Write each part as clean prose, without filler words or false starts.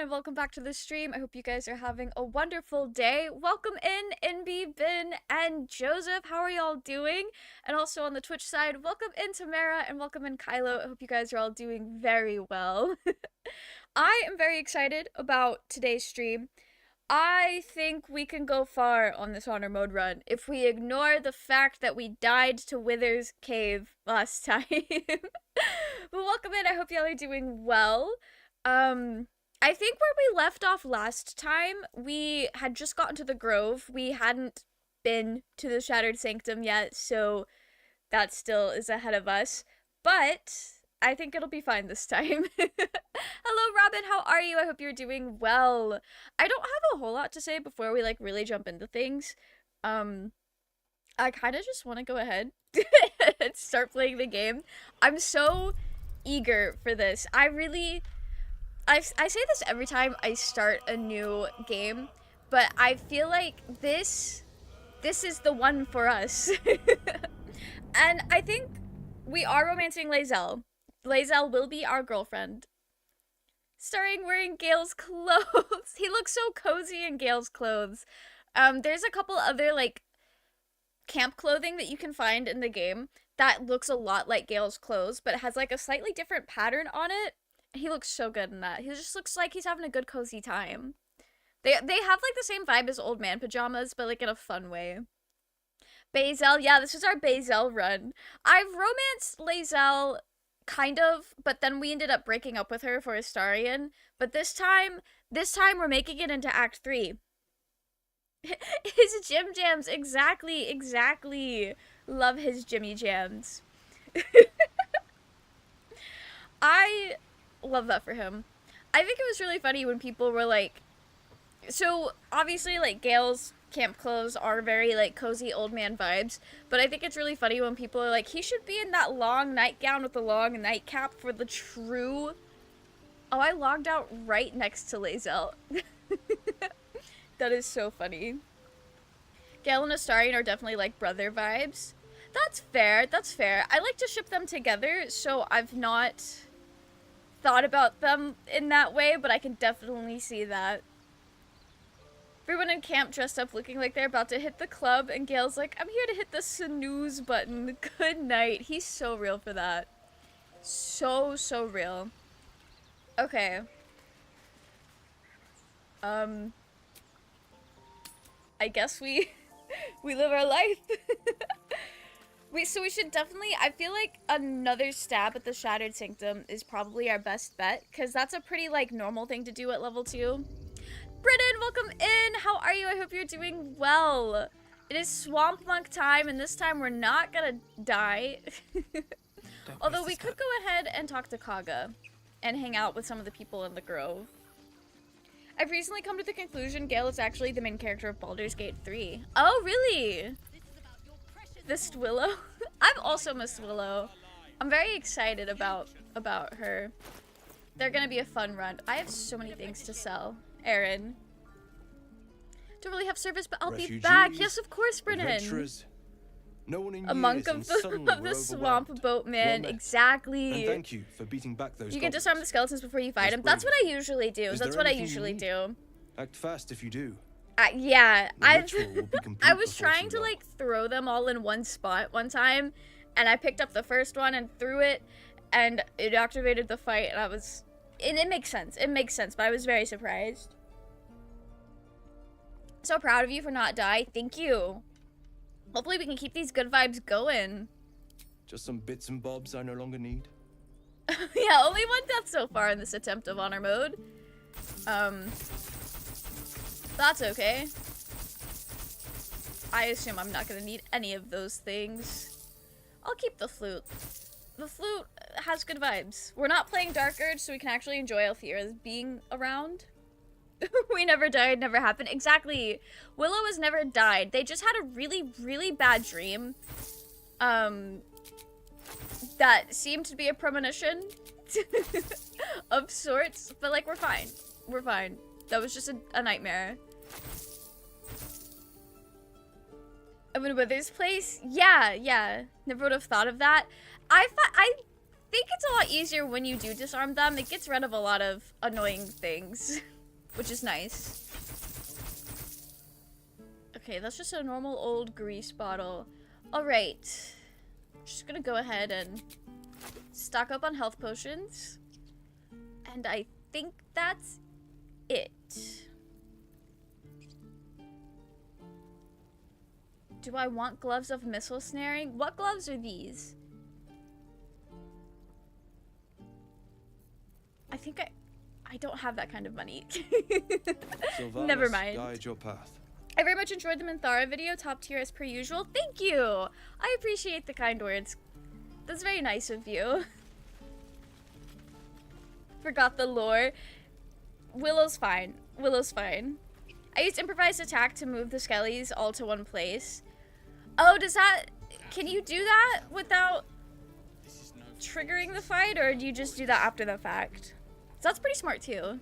and welcome back to the stream. I hope you guys are having a wonderful day. Welcome in, NB, Bin, and Joseph. How are y'all doing? And also on the Twitch side, welcome in Tamara and welcome in Kylo. I hope you guys are all doing very well. I am very excited about today's stream. I think we can go far on this honor mode run if we ignore the fact that we died to Wither's Cave last time. But welcome in. I hope y'all are doing well. I think where we left off last time, we had just gotten to the Grove. We hadn't been to the Shattered Sanctum yet, so that still is ahead of us. But I think it'll be fine this time. Hello, Robin. How are you? I hope you're doing well. I don't have a whole lot to say before we, like, really jump into things. I kind of just want to go ahead and start playing the game. I'm so eager for this. I say this every time I start a new game, but I feel like this is the one for us. And I think we are romancing Lae'zel. Lae'zel will be our girlfriend. Starring wearing Gale's clothes. He looks so cozy in Gale's clothes. There's a couple other, like, camp clothing that you can find in the game that looks a lot like Gale's clothes, but it has, like, a slightly different pattern on it. He looks so good in that. He just looks like he's having a good cozy time. They have, like, the same vibe as old man pajamas, but, like, in a fun way. Bazel, yeah, this is our Bazel run. I've romanced Lae'zel, kind of, but then we ended up breaking up with her for Astarion. But this time we're making it into Act 3. His Jim Jams, exactly. Love his Jimmy Jams. I love that for him. I think it was really funny when people were like, so obviously, like, Gale's camp clothes are very, like, cozy old man vibes, but I think it's really funny when people are like, he should be in that long nightgown with the long nightcap for the true... Oh, I logged out right next to Lae'zel. That is so funny. Gale and Astarion are definitely, like, brother vibes. That's fair. I like to ship them together, so I've not thought about them in that way, but I can definitely see that. Everyone in camp dressed up looking like they're about to hit the club, and Gale's like, I'm here to hit the snooze button. Good night. He's so real for that. So real. Okay. I guess we live our life. So we should definitely, I feel like another stab at the Shattered Sanctum is probably our best bet, because that's a pretty, like, normal thing to do at level 2. Britton, welcome in! How are you? I hope you're doing well. It is Swamp Monk time, and this time we're not gonna die. Although we could go ahead and talk to Kaga and hang out with some of the people in the Grove. I've recently come to the conclusion Gale is actually the main character of Baldur's Gate 3. Oh, really? Missed Willow? I've also missed Willow. I'm very excited about her. They're gonna be a fun run. I have so many things to sell. Aaron. Don't really have service, but I'll be back. Yes, of course, Brennan. No one in a monk of the swamp boatman. Exactly. And thank you for beating back those. You can disarm the skeletons before you fight them. That's what I usually do. Act fast if you do. Yeah, I was trying to, like, throw them all in one spot one time, and I picked up the first one and threw it, and it activated the fight, and it makes sense. It makes sense, but I was very surprised. So proud of you for not die. Thank you. Hopefully we can keep these good vibes going. Just some bits and bobs I no longer need. Yeah, only one death so far in this attempt of honor mode. That's okay. I assume I'm not gonna need any of those things. I'll keep the flute. The flute has good vibes. We're not playing Dark Urge, so we can actually enjoy Alfira's being around. We never died, never happened. Exactly. Willow has never died. They just had a really bad dream. That seemed to be a premonition of sorts, but, like, we're fine. We're fine. That was just a nightmare. I'm in Wither's place? Yeah. Never would have thought of that. I think it's a lot easier when you do disarm them. It gets rid of a lot of annoying things. which is nice. Okay, that's just a normal old grease bottle. Alright. Just gonna go ahead and stock up on health potions. And I think that's it. Do I want gloves of missile snaring? What gloves are these? I think I don't have that kind of money. Sylvanas, Never mind. guide your path. I very much enjoyed the Minthara video, top tier as per usual. Thank you! I appreciate the kind words. That's very nice of you. Forgot the lore. Willow's fine. Willow's fine. I used improvised attack to move the skellies all to one place. Oh, does that... Can you do that without triggering the fight, or do you just do that after the fact? So that's pretty smart, too.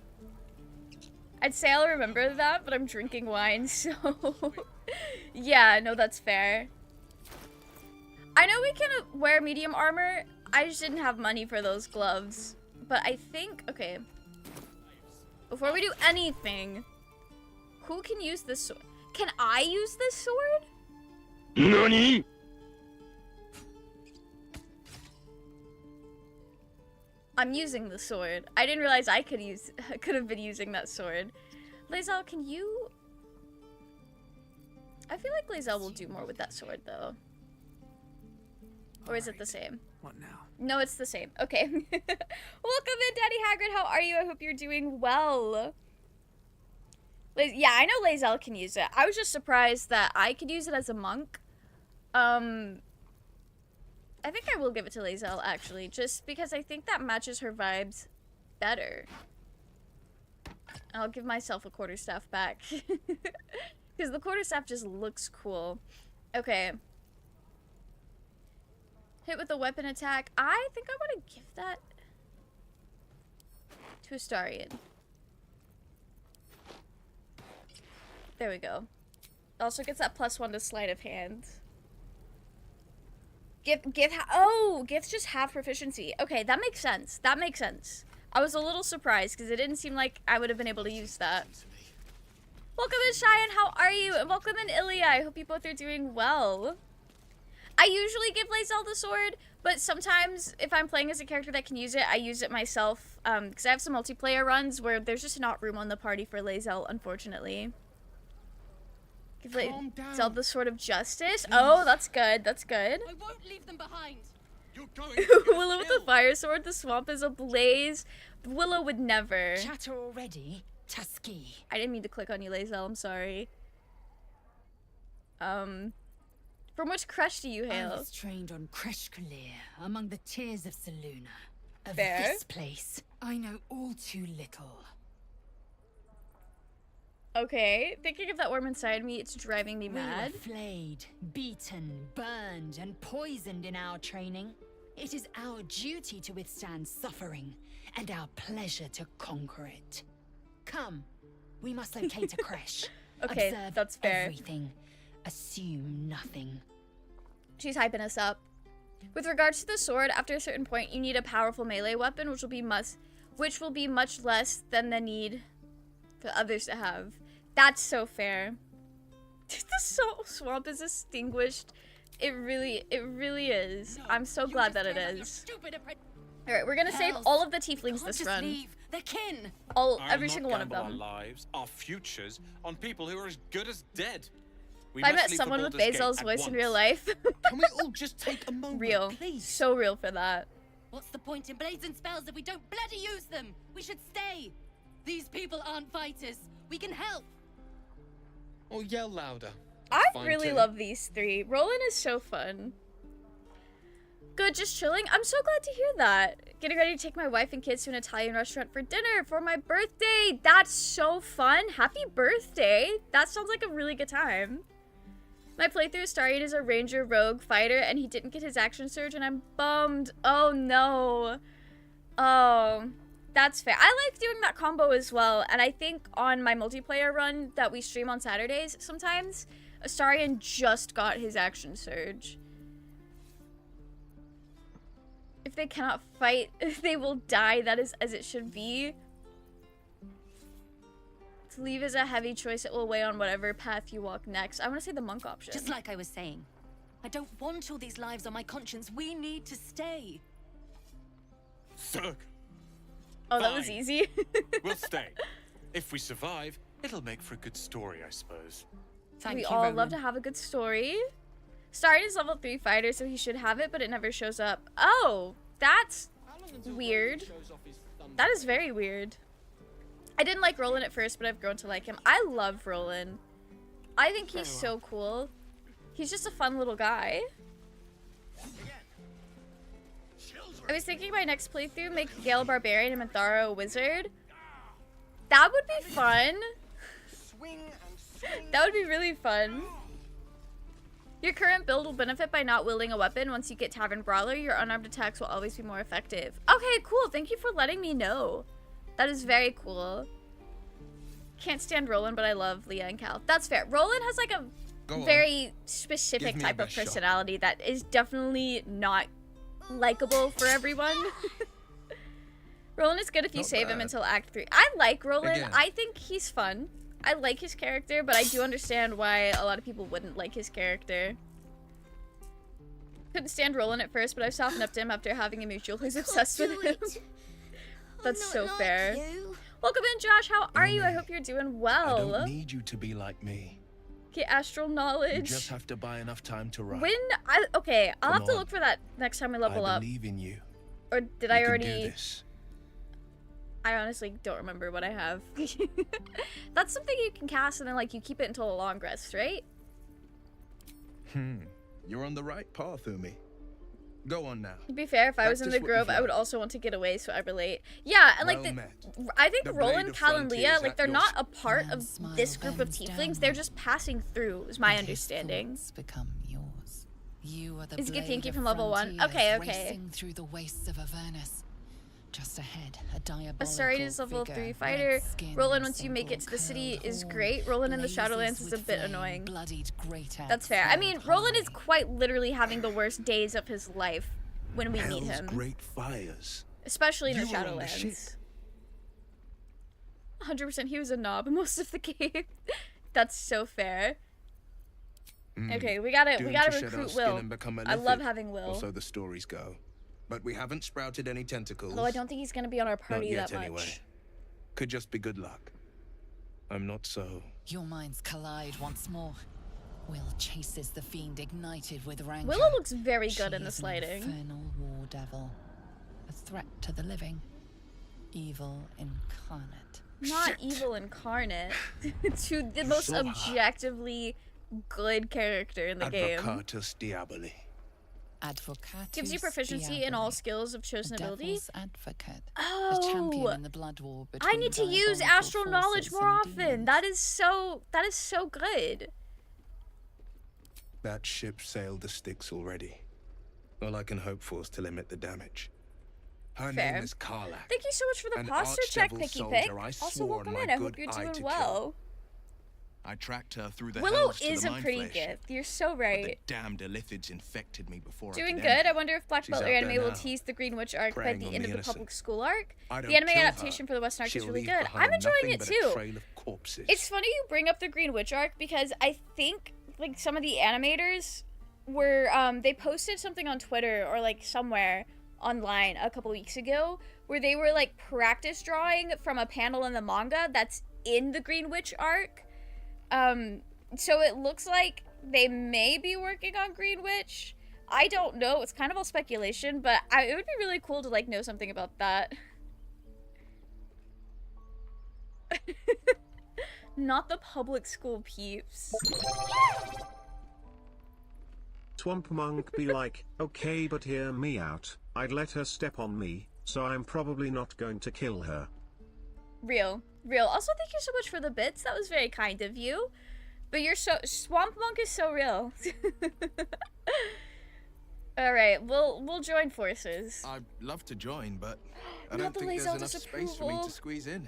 I'd say I'll remember that, but I'm drinking wine, so... Yeah, no, that's fair. I know we can wear medium armor. I just didn't have money for those gloves. But I think... Okay. Before we do anything... Who can use this sword? Can I use this sword? NANI?! I'm using the sword. I didn't realize I could have been using that sword. Lae'zel, can you... I feel like Lae'zel will do more with that sword, though. Or is it the same? What now? No, it's the same. Okay. Welcome in, Daddy Hagrid. How are you? I hope you're doing well. Yeah, I know Lae'zel can use it. I was just surprised that I could use it as a monk. I think I will give it to Lae'zel, actually, just because I think that matches her vibes better. I'll give myself a quarterstaff back. Because the quarterstaff just looks cool. Okay. Hit with a weapon attack. I think I want to give that to Astarion. There we go. Also gets that +1 to sleight of hand. Gift's just half proficiency. Okay, that makes sense. That makes sense. I was a little surprised because it didn't seem like I would have been able to use that. Welcome in, Cheyenne. How are you? And welcome in, Ilya. I hope you both are doing well. I usually give Lae'zel the sword, but sometimes if I'm playing as a character that can use it, I use it myself. Because I have some multiplayer runs where there's just not room on the party for Lae'zel, unfortunately. Give Lae'zel the sword of justice. Oh, that's good. That's good. I won't leave them behind. You're going to get Willow with the fire sword. The swamp is ablaze. Willow would never. Chatter already, Tusky. I didn't mean to click on you, Lae'zel. I'm sorry. From which crush do you I hail? was trained on Kreshkalir, among the tears of Selûne. Of Fair. this place, I know all too little. Okay, thinking of that worm inside me, it's driving me We mad. were flayed, beaten, burned, and poisoned in our training. It is our duty to withstand suffering, and our pleasure to conquer it. Come, we must locate a Kresh. Okay, Observe that's fair. everything. Assume nothing. She's hyping us up. With regards to the sword, after a certain point, you need a powerful melee weapon, which will be much less than the need for others to have. That's so fair. The swamp is extinguished. It really is. No, I'm so you glad just that it gave up your is. stupid Alright, we're gonna save Hells. all of the tieflings Can't this just run. leave. They're kin. Every single one of Our them. lives, our futures, on people who are as good as dead. We If I must met leave someone the with Baldur's Gate Basil's at voice in once. real life. Can we all just take a moment? Real. Please. So real for that. What's the point in blazing spells if we don't bloody use them? We should stay. These people aren't fighters. We can help. Or yell louder. I Fine really too. love these three. Roland is so fun. Good, just chilling. I'm so glad to hear that. Getting ready to take my wife and kids to an Italian restaurant for dinner for my birthday. That's so fun. Happy birthday. That sounds like a really good time. My playthrough Astarion is a ranger rogue fighter and he didn't get his action surge and I'm bummed. Oh no. Oh, that's fair. I like doing that combo as well. And I think on my multiplayer run that we stream on Saturdays sometimes, Astarion just got his action surge. If they cannot fight, they will die. That is as it should be. To leave is a heavy choice. It will weigh on whatever path you walk next. I want to say the monk option. Just like I was saying, I don't want all these lives on my conscience. We need to stay. Zerg, Oh, that was fine. easy. we'll stay. If we survive, it'll make for a good story, I suppose. Thank We you, all Roman. love to have a good story. Starting is level 3 fighter, so he should have it, but it never shows up. Oh, that's weird. That is very weird. I didn't like Roland at first, but I've grown to like him. I love Roland. I think he's so cool. He's just a fun little guy. I was thinking my next playthrough, make Gale a barbarian and Minthara a wizard. That would be fun. That would be really fun. Your current build will benefit by not wielding a weapon. Once you get Tavern Brawler, your unarmed attacks will always be more effective. Okay, cool. Thank you for letting me know. That is very cool. Can't stand Roland, but I love Leah and Cal. That's fair. Roland has like a very specific Give me type your of best shot. personality that is definitely not likable for everyone. Roland is good if you Not save him bad. until Act 3. I like Roland. Again. I think he's fun. I like his character, but I do understand why a lot of people wouldn't like his character. Couldn't stand Roland at first, but I've softened up to him after having a mutual who's obsessed with him. That's so fair. Welcome in, Josh. How are you? I hope you're doing I well. don't need you to be like me. Get astral You knowledge. just have to buy enough time to run. Okay, I'll Come have to on. look for that next time we level I up. believe in you. Or did You I can already? do this. I honestly don't remember what I have. That's something you can cast and then like you keep it until a long rest, right? You're on the right path, Umi. Go on now. To be fair, if I was in the Practice what grove, you've I would learned. also want to get away, so I relate. Yeah, and like Well met. I think The Roland, blade of Cal, and frontier Leah, is like at they're your not a part Man's of smile this group of bends tieflings. down. They're just passing through, is my And his understanding. thoughts become yours. You are the Is it good blade thank you of from level 1? frontiers Okay, okay. racing through the wastes of Avernus. Just ahead, a diabolical Asari is level figure, 3 fighter. red skin, Roland, once you make it to simple the city, curled is horn, great. Roland in the blazes Shadowlands is a with bit flame, annoying. bloodied great That's axe fair. I mean, felled Roland is high. quite literally having the worst days of his life when we meet Hell's him. great fires. Especially in the You were on the ship. Shadowlands. 100% he was a knob most of the game. That's so fair. Okay, we gotta Doomed to shed our recruit skin Will. and become a I love lithid, having Will. Or so the stories go. But we haven't sprouted any tentacles. Although I don't think he's gonna be on our Not party yet, that much. anyway. Could just be good luck. I'm not so. Your minds collide once more. Will chases the fiend ignited with rancor. Willow looks very She good in the is an sliding. infernal war devil, a threat to the living, evil incarnate. Not evil incarnate. To the most So high. objectively good character in the game. Advocatus Diaboli. Advocatus Gives you proficiency in all Diaboli, skills of chosen a ability. devil's advocate, a Oh, champion in the blood war I between need to use diabolical astral knowledge forces more and often. demons. That is so good. That ship sailed the Styx already. All I can hope for is to limit the damage. Her Fair. name is Karlak. Thank you so much for the An posture check, archdevil Picky soldier Pick. I Also, swore welcome my in. I good hope you're eye doing to well. I tracked her through the Willow hells to is the a pretty Mindflash, gift. You're so but right. the damned Illithids infected me before I Doing could good. end I it. wonder if Black She's Belt or out there anime will now, tease the Green Witch arc by preying the on end the of the innocent. public school arc. I The don't anime kill her. adaptation for the Western arc is She'll really leave good. behind I'm enjoying nothing it but too. A trail of corpses. It's funny you bring up the Green Witch arc because I think like some of the animators were they posted something on Twitter or like somewhere online a couple weeks ago where they were like practice drawing from a panel in the manga that's in the Green Witch arc. So it looks like they may be working on Green Witch. I don't know. It's kind of all speculation, but it would be really cool to like know something about that. Not the public school peeps. Swamp Monk be like, okay, but hear me out. I'd let her step on me, so I'm probably not going to kill her. Real. Also, thank you so much for the bits. That was very kind of you. But you're so... Swamp Monk is so real. Alright, we'll join forces. I'd love to join, but I Not don't the think there's Lae'zel enough space for me disapproval. to squeeze in.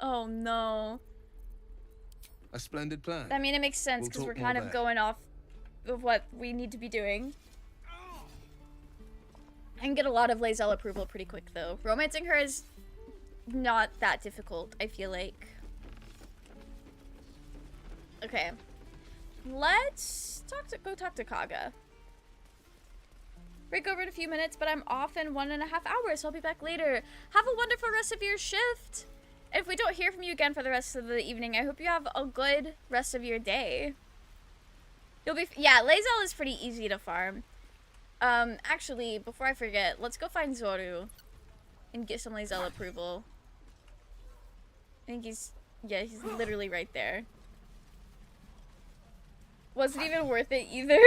Oh, no. A splendid plan. I mean, it makes sense We'll because talk we're more kind of there. going off of what we need to be doing. I can get a lot of Lae'zel approval pretty quick, though. Romancing her is not that difficult, I feel like. Okay. Let's go talk to Kaga. Break over in a few minutes, but I'm off in 1.5 hours, so I'll be back later. Have a wonderful rest of your shift. And if we don't hear from you again for the rest of the evening, I hope you have a good rest of your day. You'll be, yeah, Lae'zel is pretty easy to farm. Actually, before I forget, let's go find Zoru and get some Lae'zel approval. I think he's literally right there. Wasn't even worth it either.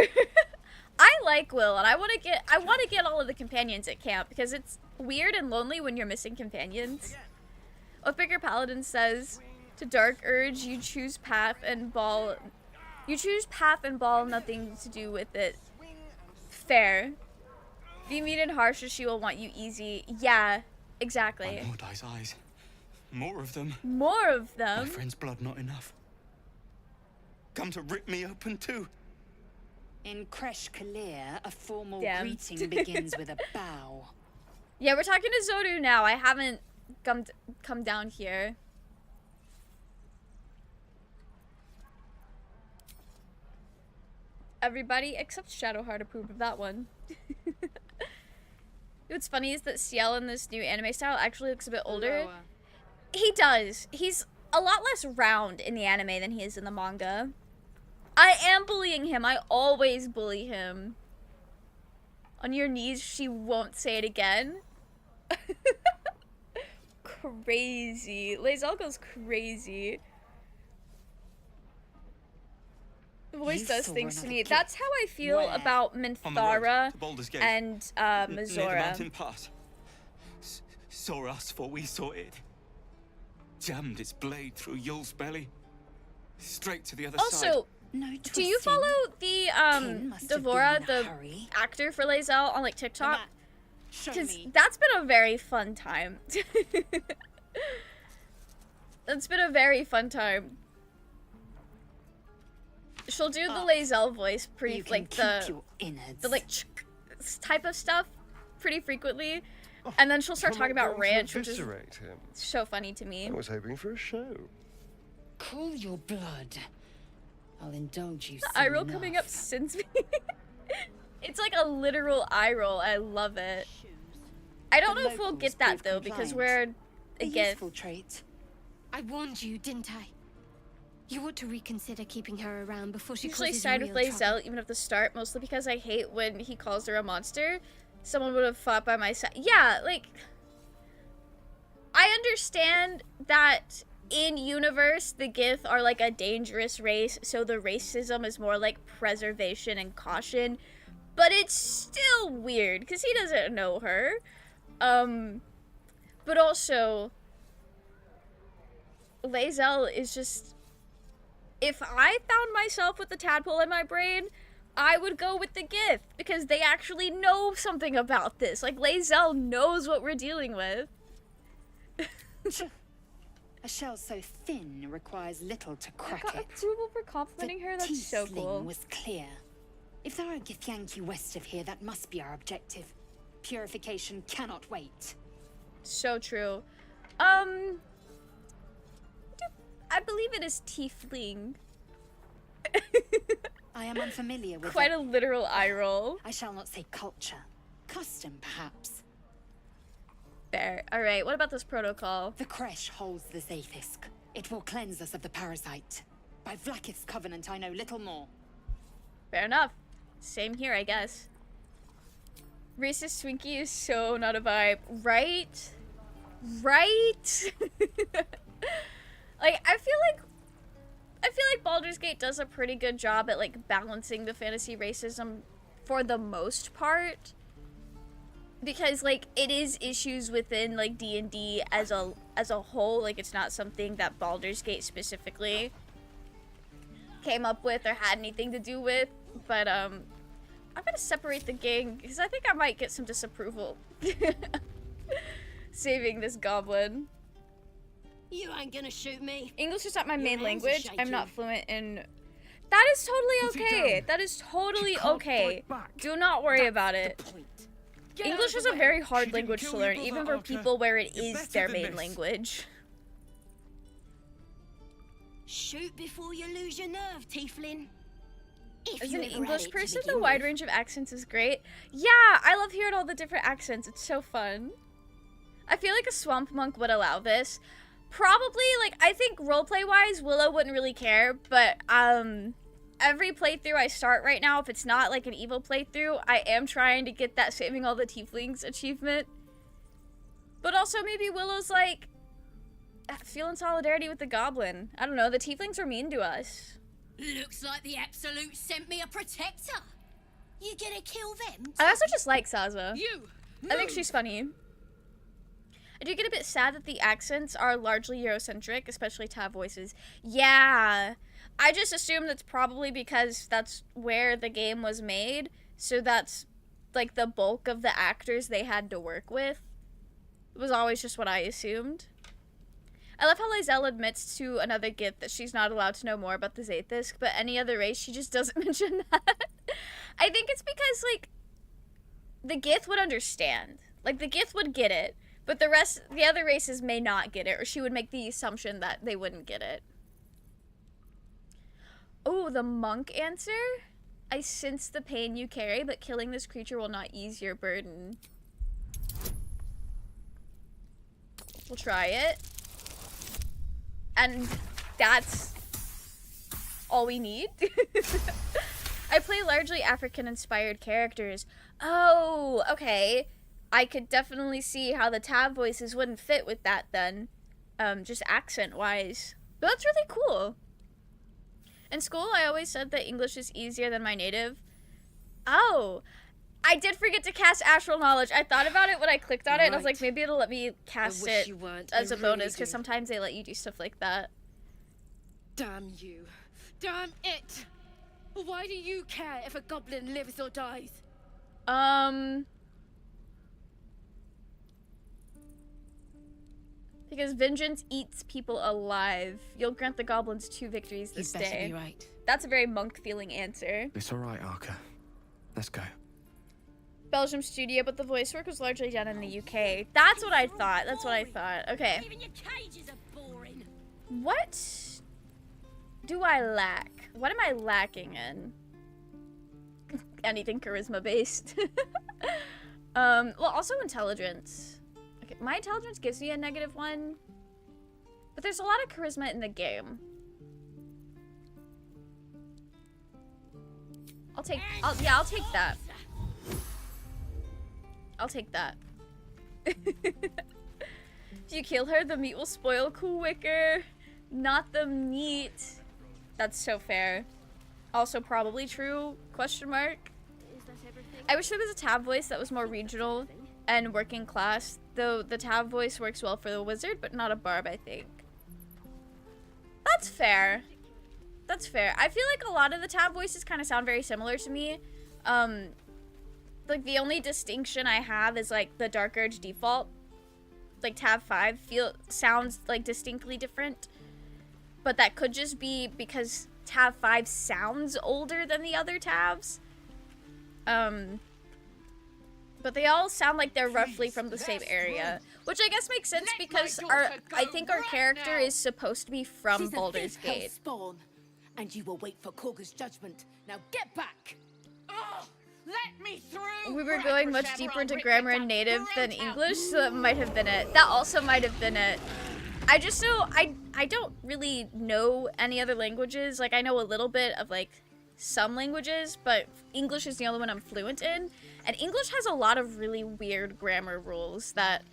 I like Will, and I want to get all of the companions at camp because it's weird and lonely when you're missing companions. Oathbreaker Paladin says, to Dark Urge, you choose path and ball. You choose path and ball, nothing to do with it. Fair. Be mean and harsh, or she will want you easy. Yeah, exactly. Mordai's eyes. More of them. More of them? My friend's blood not enough. Come to rip me open too. In Kresh Kalir, a formal Damn. greeting begins with a bow. Yeah, we're talking to Zoru now. I haven't come down here. Everybody except Shadowheart approved of that one. What's funny is that Ciel in this new anime style actually looks a bit older. Lower. He does. He's a lot less round in the anime than he is in the manga. I am bullying him. I always bully him. On your knees, she won't say it again. Crazy. Lae'zel goes crazy. The voice You does saw things to another me. kid. That's how I feel Where? about On the road Minthara to Baldur's Gate. and Near the Mizora. mountain pass. Saw us for we saw it. Jammed its blade through Yul's belly. Straight to the other side. Also, No do you twisting. follow the Kin must have been Devora, in a the hurry. actor for Lae'zel on like TikTok? Matt, show Because me. that's been a very fun time. That's been a very fun time. She'll do the Lae'zel voice pretty, You can like keep the your innards. like type of stuff pretty frequently, and then she'll start talking about ranch, which is eviscerate him. so funny to me. I was hoping for a show. Cool your blood. I'll indulge you. The eye roll coming up sends me. It's like a literal eye roll. I love it. I don't The know if we'll locals get that prove though because compliant. we're A again. useful trait. I warned you, didn't I? You ought to reconsider keeping her around before she Usually causes side you with real trouble. Lae'zel even at the start, mostly because I hate when he calls her a monster. Someone would have fought by my side. Yeah, like I understand that in universe the Gith are like a dangerous race, so the racism is more like preservation and caution. But it's still weird because he doesn't know her. But also Lae'zel is just, if I found myself with the tadpole in my brain, I would go with the Gith because they actually know something about this. Like Lae'zel knows what we're dealing with. A shell so thin requires little to I crack got it. approval for complimenting her. That's so T-sling cool. was clear. If there are Githyanki west of here, that must be our objective. Purification cannot wait. So true. I believe it is tiefling. I am unfamiliar with Quite it. a literal eye roll. I shall not say culture. Custom, perhaps. Fair. Alright, what about this protocol? The Kresh holds the Zaithisk. It will cleanse us of the parasite. By Vlaakith's covenant, I know little more. Fair enough. Same here, I guess. Racist Swinky is so not a vibe. Right? Right? Like, I feel like Baldur's Gate does a pretty good job at like balancing the fantasy racism for the most part. Because like it is issues within like D&D as a whole, like it's not something that Baldur's Gate specifically came up with or had anything to do with, but I'm gonna separate the gang because I think I might get some disapproval saving this goblin. You ain't gonna shoot me. English is not my Your main hands are language. I'm shaking. not fluent in. That is totally Put it okay. down. That is totally She can't okay. fight back. Do not worry about The it. point. English is a very hard language to learn, even for people where it is their main language. Shoot before you lose your nerve, Tiefling. If As you an ever had English it to person, the begin wide with. range of accents is great. Yeah, I love hearing all the different accents. It's so fun. I feel like a swamp monk would allow this. Probably, like, I think roleplay-wise, Willow wouldn't really care, but, every playthrough I start right now, if it's not, like, an evil playthrough, I am trying to get that saving all the tieflings achievement. But also, maybe Willow's, like, feeling solidarity with the goblin. I don't know, the tieflings were mean to us. Looks like the Absolute sent me a protector. You gonna kill them? I also just like Saza. You. I think she's funny. I do get a bit sad that the accents are largely Eurocentric, especially Tav voices. Yeah, I just assume that's probably because that's where the game was made, so that's, like, the bulk of the actors they had to work with. It was always just what I assumed. I love how Lizelle admits to another Gith that she's not allowed to know more about the Zaith'isk, but any other race, she just doesn't mention that. I think it's because, like, the Gith would understand. Like, the Gith would get it. But the other races may not get it, or she would make the assumption that they wouldn't get it. Oh, the monk answer? I sense the pain you carry, but killing this creature will not ease your burden. We'll try it. And that's all we need. I play largely African-inspired characters. Oh, okay. I could definitely see how the Tav voices wouldn't fit with that then, just accent-wise. But that's really cool. In school, I always said that English is easier than my native. Oh, I did forget to cast Astral Knowledge. I thought about it when I clicked on it, and I was like, maybe it'll let me cast it as a bonus, because sometimes they let you do stuff like that. Damn you. Damn it! Why do you care if a goblin lives or dies? Because vengeance eats people alive. You'll grant the goblins 2 victories this You'd better day. be right. That's a very monk-feeling answer. It's all right, Arca. Let's go. Belgium studio, but the voice work was largely done in the UK. That's what I thought. That's what I thought. Okay. Even your cages are boring. What do I lack? What am I lacking in? Anything charisma-based. Well, also intelligence. Okay, my intelligence gives me a -1, but there's a lot of charisma in the game. I'll take that. I'll take that. If you kill her, the meat will spoil quicker. Not the meat. That's so fair. Also probably true, question mark. I wish there was a Tav voice that was more regional and working class, though the Tav voice works well for the wizard, but not a barb, I think. That's fair. That's fair. I feel like a lot of the Tav voices kind of sound very similar to me. Like, the only distinction I have is, like, the Dark Urge default. Like, Tav 5 sounds, like, distinctly different. But that could just be because Tav 5 sounds older than the other Tavs. But they all sound like they're roughly from the same area. Which I guess makes sense because I think our character is supposed to be from She's Baldur's the fifth Gate. spawn, and you will wait for Korga's judgment. Now get back! Oh, let me through! We were going much deeper into grammar and native than English, so that might have been it. That also might have been it. I just know, I don't really know any other languages. Like, I know a little bit of, like, some languages, but English is the only one I'm fluent in. And English has a lot of really weird grammar rules that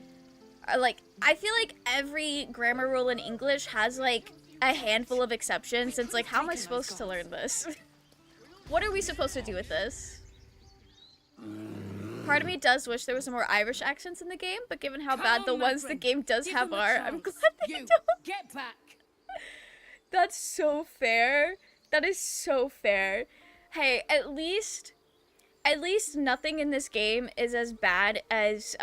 are, like, I feel like every grammar rule in English has, like, a handful of exceptions. It's like, how am I supposed to learn this? What are we supposed to do with this? Part of me does wish there was some more Irish accents in the game, but given how bad the ones the game does have are, I'm glad they don't. Get back! That's so fair. That is so fair. Hey, at least nothing in this game is as bad as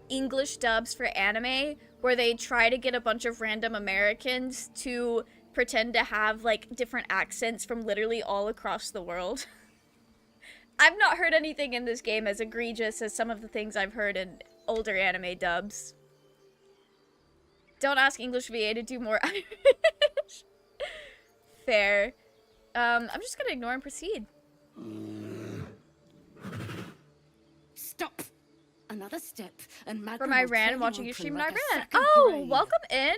English dubs for anime, where they try to get a bunch of random Americans to pretend to have, like, different accents from literally all across the world. I've not heard anything in this game as egregious as some of the things I've heard in older anime dubs. Don't ask English VA to do more Irish. fair. I'm just gonna ignore and proceed. Stop. Another step, and Magna From will Iran, tear watching you you open stream in like a Iran. sack of Oh, grain. welcome in.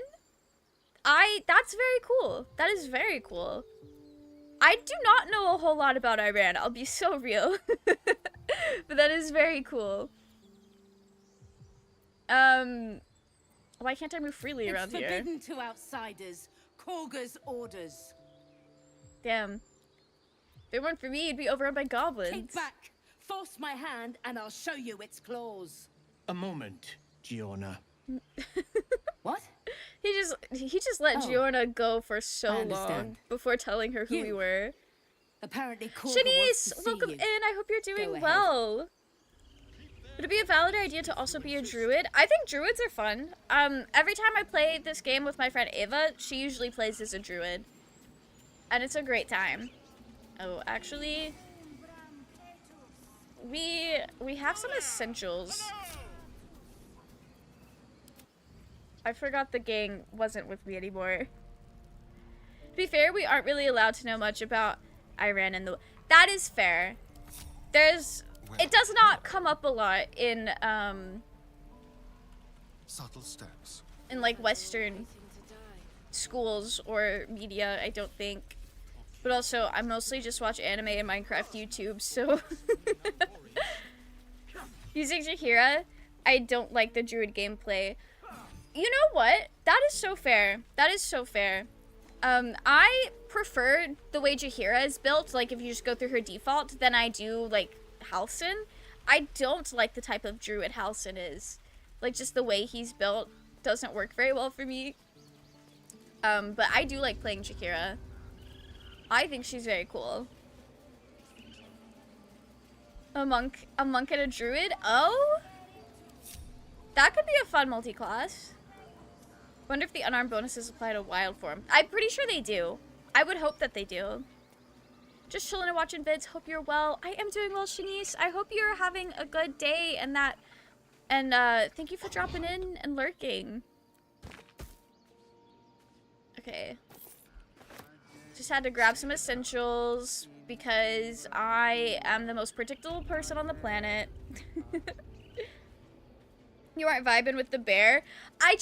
That's very cool. That is very cool. I do not know a whole lot about Iran, I'll be so real. But that is very cool. Why can't I move freely around It's here? forbidden to outsiders. Korga's orders. Damn. If it weren't for me, you'd be overrun by goblins. Take back. Force my hand, and I'll show you its claws. A moment, Giorna. What? He just let Oh. Giorna go for I so long understand. before telling her who we You. were. Apparently, Korga wants Shanice, to see welcome you. in. I hope you're doing ahead. well. Would it be a valid idea to also be a druid? I think druids are fun. Every time I play this game with my friend Ava, she usually plays as a druid. And it's a great time. Oh, actually, we have some essentials. I forgot the gang wasn't with me anymore. To be fair, we aren't really allowed to know much about Iran and the... That is fair. It does not come up a lot in, Subtle steps. in like Western schools or media, I don't think. But also, I mostly just watch anime and Minecraft YouTube, so... Using Jahira, I don't like the druid gameplay. You know what? That is so fair. That is so fair. I prefer the way Jahira is built, like if you just go through her default, than I do, like, Halsin. I don't like the type of druid Halsin is. Like, just the way he's built doesn't work very well for me. But I do like playing Jahira. I think she's very cool. A monk and a druid? Oh? That could be a fun multi-class. Wonder if the unarmed bonuses apply to wild form. I'm pretty sure they do. I would hope that they do. Just chilling and watching vids. Hope you're well. I am doing well, Shanice. I hope you're having a good day and that... And, thank you for dropping in and lurking. Okay. Just had to grab some essentials because I am the most predictable person on the planet. You aren't vibing with the bear. I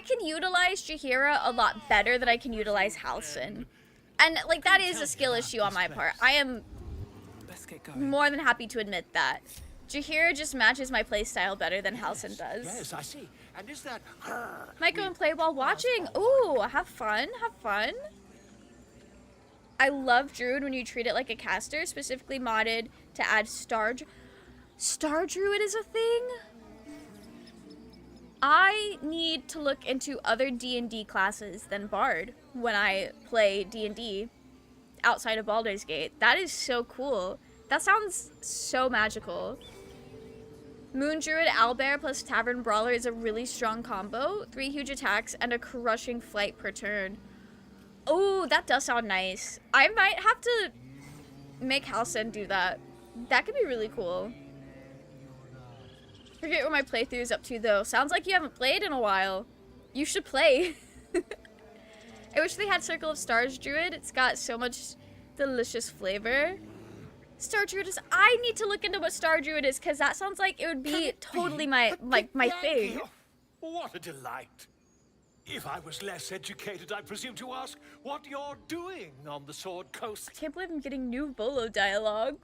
can utilize Jahira a lot better than I can utilize Halsin. And, like, that is a skill issue on my part. I am more than happy to admit that. Jahira just matches my playstyle better than Halsin does. Yes, I see. And is that her? Might go and play while watching. Ooh, have fun, have fun. I love Druid when you treat it like a caster, specifically modded to add Star Druid is a thing? I need to look into other D&D classes than Bard when I play D&D outside of Baldur's Gate. That is so cool. That sounds so magical. Moon Druid Owlbear plus Tavern Brawler is a really strong combo. 3 huge attacks and a crushing flight per turn. Oh, that does sound nice. I might have to make Halsin do that. That could be really cool. Forget what my playthrough is up to, though. Sounds like you haven't played in a while. You should play. I wish they had Circle of Stars Druid. It's got so much delicious flavor. Star Druid is... I need to look into what Star Druid is, because that sounds like it would be totally my thing. What a delight. If I was less educated, I presume to ask what you're doing on the Sword Coast. I can't believe I'm getting new Volo dialogue.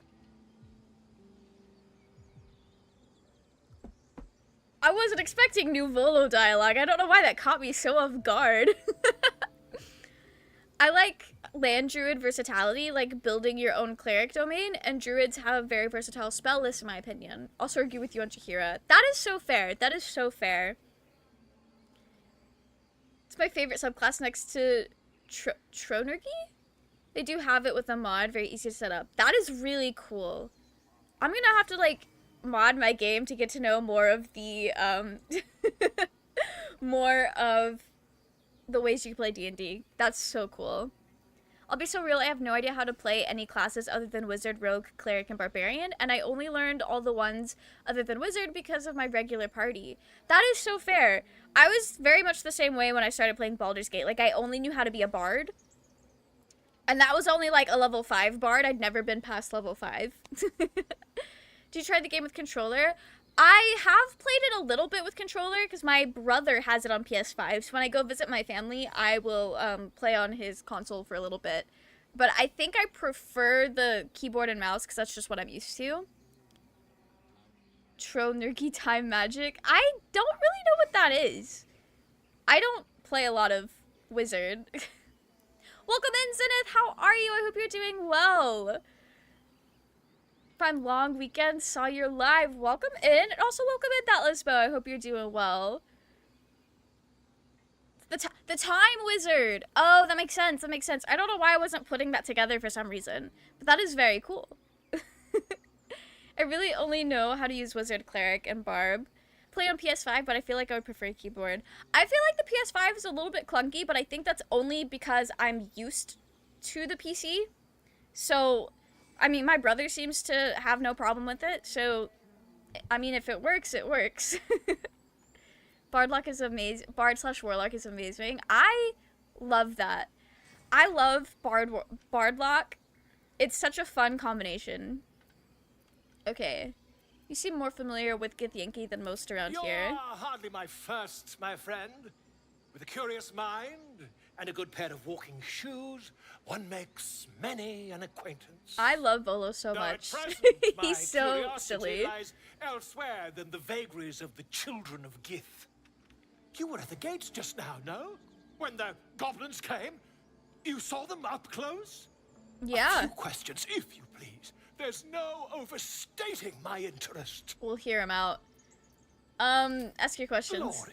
I wasn't expecting new Volo dialogue. I don't know why that caught me so off guard. I like land druid versatility, like building your own cleric domain, and druids have very versatile spell lists in my opinion. I'll also argue with you on Chihira. That is so fair. That is so fair. It's my favorite subclass next to Tronergy? They do have it with a mod, very easy to set up. That is really cool. I'm gonna have to, like, mod my game to get to know more of the, more of the ways you can play D&D. That's so cool. I'll be so real, I have no idea how to play any classes other than Wizard, Rogue, Cleric, and Barbarian, and I only learned all the ones other than Wizard because of my regular party. That is so fair. I was very much the same way when I started playing Baldur's Gate. Like, I only knew how to be a bard, And that was only like a level 5 bard. I'd never been past level 5. Did you try the game with controller? I have played it a little bit with controller because my brother has it on PS5. So when I go visit my family, I will play on his console for a little bit. But I think I prefer the keyboard and mouse because that's just what I'm used to. Tro-Nerky Time Magic. I don't really know what that is. I don't play a lot of Wizard. Welcome in, Zenith. How are you? I hope you're doing well. Fun long weekend. Saw your live. Welcome in. And also welcome in, that Lisbo. I hope you're doing well. The Time Wizard. Oh, that makes sense. That makes sense. I don't know why I wasn't putting that together for some reason. But that is very cool. I really only know how to use Wizard, Cleric, and Barb. Play on PS5, but I feel like I would prefer keyboard. I feel like the PS5 is a little bit clunky, but I think that's only because I'm used to the PC. So, I mean, my brother seems to have no problem with it. So, I mean, if it works, it works. Bardlock is amazing. Bard/Warlock is amazing. I love that. I love Bardlock. It's such a fun combination. Okay. You seem more familiar with Githyanki than most around here. You're hardly my first, my friend. With a curious mind and a good pair of walking shoes, one makes many an acquaintance. I love Volo so much. He's so silly. Lies elsewhere than the vagaries of the children of Gith. You were at the gates just now, no? When the goblins came? You saw them up close? Yeah. A few questions, if you please. There's no overstating my interest. We'll hear him out. Ask your questions.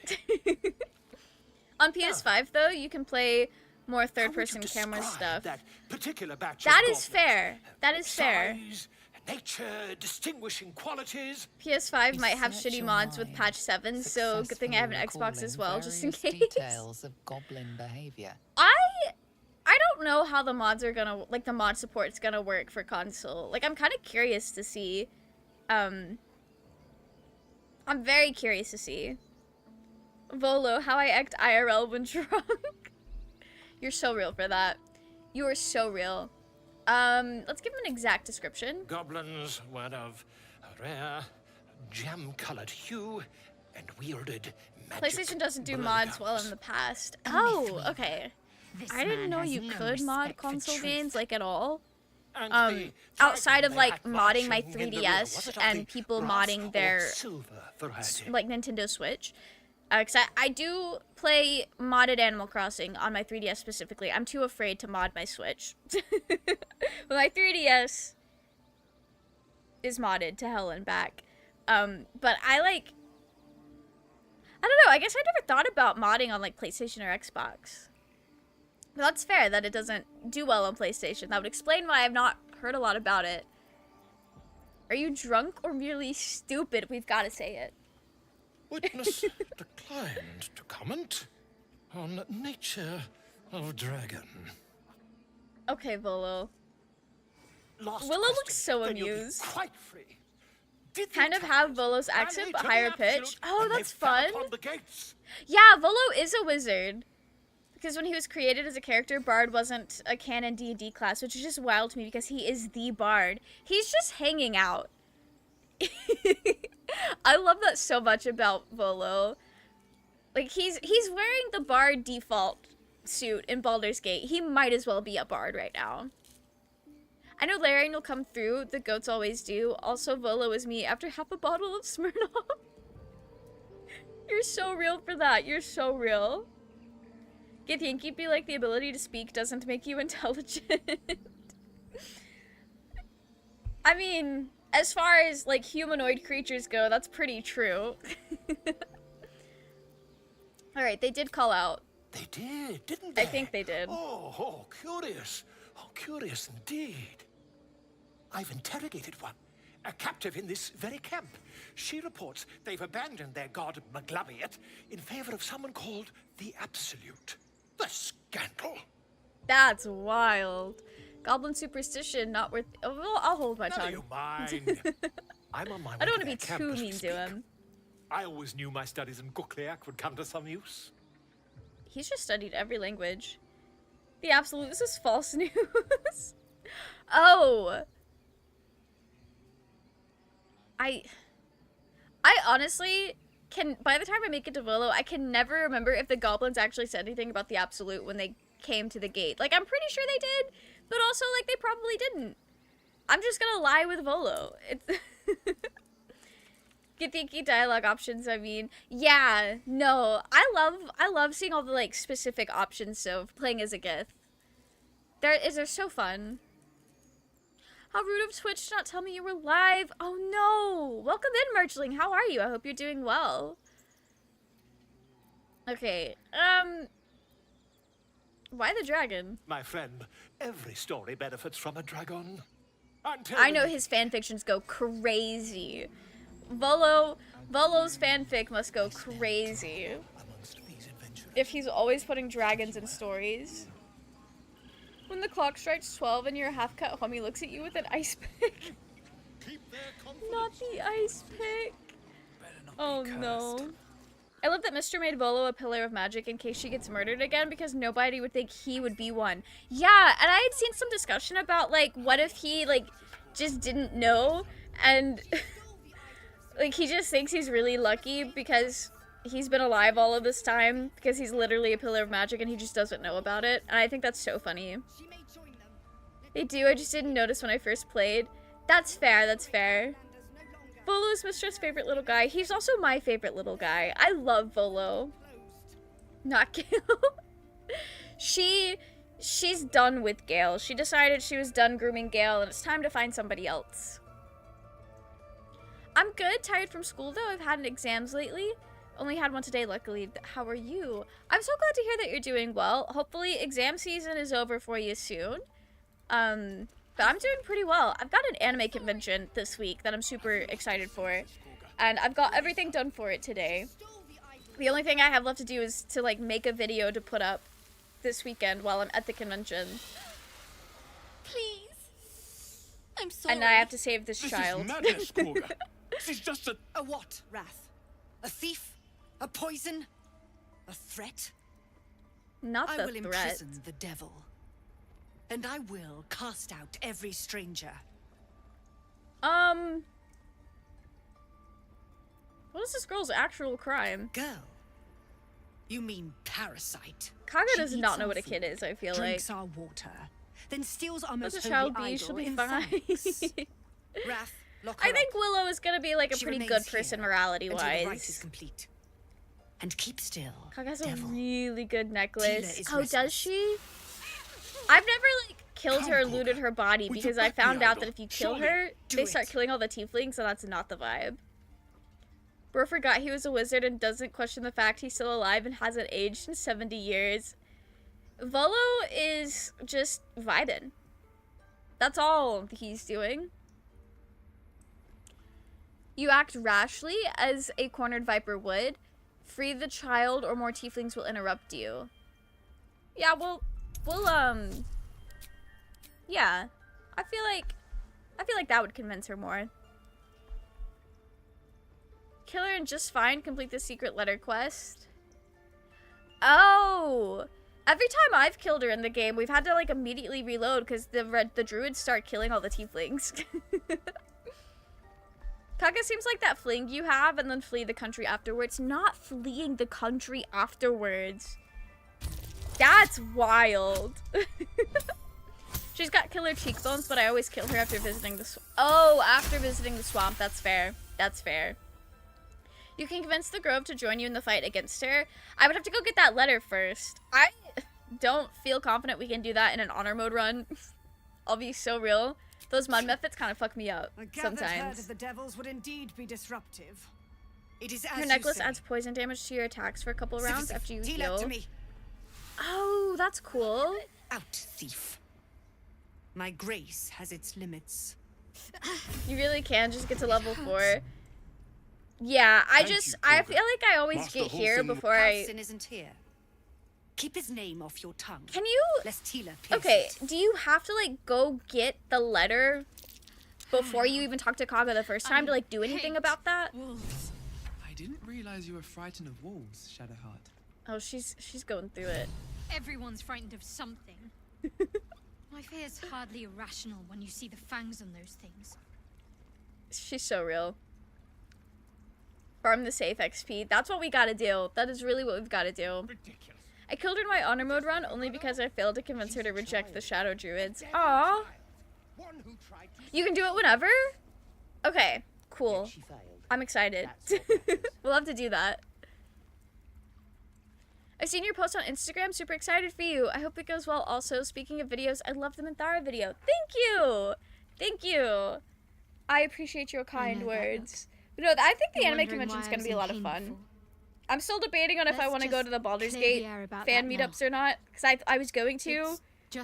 On PS5, though, you can play more third-person camera stuff. That particular batch that of is fair. That is fair. Size, nature, distinguishing qualities. PS5 might have shitty mods with patch 7, so good thing I have an Xbox as well, just in case. Details of goblin behavior. I don't know how the mods are gonna, like, the mod support's gonna work for console. Like, I'm kind of curious to see. I'm very curious to see. Volo, how I act IRL when drunk. You're so real for that. You are so real. Let's give him an exact description. Goblins were of a rare, jam-colored hue and wielded magic. PlayStation doesn't do mods well in the past. Oh, okay. I didn't know you could mod console games, like, at all. Outside of, like, modding my 3DS and people modding their, like, Nintendo Switch. Because I do play modded Animal Crossing on my 3DS specifically. I'm too afraid to mod my Switch. But my 3DS is modded to hell and back. But I don't know, I guess I never thought about modding on, like, PlayStation or Xbox. But that's fair that it doesn't do well on PlayStation. That would explain why I've not heard a lot about it. Are you drunk or merely stupid? We've got to say it. Witness declined to comment on nature of dragon. Okay, Volo. Last Willow question, looks so then you'll be amused. quite free. Did Kind of have Volo's accent, but higher pitch. Oh, that's fun. Yeah, Volo is a wizard. Because when he was created as a character, Bard wasn't a canon D&D class, which is just wild to me because he is the Bard. He's just hanging out. I love that so much about Volo. Like, he's wearing the Bard default suit in Baldur's Gate. He might as well be a Bard right now. I know Larian will come through. The goats always do. Also, Volo is me after half a bottle of Smirnoff. You're so real for that. You're so real. Githyanki be like the ability to speak doesn't make you intelligent. I mean, as far as, like, humanoid creatures go, that's pretty true. Alright, they did call out. They did, didn't they? I think they did. Oh, curious. Oh, curious indeed. I've interrogated one, a captive in this very camp. She reports they've abandoned their god Maglabiet in favor of someone called the Absolute. The scandal. That's wild. Goblin superstition, not worth... Oh, well, I'll hold my tongue. None of you mind. I'm on my way I don't want to to be their too camp as we mean to speak. him. I always knew my studies in Gukliak would come to some use. He's just studied every language. The absolute. This is false news. Oh. I honestly can, by the time I make it to Volo, I can never remember if the goblins actually said anything about the absolute when they came to the gate. Like, I'm pretty sure they did, but also, like, they probably didn't. I'm just gonna lie with Volo. It's Githyanki dialogue options, I mean. Yeah, no. I love seeing all the, like, specific options of playing as a Gith. They're so fun. How rude of Twitch to not tell me you were live. Oh no! Welcome in, Merchling. How are you? I hope you're doing well. Okay, why the dragon? My friend, every story benefits from a dragon. I know his fanfictions go crazy. Volo's fanfic must go crazy. If he's always putting dragons in stories. When the clock strikes 12 and your half-cut homie looks at you with an ice pick. Not the ice pick. Oh no. I love that Mr. made Volo a pillar of magic in case she gets murdered again because nobody would think he would be one. Yeah, and I had seen some discussion about, like, what if he, like, just didn't know and, like, he just thinks he's really lucky because he's been alive all of this time because he's literally a pillar of magic and he just doesn't know about it. And I think that's so funny. They do, I just didn't notice when I first played. That's fair, that's fair. Volo's Mistress' favorite little guy. He's also my favorite little guy. I love Volo. Not Gale. She's done with Gale. She decided she was done grooming Gale and it's time to find somebody else. I'm good, tired from school though. I've had exams lately. Only had one today, luckily. How are you? I'm so glad to hear that you're doing well. Hopefully exam season is over for you soon. But I'm doing pretty well. I've got an anime convention this week that I'm super excited for. And I've got everything done for it today. The only thing I have left to do is to, like, make a video to put up this weekend while I'm at the convention. Please. I'm sorry. And I have to save this child. This is madness, Korga. This is just A what, Wrath? A thief? A poison? A threat? Not the I will threat. imprison the devil. And I will cast out every stranger. What is this girl's actual crime? Girl? You mean parasite? Kaga She does eats not know our what a kid food, is, I feel drinks like. our water, then steals our Let most the holy child be, idol she'll be in fine. thanks. Wrath, lock her I think up. Willow is gonna be like a She pretty remains good person here morality-wise. until the rite is complete. And keep still. Kaga has a devil. really good Tila necklace. is Oh, does restless. she? I've never, like, killed her or Come, looted her body Would you because I back me, found out idol? that if you kill Surely. her, Do they start it. killing all the tieflings, so that's not the vibe. Bro forgot he was a wizard and doesn't question the fact he's still alive and hasn't aged in 70 years. Volo is just vibing. That's all he's doing. You act rashly, as a cornered viper would. Free the child or more tieflings will interrupt you. Yeah, we'll yeah. I feel like that would convince her more. Kill her and just fine, complete the secret letter quest. Oh! Every time I've killed her in the game, we've had to, like, immediately reload because the druids start killing all the tieflings. Kaga seems like that fling you have and then flee the country afterwards. Not fleeing the country afterwards. That's wild. She's got killer cheekbones, but I always kill her after visiting the swamp. Oh, after visiting the swamp. That's fair. That's fair. You can convince the Grove to join you in the fight against her. I would have to go get that letter first. I don't feel confident we can do that in an honor mode run. I'll be so real. Those mud methods kind of fuck me up A gathered herd sometimes. of the devils would indeed be disruptive. It is as Her you necklace say. adds poison damage to your attacks for a couple rounds Citizen, after you deal heal. out to me. Oh, that's cool. Out, thief. My grace has its limits. You really can just get to level 4. Yeah, I Thank you, feel like I always Master get here Halsin- before I... Halsin isn't here. Keep his name off your tongue. Can you... Lest Tila pierce Okay, it. do you have to, like, go get the letter before you even talk to Kaga the first time to, like, do anything about that? I didn't realize you were frightened of wolves, Shadowheart. Oh, she's going through it. Everyone's frightened of something. My fear's hardly irrational when you see the fangs on those things. She's so real. Farm the safe XP. That's what we gotta do. That is really what we've gotta do. I killed her in my honor mode run only because I failed to convince her to reject the shadow druids. Aww. You can do it whenever? Okay, cool. I'm excited. We'll have to do that. I've seen your post on Instagram. Super excited for you. I hope it goes well also. Speaking of videos, I love the Minthara video. Thank you! Thank you! I appreciate your kind words. No, I think the anime convention's gonna be a lot of fun. I'm still debating on if I want to go to the Baldur's Gate fan meetups or not. Because I was going to,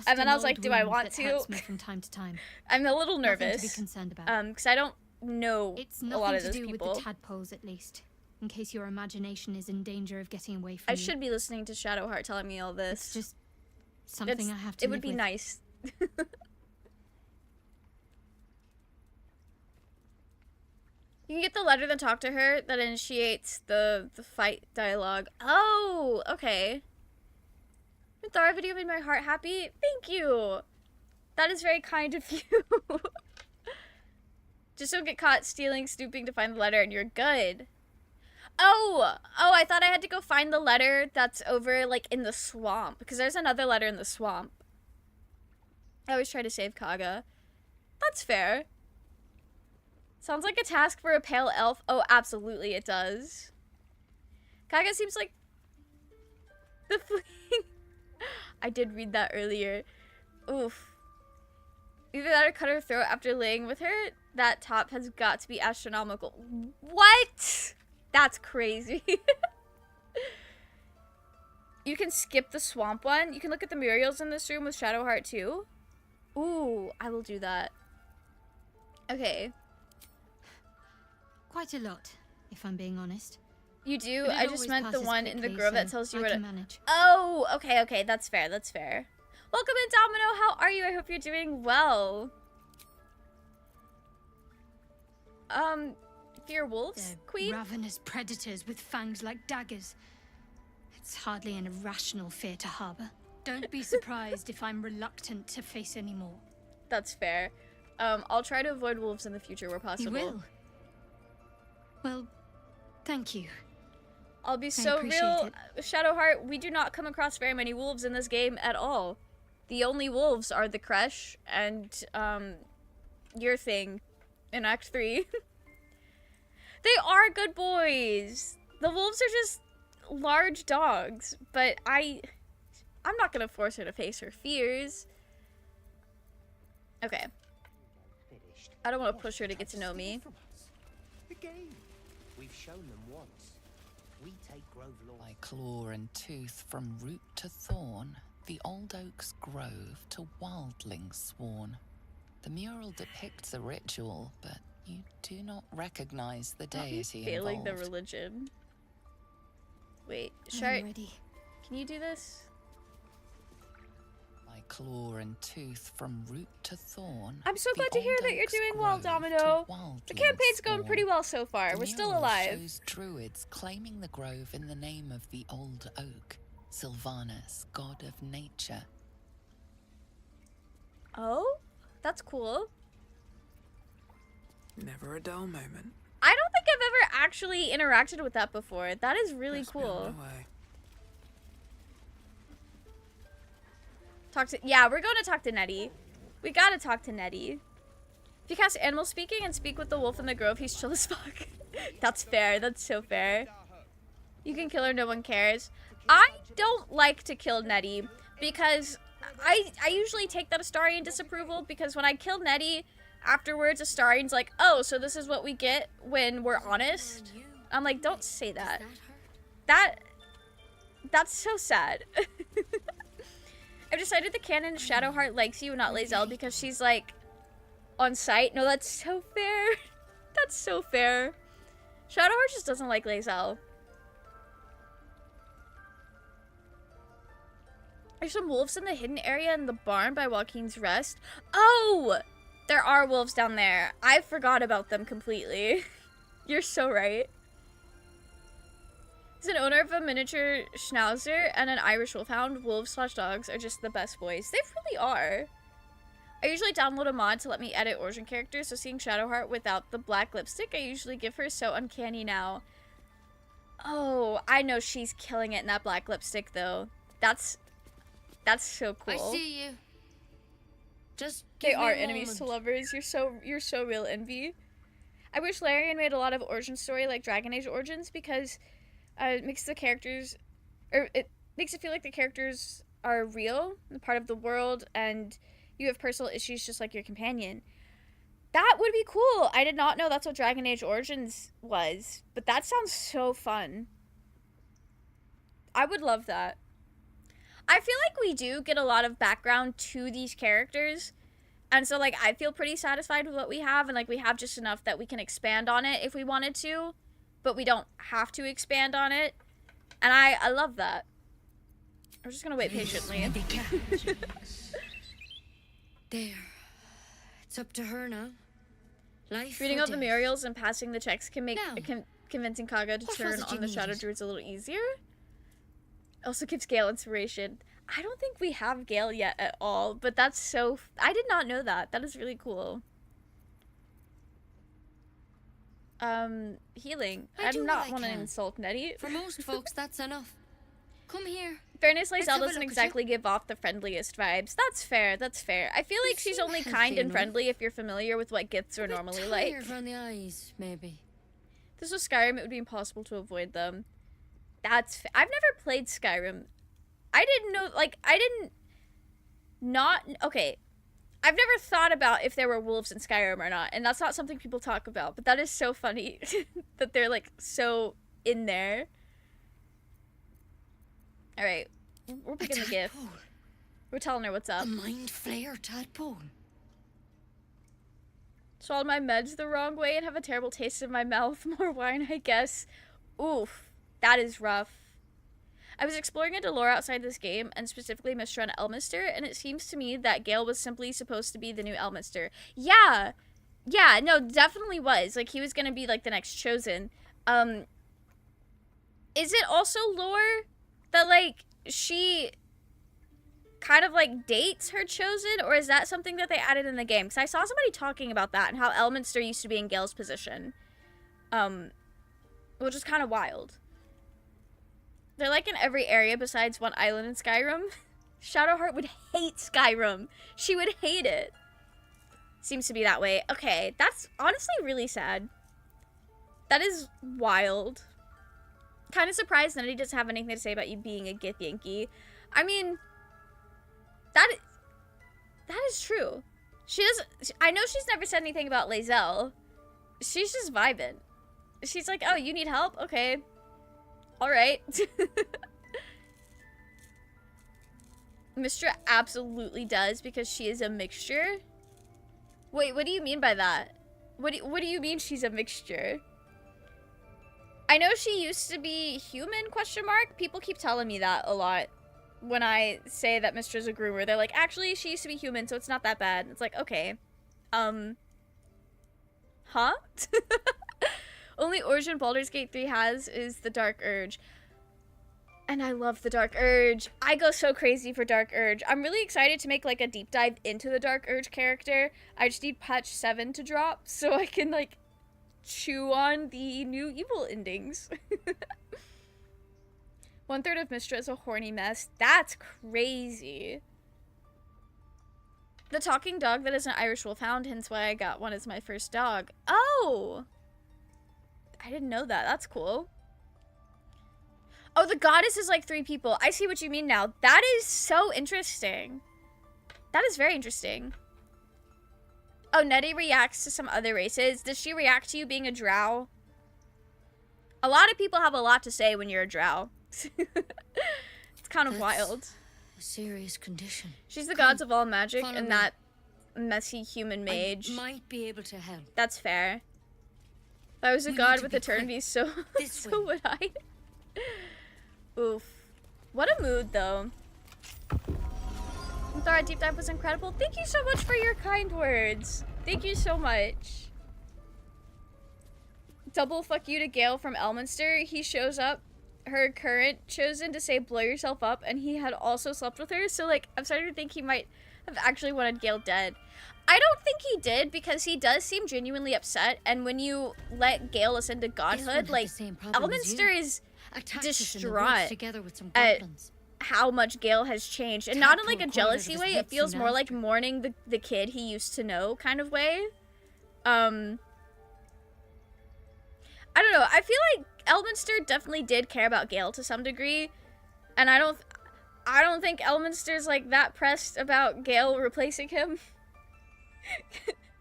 and then I was like, do I want to? From time to time. I'm a little nervous. To be concerned about. Because I don't know a lot of those people. It's nothing to do with the tadpoles, at least. In case your imagination is in danger of getting away from you. I should be listening to Shadowheart telling me all this. It's just something I have to It would be nice. You can get the letter, then talk to her. That initiates the fight dialogue. Oh, okay. Minthara video made my heart happy. Thank you. That is very kind of you. Just don't get caught stealing, snooping to find the letter, and you're good. Oh, I thought I had to go find the letter that's over, like, in the swamp. Because there's another letter in the swamp. I always try to save Kaga. That's fair. Sounds like a task for a pale elf. Oh, absolutely it does. Kaga seems like the fleeing. I did read that earlier. Oof. Either that or cut her throat after laying with her. That top has got to be astronomical. What? That's crazy. You can skip the swamp one. You can look at the murals in this room with Shadowheart too. Ooh, I will do that. Okay. Quite a lot, if I'm being honest. You do? I just meant the one in the grove that tells you where to manage. Oh, okay, that's fair, that's fair. Welcome in, Domino. How are you? I hope you're doing well. Fear wolves, Queen? Ravenous predators with fangs like daggers. It's hardly an irrational fear to harbor. Don't be surprised if I'm reluctant to face any more. That's fair. I'll try to avoid wolves in the future where possible. You will? Well, thank you. I'll be so real. Shadowheart, we do not come across very many wolves in this game at all. The only wolves are the Kresh and, your thing in Act 3. They are good boys. The wolves are just large dogs, but I'm not gonna force her to face her fears. Okay. I don't want to push her to get to know me. We've shown them once. We take Grove Law by claw and tooth from root to thorn, the old oak's grove to wildlings sworn. The mural depicts a ritual, but you do not recognize the deity failing involved. the religion. Wait, I'm ready. Can you do this? By claw and tooth from root to thorn. I'm so glad to hear that you're doing well, Domino. The campaign's going pretty well so far. We're still alive. Shows druids claiming the grove in the name of the old oak, Sylvanus, god of nature. Oh, that's cool. Never a dull moment. I don't think I've ever actually interacted with that before. That is really cool. Yeah, we're going to talk to Nettie. We gotta talk to Nettie. If you cast animal speaking and speak with the wolf in the grove, he's chill as fuck. That's fair. That's so fair. You can kill her, no one cares. I don't like to kill Nettie because I usually take that Astarian disapproval, because when I kill Nettie, afterwards Astarian's like, oh, so this is what we get when we're honest? I'm like, don't say that. That's so sad. I've decided the canon Shadowheart likes you, not Lae'zel, because she's like on site. No, that's so fair. That's so fair. Shadowheart just doesn't like Lae'zel. There's some wolves in the hidden area in the barn by Joaquin's Rest. Oh! There are wolves down there. I forgot about them completely. You're so right. As an owner of a miniature schnauzer and an Irish wolfhound, wolves/dogs are just the best boys. They really are. I usually download a mod to let me edit origin characters, so seeing Shadowheart without the black lipstick I usually give her is so uncanny now. Oh, I know she's killing it in that black lipstick though. That's so cool. I see you. Just they give me are a enemies to moment. lovers. You're so real, Envy. I wish Larian made a lot of origin story like Dragon Age Origins because it makes the characters, or it makes it feel like the characters are real, and part of the world, and you have personal issues just like your companion. That would be cool. I did not know that's what Dragon Age Origins was, but that sounds so fun. I would love that. I feel like we do get a lot of background to these characters, and so like I feel pretty satisfied with what we have, and like we have just enough that we can expand on it if we wanted to, but we don't have to expand on it, and I love that. I'm just gonna wait patiently. There. It's up to her now. Life Reading or all the death. murals and passing the checks can make convincing Kaga to What turn was it on you the Shadow needed? Druids a little easier. Also gives Gale inspiration. I don't think we have Gale yet at all, but that's so... I did not know that. That is really cool. Healing. I do I'm what not I want to can. insult Nettie. For most folks, that's enough. Come here. Fairness, Let's Lysel have a doesn't look at exactly give off the friendliest vibes. That's fair, that's fair. I feel like she's seem only healthy kind and enough. friendly if you're familiar with what gifts are normally like. Tired around the eyes, maybe. If this was Skyrim, it would be impossible to avoid them. I've never played Skyrim. I didn't know, like, okay. I've never thought about if there were wolves in Skyrim or not, and that's not something people talk about, but that is so funny that they're, like, so in there. Alright, we're picking the gift. We're telling her what's up. A mind flayer tadpole. Swallowed my meds the wrong way and have a terrible taste in my mouth. More wine, I guess. Oof, that is rough. I was exploring into lore outside this game, and specifically Mistral and Elminster, and it seems to me that Gale was simply supposed to be the new Elminster. Yeah, no, definitely was. Like, he was gonna be, like, the next Chosen. Is it also lore that, like, she kind of, like, dates her Chosen, or is that something that they added in the game? Because I saw somebody talking about that, and how Elminster used to be in Gale's position. Which is kind of wild. They're like in every area besides one island in Skyrim. Shadowheart would hate Skyrim. She would hate it. Seems to be that way. Okay, that's honestly really sad. That is wild. Kind of surprised Nettie doesn't have anything to say about you being a Gith Yankee. I mean, that is true. She doesn't... I know she's never said anything about Lae'zel. She's just vibing. She's like, oh, you need help? Okay. Alright. Mistra absolutely does because she is a mixture. Wait, what do you mean by that? What do you mean she's a mixture? I know she used to be human, question mark. People keep telling me that a lot when I say that Mistra's a groomer. They're like, actually, she used to be human, so it's not that bad. It's like, okay. Huh? Only origin Baldur's Gate 3 has is the Dark Urge. And I love the Dark Urge. I go so crazy for Dark Urge. I'm really excited to make, like, a deep dive into the Dark Urge character. I just need patch 7 to drop so I can, like, chew on the new evil endings. 1/3 of Mistra is a horny mess. That's crazy. The talking dog that is an Irish wolfhound, hence why I got one as my first dog. Oh! I didn't know that. That's cool. Oh, the goddess is like 3 people. I see what you mean now. That is so interesting. That is very interesting. Oh, Nettie reacts to some other races. Does she react to you being a drow? A lot of people have a lot to say when you're a drow. It's kind of wild. A serious condition. She's the gods of all magic follow and me. that messy human mage. I might be able to help. That's fair. If I was a We need god to with be eternity, so This so would I. Oof. What a mood, though. I thought our deep dive was incredible. Thank you so much for your kind words. Thank you so much. Double fuck you to Gale from Elminster. He shows up her current chosen to say blow yourself up, and he had also slept with her, so like I'm starting to think he might have actually wanted Gale dead. I don't think he did, because he does seem genuinely upset, and when you let Gale ascend to godhood, like Elminster is distraught at how much Gale has changed, and not in like a jealousy way. It feels more like mourning the kid he used to know kind of way. I don't know. I feel like Elminster definitely did care about Gale to some degree, and I don't think Elminster's like that pressed about Gale replacing him.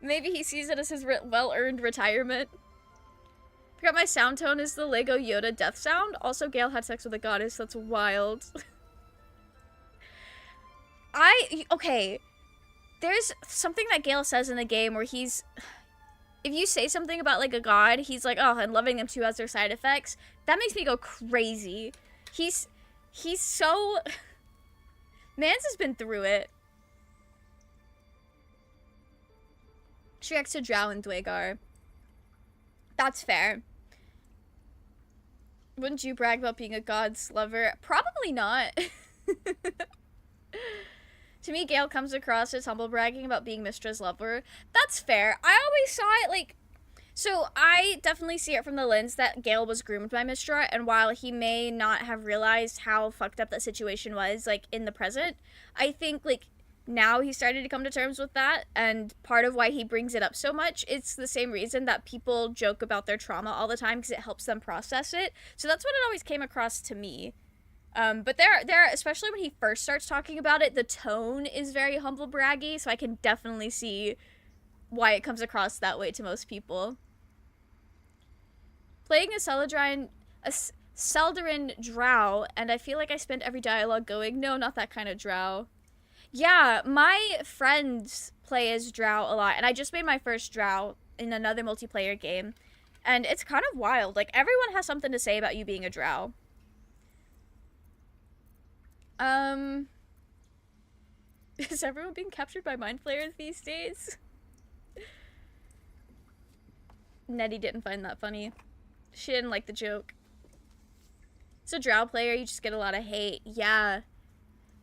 Maybe he sees it as his well-earned retirement. Forgot my sound tone is the Lego Yoda death sound. Also, Gale had sex with a goddess. That's wild. Okay. There's something that Gale says in the game where he's... If you say something about, like, a god, he's like, oh, and loving them too has their side effects. That makes me go crazy. He's so... Mans has been through it. She reacts to Drow and Dwagar. That's fair. Wouldn't you brag about being a god's lover? Probably not. To me, Gale comes across as humble bragging about being Mystra's lover. That's fair. I always saw it like... So, I definitely see it from the lens that Gale was groomed by Mystra, and while he may not have realized how fucked up that situation was, like, in the present, I think, like, now he's starting to come to terms with that, and part of why he brings it up so much, it's the same reason that people joke about their trauma all the time, because it helps them process it. So that's what it always came across to me. But there, especially when he first starts talking about it, the tone is very humble braggy, so I can definitely see why it comes across that way to most people. Playing a Seldarin drow, and I feel like I spent every dialogue going, no, not that kind of drow. Yeah, my friends play as drow a lot, and I just made my first drow in another multiplayer game, and it's kind of wild. Like, everyone has something to say about you being a drow. Is everyone being captured by mind flayers these days? Nettie didn't find that funny. She didn't like the joke. It's a drow player, you just get a lot of hate. Yeah.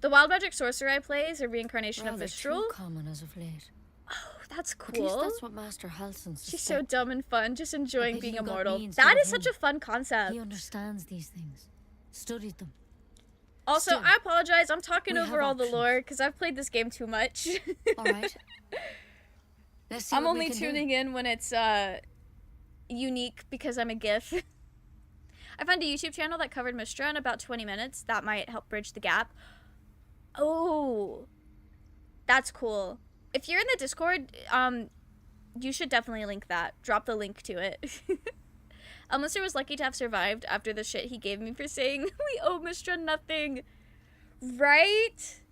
The wild magic sorcerer I play is a reincarnation of Mistral. Too common as of late. Oh, that's cool. At least that's what Master Halson suspects. She's so dumb and fun, just enjoying being immortal. That is such a fun concept. He understands these things. Studied them. Also, I apologize. I'm talking over all the lore because I've played this game too much. All right. Let's see I'm what only we can tuning do. in when it's unique because I'm a GIF. I found a YouTube channel that covered Mystra in about 20 minutes. That might help bridge the gap. Oh, that's cool. If you're in the Discord, you should definitely link that. Drop the link to it. Elminster was lucky to have survived after the shit he gave me for saying we owe Mystra nothing. Right?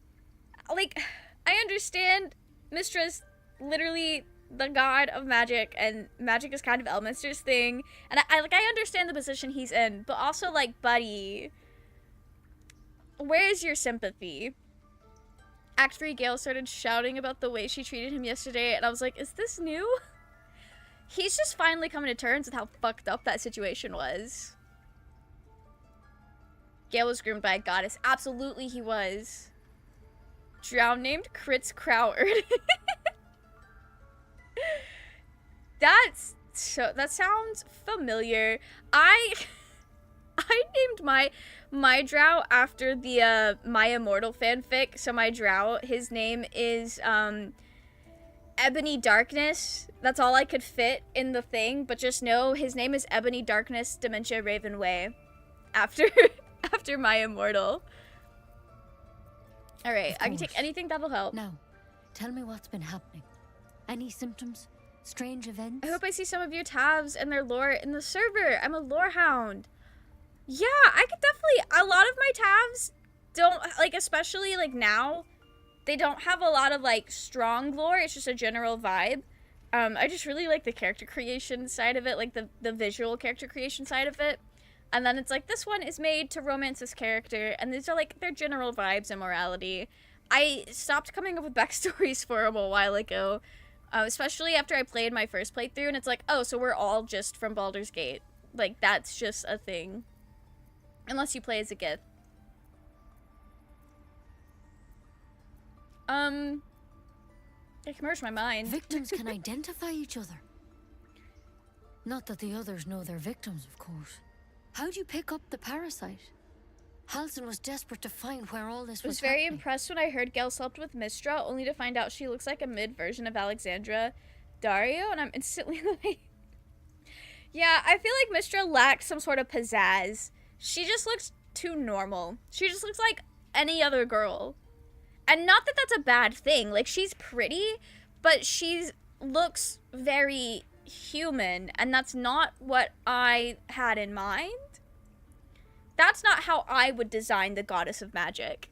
Like, I understand Mystra's literally the god of magic, and magic is kind of Elminster's thing. And I understand the position he's in, but also, like, buddy, where's your sympathy? Act 3 Gale started shouting about the way she treated him yesterday, and I was like, is this new? He's just finally coming to terms with how fucked up that situation was. Gale was groomed by a goddess. Absolutely he was. Drow named Crits Croward. That sounds familiar. I named my drow after the My Immortal fanfic. So my drow, his name is Ebony Darkness. That's all I could fit in the thing, but just know his name is Ebony Darkness Dementia Ravenway. After My Immortal. Alright, I can take anything that'll help. Now, tell me what's been happening. Any symptoms? Strange events? I hope I see some of your tabs and their lore in the server. I'm a lore hound. Yeah, I could definitely... A lot of my tabs don't... Like, especially, like, now, they don't have a lot of, like, strong lore. It's just a general vibe. I just really like the character creation side of it, like, the visual character creation side of it. And then it's like, this one is made to romance this character, and these are, like, their general vibes and morality. I stopped coming up with backstories for them a while ago, especially after I played my first playthrough, and it's like, oh, so we're all just from Baldur's Gate. Like, that's just a thing. Unless you play as a Gith. I can merge my mind. Victims can identify each other. Not that the others know they're victims, of course. How'd you pick up the parasite? Halsin was desperate to find where all this was I was very happening. impressed when I heard Gale slept with Mistra, only to find out she looks like a mid-version of Alexandra Dario, and I'm instantly like... Yeah, I feel like Mistra lacks some sort of pizzazz. She just looks too normal. She just looks like any other girl. And not that that's a bad thing. Like, she's pretty, but she looks very human, and that's not what I had in mind. That's not how I would design the goddess of magic.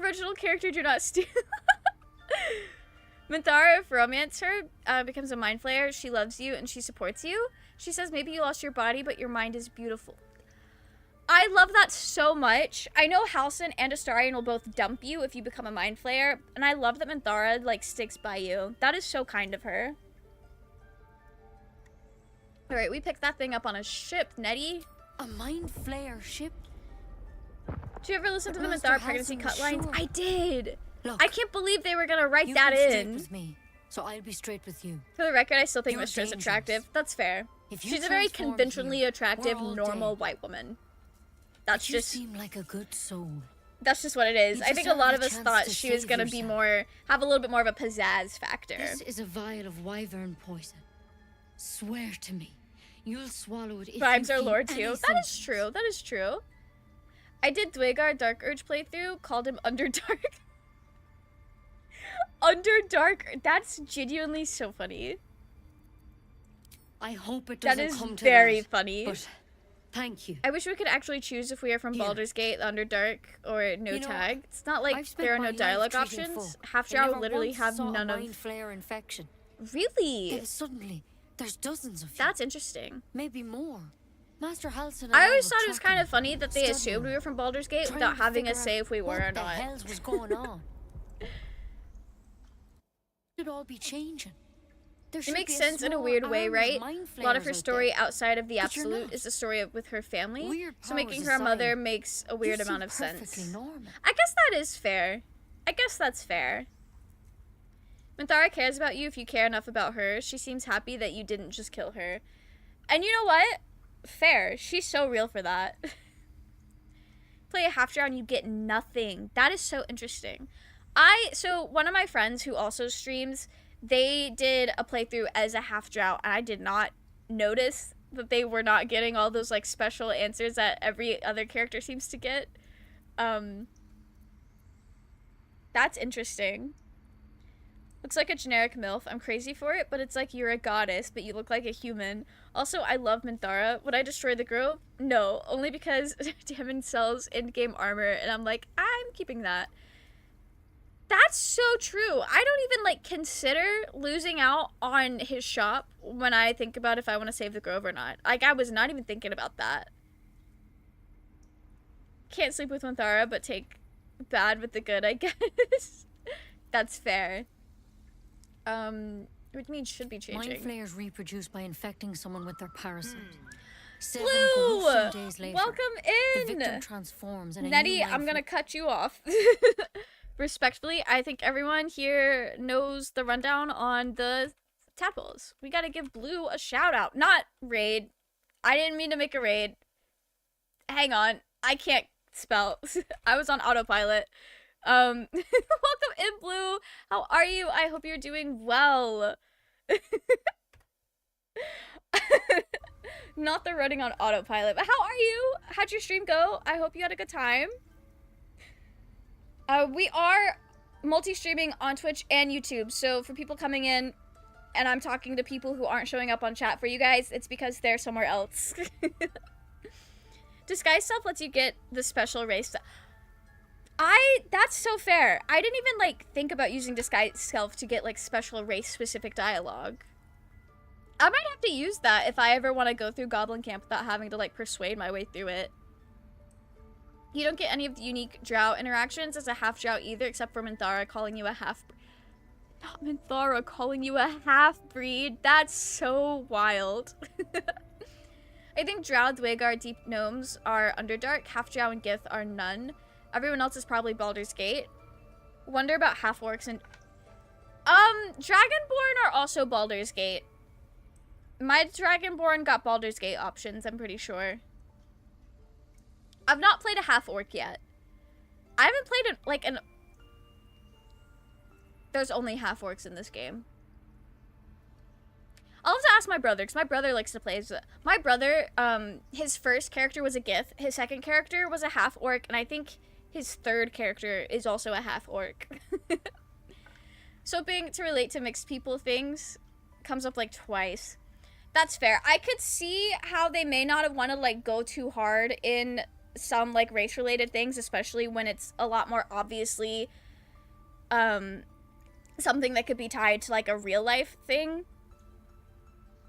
Original character, do not steal. Minthara, if romance her, becomes a mind flayer, she loves you and she supports you. She says maybe you lost your body, but your mind is beautiful. I love that so much. I know Halsin and Astarion will both dump you if you become a mind flayer, and I love that Minthara, like, sticks by you. That is so kind of her. Alright, we picked that thing up on a ship, Nettie. A mind flayer ship? Did you ever listen to the Master Minthara pregnancy Halsin cut was lines? sure. I did! Look, I can't believe they were gonna write you've that been straight in. with me, so I'll be straight with you. For the record, I still think You're Mistra's dangerous. attractive. That's fair. If you She's a very transform conventionally here, attractive, we're all normal dead. white woman. That's You just... seem like a good soul. That's just what it is. You I just think a don't lot have of a us chance thought to she was save gonna be yourself. more... have a little bit more of a pizzazz factor. This is a vial of wyvern poison. Swear to me, you'll swallow it if Vibes you are feel lore too. any That is symptoms. true. That is true. I did Dwagar Dark Urge playthrough, called him Underdark. Underdark. That's genuinely so funny. I hope it That doesn't is come to very that, funny. But thank you. I wish we could actually choose if we are from Here. Baldur's Gate, Underdark, or no You know, tag. It's not like I've spent there are my no life dialogue treating options. folk, Half and never Drow literally once have saw none a of... mind flare infection. Really? Then suddenly, there's dozens of you. That's interesting. Maybe more. Master Halsin and I always were thought it was kind of tracking, funny that they assumed studying, we were from Baldur's Gate trying without to having figure us say out if we were what or the not. hells was going on. It'd all be changing. There It should makes be sense in a small weird way, army of right? mind A lot of flayers her out story there. outside of the But you're absolute not. is the story of with her family. Weird So making powers her a mother aside, makes a you weird seem amount of perfectly sense. normal. I guess that is fair. I guess that's fair. Minthara cares about you if you care enough about her. She seems happy that you didn't just kill her. And you know what? Fair. She's so real for that. Play a half drow and you get nothing. That is so interesting. So one of my friends who also streams, they did a playthrough as a half drow, and I did not notice that they were not getting all those like special answers that every other character seems to get. That's interesting. Looks like a generic MILF. I'm crazy for it, but it's like you're a goddess, but you look like a human. Also, I love Minthara. Would I destroy the girl? No, only because Damon sells in-game armor, and I'm like, I'm keeping that. That's so true. I don't even, like, consider losing out on his shop when I think about if I want to save the grove or not. Like, I was not even thinking about that. Can't sleep with Minthara, but take bad with the good, I guess. That's fair. Which means should be changing. Mind flayers reproduce by infecting someone with their parasite. 7 Blue! gruesome days later, Welcome the in! victim transforms in a Nettie, new I'm life gonna cut you off. Respectfully, I think everyone here knows the rundown on the tadpoles. We gotta give Blue a shout out. Not raid. I didn't mean to make a raid. Hang on. I can't spell. I was on autopilot. Welcome in, Blue. How are you? I hope you're doing well. Not the running on autopilot, but how are you? How'd your stream go? I hope you had a good time. We are multi-streaming on Twitch and YouTube, so for people coming in and I'm talking to people who aren't showing up on chat for you guys, it's because they're somewhere else. Disguise self lets you get the special race stuff. That's so fair. I didn't even, like, think about using disguise self to get, like, special race-specific dialogue. I might have to use that if I ever want to go through Goblin Camp without having to, like, persuade my way through it. You don't get any of the unique drow interactions as a half-drow either, except for Minthara calling you a half... Not Minthara calling you a half-breed. That's so wild. I think Drow, Dwagar, Deep Gnomes are Underdark. Half Drow and Gith are none. Everyone else is probably Baldur's Gate. Wonder about half orcs and Dragonborn are also Baldur's Gate. My Dragonborn got Baldur's Gate options, I'm pretty sure. I've not played a half orc yet. I haven't played There's only half orcs in this game. I'll have to ask my brother, because my brother likes to play as my brother, his first character was a Gith, his second character was a half orc, and I think his third character is also a half orc. So being to relate to mixed people things comes up like twice. That's fair. I could see how they may not have wanted to like go too hard in some like race related things, especially when it's a lot more obviously something that could be tied to like a real life thing.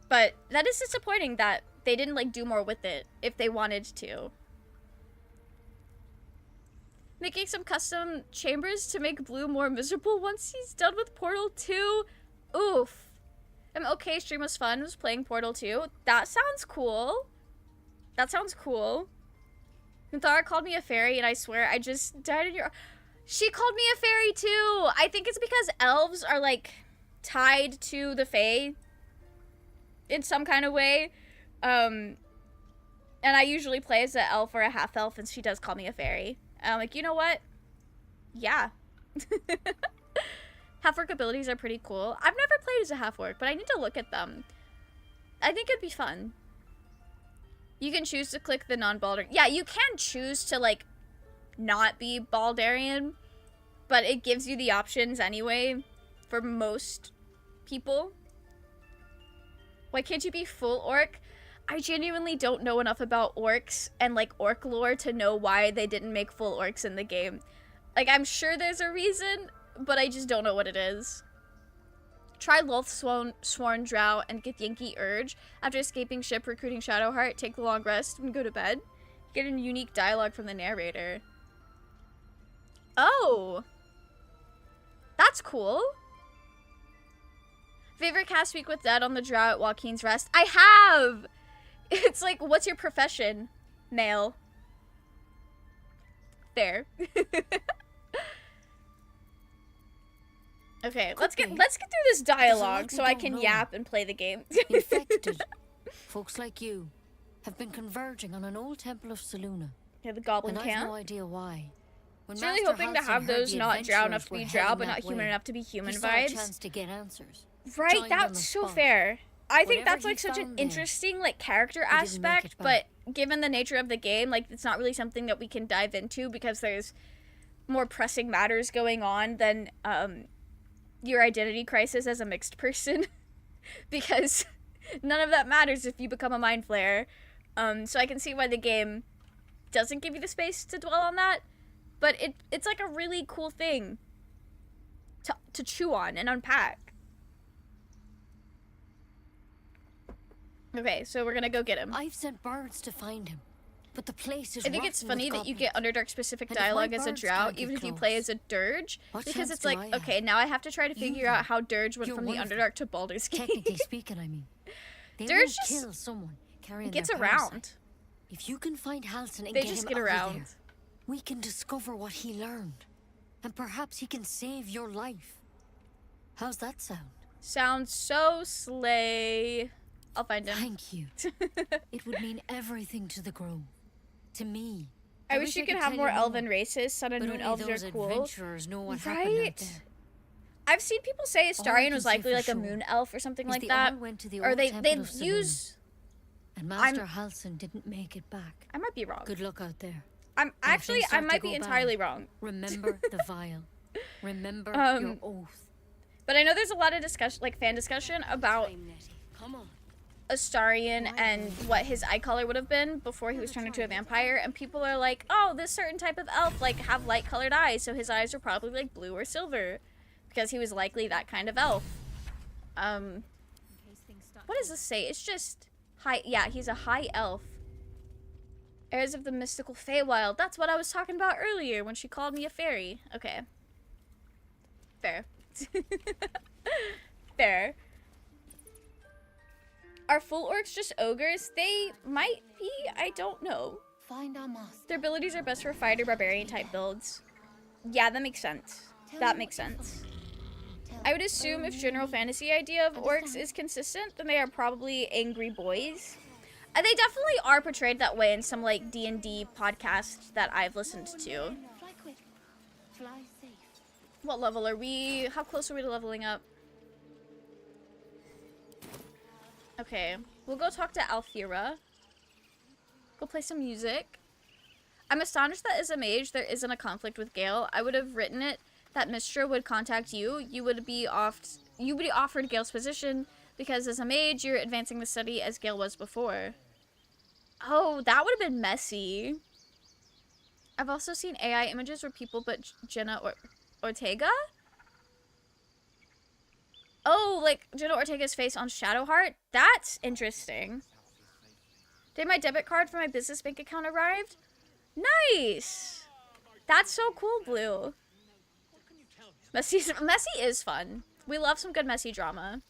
But that is disappointing that they didn't like do more with it if they wanted to. Making some custom chambers to make Blue more miserable once he's done with Portal 2. Oof. Okay, stream was fun. Was playing Portal 2. That sounds cool. That sounds cool. Minthara called me a fairy, and I swear I just died in your... She called me a fairy, too! I think it's because elves are, like, tied to the fae in some kind of way. And I usually play as an elf or a half-elf, and she does call me a fairy. And I'm like, you know what? Yeah. Half-orc abilities are pretty cool. I've never played as a half-orc, but I need to look at them. I think it'd be fun. You can choose to click the non-Baldar. Yeah, you can choose to, like, not be Baldarian, but it gives you the options anyway for most people. Why can't you be full orc? I genuinely don't know enough about orcs and, like, orc lore to know why they didn't make full orcs in the game. Like, I'm sure there's a reason, but I just don't know what it is. Try Loth Sworn Drow and get Yankee Urge. After escaping ship, recruiting Shadowheart, take the long rest, and go to bed. Get a unique dialogue from the narrator. Oh! That's cool. Favorite cast week with Dead on the Drow at Joaquin's Rest? I have! It's like, what's your profession? Male. Fair. Okay, let's get through this dialogue so I can yap and play the game. Infected. Folks like you have been converging on an old temple of Selûne. Yeah, the goblin and camp. I have no idea why. When really hoping to have those not drow enough to be drow, but not human enough to be human vibes. A chance to get answers. Right, that's so fair. I think that's like such an interesting like character aspect, but given the nature of the game, like it's not really something that we can dive into because there's more pressing matters going on than your identity crisis as a mixed person. Because none of that matters if you become a mind flayer. So I can see why the game doesn't give you the space to dwell on that, but it's like a really cool thing to chew on and unpack. Okay, so we're gonna go get him. I've sent birds to find him, but the place is I think it's funny that you get Underdark specific dialogue as a drow, even if you play as a dirge, because it's like, okay, now I have to try to figure out how dirge went from the Underdark to Baldur's Gate. Technically speaking, I mean, they dirge just kill someone carrying gets their around. parasite. If you can find Halsin and they get just him get out around. of there, we can discover what he learned, and perhaps he can save your life. How's that sound? Sounds so slay. I'll find him. Thank you. It would mean everything to the Grove. To me. I wish you could have more elven races. Sun and Moon elves are cool. Adventurers know what happened out there. I've seen people say Astarion was likely like a moon elf or something like that. Or they use... And Master Halsin didn't make it back. I might be wrong. Good luck out there. I might be entirely wrong. Remember the vial. Remember your oath. But I know there's a lot of discussion, like fan discussion about Come on. Astarion and what his eye color would have been before he was turned into a vampire, and people are like, oh, this certain type of elf like have light colored eyes, so his eyes are probably like blue or silver because he was likely that kind of elf. What does this say? It's just high. Yeah, he's a high elf. Heirs of the mystical Feywild. That's what I was talking about earlier when she called me a fairy. Okay. Fair. Fair. Are full orcs just ogres? They might be, I don't know. Find our master. Their abilities are best for fighter barbarian type builds. Yeah, that makes sense. That makes sense. I would assume if general fantasy idea of orcs is consistent, then they are probably angry boys. They definitely are portrayed that way in some like D&D podcasts that I've listened to. Fly quick. Fly safe. What level are we? How close are we to leveling up? Okay, we'll go talk to Alfira. Go play some music. I'm astonished that as a mage there isn't a conflict with Gale. I would have written it that Mistra would contact you. You would be offered Gale's position because as a mage you're advancing the study as Gale was before. Oh, that would have been messy. I've also seen AI images where people put Jenna Ortega? Oh, like Jenna Ortega's face on Shadowheart? That's interesting. Did my debit card for my business bank account arrived? Nice! That's so cool, Blue. Messy is fun. We love some good messy drama.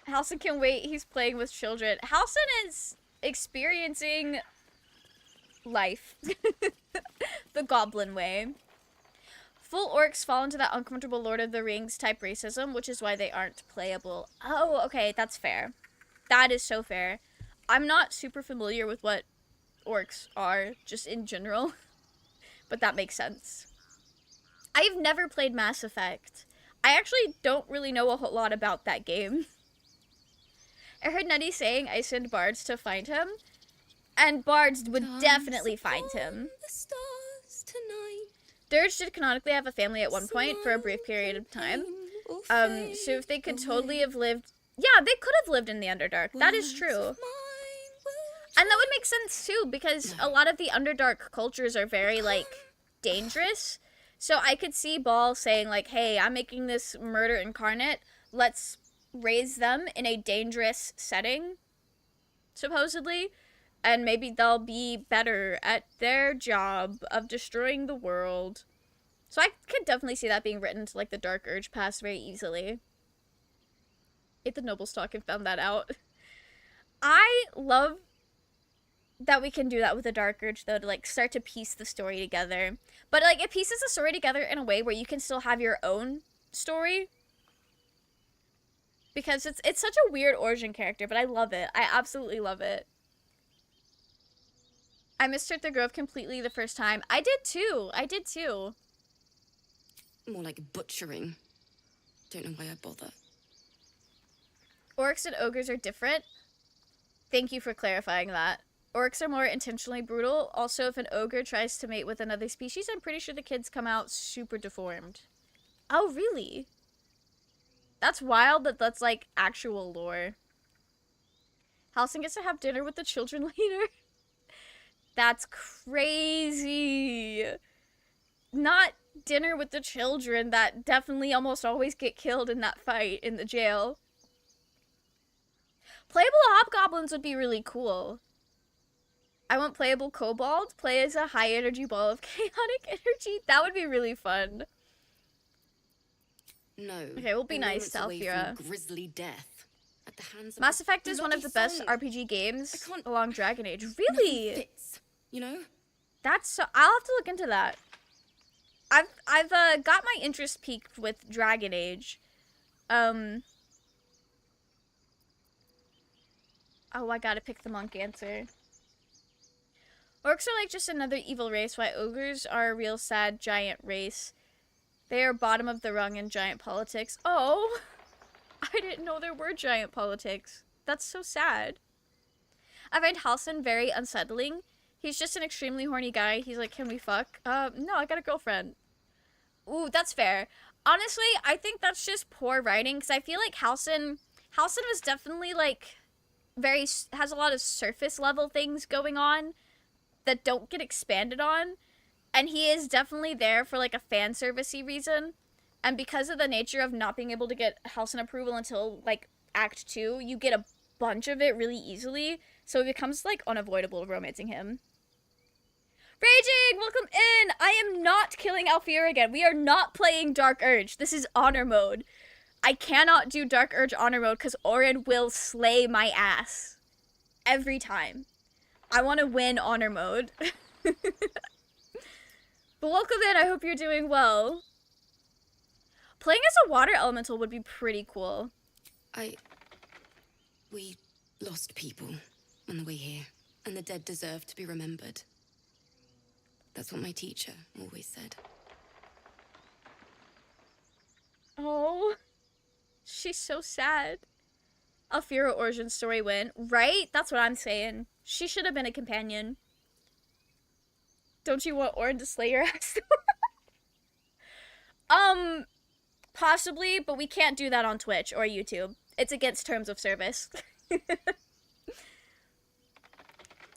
Halcyon can wait. He's playing with children. Halcyon is experiencing life. The goblin way. Full orcs fall into that uncomfortable Lord of the Rings type racism, which is why they aren't playable. Oh, okay, that's fair. That is so fair. I'm not super familiar with what orcs are, just in general. But that makes sense. I've never played Mass Effect. I actually don't really know a whole lot about that game. I heard Nutty saying I send bards to find him. And bards would definitely find him. Dirge did canonically have a family at one point for a brief period of time. So if they could totally have lived... Yeah, they could have lived in the Underdark. That is true. And that would make sense too, because a lot of the Underdark cultures are very, like, dangerous. So I could see Ball saying, like, hey, I'm making this murder incarnate. Let's raise them in a dangerous setting, supposedly. And maybe they'll be better at their job of destroying the world. So I could definitely see that being written to, like, the Dark Urge Pass very easily. Ate the Noble Stock and found that out. I love that we can do that with the Dark Urge, though, to, like, start to piece the story together. But, like, it pieces the story together in a way where you can still have your own story. Because it's such a weird origin character, but I love it. I absolutely love it. I mistook the Grove completely the first time. I did too. I did too. More like butchering. Don't know why I bother. Orcs and ogres are different. Thank you for clarifying that. Orcs are more intentionally brutal. Also, if an ogre tries to mate with another species, I'm pretty sure the kids come out super deformed. Oh, really? That's wild that that's, like, actual lore. Halcyon gets to have dinner with the children later. That's crazy. Not dinner with the children that definitely almost always get killed in that fight in the jail. Playable hobgoblins would be really cool. I want playable kobold. Play as a high energy ball of chaotic energy. That would be really fun. No. Okay, we'll be nice to Alfira. Grisly death. At the hands of Mass Effect is one of the best RPG games along Dragon Age. Really? Fits, you know? That's so... I'll have to look into that. I've got my interest piqued with Dragon Age. Oh, I gotta pick the monk answer. Orcs are like just another evil race, while ogres are a real sad giant race. They are bottom of the rung in giant politics. Oh, I didn't know there were giant politics. That's so sad. I find Halcyon very unsettling. He's just an extremely horny guy. He's like, can we fuck? No, I got a girlfriend. Ooh, that's fair. Honestly, I think that's just poor writing, because I feel like Halcyon was definitely, like, has a lot of surface level things going on that don't get expanded on. And he is definitely there for, like, a fan servicey reason. And because of the nature of not being able to get Halcyon approval until, like, Act 2, you get a bunch of it really easily. So it becomes, like, unavoidable romancing him. Raging! Welcome in! I am not killing Alfira again. We are not playing Dark Urge. This is honor mode. I cannot do Dark Urge honor mode because Orin will slay my ass. Every time. I want to win honor mode. But welcome in, I hope you're doing well. Playing as a water elemental would be pretty cool. We lost people on the way here, and the dead deserve to be remembered. That's what my teacher always said. Oh, she's so sad. Alfira origin story win, right? That's what I'm saying. She should have been a companion. Don't you want Orin to slay your ass? Possibly, but we can't do that on Twitch or YouTube. It's against terms of service.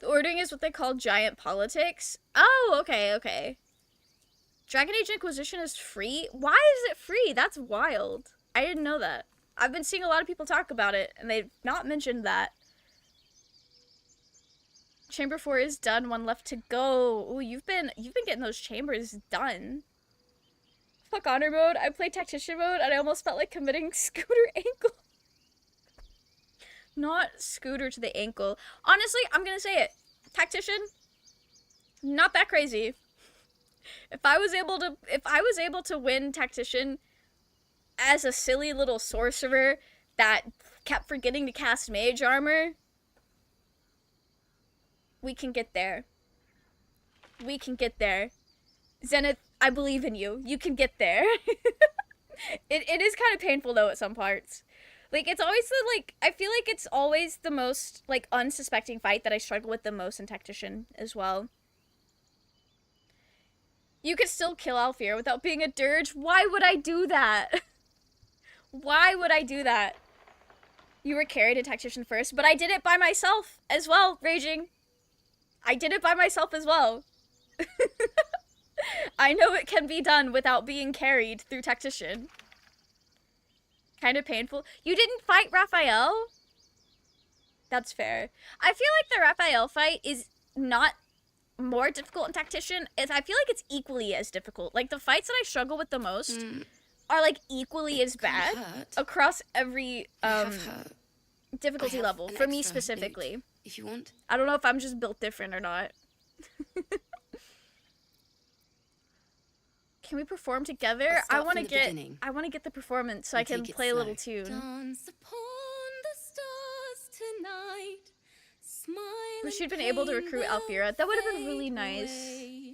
Ordering is what they call giant politics. Oh, okay, okay. Dragon Age Inquisition is free? Why is it free? That's wild. I didn't know that. I've been seeing a lot of people talk about it, and they've not mentioned that. Chamber 4 is done, one left to go. Ooh, you've been getting those chambers done. Fuck honor mode. I played tactician mode, and I almost felt like committing scooter ankle. Not scooter to the ankle. Honestly, I'm gonna say it. Tactician, not that crazy. If I was able to win tactician as a silly little sorcerer that kept forgetting to cast mage armor, we can get there. We can get there. Zenith, I believe in you. You can get there. It is kind of painful though at some parts. Like, it's always the, like, I feel like it's always the most, like, unsuspecting fight that I struggle with the most in Tactician as well. You could still kill Alfir without being a dirge. Why would I do that? Why would I do that? You were carried in Tactician first, but I did it by myself as well, Raging. I did it by myself as well. I know it can be done without being carried through Tactician. Kind of painful. You didn't fight Raphael? That's fair. I feel like the Raphael fight is not more difficult in Tactician. I feel like it's equally as difficult. Like, the fights that I struggle with the most are, like, equally as bad across every difficulty level, for me specifically. If you want. I don't know if I'm just built different or not. Can we perform together? I want to get the performance so I can play a little tune. Dance upon the stars tonight. Smile. Wish you'd been able to recruit Alfira. That would have been really nice.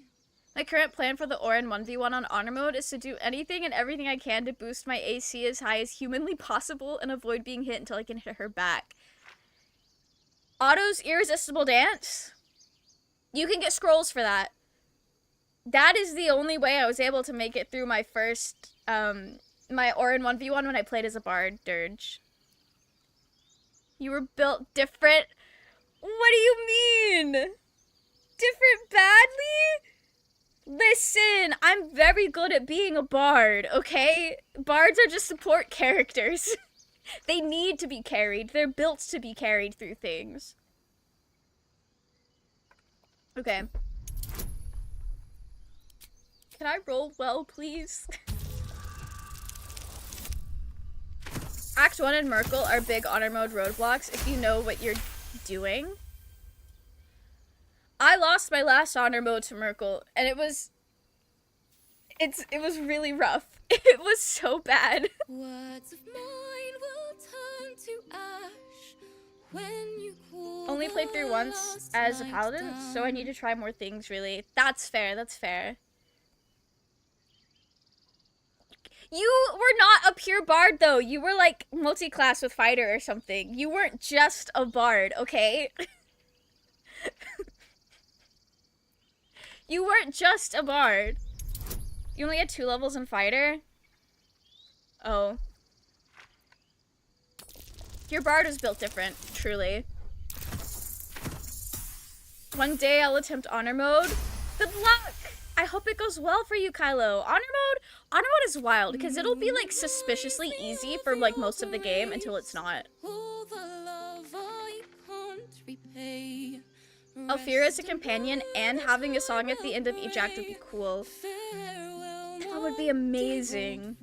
My current plan for the Orin 1v1 on honor mode is to do anything and everything I can to boost my AC as high as humanly possible and avoid being hit until I can hit her back. Otto's Irresistible Dance? You can get scrolls for that. That is the only way I was able to make it through my first, my Orin 1v1 when I played as a bard, Dirge. You were built different? What do you mean? Different badly? Listen, I'm very good at being a bard, okay? Bards are just support characters. They need to be carried. They're built to be carried through things. Okay. Can I roll well, please? Act 1 and Merkel are big honor mode roadblocks if you know what you're doing. I lost my last honor mode to Merkel, and it was really rough. It was so bad. Words of mine will turn to ash when you call. Only played through once as a paladin, so I need to try more things, really. That's fair, that's fair. You were not a pure bard, though. You were, like, multi-class with fighter or something. You weren't just a bard, okay? You weren't just a bard. You only had 2 levels in fighter? Oh. Your bard was built different, truly. One day I'll attempt honor mode. Good luck! I hope it goes well for you, Kylo. Honor mode is wild, because it'll be, like, suspiciously easy for, like, most of the game until it's not. Alfira as a companion and having a song at the end of each act would be cool. That would be amazing.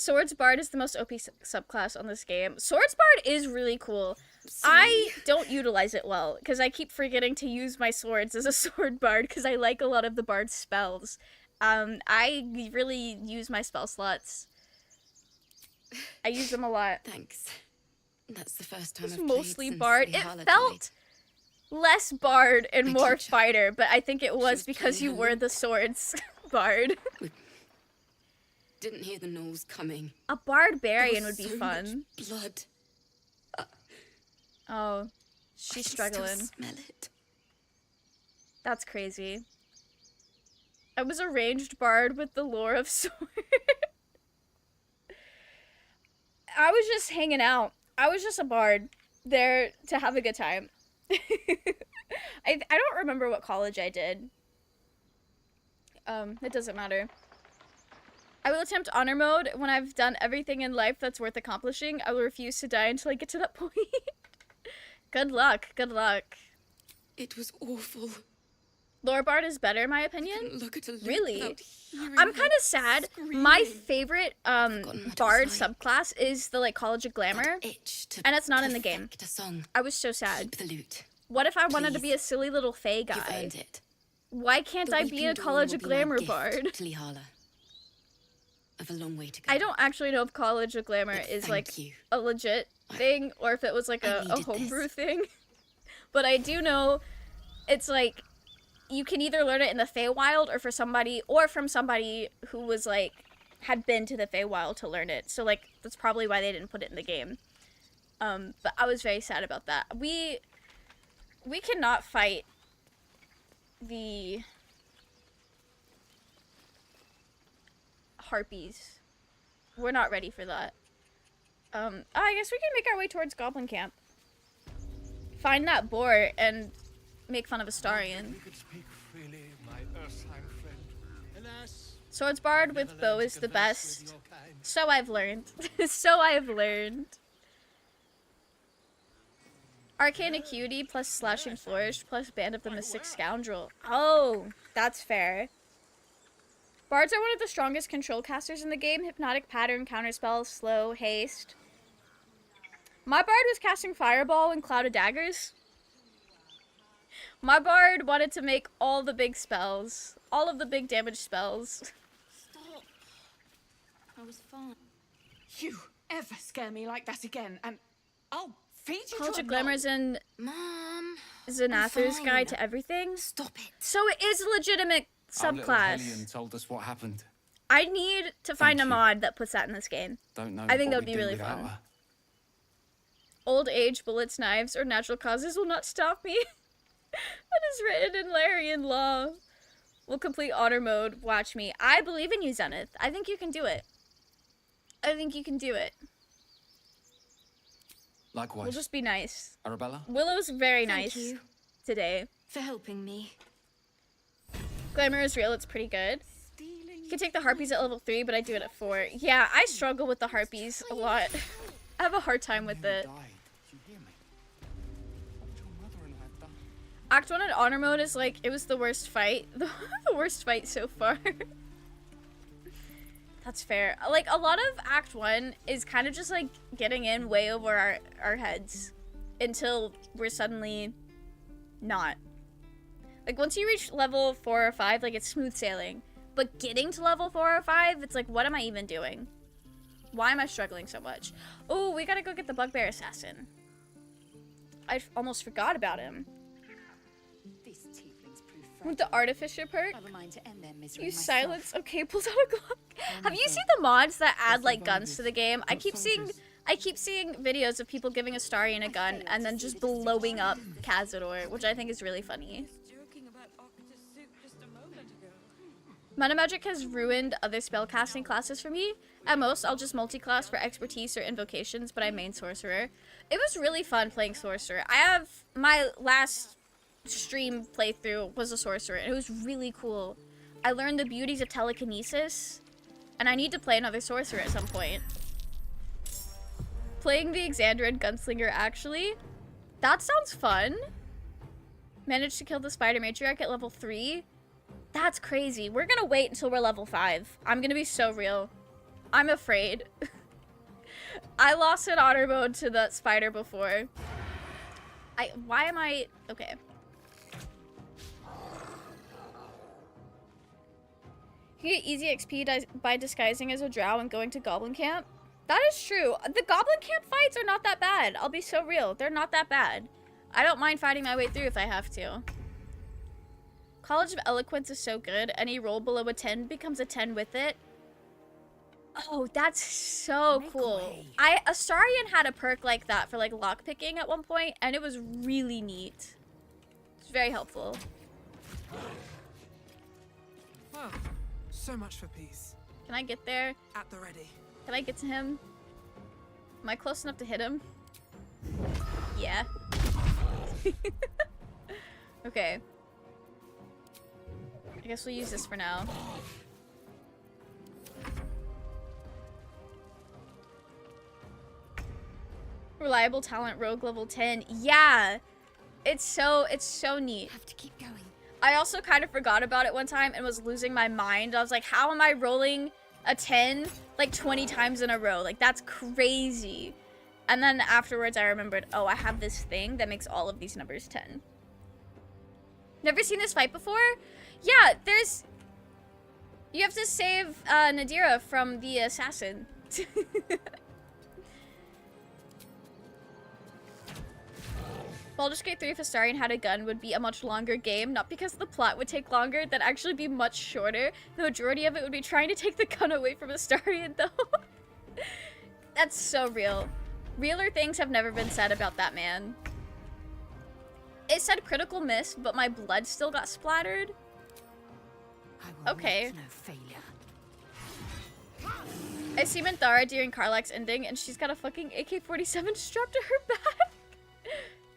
Swords Bard is the most OP subclass on this game. Swords Bard is really cool. I don't utilize it well because I keep forgetting to use my swords as a sword bard because I like a lot of the bard's spells. I really use my spell slots. I use them a lot. Thanks. That's the first time It's I've mostly played bard. since It Lihala felt less bard and My more teacher. fighter, but I think it was was because you playing were her the swords bard. Didn't hear the gnolls coming. A There barbarian was would be so fun. much blood. Oh, she's struggling. Smell it. That's crazy. I was a ranged bard with the lore of sword. I was just hanging out. I was just a bard there to have a good time. I don't remember what college I did. It doesn't matter. I will attempt honor mode when I've done everything in life that's worth accomplishing. I will refuse to die until I get to that point. Good luck. Good luck. It was awful. Lore Bard is better in my opinion. Look at a Really? hearing I'm her kind of sad. My favorite bard subclass is the like College of Glamour, and it's not in the game. I was so sad. The loot. What if I wanted to be a silly little fae You've guy? earned it. Why can't The I be Weeping a Dawn College will of be my Glamour gift bard? to Lihala. I've a long way to go. I don't actually know if College of Glamour is like a legit thing or if it was like a homebrew thing. But I do know it's like you can either learn it in the Feywild or from somebody who was like had been to the Feywild to learn it. So like that's probably why they didn't put it in the game. But I was very sad about that. We cannot fight the harpies. We're not ready for that. I guess we can make our way towards Goblin Camp. Find that boar and make fun of Astarion. We could speak freely, my Ursine friend. Alas, Swords Bard with bow is the best. So I've learned. So I've learned. Arcane Acuity plus Slashing Flourish plus Band of the Mystic Scoundrel. Oh, that's fair. Bards are one of the strongest control casters in the game. Hypnotic Pattern, Counterspell, Slow, Haste. My bard was casting Fireball and Cloud of Daggers. My bard wanted to make all the big spells. All of the big damage spells. Stop. I was fine. You ever scare me like that again, and I'll feed you College to of a Glamour's in Xanathar's Guide to Everything. Stop it. So it is a legitimate Our little subclass. Hellion told us what happened. I need to find a mod that puts that in this game. Don't know. I think what that would we'd be do really without fun. her. Old age, bullets, knives, or natural causes will not stop me. That is written in Larian law. We'll complete honor mode. Watch me. I believe in you, Zenith. I think you can do it. I think you can do it. Likewise. We'll just be nice. Arabella? Willow's very Thank nice you today. for helping me. Glamour is real. It's pretty good. You can take the harpies at level 3, but I do it at 4. Yeah, I struggle with the harpies a lot. I have a hard time with it. Act 1 in honor mode is like, it was the worst fight. The worst fight so far. That's fair. Like, a lot of Act 1 is kind of just like getting in way over our heads until we're suddenly not. Like, once you reach level 4 or 5, like, it's smooth sailing. But getting to level 4 or 5, it's like, what am I even doing? Why am I struggling so much? Oh, we gotta go get the Bugbear Assassin. I almost forgot about him. With the Artificer perk, you silence. Okay, pulls out a Glock. Have you seen the mods that add like guns to the game? I keep seeing videos of people giving Astarion a gun and then just blowing up Cazador, which I think is really funny. Metamagic has ruined other spellcasting classes for me. At most, I'll just multi-class for expertise or invocations, but I main Sorcerer. It was really fun playing Sorcerer. I have my last stream playthrough was a Sorcerer, and it was really cool. I learned the beauties of telekinesis, and I need to play another Sorcerer at some point. Playing the Exandrid Gunslinger, actually, that sounds fun. Managed to kill the Spider Matriarch at level 3. That's crazy. We're gonna wait until we're level 5. I'm gonna be so real. I'm afraid. I lost in honor mode to that spider before. Why am I... Okay. You get easy XP by disguising as a drow and going to goblin camp. That is true. The goblin camp fights are not that bad. I'll be so real. They're not that bad. I don't mind fighting my way through if I have to. College of Eloquence is so good. Any roll below a 10 becomes a 10 with it. Oh, that's so cool. Astarion had a perk like that for like lockpicking at one point, and it was really neat. It's very helpful. Well, so much for peace. Can I get there? At the ready. Can I get to him? Am I close enough to hit him? Yeah. Okay. I guess we'll use this for now. Reliable talent rogue level 10. Yeah. It's so neat. Have to keep going. I also kind of forgot about it one time and was losing my mind. I was like, how am I rolling a 10 like 20 times in a row? Like, that's crazy. And then afterwards I remembered, oh, I have this thing that makes all of these numbers 10. Never seen this fight before? Yeah, there's... You have to save Nadira from the assassin. Baldur's Gate 3 if Astarion had a gun would be a much longer game, not because the plot would take longer, that'd actually be much shorter. The majority of it would be trying to take the gun away from Astarion, though. That's so real. Realer things have never been said about that man. It said critical miss, but my blood still got splattered. Okay. No failure. I see Minthara during Karlach's ending, and she's got a fucking AK-47 strapped to her back.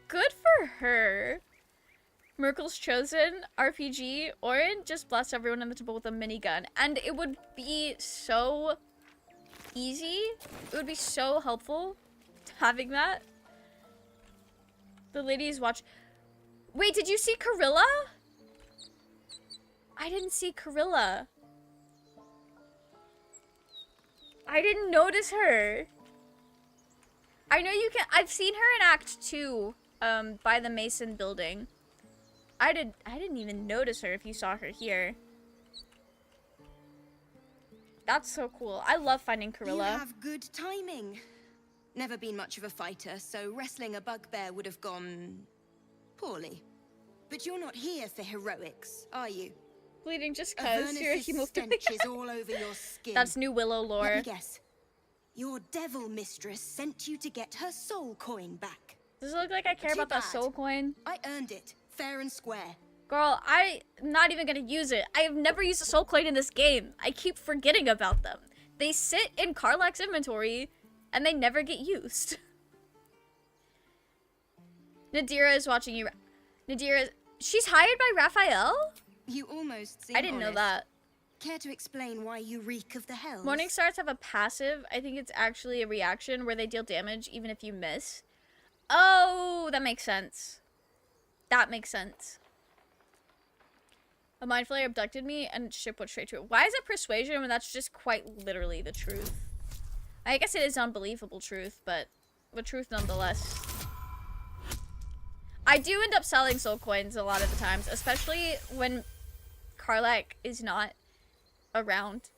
Good for her. Merkel's Chosen, RPG, Orin, just bless everyone in the temple with a minigun. And it would be so easy. It would be so helpful having that. The ladies watch. Wait, did you see Karilla? I didn't see Karilla. I didn't notice her. I know you can. I've seen her in Act 2. By the Mason building. I didn't even notice her if you saw her here. That's so cool. I love finding Karilla. You have good timing. Never been much of a fighter, so wrestling a bugbear would have gone poorly. But you're not here for heroics, are you? Bleeding just cause you're a hemophiliac. Stench is all over your skin. That's new Willow lore. Let me guess. Your devil mistress sent you to get her soul coin back. Does it look like I care about that soul coin? I earned it, fair and square. Girl, I'm not even gonna use it. I have never used a soul coin in this game. I keep forgetting about them. They sit in Karlach's inventory, and they never get used. Nadira is watching you. Nadira, she's hired by Raphael? You almost seem I didn't know that. Care to explain why you reek of the hells? Morning Stars have a passive. I think it's actually a reaction where they deal damage even if you miss. Oh, that makes sense. That makes sense. A mind flayer abducted me and ship went straight to it. Why is it persuasion when that's just quite literally the truth? I guess it is unbelievable truth, but the truth nonetheless. I do end up selling soul coins a lot of the times, especially when Karlach is not around.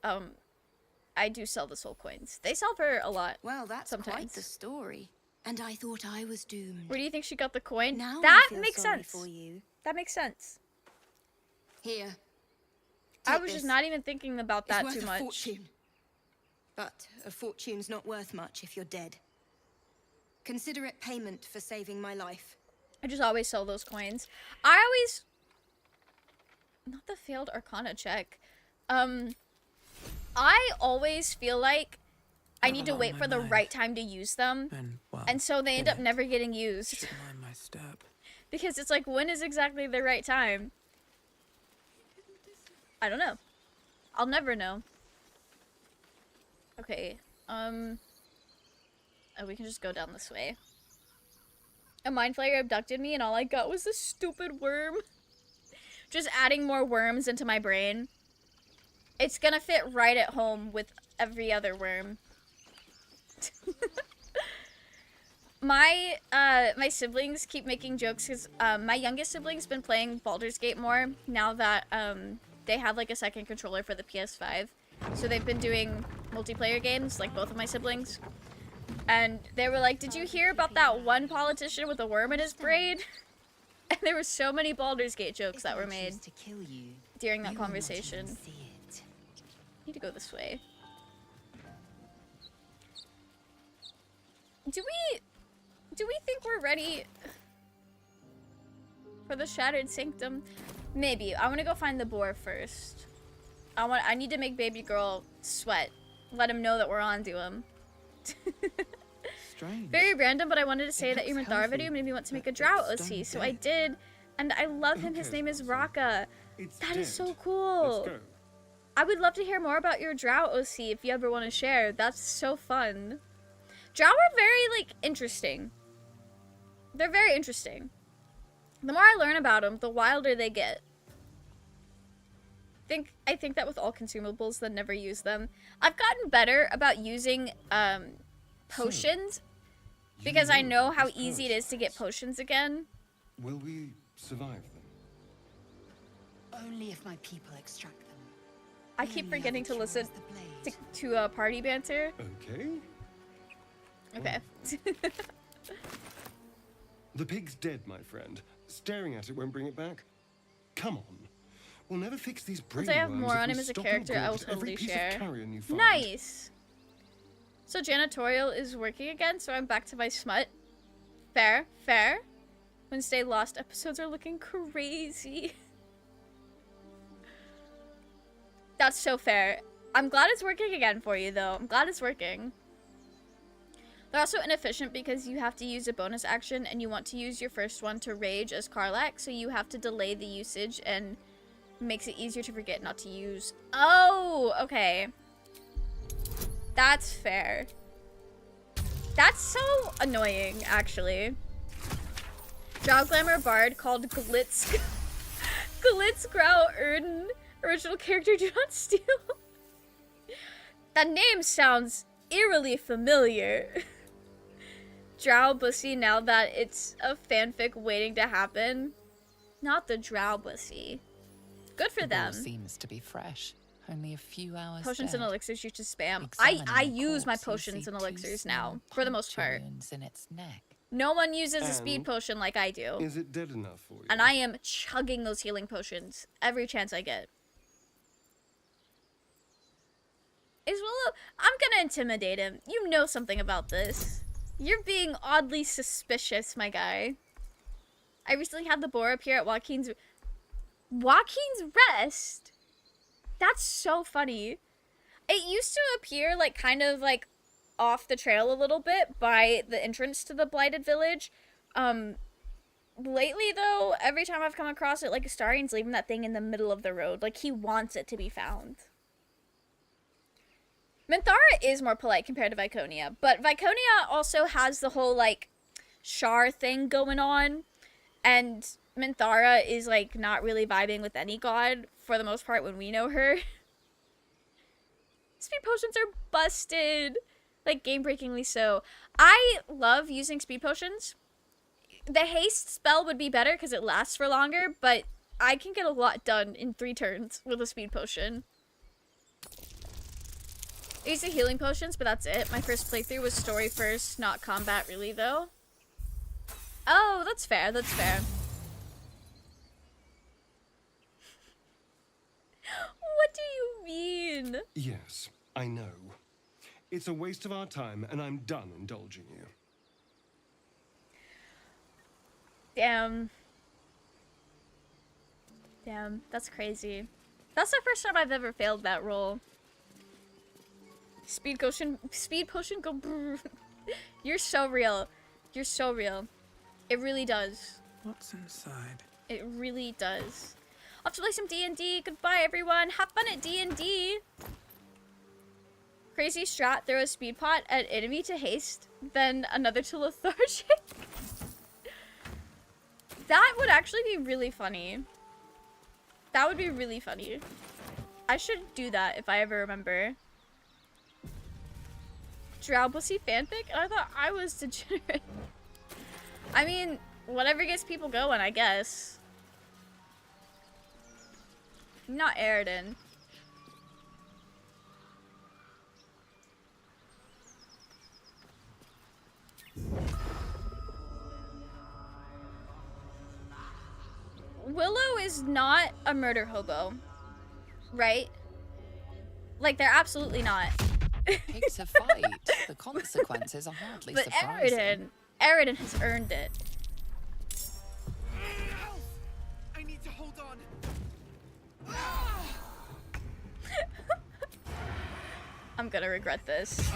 I do sell the soul coins. They sell for a lot. Well, that's sometimes. Quite the story. And I thought I was doomed. Where do you think she got the coin? Now that I feel makes sorry sense. For you. That makes sense. Here. I was just not even thinking about that it's worth too much. A fortune. But a fortune's not worth much if you're dead. Consider it payment for saving my life. I just always sell those coins. I always... Not the failed Arcana check. I always feel like I need to wait for the right time to use them. And so they end up never getting used. Mind my step. Because it's like, when is exactly the right time? I don't know. I'll never know. Okay. Oh, we can just go down this way. A mind flayer abducted me and all I got was this stupid worm. Just adding more worms into my brain. It's gonna fit right at home with every other worm. My siblings keep making jokes because my youngest sibling's been playing Baldur's Gate more now that they have like a second controller for the PS5. So they've been doing multiplayer games, like both of my siblings. And they were like, did you hear about that one politician with a worm in his brain? And there were so many Baldur's Gate jokes that were made during that conversation. Need to go this way. Do we think we're ready for the Shattered Sanctum? Maybe. I want to go find the boar first. I need to make baby girl sweat. Let him know that we're on to him. Strange. Very random, but I wanted to say that your Minthara video made me want to make a Drow OC, so I did. And I love him. His name is Raka. That is so cool. I would love to hear more about your Drow OC if you ever want to share. That's so fun. Drow are very, like, interesting. They're very interesting. The more I learn about them, the wilder they get. I think that with all consumables that never use them. I've gotten better about using potions because I know how easy it is to get potions again. Will we survive them? Only if my people extract them. I keep forgetting to listen to party banter. Okay. Okay. The pig's dead, my friend. Staring at it won't bring it back. Come on. We'll never fix these brain Once I have worms more if on we him as a stop character, I will and every totally piece of share. carrion you find. Nice! So janitorial is working again, so I'm back to my smut. Fair, fair. Wednesday Lost episodes are looking crazy. That's so fair. I'm glad it's working again for you, though. I'm glad it's working. They're also inefficient because you have to use a bonus action, and you want to use your first one to rage as Karlach, so you have to delay the usage, and makes it easier to forget not to use. Oh, okay. That's fair. That's so annoying, actually. Drow Glamour Bard called Glitz... Glitz Grau Erden. Original character, do not steal. That name sounds eerily familiar. Drow Bussy, now that it's a fanfic waiting to happen. Not the Drow Bussy. Good for them. Seems to be fresh. Only a few hours Potions dead. and elixirs you should spam. Examining I the use my corpse, you potions see and two elixirs now, small for the most part. puncture wounds in its neck. No one uses a And speed potion like I do. Is it dead enough for you? And I am chugging those healing potions every chance I get. Iswillow, I'm gonna intimidate him. You know something about this. You're being oddly suspicious, my guy. I recently had the boar appear at Joaquin's Rest? That's so funny. It used to appear like kind of like off the trail a little bit by the entrance to the Blighted Village. Lately though, every time I've come across it, like Astarian's leaving that thing in the middle of the road. Like he wants it to be found. Minthara is more polite compared to Viconia, but Viconia also has the whole like Shar thing going on, and Minthara is like not really vibing with any god for the most part when we know her. Speed potions are busted, like game-breakingly so. I love using speed potions. The haste spell would be better because it lasts for longer, but I can get a lot done in 3 turns with a speed potion. I use the healing potions, but that's it. My first playthrough was story first, not combat really, though. Oh, that's fair, that's fair. What do you mean? Yes, I know. It's a waste of our time, and I'm done indulging you. Damn. Damn, that's crazy. That's the first time I've ever failed that roll. Speed potion, go brrr. You're so real. You're so real. It really does. What's inside? It really does. I'll have to play some D&D. Goodbye, everyone. Have fun at D&D. Crazy strat, throw a speed pot at enemy to haste, then another to lethargic. That would actually be really funny. That would be really funny. I should do that if I ever remember. Drow pussy fanfic? And I thought I was degenerate. I mean, whatever gets people going, I guess. Not Aridin. Willow is not a murder hobo, right? Like, they're absolutely not. Pick to fight. The consequences are hardly but surprising. Aridin has earned it. I need to hold on. I'm gonna regret this.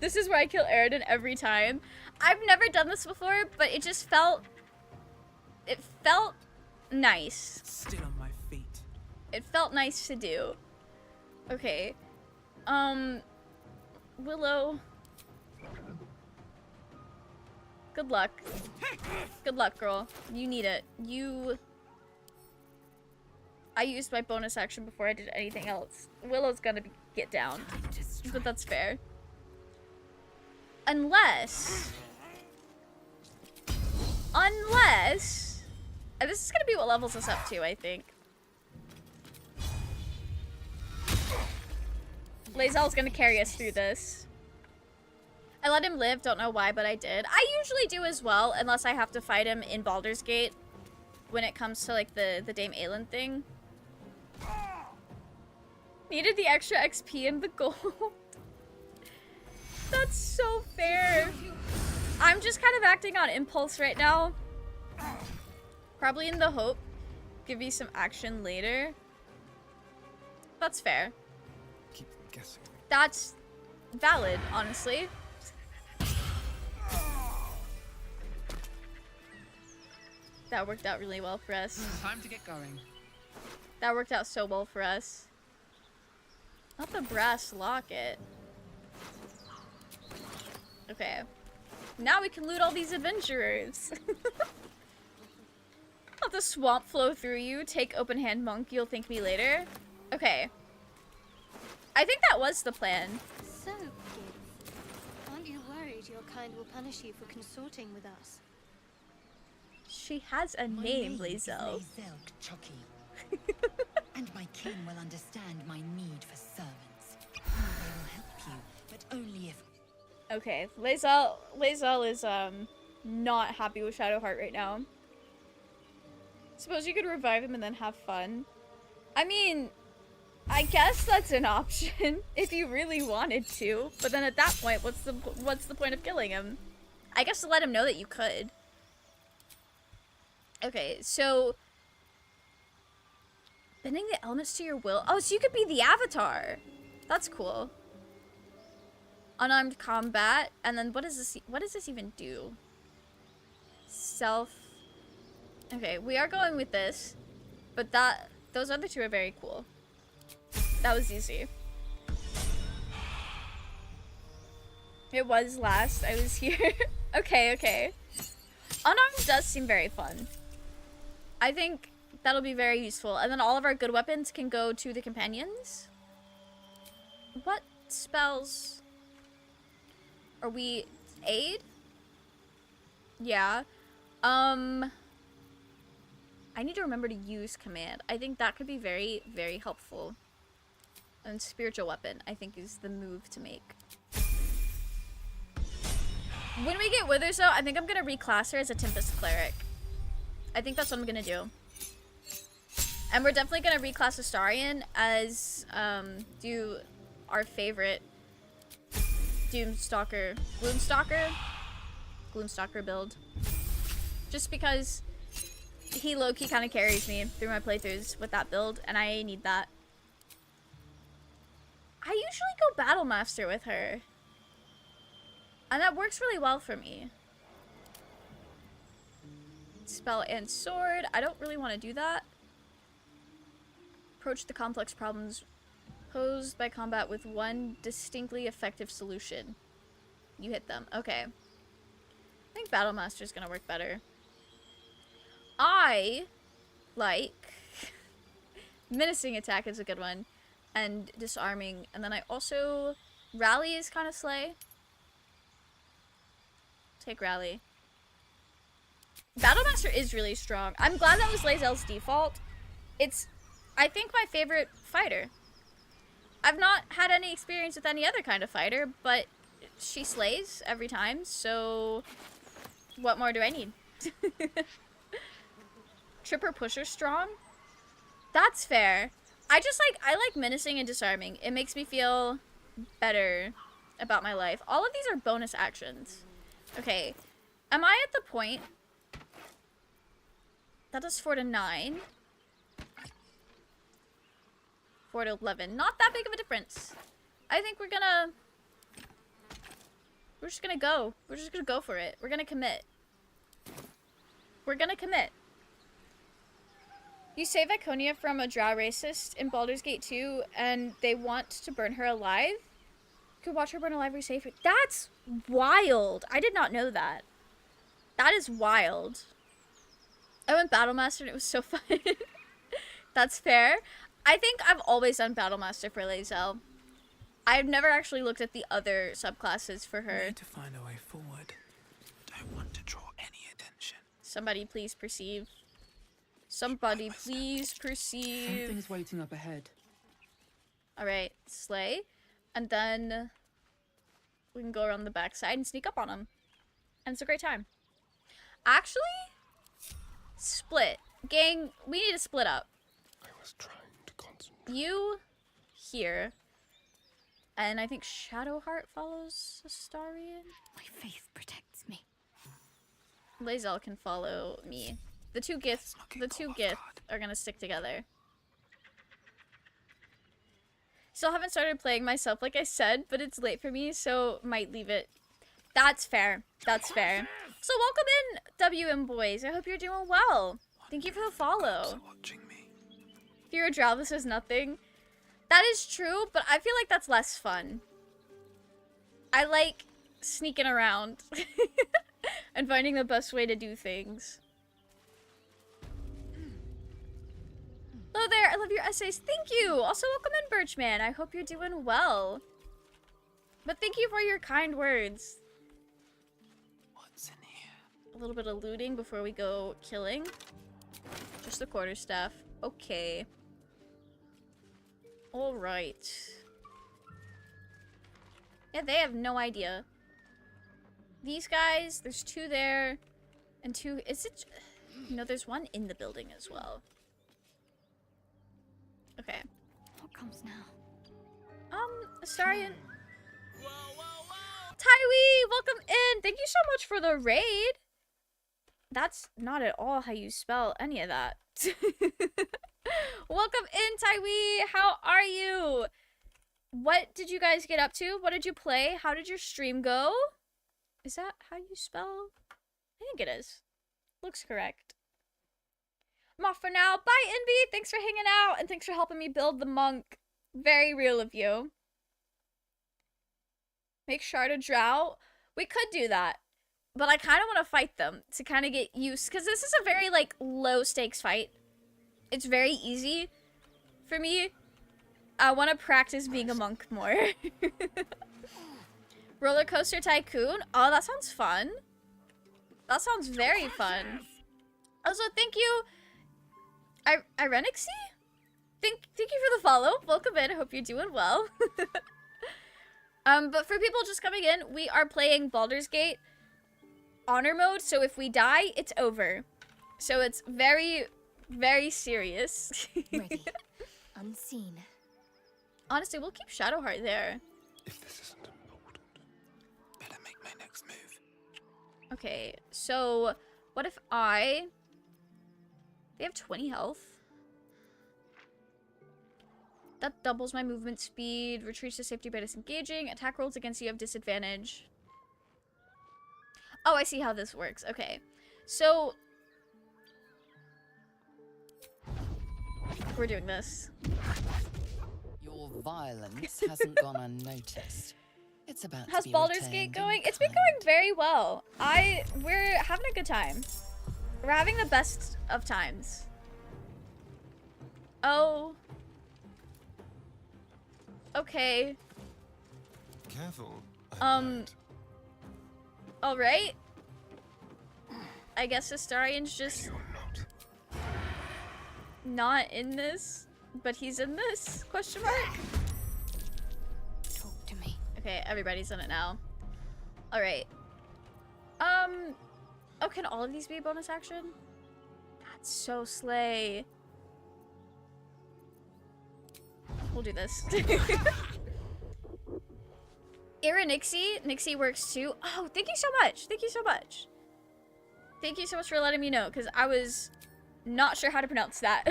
This is where I kill Aridin every time. I've never done this before, but it just felt... It felt nice. Still on my feet. It felt nice to do. Okay. Willow. Good luck. Good luck, girl. You need it. I used my bonus action before I did anything else. Willow's gonna get down. But that's fair. Unless... And this is gonna be what levels us up to, I think. Lae'zel's gonna carry us through this. I let him live, don't know why, but I did. I usually do as well, unless I have to fight him in Baldur's Gate when it comes to, like, the Dame Aelin thing. Needed the extra XP and the gold. That's so fair. I'm just kind of acting on impulse right now. Probably in the hope give you some action later. That's fair. Keep guessing. That's valid, honestly. That worked out really well for us. Time to get going. That worked out so well for us. Not the brass locket. Okay. Now we can loot all these adventurers. Let the swamp flow through you. Take open hand monk. You'll thank me later. Okay. I think that was the plan. So, Gibbs, aren't you worried your kind will punish you for consorting with us? She has a name, Lae'zel. Chucky. And my kin will understand my need for servants. They will help you, but only if... Okay, Lae'zel is, not happy with Shadowheart right now. Suppose you could revive him and then have fun. I mean, I guess that's an option if you really wanted to. But then at that point, what's the point of killing him? I guess to let him know that you could. Okay, so bending the elements to your will. Oh, so you could be the avatar. That's cool. Unarmed combat, and then what does this even do? Self. Okay, we are going with this, but those other two are very cool. That was easy. It was last. I was here. Okay. Unarmed does seem very fun. I think that'll be very useful. And then all of our good weapons can go to the companions. What spells are we? Aid? Yeah. I need to remember to use command. I think that could be very, very helpful. And spiritual weapon, I think, is the move to make. When we get Withers, though, I think I'm gonna reclass her as a Tempest Cleric. I think that's what I'm gonna do. And we're definitely gonna reclass Astarion as, do our favorite Gloomstalker build. Just because he low-key kind of carries me through my playthroughs with that build, and I need that. I usually go Battle Master with her. And that works really well for me. Spell and sword. I don't really want to do that. Approach the complex problems posed by combat with one distinctly effective solution. You hit them. Okay. I think Battle Master is going to work better. I like... Menacing attack is a good one. and disarming. And then I also... Rally is kind of slay. Take Rally. Battlemaster is really strong. I'm glad that was Lae'zel's default. It's, I think, my favorite fighter. I've not had any experience with any other kind of fighter, but she slays every time, so what more do I need? Tripper Pusher strong? That's fair. I like menacing and disarming. It makes me feel better about my life. All of these are bonus actions. Okay. Am I at the point? That does 4 to 9. 4 to 11. Not that big of a difference. I think we're just gonna go. We're just gonna go for it. We're gonna commit. We're gonna commit. You save Iconia from a drow racist in Baldur's Gate 2, and they want to burn her alive? You could watch her burn alive or save her. That's wild. I did not know that. That is wild. I went Battlemaster and it was so fun. That's fair. I think I've always done Battlemaster for Lae'zel. I've never actually looked at the other subclasses for her. We need to find a way forward. Don't want to draw any attention. Somebody please perceive. Somebody please perceive. Something's waiting up ahead. Alright, slay. And then we can go around the backside and sneak up on them. And it's a great time. Actually, split. Gang, we need to split up. I was trying to concentrate. You here. And I think Shadowheart follows Astarion. My faith protects me. Lae'zel can follow me. The two gifts are gonna stick together. Still haven't started playing myself, like I said, but it's late for me, so might leave it. That's fair. That's fair. So welcome in, WM boys. I hope you're doing well. Thank you for the follow. If you're a drow, this is nothing. That is true, but I feel like that's less fun. I like sneaking around and finding the best way to do things. Hello there, I love your essays. Thank you. Also, welcome in, Birchman. I hope you're doing well. But thank you for your kind words. What's in here? A little bit of looting before we go killing. Just the quarterstaff. Okay. Alright. Yeah, they have no idea. These guys, there's 2 there. And 2, is it? No, there's 1 in the building as well. Okay. What comes now? Astarion. Tywee, welcome in. Thank you so much for the raid. That's not at all how you spell any of that. Welcome in, Tywee. How are you? What did you guys get up to? What did you play? How did your stream go? Is that how you spell? I think it is. Looks correct. I'm off for now. Bye, Envy. Thanks for hanging out, and thanks for helping me build the monk. Very real of you. Make Shard a drow. We could do that. But I kind of want to fight them to kind of get used. Because this is a very, like, low-stakes fight. It's very easy for me. I want to practice being a monk more. Roller Coaster Tycoon. Oh, that sounds fun. That sounds very fun. Also, thank you... Irenixy? Thank you for the follow. Welcome in. I hope you're doing well. But for people just coming in, we are playing Baldur's Gate honor mode, so if we die, it's over. So it's very, very serious. Ready. Unseen. Honestly, we'll keep Shadowheart there. If this isn't important, better make my next move. Okay, so what if they have 20 health. That doubles my movement speed. Retreats to safety by disengaging. Attack rolls against you have disadvantage. Oh, I see how this works. Okay. So we're doing this. Your violence hasn't gone unnoticed. It's about How's to be Baldur's Gate going? It's been going very well. We're having a good time. We're having the best of times. Oh. Okay. Careful. Alright. I guess Astarion's just not in this, but he's in this? Question mark? Talk to me. Okay, everybody's in it now. Alright. Oh, can all of these be a bonus action? That's so slay. We'll do this. Nixie works too. Oh, thank you so much. Thank you so much. Thank you so much for letting me know, because I was not sure how to pronounce that.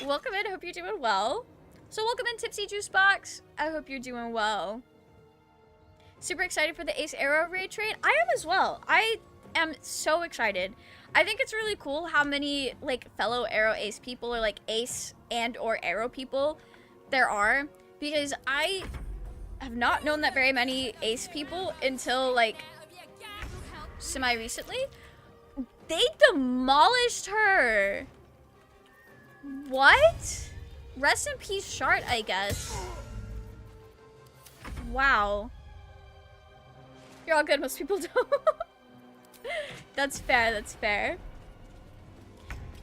Welcome in. Hope you're doing well. So welcome in, Tipsy Juice Box. I hope you're doing well. Super excited for the Ace Arrow raid trade. I am as well. I am so excited. I think it's really cool how many like fellow Arrow Ace people or like Ace and or Arrow people there are, because I have not known that very many Ace people until like semi-recently. They demolished her. What? Rest in peace, Shart, I guess. Wow. You're all good, most people don't. That's fair, that's fair.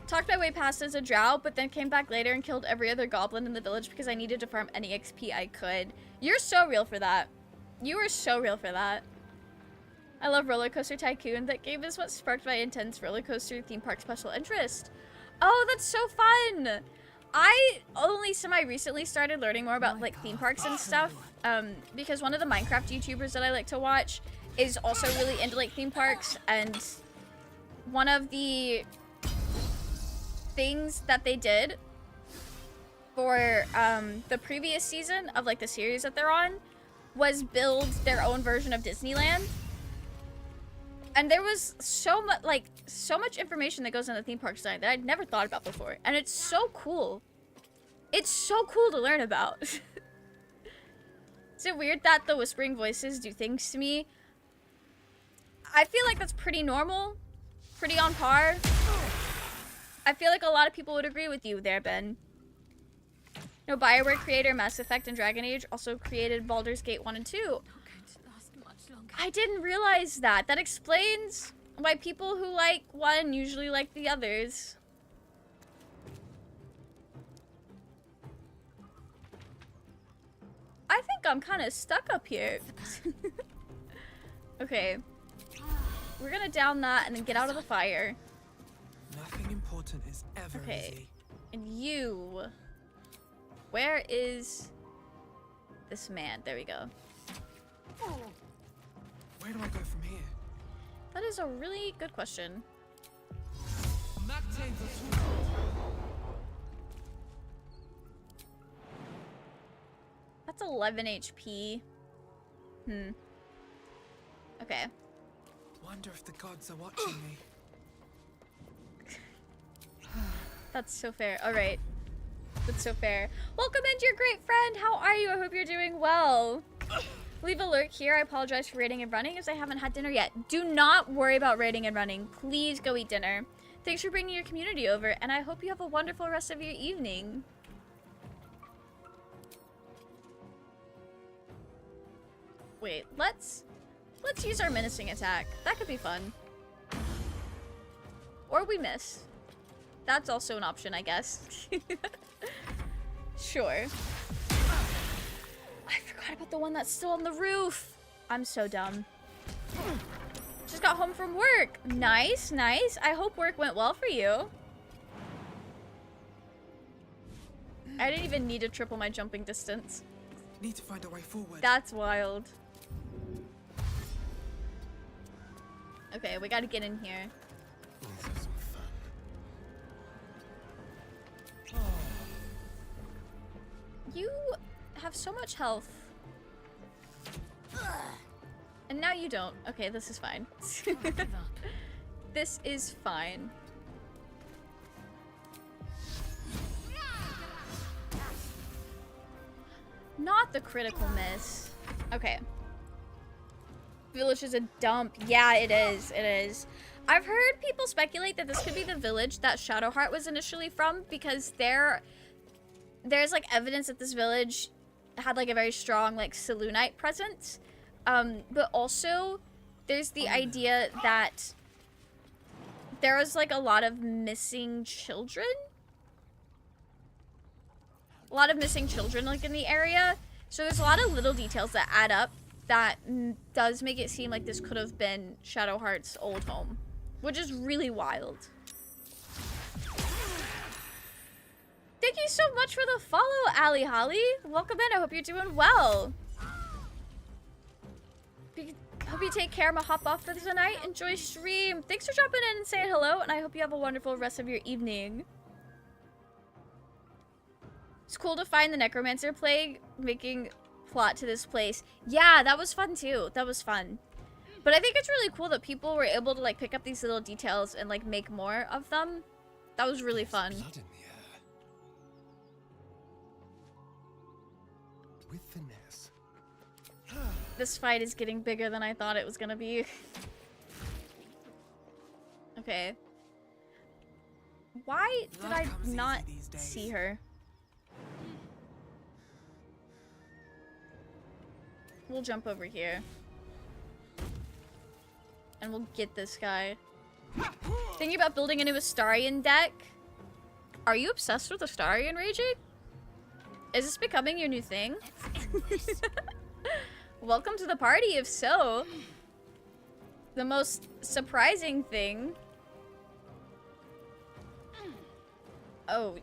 Talked my way past as a drow, but then came back later and killed every other goblin in the village because I needed to farm any XP I could. You're so real for that. You are so real for that. I love Roller Coaster Tycoon. That game is what sparked my intense roller coaster theme park special interest. Oh, that's so fun! I only semi-recently started learning more about like theme parks and stuff, because one of the Minecraft YouTubers that I like to watch is also really into like theme parks, and one of the things that they did for the previous season of like the series that they're on was build their own version of Disneyland. And there was so much information that goes into theme park design that I'd never thought about before. And it's so cool. It's so cool to learn about. Is it weird that the whispering voices do things to me? I feel like that's pretty normal. Pretty on par. I feel like a lot of people would agree with you there, Ben. No, BioWare creator Mass Effect and Dragon Age also created Baldur's Gate 1 and 2. I didn't realize that. That explains why people who like one usually like the others. I think I'm kind of stuck up here. Okay. We're gonna down that and then get out of the fire. Nothing important is ever easy. And you... Where is this man? There we go. Where do I go from here? That is a really good question. That's 11 HP. Okay. Wonder if the gods are watching me. That's so fair. All right. That's so fair. Welcome in, dear great friend. How are you? I hope you're doing well. Leave a lurk here. I apologize for raiding and running as I haven't had dinner yet. Do not worry about raiding and running. Please go eat dinner. Thanks for bringing your community over, and I hope you have a wonderful rest of your evening. Wait, let's use our menacing attack. That could be fun. Or we miss. That's also an option, I guess. Sure. I forgot about the one that's still on the roof. I'm so dumb. Just got home from work. Nice, nice. I hope work went well for you. I didn't even need to triple my jumping distance. Need to find a way forward. That's wild. Okay, we gotta get in here. You have so much health. And now you don't. Okay, this is fine. This is fine. Not the critical miss. Okay. Village is a dump. Yeah, it is. It is. I've heard people speculate that this could be the village that Shadowheart was initially from, because their there's like evidence that this village had like a very strong like Selûnite presence, but also there's the idea that there was like a lot of missing children. A lot of missing children like in the area. So there's a lot of little details that add up that does make it seem like this could have been Shadowheart's old home, which is really wild. Thank you so much for the follow, Ali Holly. Welcome in. I hope you're doing well. Hope you take care. I'm gonna hop off for tonight. Enjoy stream. Thanks for dropping in and saying hello, and I hope you have a wonderful rest of your evening. It's cool to find the Necromancer plague making plot to this place. Yeah, that was fun too. That was fun. But I think it's really cool that people were able to like pick up these little details and like make more of them. That was really fun. Blood in the air. With finesse. This fight is getting bigger than I thought it was gonna be. Okay. Why did I not see her? We'll jump over here. And we'll get this guy. Thinking about building a new Astarion deck. Are you obsessed with Astarion raging? Is this becoming your new thing? Welcome to the party, if so. The most surprising thing. Oh.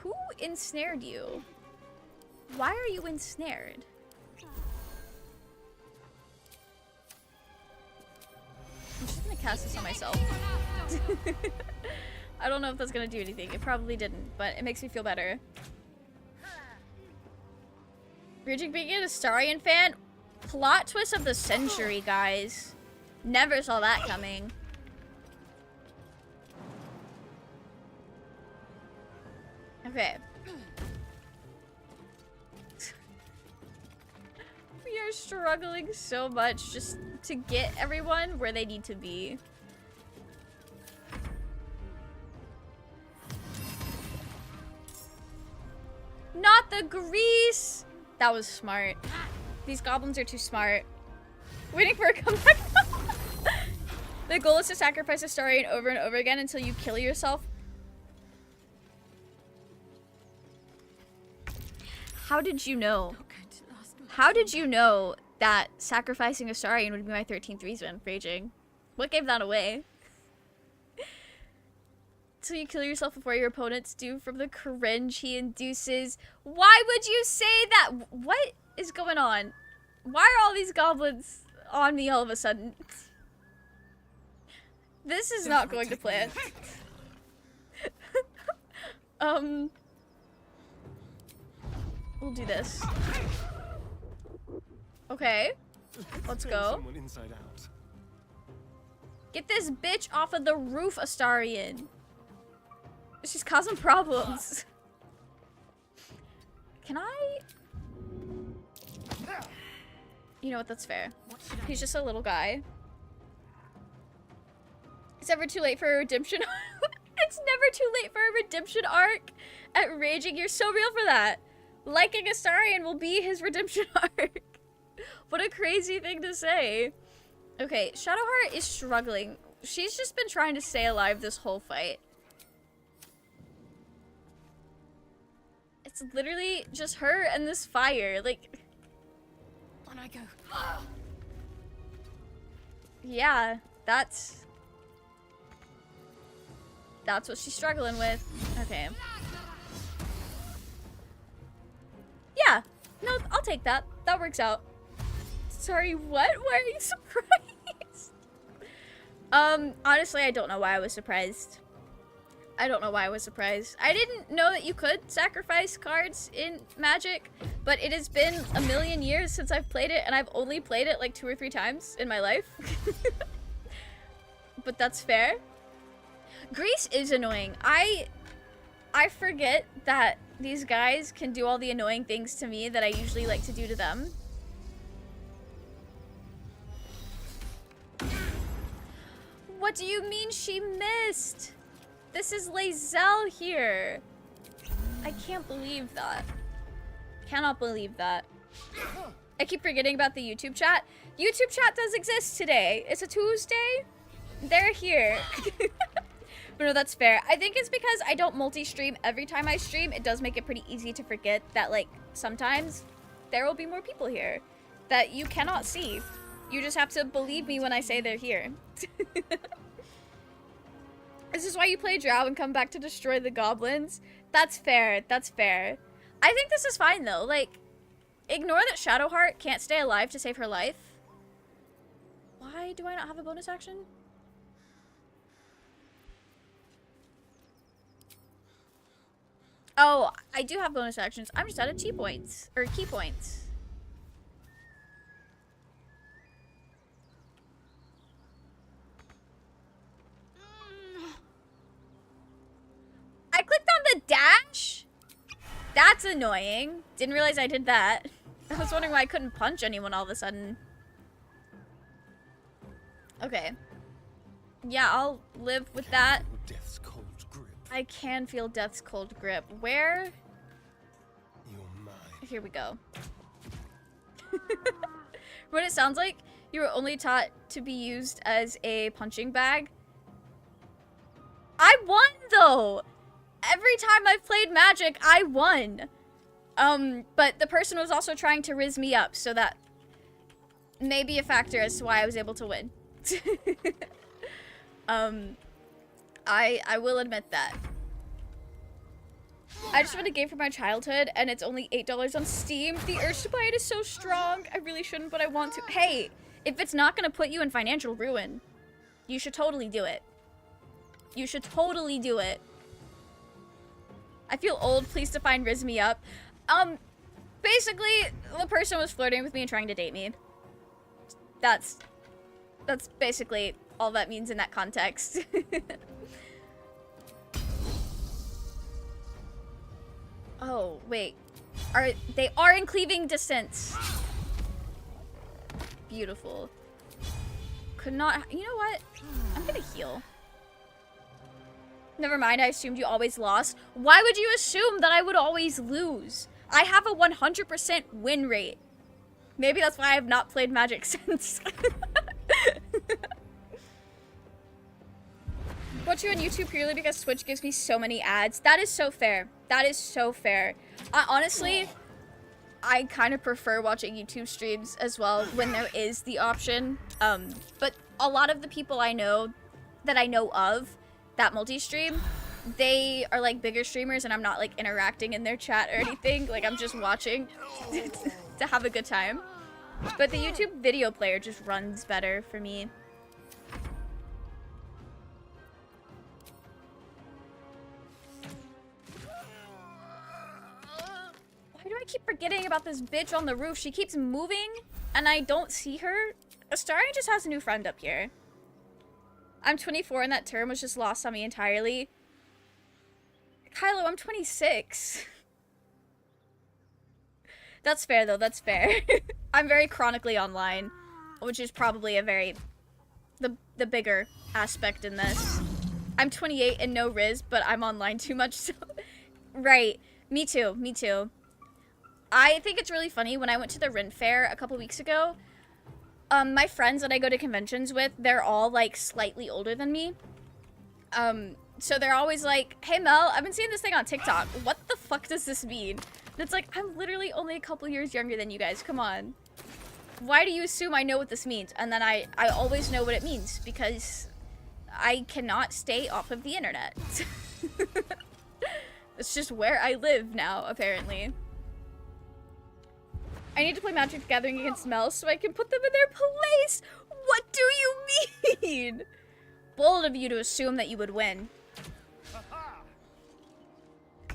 Who ensnared you? Why are you ensnared? I'm just gonna cast this on myself. I don't know if that's gonna do anything. It probably didn't, but it makes me feel better. Raging being an Astarion fan? Plot twist of the century, guys. Never saw that coming. Okay. We are struggling so much just to get everyone where they need to be. Not the grease! That was smart. These goblins are too smart. Waiting for a comeback. The goal is to sacrifice Astarion over and over again until you kill yourself. How did you know? How did you know that sacrificing Astarion would be my 13th reason for raging? What gave that away? So you kill yourself before your opponents do from the cringe he induces. Why would you say that? What is going on? Why are all these goblins on me all of a sudden? This is not going to plan. We'll do this. Okay. Let's go. Get this bitch off of the roof, Astarion. She's causing problems. Can I? You know what? That's fair. He's just a little guy. It's never too late for a redemption. It's never too late for a redemption arc at Raging. You're so real for that. Liking Astarion will be his redemption arc. What a crazy thing to say. Okay, Shadowheart is struggling. She's just been trying to stay alive this whole fight. It's literally just her and this fire. Like, On I go. yeah, that's what she's struggling with. Okay. Yeah. No, I'll take that. That works out. Sorry, what? Why are you surprised? Honestly, I don't know why I was surprised. I don't know why I was surprised. I didn't know that you could sacrifice cards in Magic, but it has been a million years since I've played it, and I've only played it like 2 or 3 times in my life. But that's fair. Grease is annoying. I forget that these guys can do all the annoying things to me that I usually like to do to them. What do you mean she missed? This is Lae'zel here. I can't believe that. Cannot believe that. I keep forgetting about the YouTube chat. YouTube chat does exist today. It's a Tuesday. They're here. But no, that's fair. I think it's because I don't multi-stream every time I stream. It does make it pretty easy to forget that, like, sometimes there will be more people here that you cannot see. You just have to believe me when I say they're here. This is why you play Drow and come back to destroy the goblins. That's fair. That's fair. I think this is fine, though. Like, ignore that Shadowheart can't stay alive to save her life. Why do I not have a bonus action? Oh, I do have bonus actions. I'm just out of key points. Or key points. I clicked on the dash? That's annoying. Didn't realize I did that. I was wondering why I couldn't punch anyone all of a sudden. Okay. Yeah, I'll live with that. Death's cold grip. I can feel death's cold grip. Where? You're mine. Here we go. What it sounds like, you were only taught to be used as a punching bag. I won, though! Every time I've played Magic, I won. But the person was also trying to rizz me up, so that may be a factor as to why I was able to win. I will admit that. I just want a game from my childhood, and it's only $8 on Steam. The urge to buy it is so strong. I really shouldn't, but I want to. Hey, if it's not gonna put you in financial ruin, you should totally do it. You should totally do it. I feel old. Please define rizz me up. Basically, the person was flirting with me and trying to date me. That's basically all that means in that context. Oh, wait. They are in cleaving distance. Beautiful. Could not, you know what? I'm gonna heal. Never mind, I assumed you always lost. Why would you assume that I would always lose? I have a 100% win rate. Maybe that's why I have not played Magic since. Watch you on YouTube purely because Twitch gives me so many ads. That is so fair. That is so fair. Honestly, I kind of prefer watching YouTube streams as well when there is the option. But a lot of the people I know that I know of that multi-stream, they are like bigger streamers and I'm not like interacting in their chat or anything. Like I'm just watching to have a good time. But the YouTube video player just runs better for me. Why do I keep forgetting about this bitch on the roof? She keeps moving and I don't see her. Astarion just has a new friend up here. I'm 24 and that term was just lost on me entirely. Kylo, I'm 26. That's fair though, that's fair. I'm very chronically online, which is probably a very, the bigger aspect in this. I'm 28 and no Riz, but I'm online too much, so. Right, me too, me too. I think it's really funny, when I went to the Rin Fair a couple weeks ago, my friends that I go to conventions with, they're all like slightly older than me. So they're always like, hey Mel, I've been seeing this thing on TikTok. What the fuck does this mean? And it's like, I'm literally only a couple years younger than you guys, come on. Why do you assume I know what this means? And then I always know what it means because I cannot stay off of the internet. It's just where I live now, apparently. I need to play Magic the Gathering against Mel so I can put them in their place. What do you mean? Bold of you to assume that you would win. I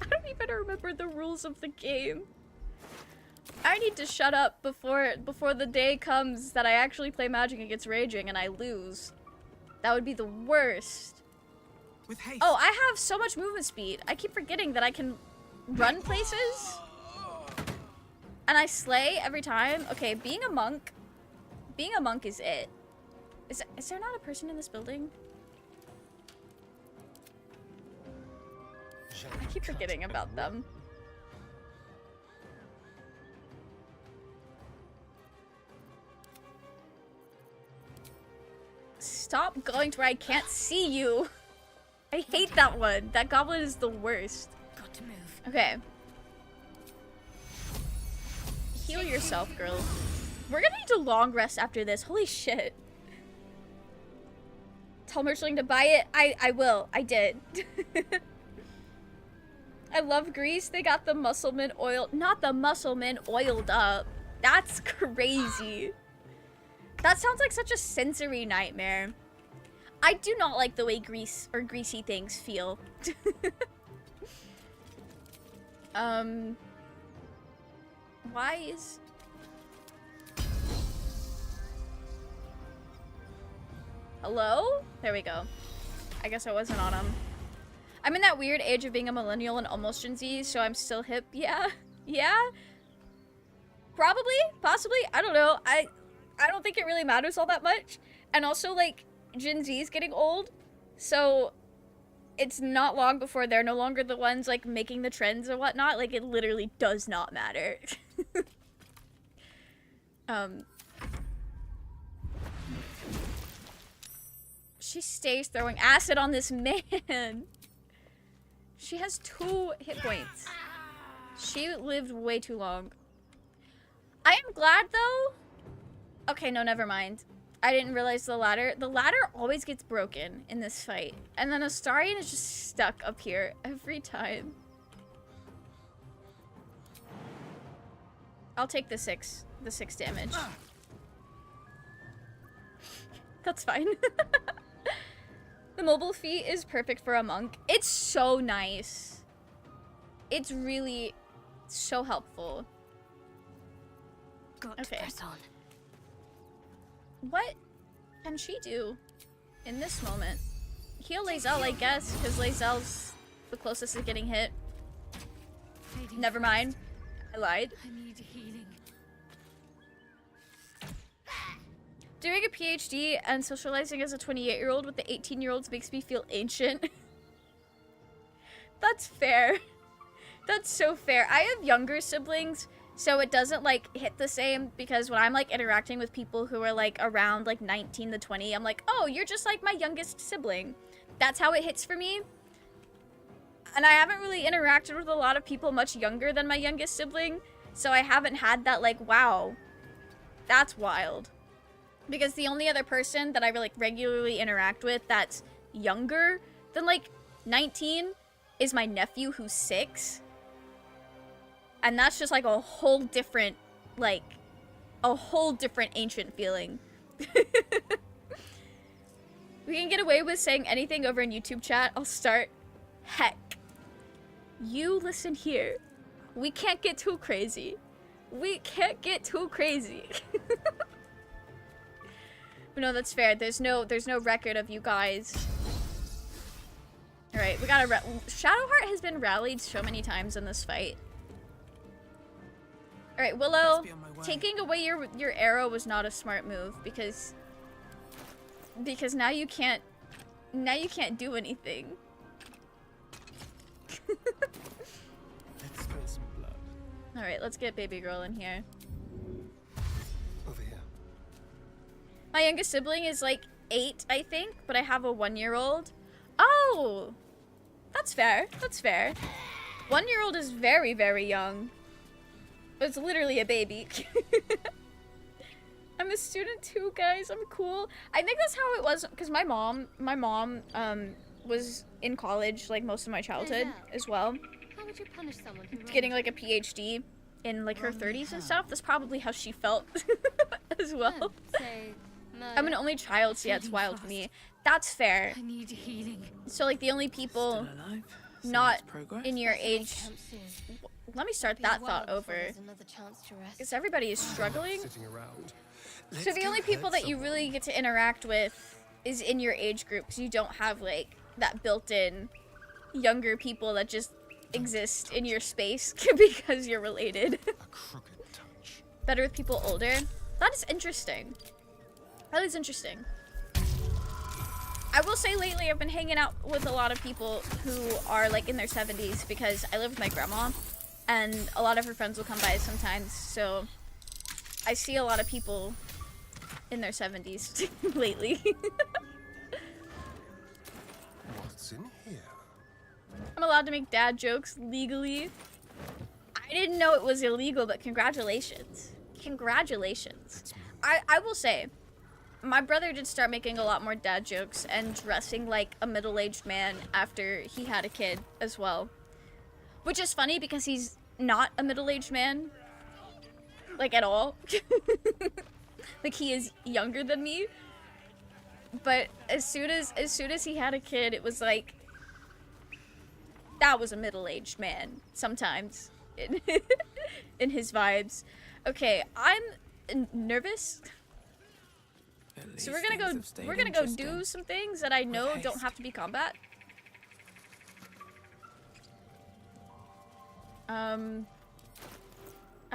don't even remember the rules of the game. I need to shut up before the day comes that I actually play Magic against Raging and I lose. That would be the worst. With haste. Oh, I have so much movement speed. I keep forgetting that I can run places. And I slay every time. Okay, being a monk is it. Is there not a person in this building? I keep forgetting about them. Stop going to where I can't see you. I hate that one. That goblin is the worst. Got to move. Okay. Heal yourself, girl. We're gonna need a long rest after this. Holy shit. Tell Merchling to buy it. I will. I did. I love Greece. They got the Muscleman oil. Not the Muscleman oiled up. That's crazy. That sounds like such a sensory nightmare. I do not like the way grease or greasy things feel. Why is... Hello? There we go. I guess I wasn't on him. I'm in that weird age of being a millennial and almost Gen Z, so I'm still hip. Yeah? Yeah? Probably? Possibly? I don't know. I don't think it really matters all that much. And also, like, Gen Z is getting old, so it's not long before they're no longer the ones, like, making the trends or whatnot. Like, it literally does not matter. She stays throwing acid on this man. She has 2 hit points. She lived way too long. I am glad, though. Okay, no, never mind. I didn't realize the ladder. The ladder always gets broken in this fight. And then Astarion is just stuck up here every time. I'll take the 6 damage. That's fine. The mobile feat is perfect for a monk. It's so nice. It's really so helpful. Got to press on. What can she do in this moment? Heal Lae'zel, I guess, because Lae'zel's the closest to getting hit. Never mind. I lied. I need healing. Doing a PhD and socializing as a 28-year-old with the 18-year-olds makes me feel ancient. That's fair. That's so fair. I have younger siblings, so it doesn't, like, hit the same, because when I'm, like, interacting with people who are, like, around, like, 19 to 20, I'm like, oh, you're just, like, my youngest sibling. That's how it hits for me. And I haven't really interacted with a lot of people much younger than my youngest sibling, so I haven't had that, like, wow, that's wild. Because the only other person that I like regularly interact with that's younger than like 19 is my nephew who's 6. And that's just like a whole different, like, a whole different ancient feeling. We can get away with saying anything over in YouTube chat. I'll start. Heck. You listen here. We can't get too crazy. We can't get too crazy. But no, that's fair. There's no record of you guys. All right, we gotta. Shadowheart has been rallied so many times in this fight. All right, Willow, taking away your arrow was not a smart move because now you can't do anything. Let's spill some blood. All right, let's get baby girl in here. Over here. My youngest sibling is like 8, I think, but I have a 1-year-old. Oh, that's fair. That's fair. 1-year-old is very, very young. It's literally a baby. I'm a student too, guys. I'm cool. I think that's how it was because my mom was in college like most of my childhood as well. How would you punish someone who getting like a PhD in like her 30s and stuff? That's probably how she felt as well. I'm an only child, so yeah, it's wild for me. That's fair. I need healing. So like the only people not in your age. Let me start that thought over. Because everybody is struggling. So the only people that you really get to interact with is in your age group, because you don't have like that built-in younger people that just exist in your space because you're related. Better with people older. That is interesting. That is interesting. I will say lately I've been hanging out with a lot of people who are like in their 70s because I live with my grandma and a lot of her friends will come by sometimes, so I see a lot of people in their 70s lately. What's in here? I'm allowed to make dad jokes legally. I didn't know it was illegal, but congratulations. Congratulations. I will say, my brother did start making a lot more dad jokes and dressing like a middle-aged man after he had a kid as well. Which is funny because he's not a middle-aged man. Like, at all. Like, he is younger than me. But as soon as he had a kid, it was like, that was a middle-aged man sometimes in his vibes. Okay, I'm nervous. So we're gonna go do some things that I know don't have to be combat. I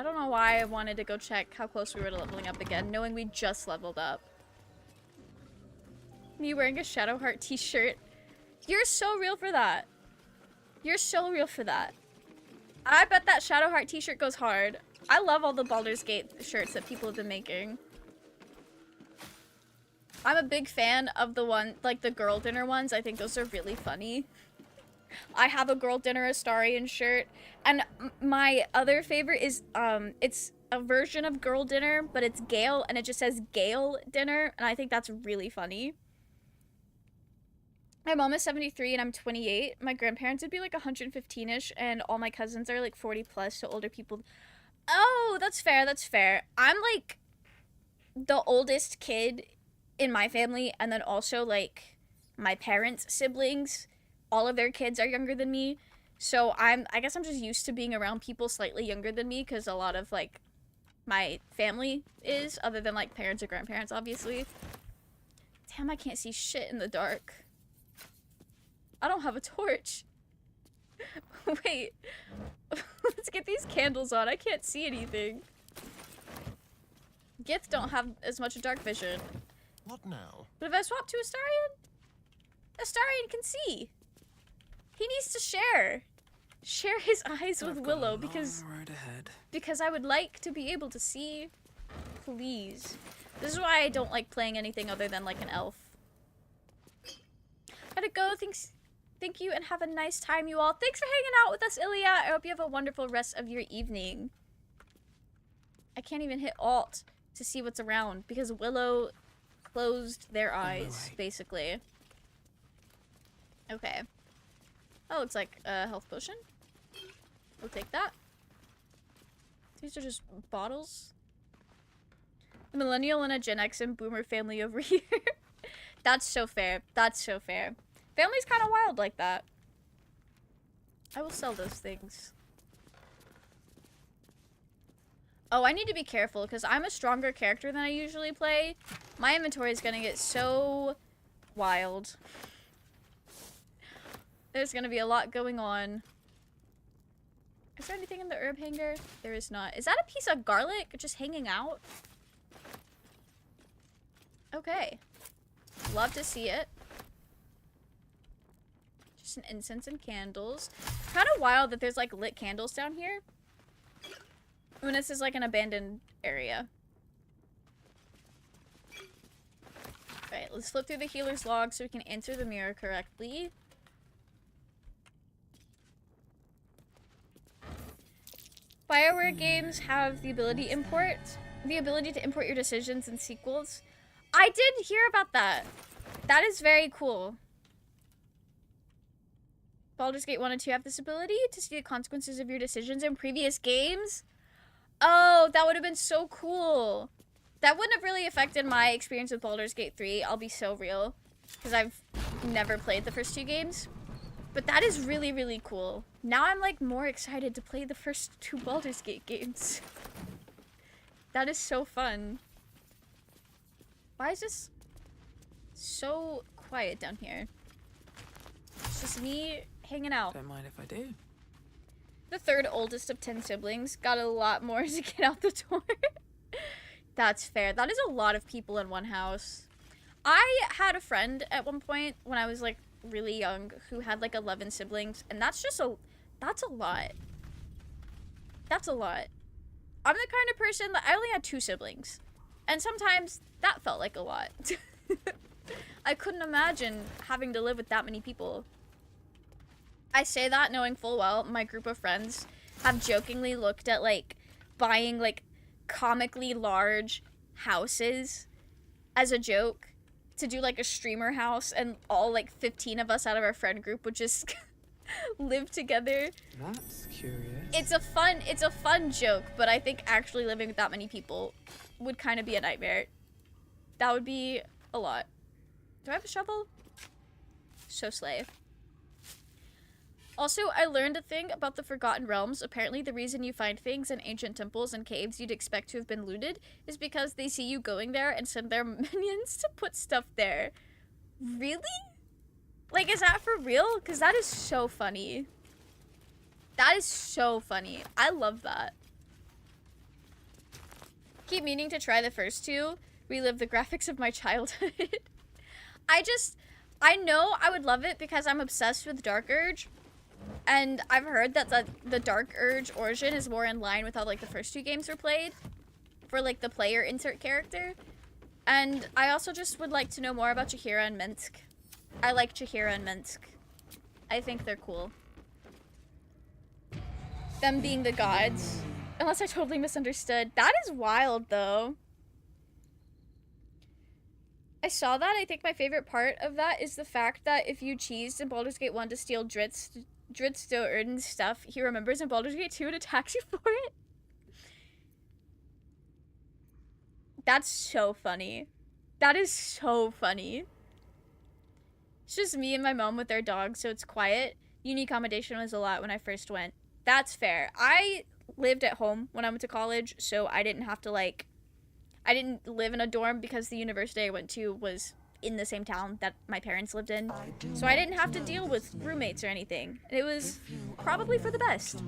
don't know why I wanted to go check how close we were to leveling up again, knowing we just leveled up. Me wearing a Shadowheart t-shirt. You're so real for that. You're so real for that. I bet that Shadowheart t-shirt goes hard. I love all the Baldur's Gate shirts that people have been making. I'm a big fan of the one, like the girl dinner ones. I think those are really funny. I have a girl dinner Astarian shirt. And my other favorite is, it's a version of girl dinner, but it's Gale, and it just says Gale dinner, and I think that's really funny. My mom is 73 and I'm 28. My grandparents would be like 115-ish, and all my cousins are like 40 plus, so older people. Oh, that's fair, that's fair. I'm like the oldest kid in my family, and then also like my parents' siblings, all of their kids are younger than me. So I guess I'm just used to being around people slightly younger than me, because a lot of like my family is, other than like parents or grandparents, obviously. Damn, I can't see shit in the dark. I don't have a torch. Wait. Let's get these candles on. I can't see anything. Gith don't have as much dark vision. What now? But if I swap to Astarian, Astarian can see. He needs to share. Share his eyes with Willow because I would like to be able to see. Please. This is why I don't like playing anything other than like an elf. Gotta go. Thank you and have a nice time, you all. Thanks for hanging out with us, Ilya. I hope you have a wonderful rest of your evening. I can't even hit Alt to see what's around because Willow closed their eyes, basically. Okay. That looks like a health potion. We'll take that. These are just bottles. A millennial and a Gen X and boomer family over here. That's so fair. That's so fair. Family's kind of wild like that. I will sell those things. Oh, I need to be careful because I'm a stronger character than I usually play. My inventory is going to get so wild. There's going to be a lot going on. Is there anything in the herb hanger? There is not. Is that a piece of garlic just hanging out? Okay. Love to see it. Just an incense and candles. Kind of wild that there's like lit candles down here. When this is like an abandoned area. Alright, let's flip through the healer's log so we can answer the mirror correctly. BioWare games have the ability to import your decisions and sequels. I did hear about that. That is very cool. Baldur's Gate 1 and 2 have this ability to see the consequences of your decisions in previous games. Oh, that would have been so cool. That wouldn't have really affected my experience with Baldur's Gate 3. I'll be so real. Because I've never played the first two games. But that is really, really cool. Now I'm like more excited to play the first two Baldur's Gate games. That is so fun. Why is this so quiet down here? It's just me hanging out. Don't mind if I do. The third oldest of 10 siblings. Got a lot more to get out the door. That's fair. That is a lot of people in one house. I had a friend at one point when I was like really young who had like 11 siblings, and that's a lot. That's a lot. I'm the kind of person that I only had 2 siblings, and sometimes that felt like a lot. I couldn't imagine having to live with that many people. I say that knowing full well my group of friends have jokingly looked at like buying like comically large houses as a joke to do like a streamer house, and all like 15 of us out of our friend group would just live together. That's curious. It's a fun joke, but I think actually living with that many people would kind of be a nightmare. That would be a lot. Do I have a shovel? So slay. Also, I learned a thing about the Forgotten Realms. Apparently, the reason you find things in ancient temples and caves you'd expect to have been looted is because they see you going there and send their minions to put stuff there. Really? Like, is that for real? Because that is so funny. That is so funny. I love that. Keep meaning to try the first 2. Relive the graphics of my childhood. I know I would love it because I'm obsessed with Dark Urge. And I've heard that the Dark Urge origin is more in line with how like the first 2 games were played. For like the player insert character. And I also just would like to know more about Chihira and Minsk. I like Chihira and Minsk. I think they're cool. Them being the gods. Unless I totally misunderstood. That is wild, though. I saw that. I think my favorite part of that is the fact that if you cheesed in Baldur's Gate 1 to steal Dritz Do'Urden's stuff, he remembers in Baldur's Gate 2 and attacks you for it. That's so funny. That is so funny. It's just me and my mom with their dog, so it's quiet. Unique accommodation was a lot when I first went. That's fair. I lived at home when I went to college, so I didn't have to like... I didn't live in a dorm because the university I went to was in the same town that my parents lived in. So I didn't have to deal with roommates or anything. It was probably for the best.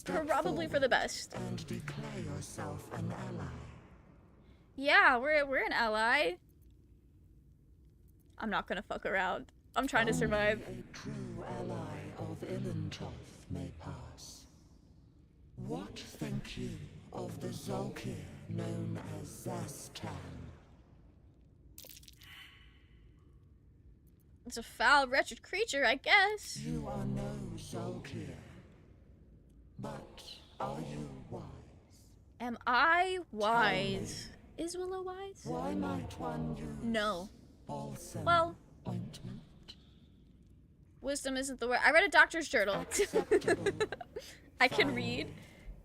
Probably for the best. And declare yourself an ally. Yeah, we're an ally. I'm not gonna fuck around. I'm trying to survive. A true ally of Ilintoth may pass. What think you of the Zolkir known as Zastan? It's a foul, wretched creature, I guess. You are no Zolkir. But are you wise? Am I wise? Is Willow wise? Why might one use no. balsam Well, ointment? Wisdom isn't the word. I read a doctor's journal. I can read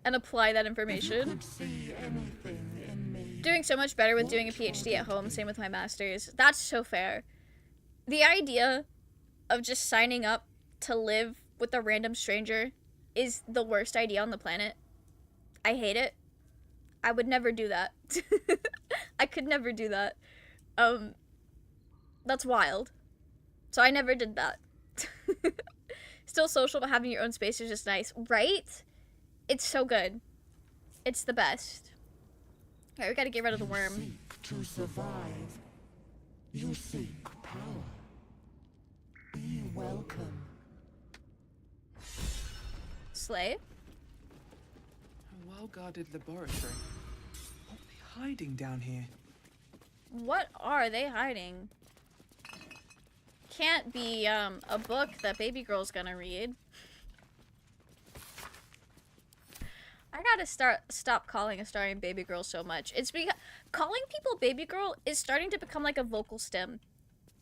and apply that information. Doing so much better with doing a PhD at home, same with my master's. That's so fair. The idea of just signing up to live with a random stranger is the worst idea on the planet. I hate it. I would never do that. I could never do that. That's wild. So I never did that. Still social, but having your own space is just nice. Right? It's so good. It's the best. Alright, we gotta get rid of the worm. Seek to survive. You seek power. Be welcome. Slay? A well-guarded laboratory. What are they hiding down here? What are they hiding? Can't be, a book that baby girl's gonna read. I gotta stop calling Astarian baby girl so much. It's because calling people baby girl is starting to become like a vocal stem.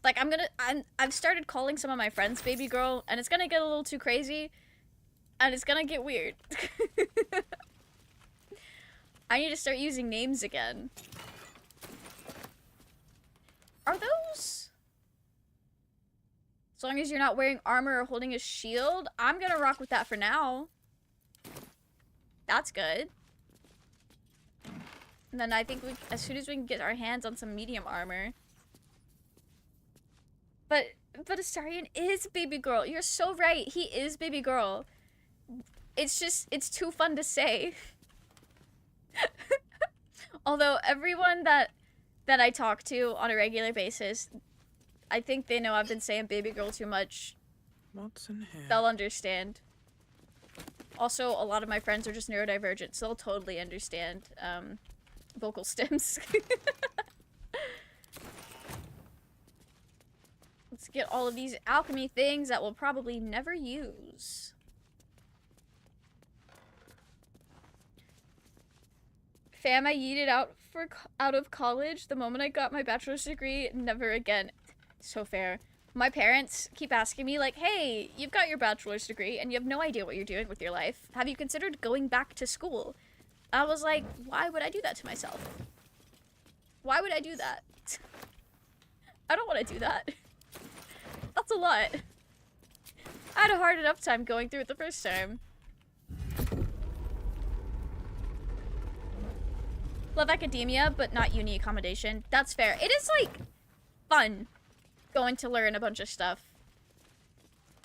Like I've started calling some of my friends baby girl, and it's gonna get a little too crazy, and it's gonna get weird. I need to start using names again. Are those? As long as you're not wearing armor or holding a shield, I'm gonna rock with that for now. That's good. And then I think as soon as we can get our hands on some medium armor. But Astarian is baby girl. You're so right. He is baby girl. It's just, it's too fun to say. Although everyone that that I talk to on a regular basis, I think they know I've been saying baby girl too much. What's in here? They'll understand. Also, a lot of my friends are just neurodivergent, so they'll totally understand vocal stems. Let's get all of these alchemy things that we'll probably never use. Fam, I yeeted out of college the moment I got my bachelor's degree. Never again. So fair. My parents keep asking me, like, hey, you've got your bachelor's degree and you have no idea what you're doing with your life. Have you considered going back to school? I was like, why would I do that to myself? Why would I do that? I don't want to do that. That's a lot. I had a hard enough time going through it the first time. Love academia, but not uni accommodation. That's fair. It is, like, fun going to learn a bunch of stuff.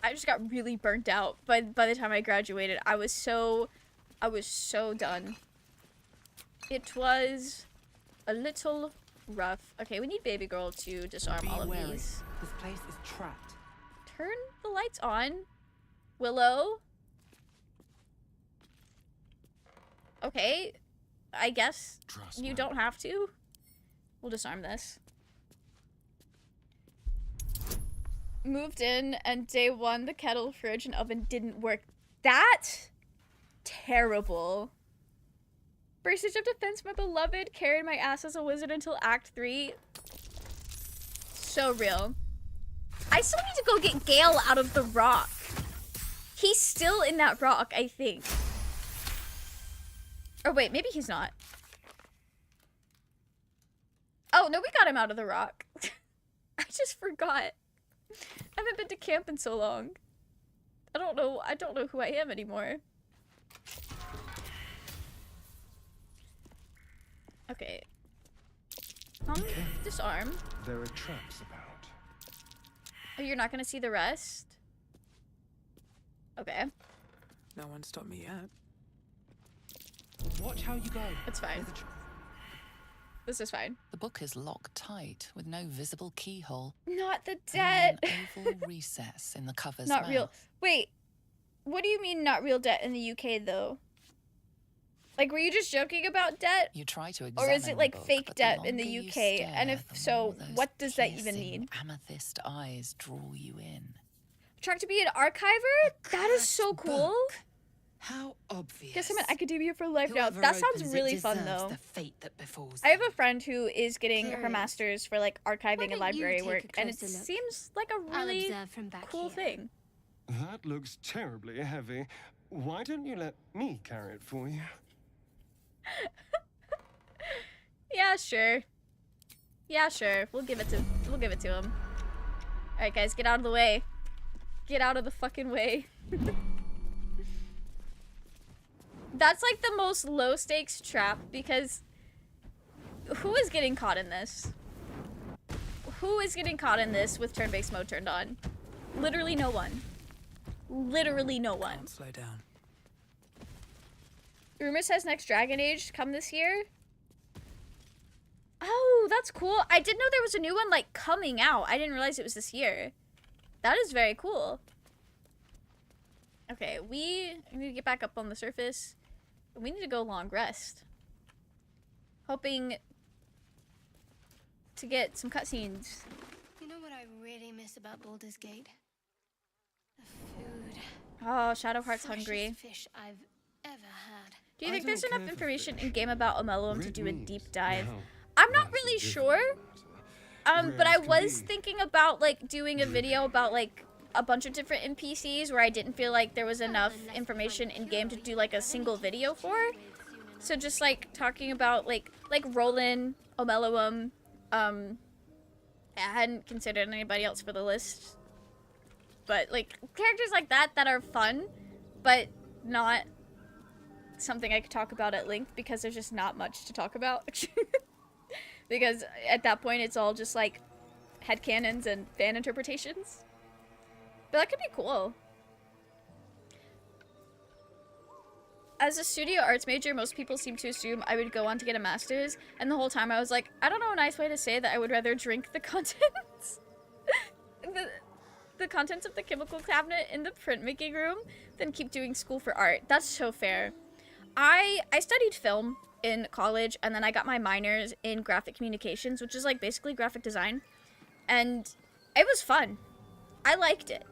I just got really burnt out by the time I graduated. I was so done. It was a little rough. Okay, we need baby girl to disarm all of these. This place is trapped. Turn the lights on. Willow. Okay. I guess you don't have to. We'll disarm this. Moved in, and day one, the kettle, fridge, and oven didn't work. That? Terrible. Bracage of defense, my beloved. Carried my ass as a wizard until Act 3. So real. I still need to go get Gale out of the rock. He's still in that rock, I think. Or wait, maybe he's not. Oh, no, we got him out of the rock. I just forgot. I haven't been to camp in so long. I don't know who I am anymore. Okay. Disarm. There are traps about. Oh, you're not gonna see the rest? Okay. No one stopped me yet. Watch how you go. It's fine. This is fine. The book is locked tight with no visible keyhole. Not the debt. An oval recess in the cover's Not mouth. real. Wait. What do you mean not real debt in the UK though? Like, were you just joking about debt? You try to or is it like the book, fake but debt the in the longer you UK? stare, And if the so, more those what does that even piercing mean? Amethyst eyes draw you in. Trying to be an archiver? That is so cool. How obvious. Guess I'm in academia for life now. Whoever That sounds opens it really fun deserves though. the fate that befalls I have a friend who is getting her Curious. master's for like archiving and library work, and it closer look? seems like a I'll really observe from back cool here. thing. That looks terribly heavy. Why don't you let me carry it for you? Yeah, sure. Yeah, sure. We'll give it to him. All right, guys, get out of the way. Get out of the fucking way. That's like the most low stakes trap because who is getting caught in this? Who is getting caught in this with turn-based mode turned on? Literally no one. Literally no one. Can't slow down. Rumor says next Dragon Age come this year. Oh, that's cool. I didn't know there was a new one like coming out. I didn't realize it was this year. That is very cool. Okay, we need to get back up on the surface. We need to go long rest. Hoping to get some cutscenes. You know what I really miss about Baldur's Gate? The food. Oh, Shadowheart's hungry. Fish I've ever had. Do you I think there's don't enough care for information fish. in game about Omelum to Red do a meat, deep dive? now, I'm not that's a really different sure. matter. But I Rare was to be. thinking about like doing a video about like a bunch of different NPCs where I didn't feel like there was enough information in game to do like a single video for. So just like talking about like Roland, Omelum, I hadn't considered anybody else for the list. But like characters like that are fun, but not something I could talk about at length because there's just not much to talk about. Because at that point it's all just like headcanons and fan interpretations. But that could be cool. As a studio arts major, most people seem to assume I would go on to get a master's, and the whole time I was like, I don't know a nice way to say that I would rather drink the contents. the contents of the chemical cabinet in the printmaking room than keep doing school for art. That's so fair. I studied film in college, and then I got my minors in graphic communications, which is like basically graphic design. And it was fun. I liked it.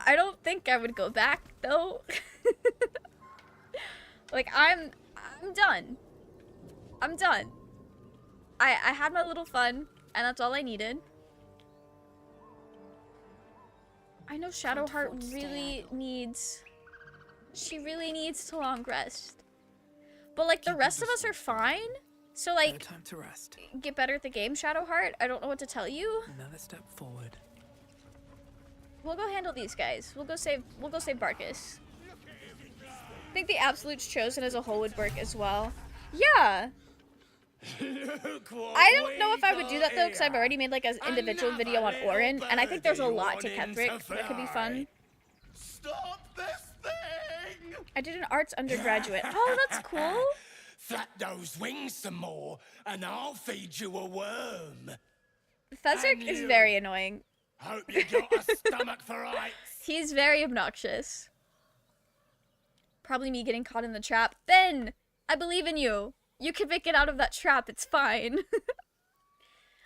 I don't think I would go back though. Like I'm done. I'm done. I had my little fun, and that's all I needed. I know Shadowheart really needs... She really needs to long rest. But like the rest of us are fine. So like, time to rest. Get better at the game, Shadowheart. I don't know what to tell you. Another step forward. We'll go handle these guys. We'll go save Barkus. I think the Absolute's Chosen as a whole would work as well. Yeah. I don't know if I would do that though, because I've already made like an individual video on Orin, and I think there's a lot to Kethric that could be fun. Stop this thing! I did an arts undergraduate. Oh, that's cool. Flap those wings some more, and I'll feed you a worm. Fezzik is very annoying. Hope you got a stomach for ice. He's very obnoxious. Probably me getting caught in the trap. Ben, I believe in you. You can make it out of that trap. It's fine.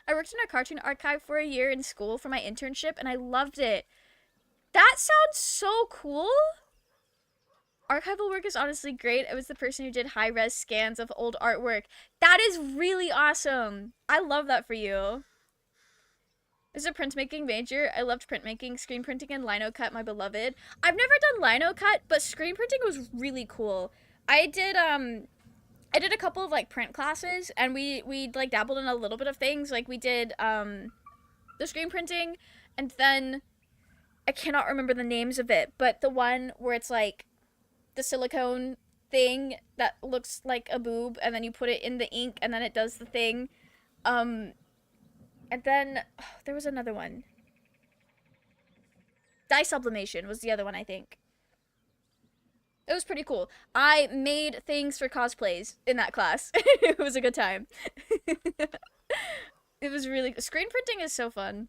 I worked in a cartoon archive for a year in school for my internship, and I loved it. That sounds so cool. Archival work is honestly great. I was the person who did high-res scans of old artwork. That is really awesome. I love that for you. As a printmaking major, I loved printmaking, screen printing, and lino cut, my beloved. I've never done lino cut, but screen printing was really cool. I did a couple of like print classes, and we like dabbled in a little bit of things. Like we did the screen printing, and then I cannot remember the names of it, but the one where it's like the silicone thing that looks like a boob, and then you put it in the ink, and then it does the thing. And then there was another one. Dye sublimation was the other one, I think. It was pretty cool. I made things for cosplays in that class. It was a good time. It was really... Screen printing is so fun.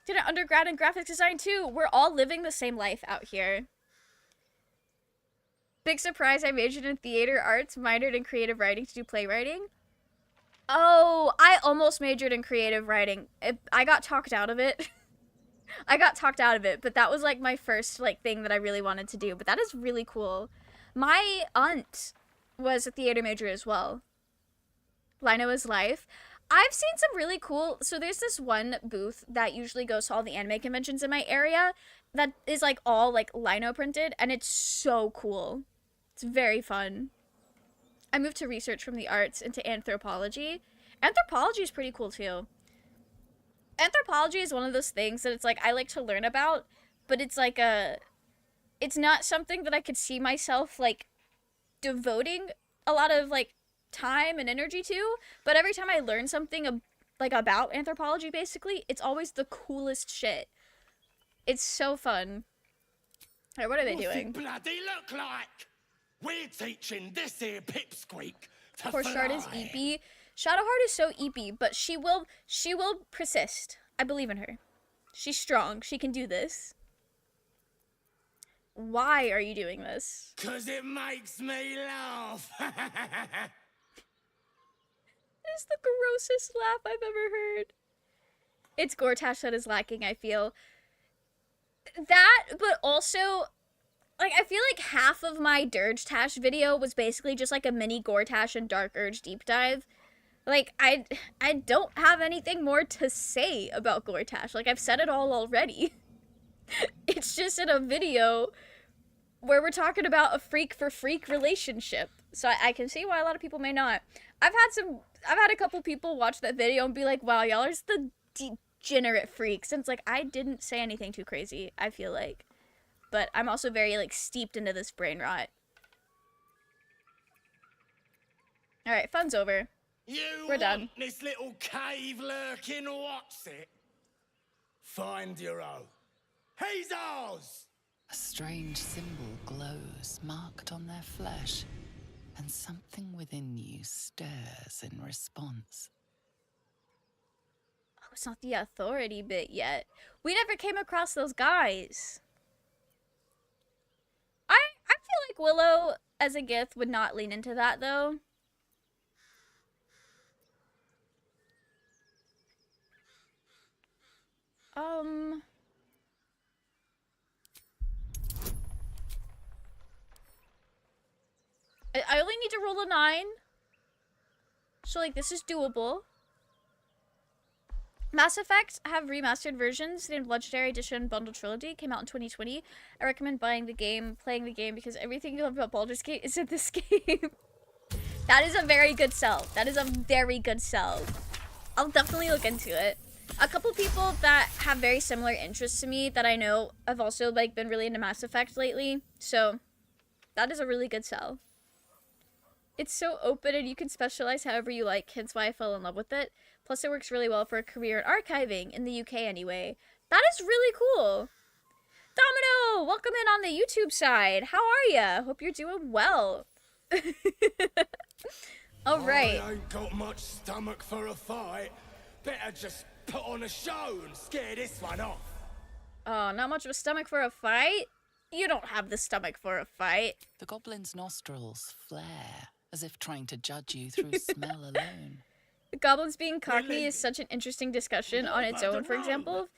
Did an undergrad in graphics design too. We're all living the same life out here. Big surprise, I majored in theater arts, minored in creative writing to do playwriting. Oh, I almost majored in creative writing. I got talked out of it. I got talked out of it, but that was like my first like thing that I really wanted to do. But that is really cool. My aunt was a theater major as well. Lino is life. I've seen some really cool... So there's this one booth that usually goes to all the anime conventions in my area that is like all like lino printed, and it's so cool. It's very fun. I moved to research from the arts into anthropology. Anthropology is pretty cool too. Anthropology is one of those things that it's like I like to learn about, but it's like it's not something that I could see myself like devoting a lot of like time and energy to. But every time I learn something like about anthropology, basically, it's always the coolest shit. It's so fun. Alright, what are they doing? What's it bloody look like? We're teaching this here pipsqueak to Porshard is fly. eepy. Shadowheart is so eepy, but she will persist. I believe in her. She's strong. She can do this. Why are you doing this? 'Cause it makes me laugh. It's the grossest laugh I've ever heard. It's Gortash that is lacking, I feel. That, but also... Like, I feel like half of my Dirge Tash video was basically just like a mini Gortash and Dark Urge deep dive. Like, I don't have anything more to say about Gortash. Like, I've said it all already. It's just in a video where we're talking about a freak for freak relationship. So I can see why a lot of people may not. I've had a couple people watch that video and be like, wow, y'all are just the degenerate freaks. And it's like, I didn't say anything too crazy, I feel like. But I'm also very, like, steeped into this brain rot. Alright, fun's over. We're done. This little cave lurking, what's it? Find your own. He's ours! A strange symbol glows, marked on their flesh, and something within you stirs in response. Oh, it's not the authority bit yet. We never came across those guys. I feel like Willow, as a Gith, would not lean into that, though. I only need to roll a 9. So, like, this is doable. Mass Effect have remastered versions named Legendary Edition Bundle Trilogy. Came out in 2020. I recommend buying the game, playing the game, because everything you love about Baldur's Gate is in this game. That is a very good sell. That is a very good sell. I'll definitely look into it. A couple people that have very similar interests to me that I know have also, like, been really into Mass Effect lately. So, that is a really good sell. It's so open and you can specialize however you like, hence why I fell in love with it. Plus it works really well for a career in archiving, in the UK anyway. That is really cool. Domino, welcome in on the YouTube side. How are ya? Hope you're doing well. Alright. I ain't got much stomach for a fight. Better just put on a show and scare this one off. Oh, not much of a stomach for a fight? You don't have the stomach for a fight. The goblin's nostrils flare, as if trying to judge you through smell alone. The goblins being Cockney is such an interesting discussion on its own, for example.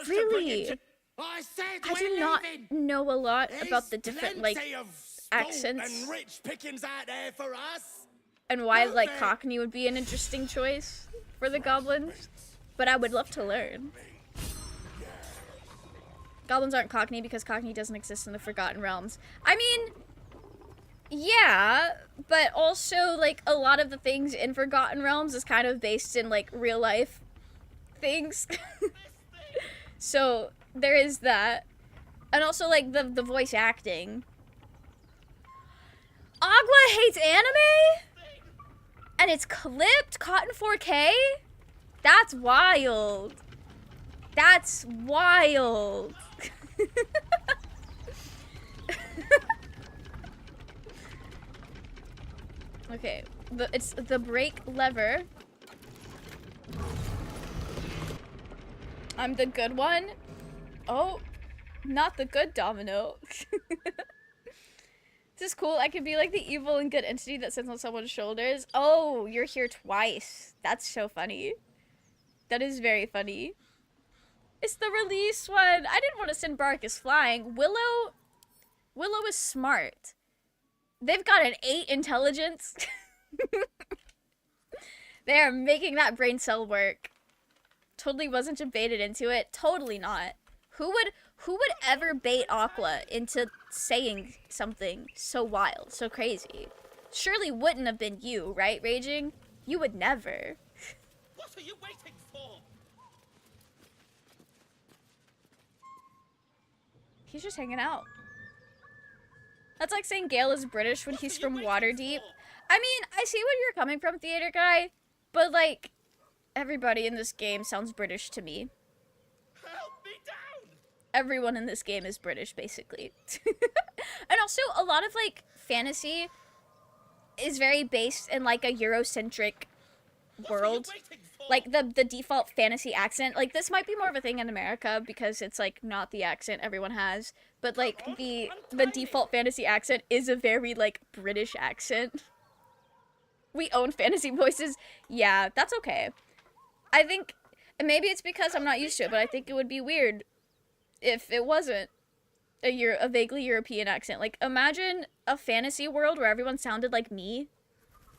Really? I do not know a lot about the different, like, accents. And rich pickings out there for us. And why, like, Cockney would be an interesting choice for the goblins. But I would love to learn. Goblins aren't Cockney because Cockney doesn't exist in the Forgotten Realms. I mean, yeah, but also, like, a lot of the things in Forgotten Realms is kind of based in, like, real life things. So, there is that. And also, like, the voice acting. Agua hates anime? And it's clipped? Caught in 4K? That's wild. That's wild. Okay, it's the brake lever. I'm the good one. Oh, not the good Domino. This is cool. I could be like the evil and good entity that sits on someone's shoulders. Oh, you're here twice. That's so funny. That is very funny. It's the release one. I didn't want to send Barkus flying. Willow is smart. They've got an 8 intelligence. They are making that brain cell work. Totally wasn't baited into it. Totally not. Who would ever bait Aqua into saying something so wild, so crazy? Surely wouldn't have been you, right, Raging? You would never. What are you waiting for? He's just hanging out. That's like saying Gale is British when he's from Waterdeep. I mean, I see where you're coming from, theater guy, but like, everybody in this game sounds British to me. Help me down! Everyone in this game is British, basically. And also, a lot of, like, fantasy is very based in, like, a Eurocentric world. Like, the default fantasy accent. Like, this might be more of a thing in America because it's, like, not the accent everyone has. But, like, the default fantasy accent is a very, like, British accent. We own fantasy voices. Yeah, that's okay. I think, and maybe it's because I'm not used to it, but I think it would be weird if it wasn't a vaguely European accent. Like, imagine a fantasy world where everyone sounded like me.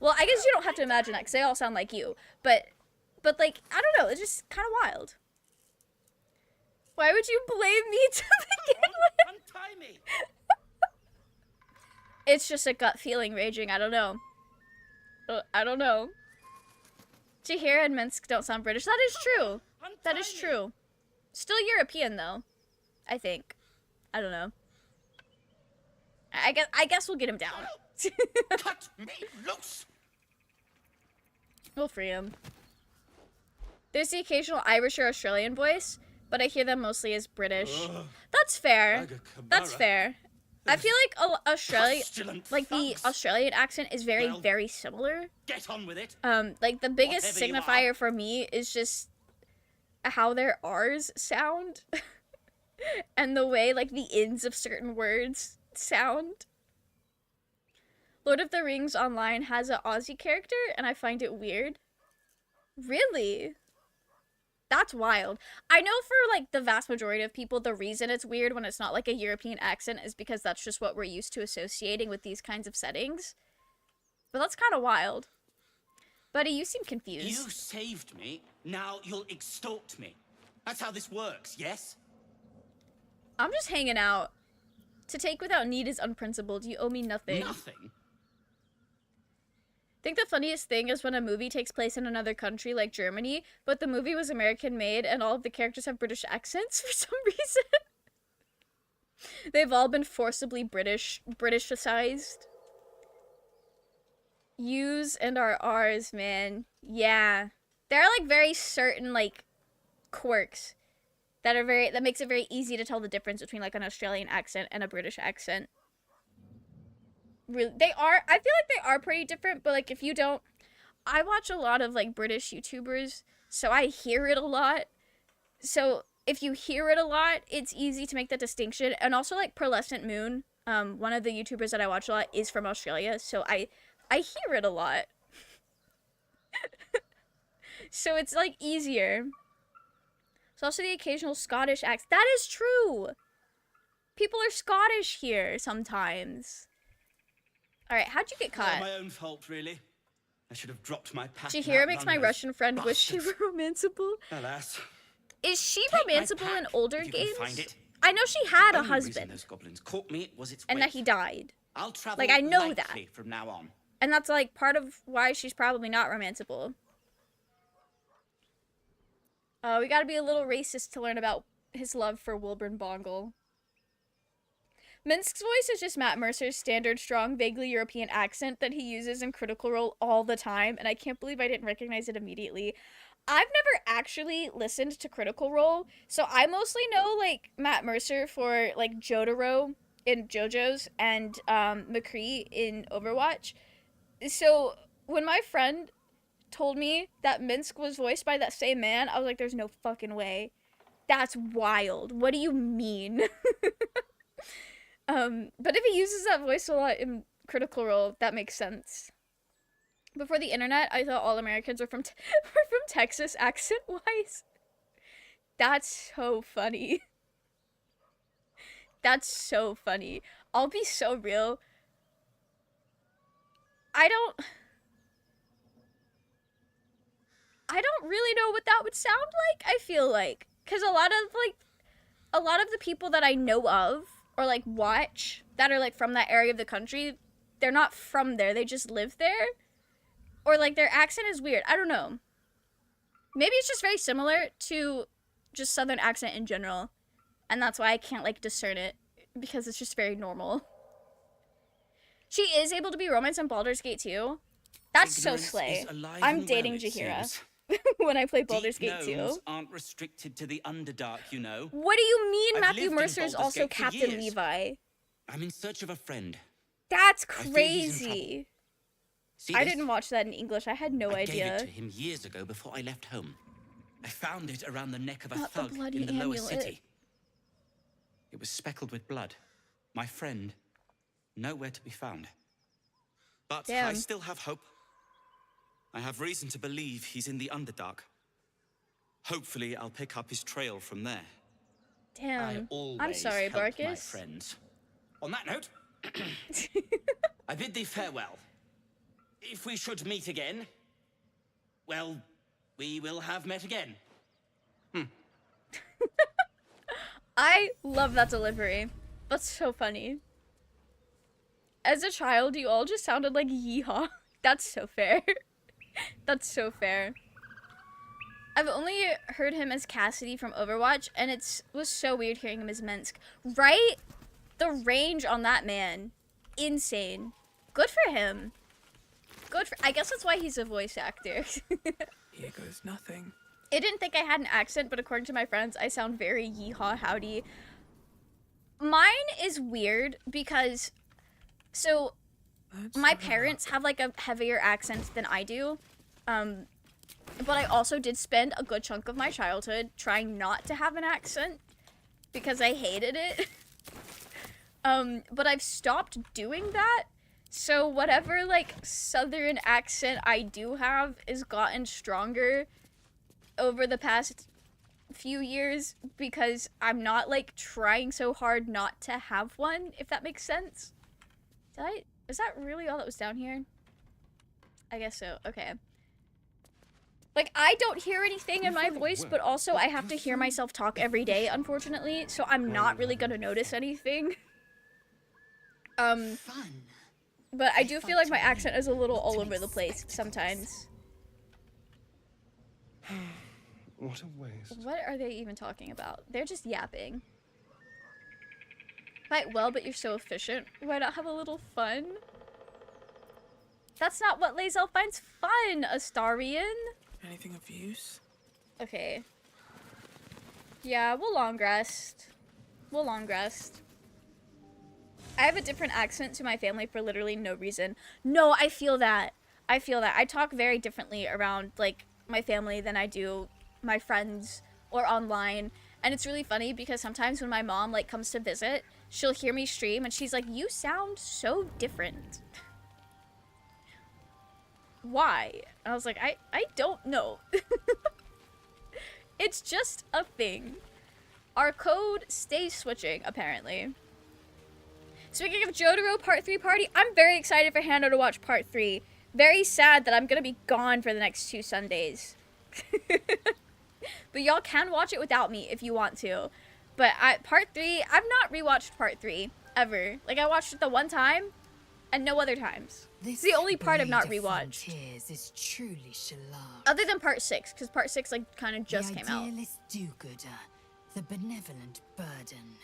Well, I guess you don't have to imagine that because they all sound like you. But like, I don't know, it's just kind of wild. Why would you blame me to begin with? Untie me! It's just a gut feeling, Raging. I don't know. I don't know. Jahira and Minsk don't sound British. That is true. That is true. Still European, though. I think. I don't know. I guess we'll get him down. Cut me loose! We'll free him. There's the occasional Irish or Australian voice. but I hear them mostly as British. That's fair. That's fair. I feel like the Australian accent is very similar. Get on with it. Like the biggest Whatever you signifier for me is just how their R's sound. And the way like the ends of certain words sound. Lord of the Rings Online has an Aussie character, and I find it weird. Really? That's wild. I know for like the vast majority of people, the reason it's weird when it's not like a European accent is because that's just what we're used to associating with these kinds of settings. But that's kind of wild. Buddy, you seem confused. You saved me, now you'll extort me. That's how this works, yes? I'm just hanging out. To take without need is unprincipled. You owe me nothing. Nothing? I think the funniest thing is when a movie takes place in another country like Germany, but the movie was American made and all of the characters have British accents for some reason. They've all been forcibly Britishicized. U's and our R's, man. Yeah. There are like very certain like quirks that makes it very easy to tell the difference between like an Australian accent and a British accent. Really, I feel like they are pretty different, but like if you don't, I watch a lot of like British YouTubers, so I hear it a lot. So if you hear it a lot, it's easy to make that distinction. And also like Pearlescent Moon, one of the YouTubers that I watch a lot is from Australia, so I hear it a lot. So it's like easier. There's also the occasional Scottish accent. That is true. People are Scottish here sometimes. All right, how'd you get caught? My own fault, really. I should have dropped my pack. Chihiro makes my Russian friend wish she were romanceable. Alas. Is she romanceable in older games? Find it. I know she had a husband. Those goblins caught me was its and that he died. I'll travel like I know that from now on. And that's like part of why she's probably not romanceable. We gotta be a little racist to learn about his love for Wilburn Bongle. Minsk's voice is just Matt Mercer's standard strong, vaguely European accent that he uses in Critical Role all the time, and I can't believe I didn't recognize it immediately. I've never actually listened to Critical Role, so I mostly know, like, Matt Mercer for, like, Jotaro in JoJo's and McCree in Overwatch. So when my friend told me that Minsk was voiced by that same man, I was like, there's no fucking way. That's wild. What do you mean? But if he uses that voice a lot in Critical Role, that makes sense. Before the internet, I thought all Americans were from Texas accent-wise. That's so funny. That's so funny. I'll be so real. I don't really know what that would sound like, I feel like. Because a lot of the people that I know of, or like watch, that are like from that area of the country, they're not from there, they just live there. Or like their accent is weird, I don't know. Maybe it's just very similar to just Southern accent in general. And that's why I can't like discern it, because it's just very normal. She is able to be romance in Baldur's Gate 2. That's so slay. I'm dating Jaheira when I play Baldur's Gate 2. Aren't restricted to the Underdark, you know. What do you mean Matthew Mercer is also Captain Levi? I'm in search of a friend. That's crazy. I didn't watch that in English. I had no idea. I gave it to him years ago before I left home. I found it around the neck of a Not thug the bloody in the lower amulet. city. It was speckled with blood. My friend, nowhere to be found. But Damn. I still have hope. I have reason to believe he's in the Underdark. Hopefully, I'll pick up his trail from there. Damn. I I'm sorry, help my Barkus. friends. On that note, I bid thee farewell. If we should meet again, well, we will have met again. I love that delivery. That's so funny. As a child, you all just sounded like yeehaw. That's so fair. That's so fair. I've only heard him as Cassidy from Overwatch, and it was so weird hearing him as Minsk. Right? The range on that man. Insane. Good for him. Good for... I guess that's why he's a voice actor. Here goes nothing. I didn't think I had an accent, but according to my friends, I sound very yeehaw howdy. Mine is weird because, so, my parents have like a heavier accent than I do. But I also did spend a good chunk of my childhood trying not to have an accent because I hated it. But I've stopped doing that. So whatever like southern accent I do have is gotten stronger over the past few years because I'm not like trying so hard not to have one, if that makes sense. Is that really all that was down here? I guess so. Okay. Like, I don't hear anything in my voice, but also I have to hear myself talk every day, unfortunately, so I'm not really gonna notice anything. But I do feel like my accent is a little all over the place sometimes. What a waste. What are they even talking about? They're just yapping. Fight well, but you're so efficient. Why not have a little fun? That's not what Lae'zel finds fun, Astarion. Anything of use? Okay. Yeah, we'll long rest. We'll long rest. I have a different accent to my family for literally no reason. No, I feel that. I feel that. I talk very differently around, like, my family than I do my friends or online. And it's really funny because sometimes when my mom, like, comes to visit, she'll hear me stream and she's like, you sound so different. Why? And I was like, I don't know. It's just a thing. Our code stays switching, apparently. Speaking of Jotaro Part 3 party, I'm very excited for Hano to watch Part 3. Very sad that I'm gonna be gone for the next 2 Sundays. But y'all can watch it without me if you want to. But Part 3, I've not rewatched Part 3, ever. Like, I watched it the one time, and no other times. It's the only part I've not rewatched. Is truly shellac. Other than Part 6, because Part 6, like, kind of just came out. The idealist do-gooder, the benevolent burden.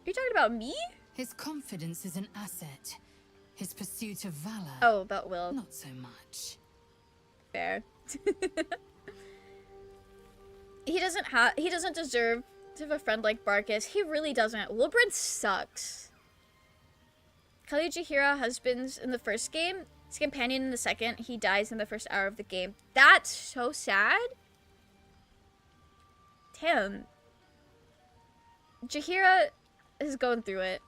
Are you talking about me? His confidence is an asset. His pursuit of valor. Oh, about Will. Not so much. Fair. He doesn't deserve to have a friend like Barkus. He really doesn't. Wilbrin sucks. Kali Jahira husbands in the first game, his companion in the second, he dies in the first hour of the game. That's so sad. Damn. Jahira is going through it.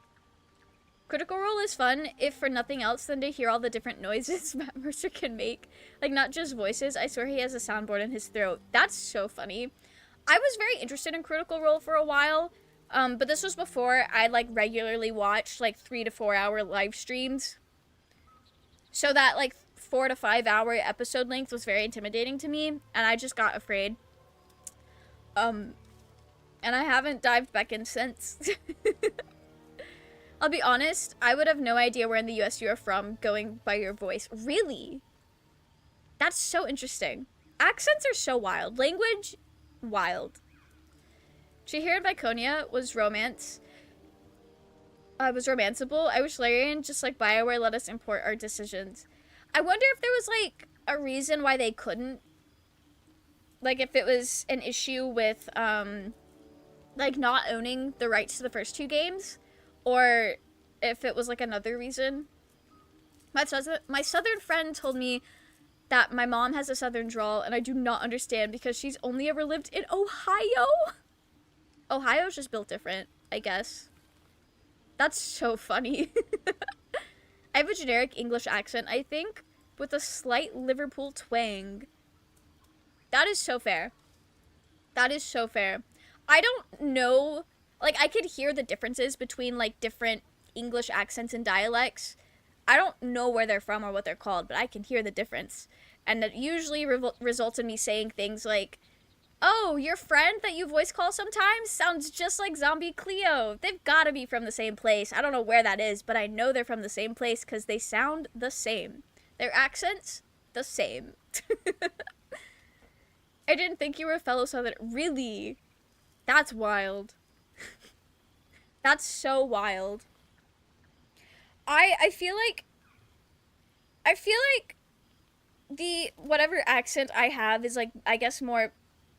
Critical Role is fun, if for nothing else than to hear all the different noises Matt Mercer can make. Like, not just voices. I swear he has a soundboard in his throat. That's so funny. I was very interested in Critical Role for a while, but this was before I, like, regularly watched, like, 3 to 4 hour live streams. So that, like, 4 to 5 hour episode length was very intimidating to me, and I just got afraid. And I haven't dived back in since. I'll be honest, I would have no idea where in the US you are from going by your voice. Really? That's so interesting. Accents are so wild. Language, wild. Chihiro and Viconia was romance. Was romanceable. I wish Larian, just like BioWare, let us import our decisions. I wonder if there was, like, a reason why they couldn't. Like, if it was an issue with, like, not owning the rights to the first 2 games. Or if it was, like, another reason. My southern friend told me that my mom has a southern drawl, and I do not understand because she's only ever lived in Ohio? Ohio's just built different, I guess. That's so funny. I have a generic English accent, I think, with a slight Liverpool twang. That is so fair. That is so fair. I don't know... Like, I could hear the differences between, like, different English accents and dialects. I don't know where they're from or what they're called, but I can hear the difference. And that usually results in me saying things like, oh, your friend that you voice call sometimes sounds just like Zombie Cleo. They've got to be from the same place. I don't know where that is, but I know they're from the same place because they sound the same. Their accents, the same. I didn't think you were a fellow Southern. Really? That's wild. That's so wild. I feel like the whatever accent I have is like, I guess, more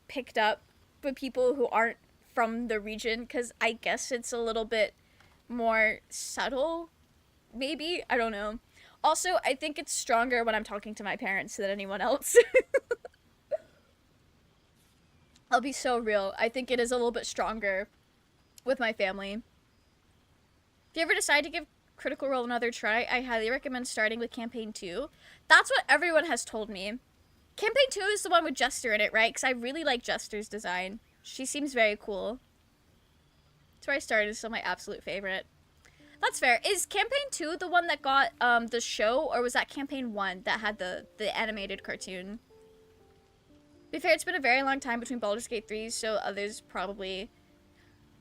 picked up by people who aren't from the region, because I guess it's a little bit more subtle, maybe. I don't know. Also, I think it's stronger when I'm talking to my parents than anyone else. I'll be so real. I think it is a little bit stronger with my family. If you ever decide to give Critical Role another try, I highly recommend starting with Campaign 2. That's what everyone has told me. Campaign 2 is the one with Jester in it, right? Because I really like Jester's design. She seems very cool. That's where I started. It's still my absolute favorite. That's fair. Is Campaign 2 the one that got the show, or was that Campaign 1 that had the animated cartoon? To be fair, it's been a very long time between Baldur's Gate 3, so others probably...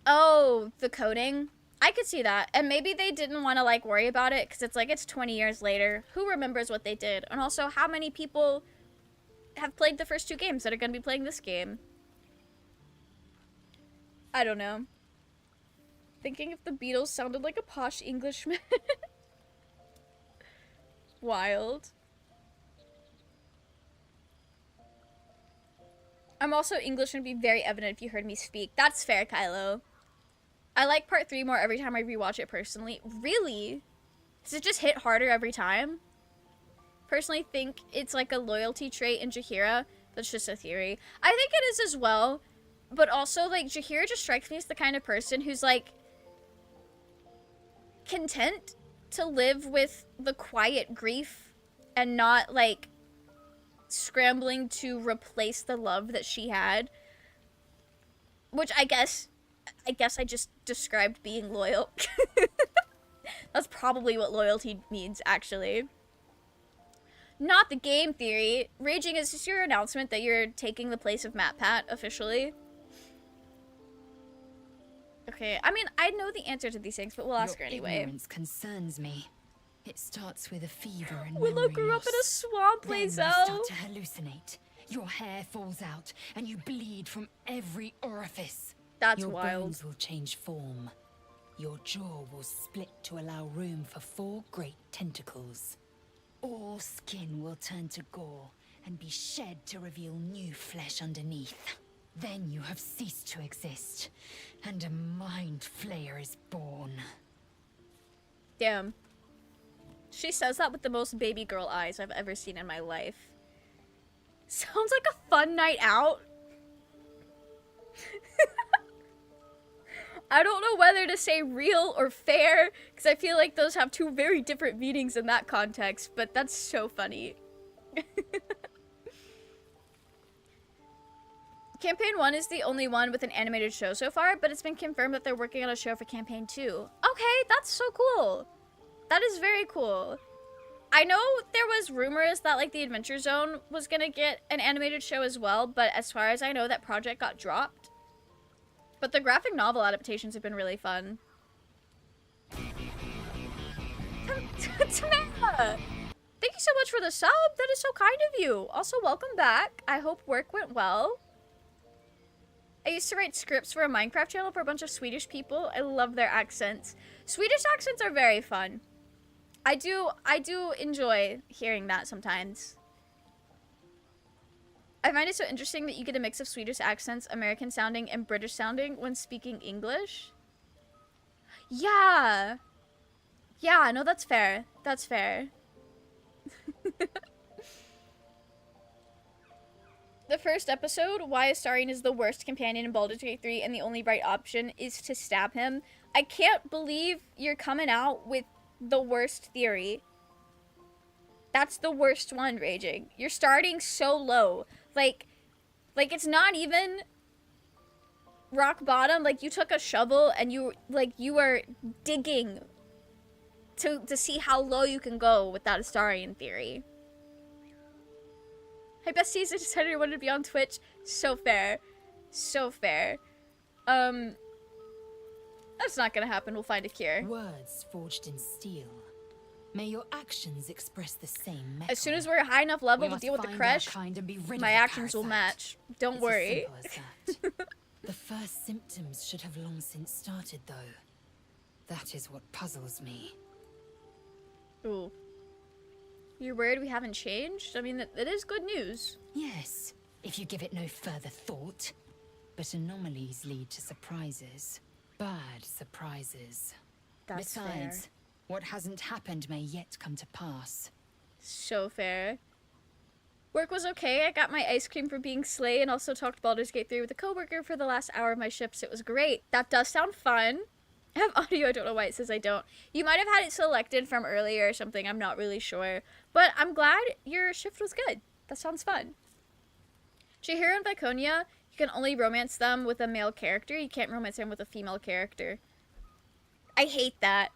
Oh, the coding? I could see that. And maybe they didn't want to, like, worry about it, because it's like, it's 20 years later. Who remembers what they did? And also, how many people have played the first 2 games that are going to be playing this game? I don't know. Thinking if the Beatles sounded like a posh Englishman. Wild. I'm also English and it'd be very evident if you heard me speak. That's fair, Kylo. I like part 3 more every time I rewatch it personally. Really? Does it just hit harder every time? Personally think it's like a loyalty trait in Jaheira. That's just a theory. I think it is as well. But also, like, Jaheira just strikes me as the kind of person who's, like, content to live with the quiet grief and not, like, scrambling to replace the love that she had. Which I guess I just described being loyal. That's probably what loyalty means, actually. Not the game theory. Raging, is this your announcement that you're taking the place of MatPat officially? Okay, I mean, I know the answer to these things, but we'll ask her anyway. Ignorance concerns me. It starts with a fever and Willow memory grew up in a loss. swamp, Then you Lae'zel. start to hallucinate. Your hair falls out, and you bleed from every orifice. That's Your wild. bones will change form. Your jaw will split to allow room for 4 great tentacles. All skin will turn to gore and be shed to reveal new flesh underneath. Then you have ceased to exist, and a mind flayer is born. Damn. She says that with the most baby girl eyes I've ever seen in my life. Sounds like a fun night out. I don't know whether to say real or fair, because I feel like those have 2 very different meanings in that context, but that's so funny. Campaign 1 is the only one with an animated show so far, but it's been confirmed that they're working on a show for Campaign 2. Okay, that's so cool. That is very cool. I know there was rumors that, like, the Adventure Zone was gonna get an animated show as well, but as far as I know, that project got dropped. But the graphic novel adaptations have been really fun. Tamara! Thank you so much for the sub. That is so kind of you. Also, welcome back. I hope work went well. I used to write scripts for a Minecraft channel for a bunch of Swedish people. I love their accents. Swedish accents are very fun. I do enjoy hearing that sometimes. I find it so interesting that you get a mix of Swedish accents, American sounding, and British sounding when speaking English. Yeah. Yeah, no, that's fair. That's fair. The first episode, why Astarion is the worst companion in Baldur's Gate 3 and the only right option is to stab him. I can't believe you're coming out with the worst theory. That's the worst one, Raging. You're starting so low. Like it's not even rock bottom. Like, you took a shovel and you were digging to see how low you can go with that Astarion theory. Hey besties, I decided I wanted to be on Twitch. So fair. So fair. That's not gonna happen. We'll find a cure. Words forged in steel. May your actions express the same metal. As soon as we're a high enough level We to must deal with the find crush, our kind and be rid my of the actions will parasite. match. Don't It's worry. as simple as that. The first symptoms should have long since started, though. That is what puzzles me. Ooh. You're worried we haven't changed? I mean, that is good news. Yes, if you give it no further thought. But anomalies lead to surprises. Bad surprises. That's Besides, fair. what hasn't happened may yet come to pass. So fair. Work was okay. I got my ice cream for being Slay and also talked Baldur's Gate 3 with a coworker for the last hour of my shifts. It was great. That does sound fun. I have audio. I don't know why it says I don't. You might have had it selected from earlier or something. I'm not really sure. But I'm glad your shift was good. That sounds fun. Chihiro and Viconia, you can only romance them with a male character. You can't romance them with a female character. I hate that.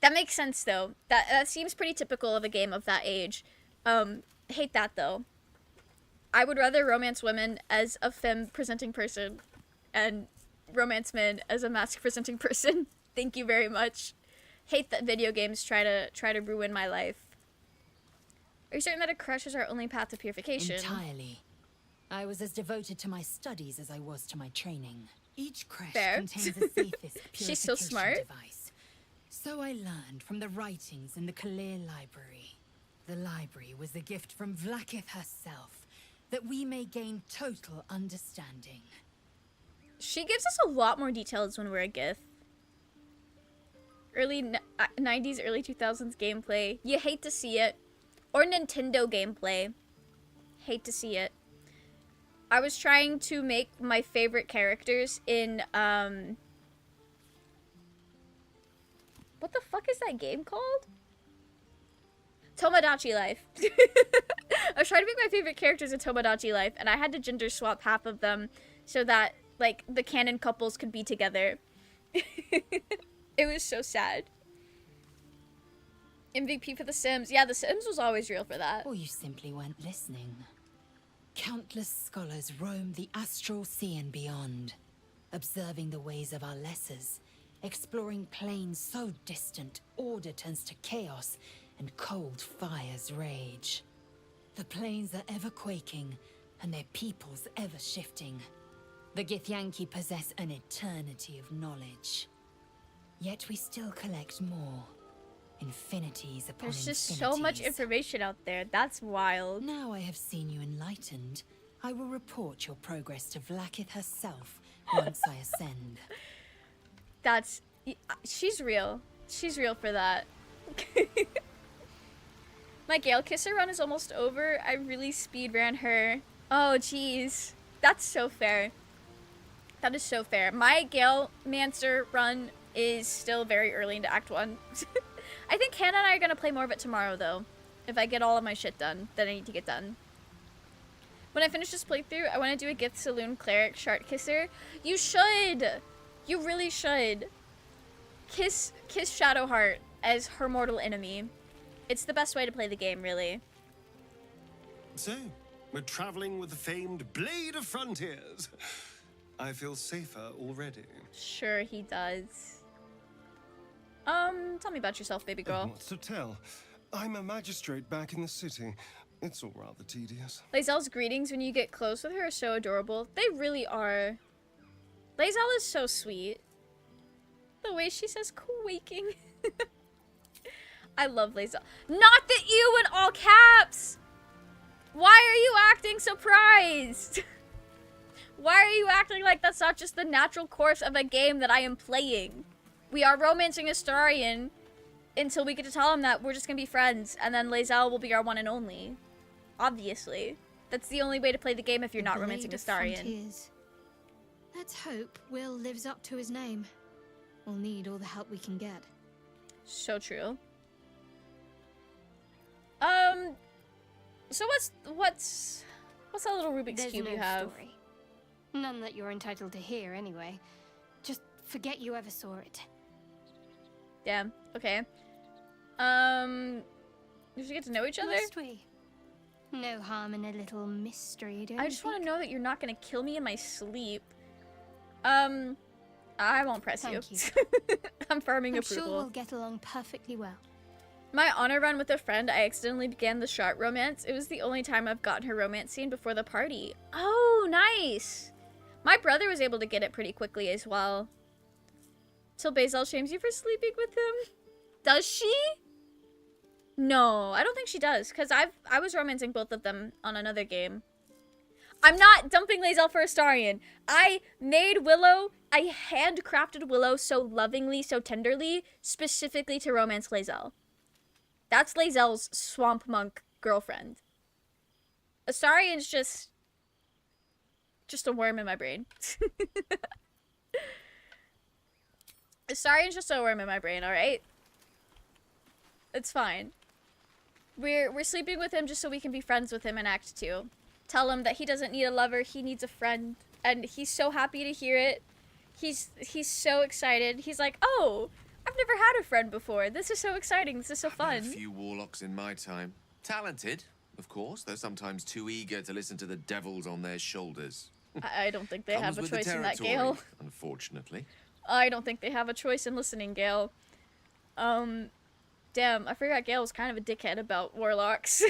That makes sense, though. That seems pretty typical of a game of that age. Hate that, though. I would rather romance women as a femme-presenting person and romance men as a masc-presenting person. Thank you very much. Hate that video games try to ruin my life. Are you certain that a crush is our only path to purification? Entirely. I was as devoted to my studies as I was to my training. Each creche Fair. contains the safest purification She's so smart. device. So I learned from the writings in the Kalir Library. The library was a gift from Vlaakith herself, that we may gain total understanding. She gives us a lot more details when we're a Gith. Early 90s, early 2000s gameplay. You hate to see it. Or Nintendo gameplay. Hate to see it. I was trying to make my favorite characters in, what the fuck is that game called? Tomodachi Life. I was trying to make my favorite characters in Tomodachi Life, and I had to gender swap half of them so that, like, the canon couples could be together. It was so sad. MVP for The Sims. Yeah, The Sims was always real for that. Or you simply weren't listening. Countless scholars roam the astral sea and beyond, observing the ways of our lessers, exploring planes so distant, order turns to chaos, and cold fires rage. The planes are ever quaking, and their peoples ever shifting. The Githyanki possess an eternity of knowledge. Yet we still collect more. Infinities upon There's just infinities. so much information out there. That's wild. Now I have seen you enlightened, I will report your progress to Vlaakith herself once I ascend. That's... She's real. She's real for that. My Gale Kisser run is almost over. I really speed ran her. Oh, jeez. That's so fair. That is so fair. My Gale Mancer run is still very early into Act 1. I think Hannah and I are going to play more of it tomorrow, though. If I get all of my shit done that I need to get done. When I finish this playthrough, I want to do a Gift Saloon Cleric Shart Kisser. You should! You really should. Kiss Shadowheart as her mortal enemy. It's the best way to play the game, really. So, we're traveling with the famed Blade of Frontiers. I feel safer already. Sure he does. Tell me about yourself, baby girl. What's to tell? I'm a magistrate back in the city. It's all rather tedious. Lae'zel's greetings when you get close with her are so adorable. They really are. Lae'zel is so sweet. The way she says quaking. I love Lae'zel. Not the ew in all caps! Why are you acting surprised? Why are you acting like that's not just the natural course of a game that I am playing? We are romancing Astarion until we get to tell him that we're just gonna be friends, and then Lae'zel will be our one and only. Obviously. That's the only way to play the game if you're not romancing Astarion. Let's hope Will lives up to his name. We'll need all the help we can get. So true. So what's that little Rubik's There's Cube no you have? story. None that you're entitled to hear, anyway. Just forget you ever saw it. Damn. Okay. We should get to know each other? Must we? No harm in a little mystery, don't I you just want to know that you're not gonna kill me in my sleep. I won't press you. I'm farming I'm approval. sure we'll get along perfectly well. My honor run with a friend, I accidentally began the Shart romance. It was the only time I've gotten her romance scene before the party. Oh, nice! My brother was able to get it pretty quickly as well. Till Bazel shames you for sleeping with him? Does she? No, I don't think she does, because I was romancing both of them on another game. I'm not dumping Lae'zel for Astarion. I made Willow, I handcrafted Willow so lovingly, so tenderly, specifically to romance Lae'zel. That's Lae'zel's swamp monk girlfriend. Astarion's just a worm in my brain. Astarion's just a worm in my brain, alright? It's fine. We're sleeping with him just so we can be friends with him in Act 2. Tell him that he doesn't need a lover, he needs a friend. And he's so happy to hear it. He's so excited. He's like, oh, I've never had a friend before. This is so exciting. This is so fun. A few warlocks in my time. Talented, of course, though sometimes too eager to listen to the devils on their shoulders. I don't think they Comes have a with the choice in that, territory, Gale. Unfortunately. I don't think they have a choice in listening, Gale. Damn, I forgot Gale was kind of a dickhead about warlocks.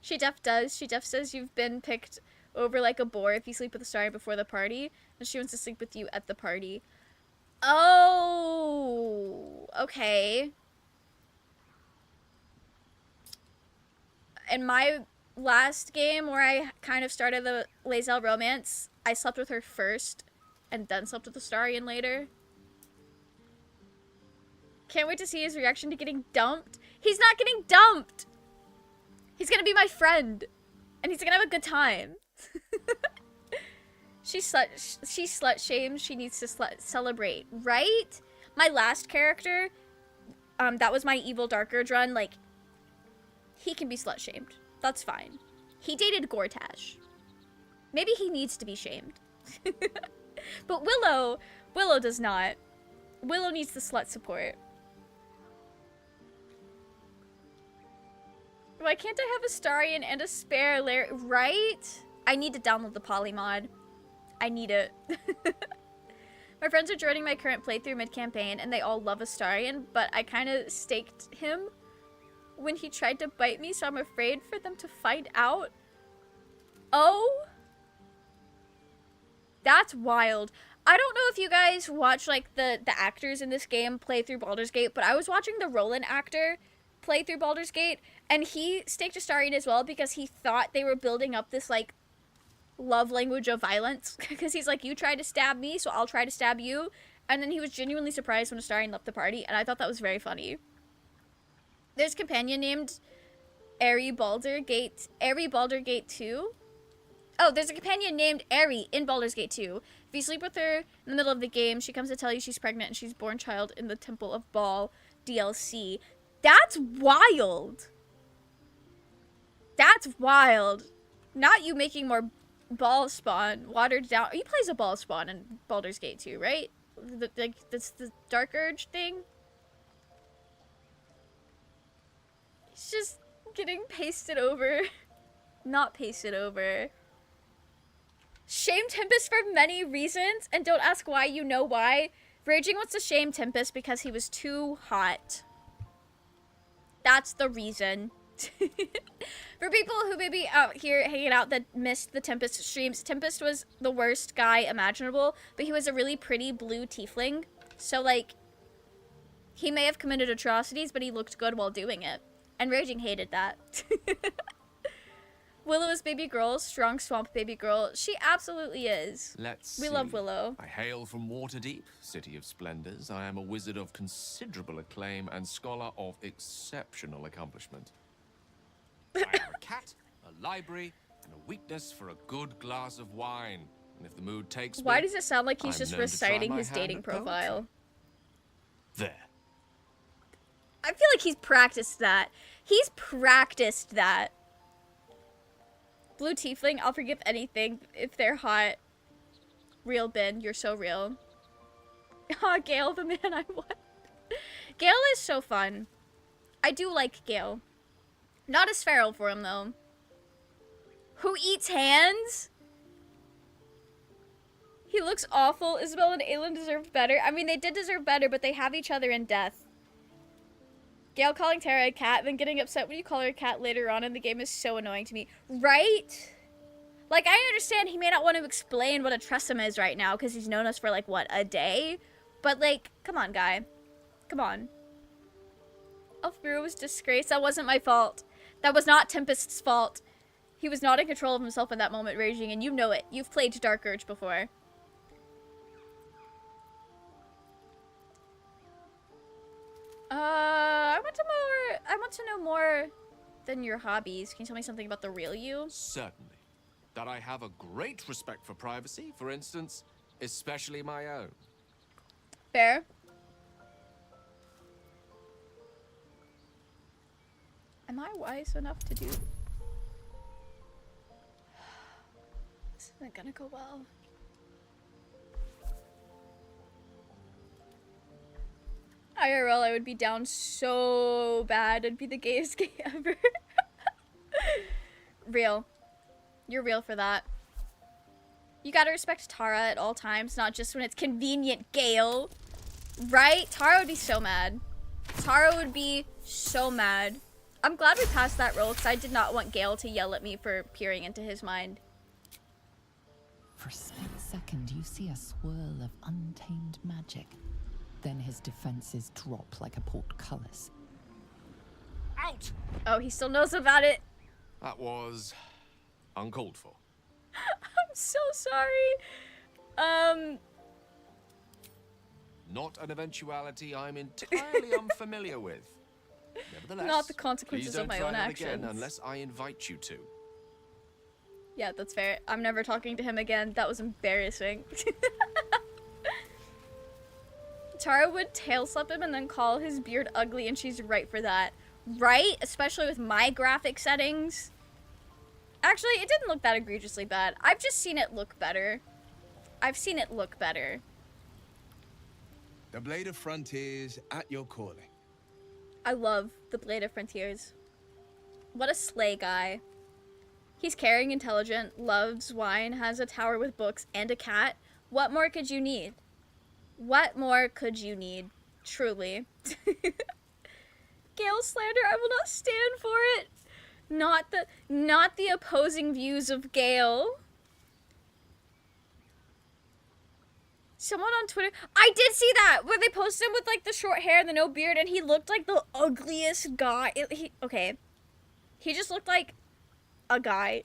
She does. She says you've been picked over like a boar if you sleep with a Astarion before the party, and she wants to sleep with you at the party. Oh, okay. In my last game where I kind of started the Lae'zel romance, I slept with her first and then slept with the Astarion later. Can't wait to see his reaction to getting dumped. He's not getting dumped! He's gonna be my friend, and he's gonna have a good time. She slut shames. She needs to celebrate, right? My last character, that was my evil Dark Urge run. Like, he can be slut shamed. That's fine. He dated Gortash. Maybe he needs to be shamed. But Willow does not. Willow needs the slut support. Why can't I have a Astarion and a spare lair? Right? I need to download the Polymod. I need it. My friends are joining my current playthrough mid-campaign, and they all love Astarion, but I kind of staked him when he tried to bite me, so I'm afraid for them to find out. Oh? That's wild. I don't know if you guys watch, like, the actors in this game play through Baldur's Gate, but I was watching the Roland actor play through Baldur's Gate, and he staked Astarion as well because he thought they were building up this, like, love language of violence. Because he's like, you tried to stab me, so I'll try to stab you. And then he was genuinely surprised when Astarion left the party, and I thought that was very funny. There's a companion named Aerie Baldur's Gate 2. Oh, there's a companion named Aerie in Baldur's Gate 2. If you sleep with her in the middle of the game, she comes to tell you she's pregnant and she's born child in the Temple of Baal DLC. That's wild. That's wild. Not you making more ball spawn, watered down. He plays a ball spawn in Baldur's Gate 2, right? Like, that's the Dark Urge thing. He's just getting pasted over. Not pasted over. Shame Tempest for many reasons, and don't ask why, you know why. Raging wants to shame Tempest because he was too hot. That's the reason. For people who may be out here hanging out that missed the Tempest streams, Tempest was the worst guy imaginable, but he was a really pretty blue tiefling. So, like, he may have committed atrocities, but he looked good while doing it. And Raging hated that. Willow is baby girl, strong swamp baby girl. She absolutely is. We love Willow. I hail from Waterdeep, city of splendors. I am a wizard of considerable acclaim and scholar of exceptional accomplishment. I have a cat, a library, and a weakness for a good glass of wine. And if the mood takes me, why does it sound like he's I'm just known to try reciting my his hand dating at poetry. profile? There. I feel like he's practiced that. He's practiced that. Blue tiefling, I'll forgive anything if they're hot. Real Ben, you're so real. Aw, Gale, the man I want. Gale is so fun. I do like Gale. Not as feral for him, though. Who eats hands? He looks awful. Isabel and Aelin deserved better. I mean, they did deserve better, but they have each other in death. Gale calling Tara a cat, then getting upset when you call her a cat later on in the game is so annoying to me. Right? Like, I understand he may not want to explain what a Tressum is right now, because he's known us for, like, what, a day? But, like, come on, guy. Come on. Elfbrew was disgraced. That wasn't my fault. That was not Tempest's fault. He was not in control of himself in that moment, raging, and you know it. You've played Dark Urge before. I want to know more than your hobbies. Can you tell me something about the real you? Certainly. That I have a great respect for privacy, for instance, especially my own. Fair. Am I wise enough to do? This isn't gonna go well. IRL, I would be down so bad. It'd be the gayest gay ever. Real. You're real for that. You gotta respect Tara at all times, not just when it's convenient, Gale. Right? Tara would be so mad. Tara would be so mad. I'm glad we passed that roll, because I did not want Gale to yell at me for peering into his mind. For a split second, you see a swirl of untamed magic. Then his defenses drop like a portcullis. Out! Oh, he still knows about it. That was uncalled for. I'm so sorry. Not an eventuality I'm entirely unfamiliar with. Nevertheless, not the consequences please of my don't own try that actions. again unless I invite you to. Yeah, that's fair. I'm never talking to him again. That was embarrassing. Tara would tail slap him and then call his beard ugly, and she's right for that. Right? Especially with my graphic settings. Actually, it didn't look that egregiously bad. I've just seen it look better. I've seen it look better. The Blade of Frontiers at your calling. I love the Blade of Frontiers. What a slay guy. He's caring, intelligent, loves wine, has a tower with books, and a cat. What more could you need? What more could you need? Truly. Gale slander, I will not stand for it. Not the opposing views of Gale. Someone on Twitter, I did see that, where they posted him with like the short hair and the no beard, and he looked like the ugliest guy. Okay. He just looked like a guy.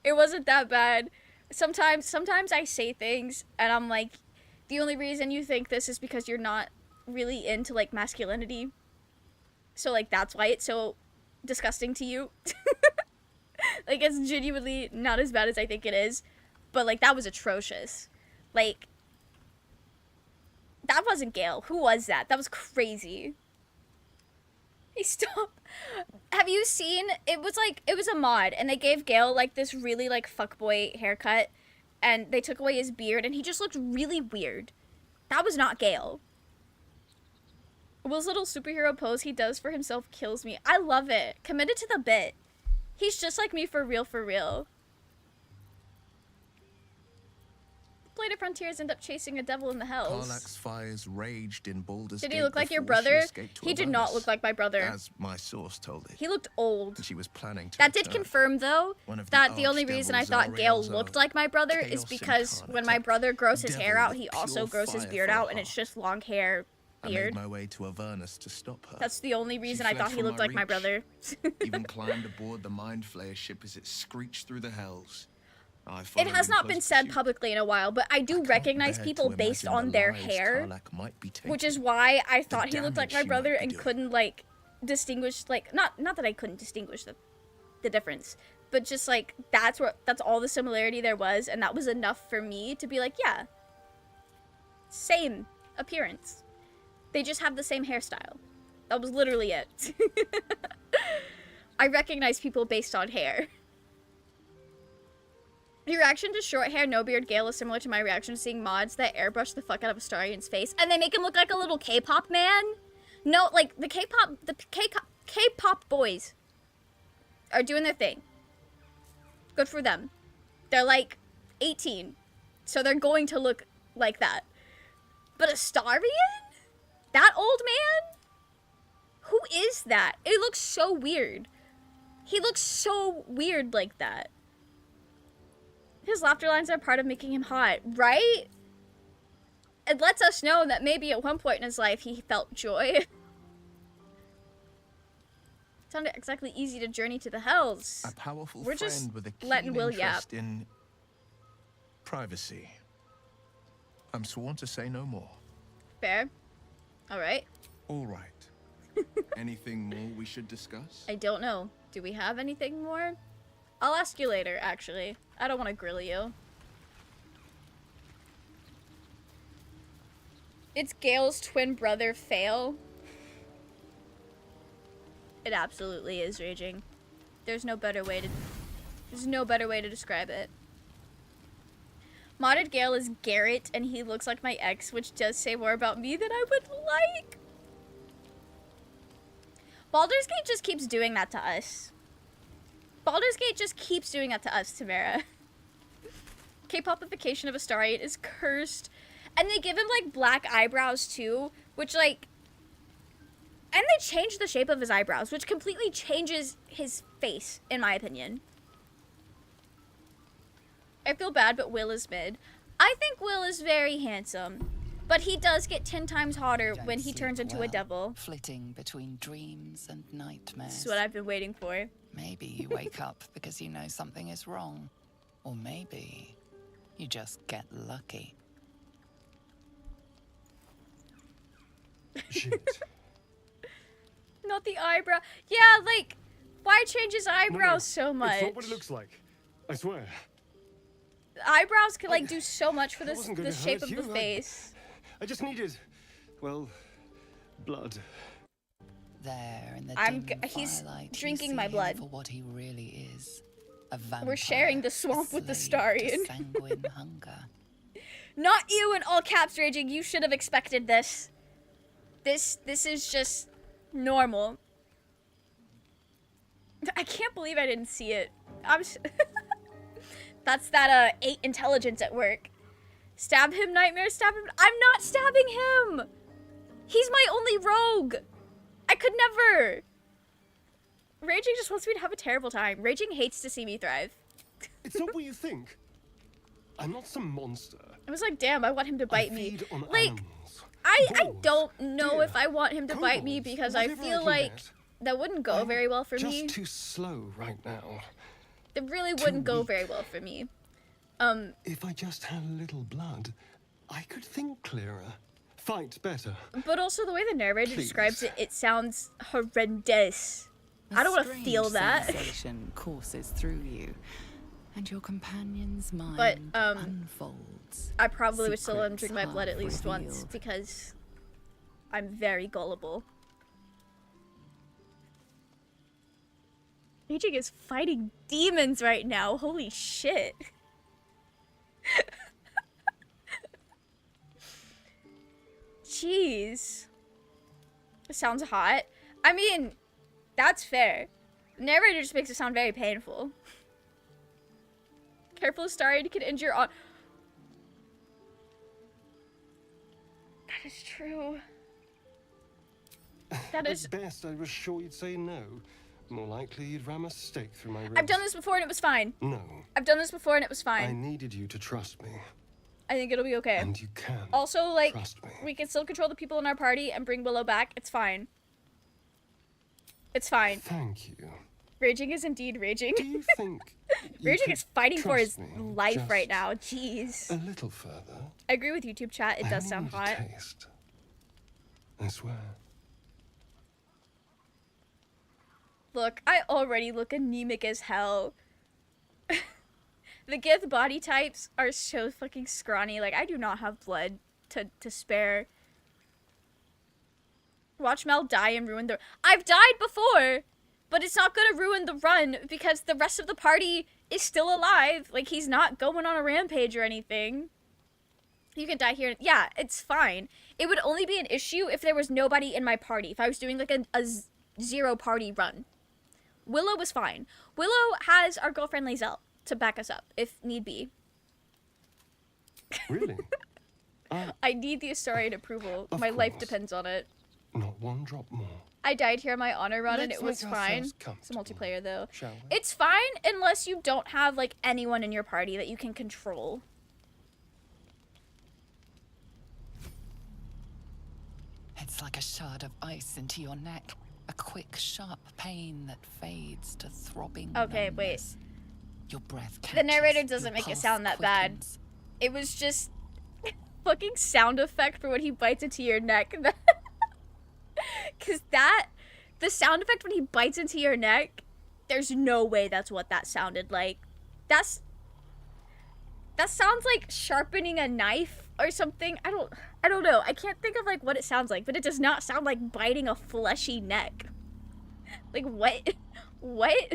It wasn't that bad. Sometimes I say things and I'm like, the only reason you think this is because you're not really into like masculinity. So like that's why it's so disgusting to you. Like it's genuinely not as bad as I think it is. But like that was atrocious. Like that wasn't Gale. Who was that? That was crazy. Hey, stop. Have you seen, it was a mod, and they gave Gale, like, this really, like, fuckboy haircut, and they took away his beard, and he just looked really weird. That was not Gale. Will's little superhero pose he does for himself kills me. I love it. Committed to the bit. He's just like me for real, for real. Blade of Frontiers end up chasing a devil in the hells. Karlach's fires raged in Baldur's Did Gate he look like your before she brother? escaped to He did not Avernus, look like my brother. as my source told it. He looked old. And she was planning to That did return. confirm, though, One of that the the only reason I archdevils thought Gale Zariel's looked a like my brother is chaos because incarnate, when my brother grows his hair devil out, with he also pure grows his fire beard for a out, and it's just long hair, I made beard. my way to Avernus to stop her. That's the only reason I fled thought he from looked my like my reach. brother. Even climbed aboard the Mind Flayer ship as it screeched through the hells. I It followed has in not close been said pursuit. publicly in a while, but I do recognize bear people to based imagine on the their lives hair, Karlach might be which taking. is why I thought he looked like damage my she brother might be and doing. couldn't, like, distinguish, like, not that I couldn't distinguish the difference, but just, like, that's all the similarity there was, and that was enough for me to be like, yeah, same appearance. They just have the same hairstyle. That was literally it. I recognize people based on hair. Your reaction to short hair, no beard Gale is similar to my reaction to seeing mods that airbrush the fuck out of Astarion's face, and they make him look like a little K-pop man. No, like, the K-pop boys are doing their thing. Good for them. They're, like, 18, so they're going to look like that. But Astarion? That old man? Who is that? It looks so weird. He looks so weird like that. His laughter lines are part of making him hot, right? It lets us know that maybe at one point in his life he felt joy. It's not exactly easy to journey to the Hells. A powerful We're just friend with a keen letting Will yap. interest in privacy. I'm sworn to say no more. Fair. All right. All right. Anything more we should discuss? I don't know. Do we have anything more? I'll ask you later, actually. I don't want to grill you. It's Gale's twin brother, Fail. It absolutely is raging. There's no better way to describe it. Modded Gale is Garrett, and he looks like my ex, which does say more about me than I would like. Baldur's Gate just keeps doing that to us. Baldur's Gate just keeps doing that to us, Tamara. K-popification of Astarion is cursed. And they give him, like, black eyebrows, too, which, like... And they change the shape of his eyebrows, which completely changes his face, in my opinion. I feel bad, but Will is mid. I think Will is very handsome, but he does get 10 times hotter when he turns into a devil. Flitting between dreams and nightmares. This is what I've been waiting for. Maybe you wake up because you know something is wrong. Or maybe you just get lucky. Shit. Not the eyebrow. Yeah, like, why change his eyebrows so much? It's not what it looks like. I swear. Eyebrows can, like, do so much for I wasn't gonna the shape hurt of the you. face. I just needed, well, blood. There in the he's twilight, drinking you my see blood. him for what he really is. A vampire. We're sharing the swamp with the slave to Starion. sanguine hunger. Not you in all caps, raging. You should have expected this. This is just normal. I can't believe I didn't see it. That's that 8 intelligence at work. Stab him, Nightmare, stab him. I'm not stabbing him. He's my only rogue. I could never. Raging just wants me to have a terrible time. Raging hates to see me thrive. It's not what you think. I'm not some monster. I was like, damn, I want him to bite me. Feed on Like, animals. I don't know if I want him to bite me Kobolds, because I whatever I feel can like get. that wouldn't go very well for me. Just too slow right now. It really wouldn't go very well for me. If I just had a little blood, I could think clearer, fight better. But also the way the narrator Please. describes it, it sounds horrendous. I don't want to feel that. Sensation courses through you, and your companion's mind But unfolds. I probably would still let him drink my Secrets blood at least once revealed. because I'm very gullible. Raging is fighting demons right now. Holy shit. Jeez. It sounds hot. I mean, that's fair. The narrator just makes it sound very painful. Careful, Starion can injure on. That is true. That is. At best, I was sure you'd say no. More likely, you'd ram a stake through my ribs. I've done this before and it was fine. No. I've done this before and it was I fine. needed you to trust me. I think it'll be okay. And you can. Also, like, Trust me. we can still control the people in our party and bring Willow back. It's fine. It's fine. Thank you. Raging is indeed raging. Do you think Raging is fighting for his trust me life just right now. Jeez. a little further? I agree with YouTube chat. It I does only sound need a hot. taste. I swear. Look, I already look anemic as hell. The Gith body types are so fucking scrawny. Like, I do not have blood to spare. Watch Mel die and ruin the... I've died before! But it's not gonna ruin the run because the rest of the party is still alive. Like, he's not going on a rampage or anything. You can die here. Yeah, it's fine. It would only be an issue if there was nobody in my party. If I was doing, like, a zero party run. Willow was fine. Willow has our girlfriend Lizelle to back us up, if need be. Really? I need the Astarion approval. Of My life course. depends on it. Not one drop more. I died here on my honor run and Let's it was make fine. ourselves It's a multiplayer though. Shall we? It's fine unless you don't have like anyone in your party that you can control. It's like a shard of ice into your neck. A quick, sharp pain that fades to throbbing Okay, numbness. Your breath The catches, narrator doesn't your make it pulse sound that bad. quickens. It was just fucking sound effect for when he bites into your neck. Cause the sound effect when he bites into your neck, there's no way that's what that sounded like. That sounds like sharpening a knife or something. I don't know. I can't think of like what it sounds like, but it does not sound like biting a fleshy neck. Like what? What?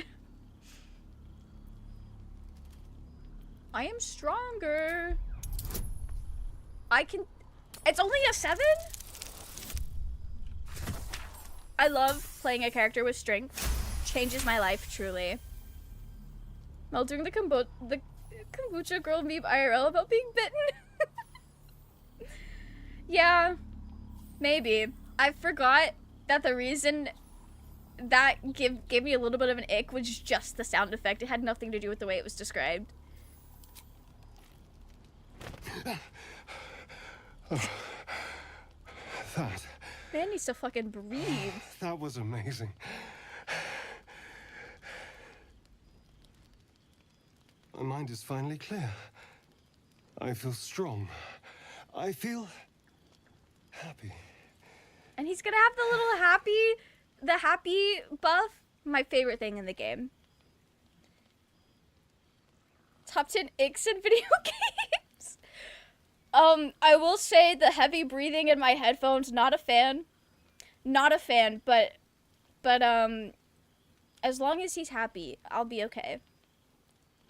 I am stronger. It's only a 7? I love playing a character with strength. Changes my life, truly. Melting the kombucha girl meme IRL about being bitten. Yeah, maybe. I forgot that the reason that gave me a little bit of an ick was just the sound effect. It had nothing to do with the way it was described. That. Man needs to fucking breathe. That was amazing. My mind is finally clear. I feel strong. I feel happy. And he's gonna have the happy buff. My favorite thing in the game. Top 10 icks in video games. I will say the heavy breathing in my headphones, not a fan. Not a fan, but as long as he's happy, I'll be okay.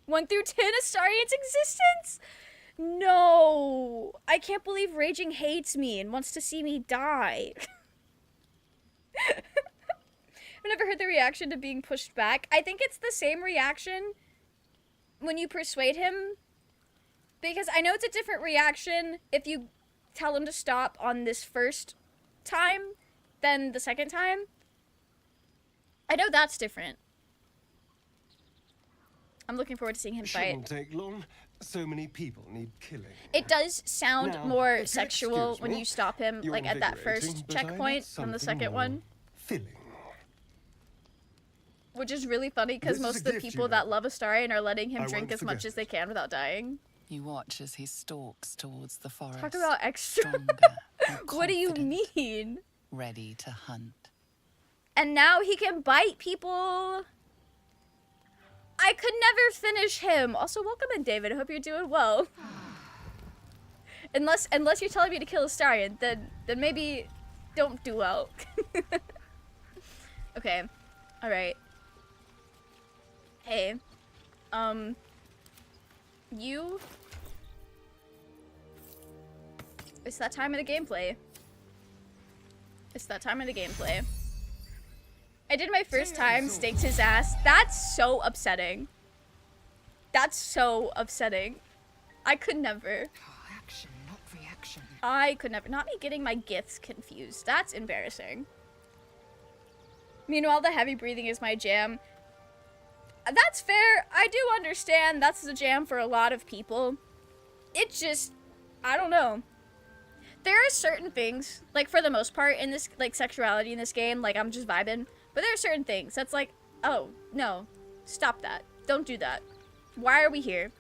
1 through 10 Astarion's existence? No! I can't believe Raging hates me and wants to see me die. I've never heard the reaction to being pushed back. I think it's the same reaction when you persuade him. Because I know it's a different reaction if you tell him to stop on this first time than the second time. I know that's different. I'm looking forward to seeing him fight. Shouldn't take long. So many people need killing. It does sound Now, more if you'll sexual excuse when me, you stop him, you're like at that invigorating, first but I need checkpoint from the something second more one. filling. Which is really funny because This is most a of the gift, you people know. that love Astarion are letting him I drink won't as much forget as they can without dying. You watch as he stalks towards the forest. Talk about extra. Stronger, more What do you confident, mean? ready to hunt. And now he can bite people. I could never finish him. Also, welcome in, David. I hope you're doing well. Unless you're telling me to kill Astarion, then maybe don't do well. Okay. All right. Hey. You. It's that time of the gameplay. It's that time of the gameplay. I did my first time, staked his ass. That's so upsetting. That's so upsetting. I could never. Action, not reaction. I could never. Not me getting my gifts confused. That's embarrassing. Meanwhile, the heavy breathing is my jam. That's fair. I do understand that's the jam for a lot of people. It just, I don't know. There are certain things, like for the most part in this, like sexuality in this game, like I'm just vibing. But there are certain things that's like, oh, no, stop that. Don't do that. Why are we here?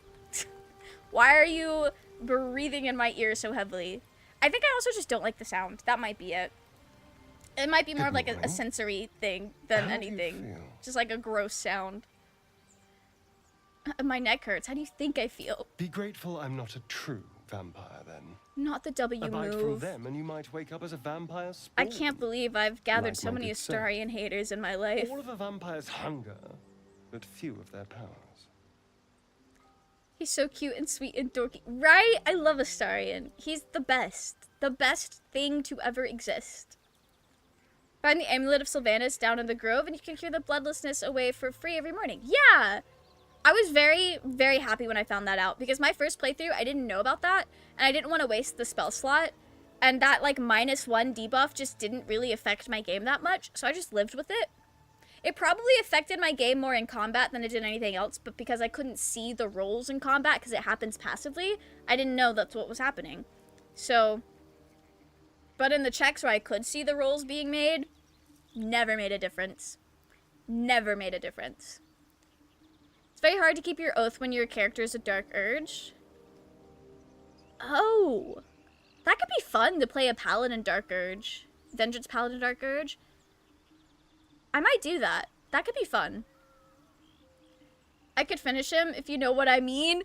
Why are you breathing in my ear so heavily? I think I also just don't like the sound. That might be it. It might be more of like a sensory thing than anything. Just like a gross sound. My neck hurts. How do you think I feel? Be grateful I'm not a true vampire, then. Not the W A bite from move. them, and you might wake up as a vampire spawn. I can't believe I've gathered Like so my many good sir. Astarion haters in my life. All of a vampire's hunger, but few of their powers. He's so cute and sweet and dorky. Right? I love Astarion. He's the best. The best thing to ever exist. Find the amulet of Sylvanas down in the grove and you can cure the bloodlessness away for free every morning. Yeah! I was very, very happy when I found that out because my first playthrough, I didn't know about that and I didn't want to waste the spell slot. And that like -1 debuff just didn't really affect my game that much, so I just lived with it. It probably affected my game more in combat than it did anything else, but because I couldn't see the rolls in combat because it happens passively, I didn't know that's what was happening. So, but in the checks where I could see the rolls being made, Never made a difference. Never made a difference. It's very hard to keep your oath when your character is a dark urge. Oh. That could be fun to play a paladin dark urge. Vengeance paladin dark urge. I might do that. That could be fun. I could finish him if you know what I mean.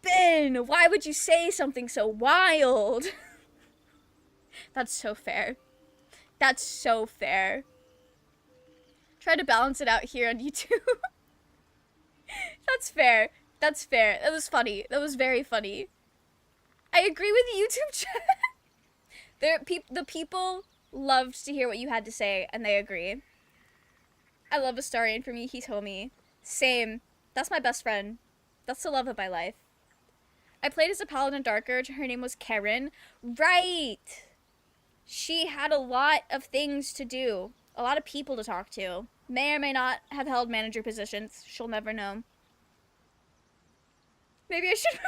Ben, why would you say something so wild? That's so fair. That's so fair. Try to balance it out here on YouTube. That's fair. That's fair. That was funny. That was very funny. I agree with YouTube chat. The people loved to hear what you had to say, and they agree. I love Astarion. For me, he's homie. Same. That's my best friend. That's the love of my life. I played as a paladin dark urge. Her name was Karen. Right! She had a lot of things to do. A lot of people to talk to. May or may not have held manager positions. She'll never know. Maybe I should...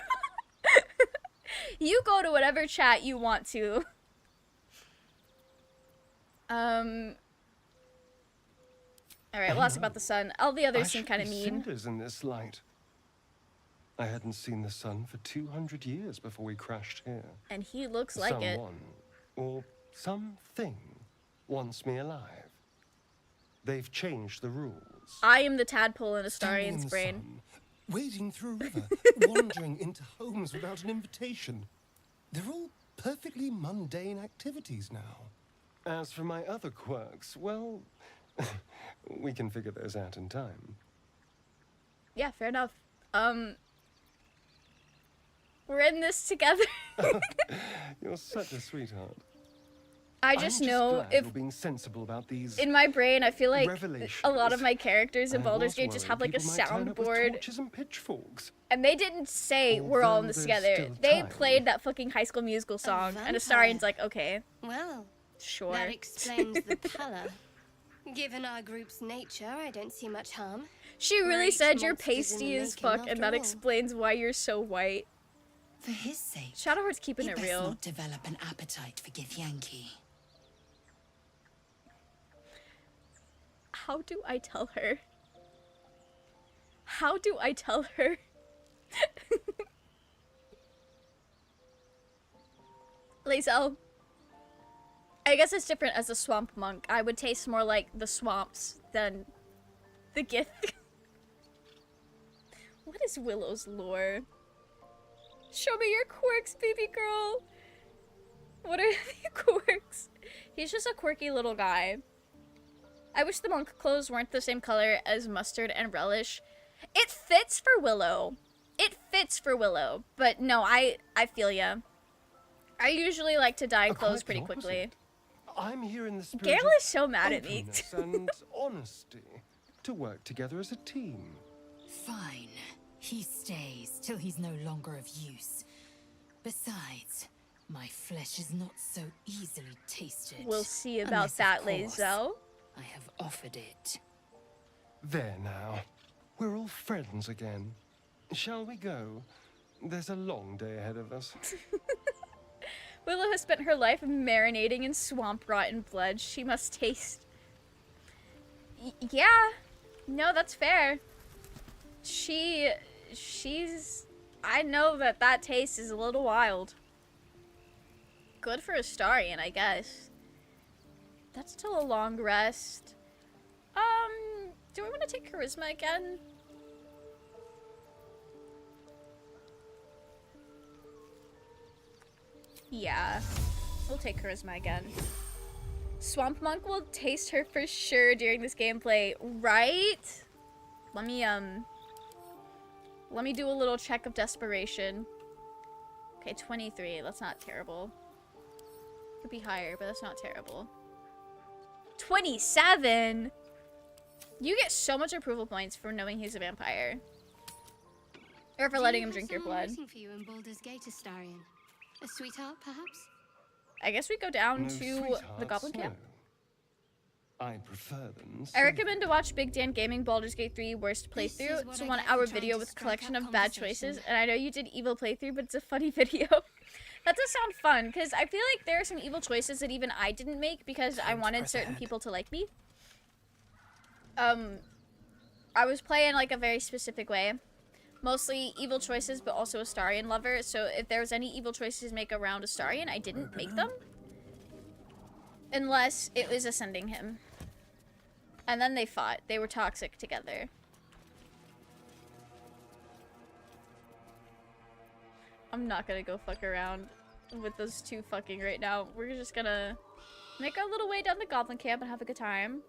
You go to whatever chat you want to. Alright, we'll ask about the sun. All the others seem kind of mean. Cinders in this light. I hadn't seen the sun for 200 years before we crashed here. And he looks like it. Someone, or something, wants me alive. They've changed the rules. I am the tadpole in Astarion's brain. Sun, wading through a river, wandering into homes without an invitation. They're all perfectly mundane activities now. As for my other quirks, well, we can figure those out in time. Yeah, fair enough. We're in this together. You're such a sweetheart. I just know if you're being sensible about these in my brain, I feel like a lot of my characters in Baldur's Gate just have like a soundboard. And they didn't say we're all in this together. They played that fucking High School Musical song, and Astarion's like, okay. Well, sure. That explains the pallor. Given our group's nature, I don't see much harm. She really said you're pasty as fuck, and that explains why you're so white. For his sake, Shadowheart's keeping it real. Not develop an appetite for Githyanki. How do I tell her? How do I tell her? Lazel. I guess it's different as a swamp monk. I would taste more like the swamps than the Gith. What is Willow's lore? Show me your quirks, baby girl. What are the quirks? He's just a quirky little guy. I wish the monk clothes weren't the same color as mustard and relish. It fits for Willow. It fits for Willow. But no, I feel ya. I usually like to dye clothes pretty quickly. I'm here in the spirit Gale is so mad at me. And honesty to work together as a team. Fine. He stays till he's no longer of use. Besides, my flesh is not so easily tasted. We'll see about that, Lazel. I have offered it. There now. We're all friends again. Shall we go? There's a long day ahead of us. Willow has spent her life marinating in swamp rotten blood. She must taste... yeah. No, that's fair. She's... I know that taste is a little wild. Good for Astarion, I guess. That's still a long rest. Do we want to take Charisma again? Yeah, we'll take Charisma again. Swamp Monk will taste her for sure during this gameplay, right? Let me do a little check of desperation. Okay, 23, that's not terrible. Could be higher, but that's not terrible. 27? You get so much approval points for knowing he's a vampire. Or for letting him drink your blood. For you in Baldur's Gate, Astarion. A sweetheart, perhaps? I guess we go down to the Goblin Camp. I prefer them. I recommend to watch Big Dan Gaming Baldur's Gate 3 worst playthrough. It's a 1-hour video with a collection of bad choices, and I know you did evil playthrough, but it's a funny video. That does sound fun, because I feel like there are some evil choices that even I didn't make because I wanted certain people to like me. I was playing like a very specific way. Mostly evil choices, but also Astarion lover, so if there was any evil choices to make around Astarion, I didn't make them. Unless it was ascending him. And then they fought. They were toxic together. I'm not gonna go fuck around with those two fucking right now. We're just gonna make our little way down the goblin camp and have a good time.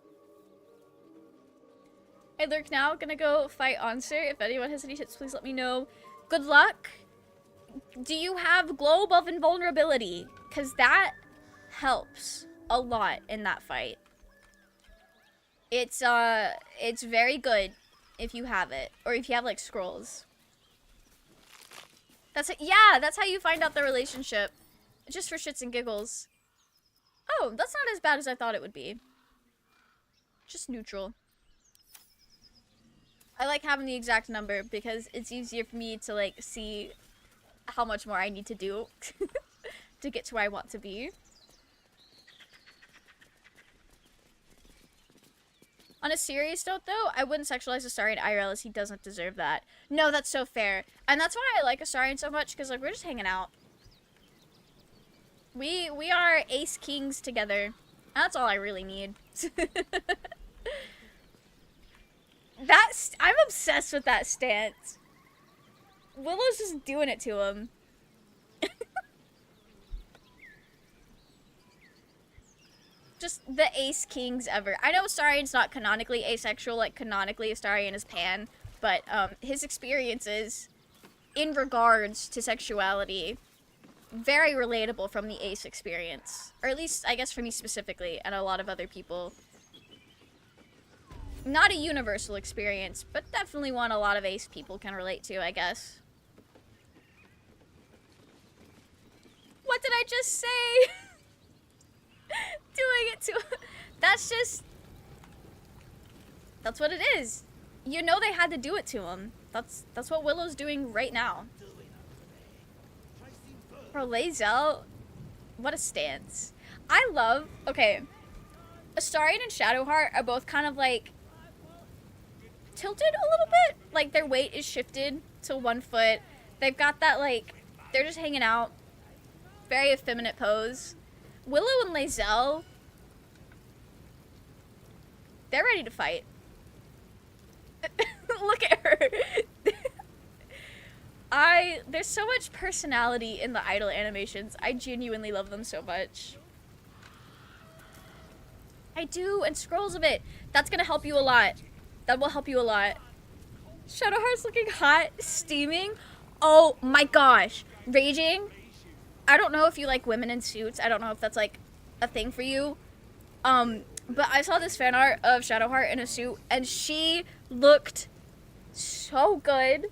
Hey, Lurk now. Gonna go fight Answer. If anyone has any tips, please let me know. Good luck. Do you have Globe of Invulnerability? Because that helps a lot in that fight. It's very good if you have it. Or if you have, like, scrolls. Yeah, that's how you find out the relationship. Just for shits and giggles. Oh, that's not as bad as I thought it would be. Just neutral. I like having the exact number because it's easier for me to, like, see how much more I need to do to get to where I want to be. On a serious note, though, I wouldn't sexualize Astarion IRL as he doesn't deserve that. No, that's so fair. And that's why I like Astarion so much, because, like, we're just hanging out. We are ace kings together. That's all I really need. I'm obsessed with that stance. Willow's just doing it to him. Just the ace kings ever. I know Astarion's not canonically asexual, like canonically Astarion is pan, but his experiences in regards to sexuality, very relatable from the ace experience. Or at least, I guess for me specifically, and a lot of other people. Not a universal experience, but definitely one a lot of ace people can relate to, I guess. What did I just say? Doing it to... That's just... That's what it is. You know they had to do it to him. That's what Willow's doing right now. Bro, Lae'zel, what a stance. I love... Okay. Astarion and Shadowheart are both kind of like... tilted a little bit. Like, their weight is shifted to 1 foot. They've got that, like... They're just hanging out. Very effeminate pose. Willow and Lae'zel... They're ready to fight. Look at her. There's so much personality in the idol animations. I genuinely love them so much. I do, and scrolls of it. That's gonna help you a lot. That will help you a lot. Shadowheart's looking hot, steaming. Oh my gosh. Raging. I don't know if you like women in suits. I don't know if that's like a thing for you. But I saw this fan art of Shadowheart in a suit, and she looked so good.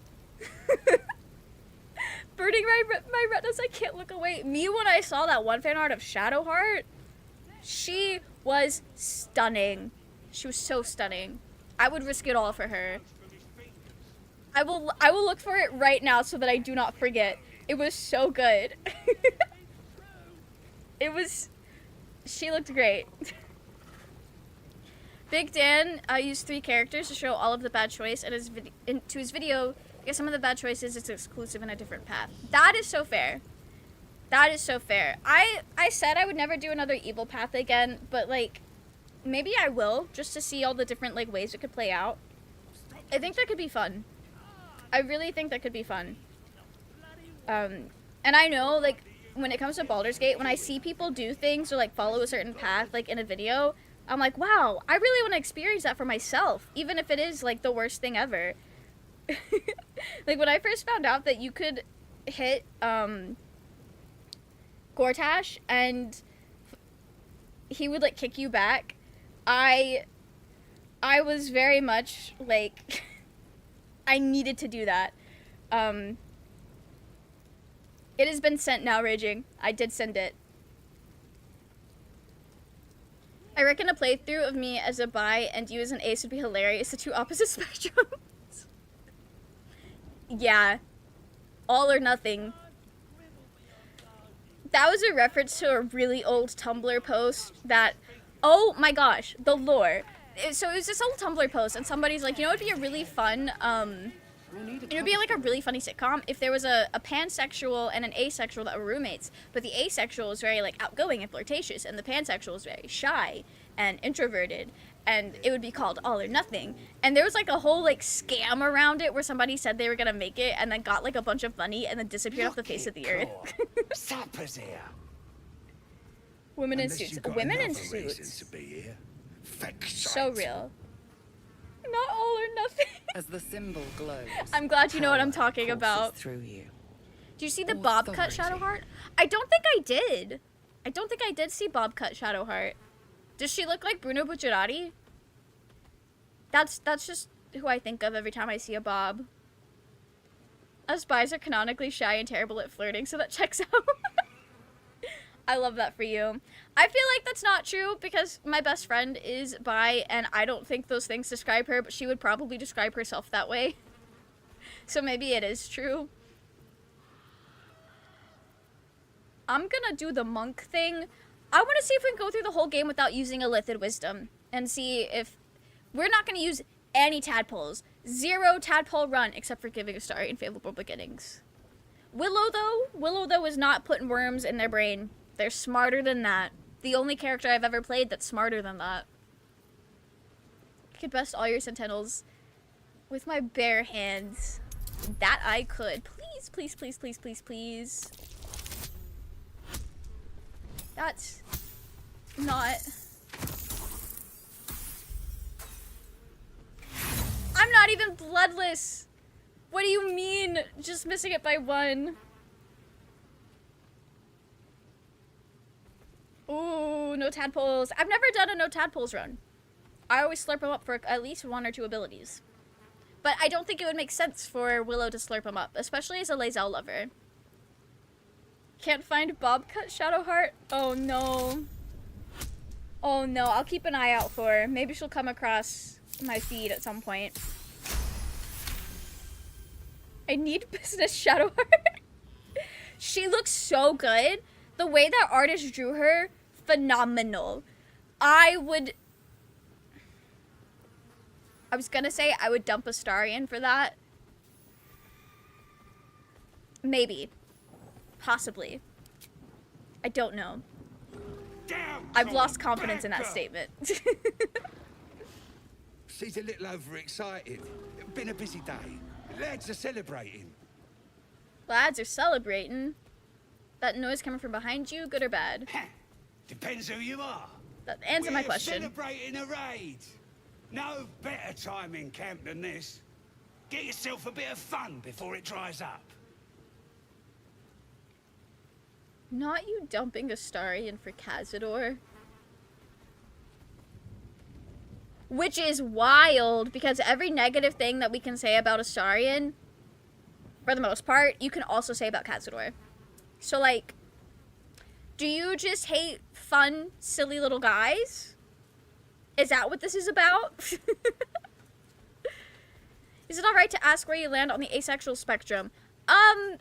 Burning my retinas, I can't look away. Me, when I saw that one fan art of Shadowheart, she was stunning. She was so stunning. I would risk it all for her. I will look for it right now so that I do not forget. It was so good. She looked great. Big Dan used 3 characters to show all of the bad choice, and to his video, I guess some of the bad choices it's exclusive in a different path. That is so fair. That is so fair. I said I would never do another evil path again, but like, maybe I will, just to see all the different like ways it could play out. I think that could be fun. I really think that could be fun. And I know, like, when it comes to Baldur's Gate, when I see people do things or like follow a certain path, like in a video, I'm like, wow, I really want to experience that for myself, even if it is like the worst thing ever. Like, when I first found out that you could hit Gortash and he would like kick you back, I was very much like I needed to do that. It has been sent now, Raging. I did send it. I reckon a playthrough of me as a bi and you as an ace would be hilarious. The two opposite spectrums. Yeah. All or nothing. That was a reference to a really old Tumblr post that, oh my gosh, the lore. So it was this old Tumblr post and somebody's like, you know, it'd be a really fun, it would be like a really funny sitcom if there was a pansexual and an asexual that were roommates, but the asexual was very like outgoing and flirtatious and the pansexual was very shy and introverted, and it would be called All or Nothing. And there was like a whole like scam around it where somebody said they were gonna make it and then got like a bunch of money and then disappeared off the face of the earth. Sappers here. Women in suits. Women in suits. So real. Not all or nothing. As the symbol glows, I'm glad you know what I'm talking about. Through you. Do you see the bob cut Shadowheart? I don't think I did. I don't think I did see bob cut Shadowheart. Does she look like Bruno Bucciarati? That's just who I think of every time I see a bob. Us bis are canonically shy and terrible at flirting, so that checks out. I love that for you. I feel like that's not true because my best friend is bi and I don't think those things describe her, but she would probably describe herself that way. So maybe it is true. I'm gonna do the monk thing. I want to see if we can go through the whole game without using Illithid Wisdom and see if... We're not going to use any tadpoles. 0 tadpole run except for giving a star in Favorable Beginnings. Willow, though, is not putting worms in their brain. They're smarter than that. The only character I've ever played that's smarter than that. I could best all your sentinels with my bare hands. That I could. Please, please, please, please, please, please. That's not... I'm not even bloodless! What do you mean, just missing it by 1? Ooh, no tadpoles. I've never done a no tadpoles run. I always slurp them up for at least 1 or 2 abilities. But I don't think it would make sense for Willow to slurp them up, especially as a Lae'zel lover. Can't find Bobcut Shadowheart? Oh no. Oh no, I'll keep an eye out for her. Maybe she'll come across my feed at some point. I need business Shadowheart. She looks so good. The way that artist drew her, phenomenal. I was gonna say I would dump Astarion for that. Maybe. Possibly. I don't know. I've lost confidence in that statement. She's a little overexcited. Been a busy day. Lads are celebrating. Lads are celebrating? That noise coming from behind you, good or bad? Depends who you are. That answer my question. Celebrating a raid. No better time in camp than this. Get yourself a bit of fun before it dries up. Not you dumping Astarion for Cazador. Which is wild, because every negative thing that we can say about Astarion, for the most part, you can also say about Cazador. So, like, do you just hate fun, silly little guys? Is that what this is about? Is it alright to ask where you land on the asexual spectrum? I'm,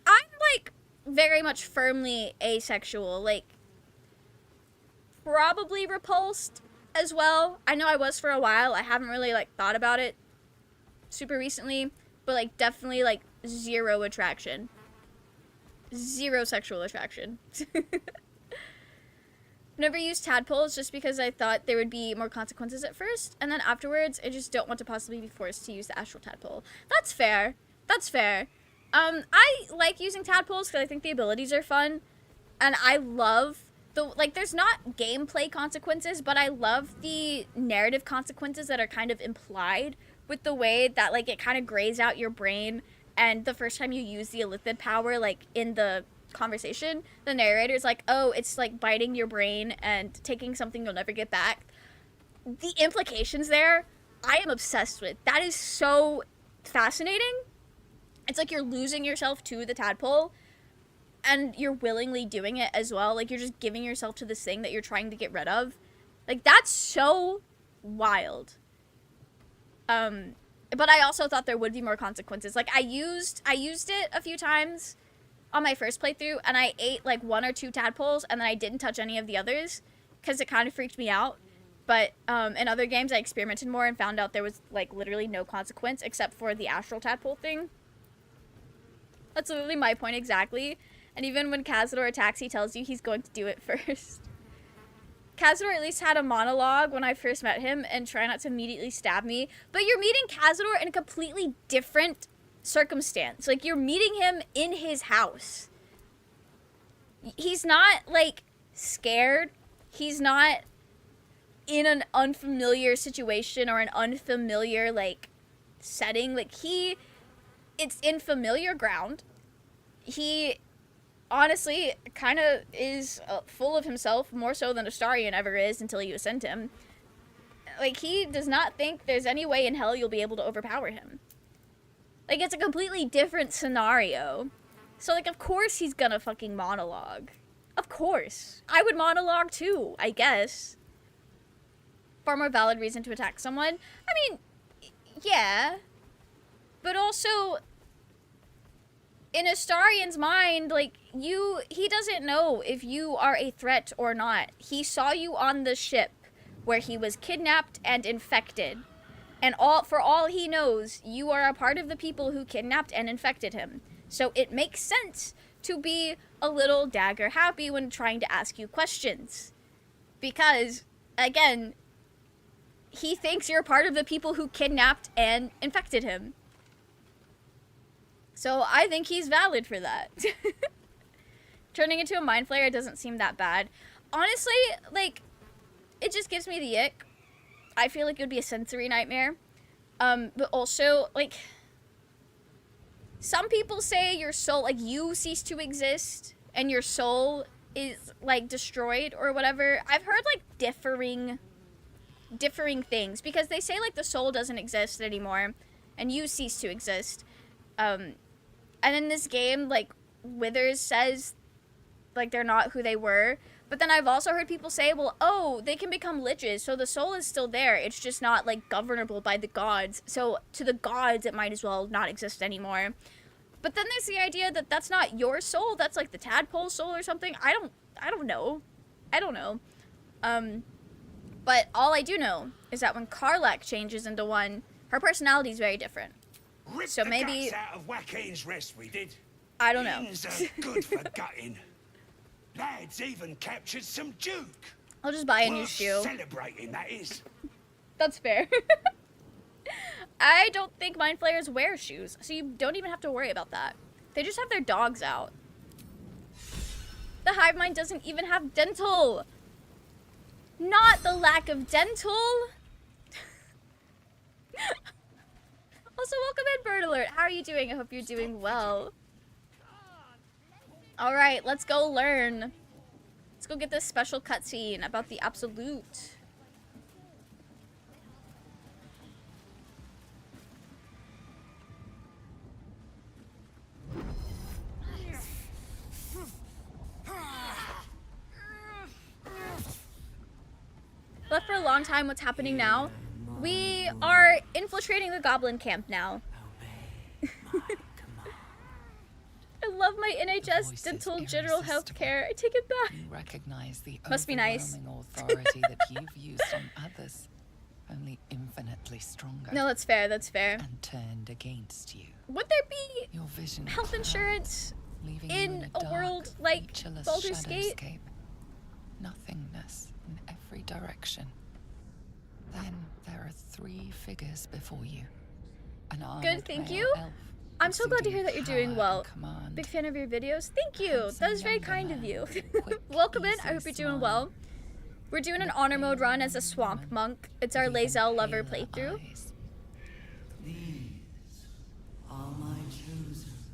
like, very much firmly asexual. Like, probably repulsed as well. I know I was for a while. I haven't really, like, thought about it super recently. But, like, definitely, like, 0 attraction. 0 sexual attraction. Never used tadpoles just because I thought there would be more consequences at first. And then afterwards, I just don't want to possibly be forced to use the astral tadpole. That's fair. That's fair. I like using tadpoles because I think the abilities are fun. And I love the, like, there's not gameplay consequences, but I love the narrative consequences that are kind of implied with the way that, like, it kind of grays out your brain. And the first time you use the Illithid power, like, in the conversation, the narrator's like, oh, it's like biting your brain and taking something you'll never get back. The implications there, I am obsessed with. That is so fascinating. It's like you're losing yourself to the tadpole and you're willingly doing it as well. Like, you're just giving yourself to this thing that you're trying to get rid of. Like, that's so wild. But I also thought there would be more consequences. Like, I used it a few times on my first playthrough, and I ate like 1 or 2 tadpoles, and then I didn't touch any of the others because it kind of freaked me out. But in other games, I experimented more and found out there was like literally no consequence except for the astral tadpole thing. That's literally my point exactly. And even when Cazador attacks, he tells you he's going to do it first. Cazador at least had a monologue when I first met him, and try not to immediately stab me. But you're meeting Cazador in a completely different circumstance. Like, you're meeting him in his house. He's not, like, scared. He's not in an unfamiliar situation or an unfamiliar, like, setting. Like, it's in familiar ground. He honestly kind of is full of himself, more so than Astarion ever is until you ascend him. Like, he does not think there's any way in hell you'll be able to overpower him. Like, it's a completely different scenario. So, like, of course he's gonna fucking monologue. Of course. I would monologue too, I guess. Far more valid reason to attack someone. I mean, yeah. But also, in Astarion's mind, like, he doesn't know if you are a threat or not. He saw you on the ship where he was kidnapped and infected. And for all he knows, you are a part of the people who kidnapped and infected him. So it makes sense to be a little dagger happy when trying to ask you questions. Because, again, he thinks you're part of the people who kidnapped and infected him. So I think he's valid for that. Turning into a mind flayer doesn't seem that bad. Honestly, like, it just gives me the ick. I feel like it would be a sensory nightmare. But also, like, some people say your soul, like, you cease to exist and your soul is, like, destroyed or whatever. I've heard, like, differing things, because they say, like, the soul doesn't exist anymore and you cease to exist. And in this game, like, Withers says, like, they're not who they were. But then I've also heard people say, well, oh, they can become liches, so the soul is still there. It's just not, like, governable by the gods. So to the gods, it might as well not exist anymore. But then there's the idea that that's not your soul. That's, like, the tadpole soul or something. I don't know. But all I do know is that when Karlak changes into one, her personality is very different. Rip so the maybe guts out of Joaquin's rest, we did. I don't know. Ins are good for gutting. Lads even captured some Duke. I'll just buy a new Worth shoe. Celebrating, that is. That's fair. I don't think mind flayers wear shoes, so you don't even have to worry about that. They just have their dogs out. The hive mind doesn't even have dental. Not the lack of dental. Also, welcome in, Bird Alert. How are you doing? I hope you're doing well. Alright, let's go learn. Let's go get this special cutscene about the Absolute. Left for a long time, what's happening now? We are infiltrating the goblin camp now. I love my NHS dental general health care. I take it back. You recognize the Must be nice. authority that you've used on others, only infinitely stronger. No, that's fair, that's fair. And turned against you. Would there be Your vision health insurance in a world like Baldur's Gate? Nothingness in every direction. Then there are 3 figures before you. An Good, thank male you. elf I'm so glad to hear that you're doing power well. and command. Big fan of your videos. Thank you. That was very kind of you. Welcome in. I hope you're doing well. We're doing an honor mode run as a swamp monk. It's our Lae'zel lover playthrough.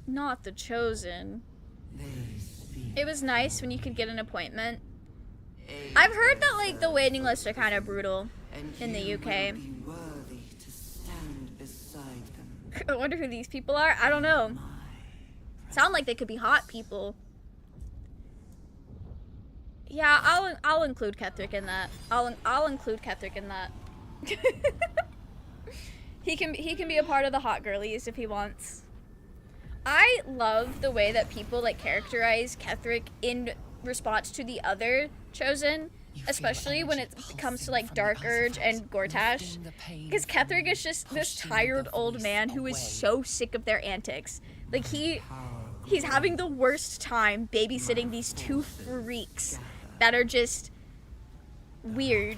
Not the chosen. It was nice when you could get an appointment. I've heard that, like, the waiting lists are kind of brutal in the UK. I wonder who these people are. I don't know. Sound like they could be hot people. Yeah, I'll include Ketherick in that. I'll include Ketherick in that. He can be a part of the hot girlies if he wants. I love the way that people like characterize Ketherick in response to the other chosen, especially when it comes to like Dark Urge and Gortash, because Ketherick is just this tired old man who is so sick of their antics. Like he's having the worst time babysitting these two freaks that are just weird.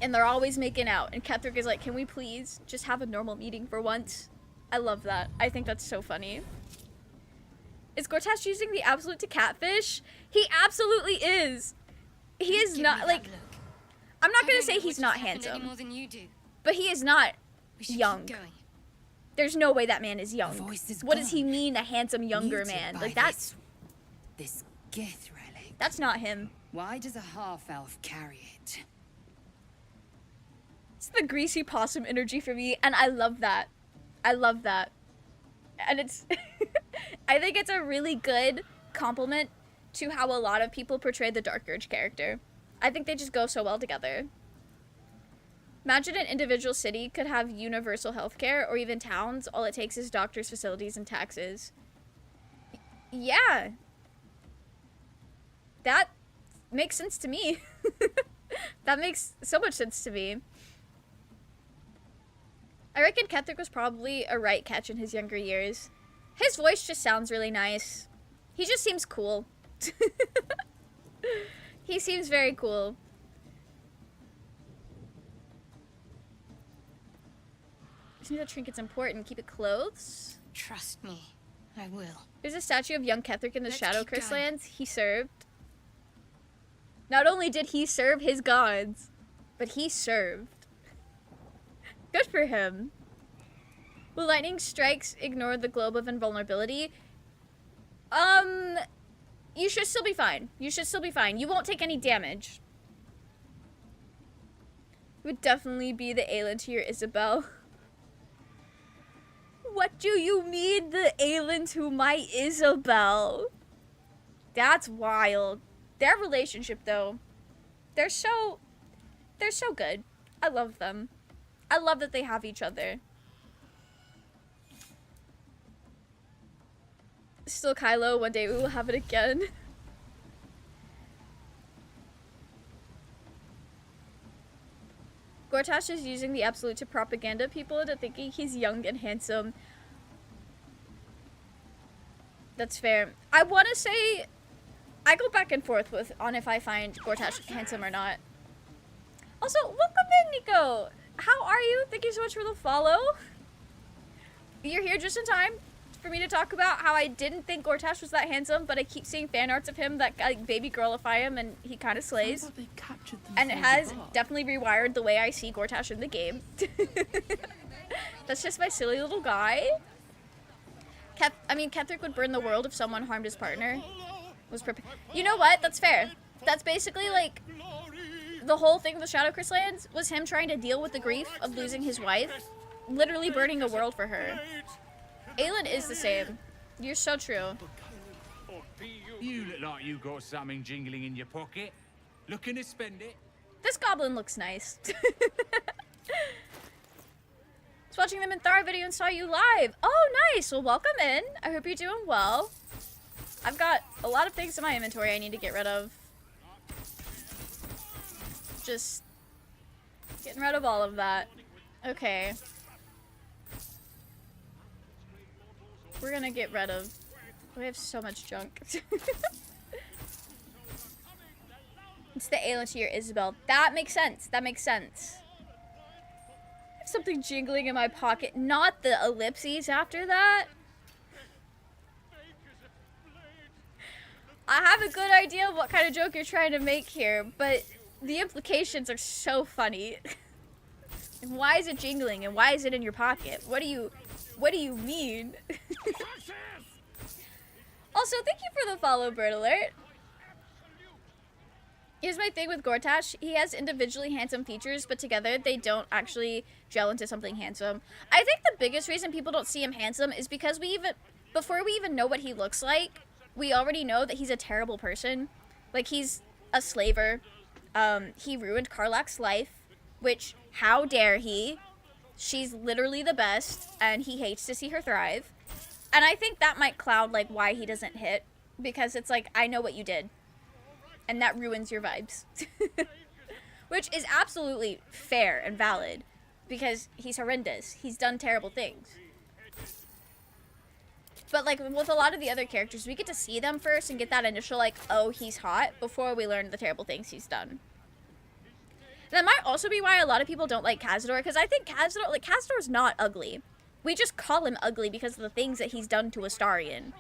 And they're always making out. And Ketherick is like, can we please just have a normal meeting for once? I love that. I think that's so funny. Is Gortash using the absolute to catfish? He absolutely is. He is not, like... I'm not going to say he's not handsome. But he is not young. There's no way that man is young. What does he mean, a handsome younger man? Like, that's... This Gith relic. That's not him. Why does a half-elf carry it? It's the greasy possum energy for me, and I love that. I love that. And it's... I think it's a really good compliment to how a lot of people portray the Dark Urge character. I think they just go so well together. Imagine an individual city could have universal healthcare, or even towns. All it takes is doctors, facilities, and taxes. Yeah. That makes sense to me. That makes so much sense to me. I reckon Ketherick was probably a right catch in his younger years. His voice just sounds really nice. He just seems cool. He seems very cool. Isn't that trinket's important? Keep it clothes? Trust me, I will. There's a statue of young Ketherick in the Shadow Curse lands. He served. Not only did he serve his gods, but he served. Good for him. Will lightning strikes ignore the globe of invulnerability? You should still be fine. You should still be fine. You won't take any damage. It would definitely be the Aelin to your Isabel. What do you mean, the Aelin to my Isabel? That's wild. Their relationship, though, they're so good. I love them. I love that they have each other. Still Kylo, one day we will have it again. Gortash is using the absolute to propaganda people into thinking he's young and handsome. That's fair. I want to say, I go back and forth on if I find Gortash handsome or not. Also, welcome in, Nico! How are you? Thank you so much for the follow. You're here just in time for me to talk about how I didn't think Gortash was that handsome, but I keep seeing fan arts of him that like baby girlify him, and he kind of slays. And it has definitely rewired the way I see Gortash in the game. That's just my silly little guy. Ketherick would burn the world if someone harmed his partner. You know what? That's fair. That's basically like the whole thing of the Shadow Curse lands was him trying to deal with the grief of losing his wife, literally burning a world for her. Aelin is the same. You're so true. You look like you got something jingling in your pocket. Looking to spend it? This goblin looks nice. Was watching the Minthara video and saw you live. Oh, nice. Well, welcome in. I hope you're doing well. I've got a lot of things in my inventory I need to get rid of. Just getting rid of all of that. Okay. We're gonna get rid of... We have so much junk. It's the Aelin to your Isabel. That makes sense. That makes sense. I have something jingling in my pocket. Not the ellipses after that. I have a good idea of what kind of joke you're trying to make here, but the implications are so funny. And why is it jingling? And why is it in your pocket? What do you mean? Also, thank you for the follow, Bird Alert. Here's my thing with Gortash. He has individually handsome features, but together they don't actually gel into something handsome. I think the biggest reason people don't see him handsome is because before we even know what he looks like, we already know that he's a terrible person. Like, he's a slaver. He ruined Karlach's life, which, how dare he? She's literally the best, and he hates to see her thrive. And I think that might cloud, like, why he doesn't hit. Because it's like, I know what you did. And that ruins your vibes. Which is absolutely fair and valid. Because he's horrendous. He's done terrible things. But, like, with a lot of the other characters, we get to see them first and get that initial, like, oh, he's hot, before we learn the terrible things he's done. And that might also be why a lot of people don't like Cazador, because I think Cazador's not ugly. We just call him ugly because of the things that he's done to Astarion.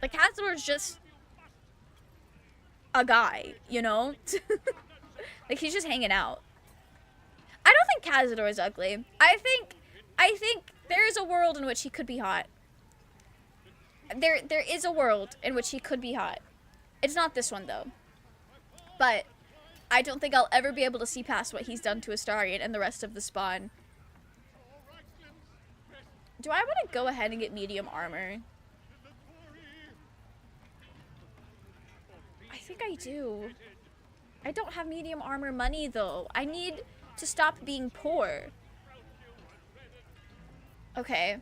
Like, Cazador's just a guy, you know? Like, he's just hanging out. I don't think Cazador is ugly. I think there is a world in which he could be hot. There is a world in which he could be hot. It's not this one, though. But I don't think I'll ever be able to see past what he's done to Astarion and the rest of the spawn. Do I want to go ahead and get medium armor? I think I do. I don't have medium armor money, though. I need to stop being poor. Okay.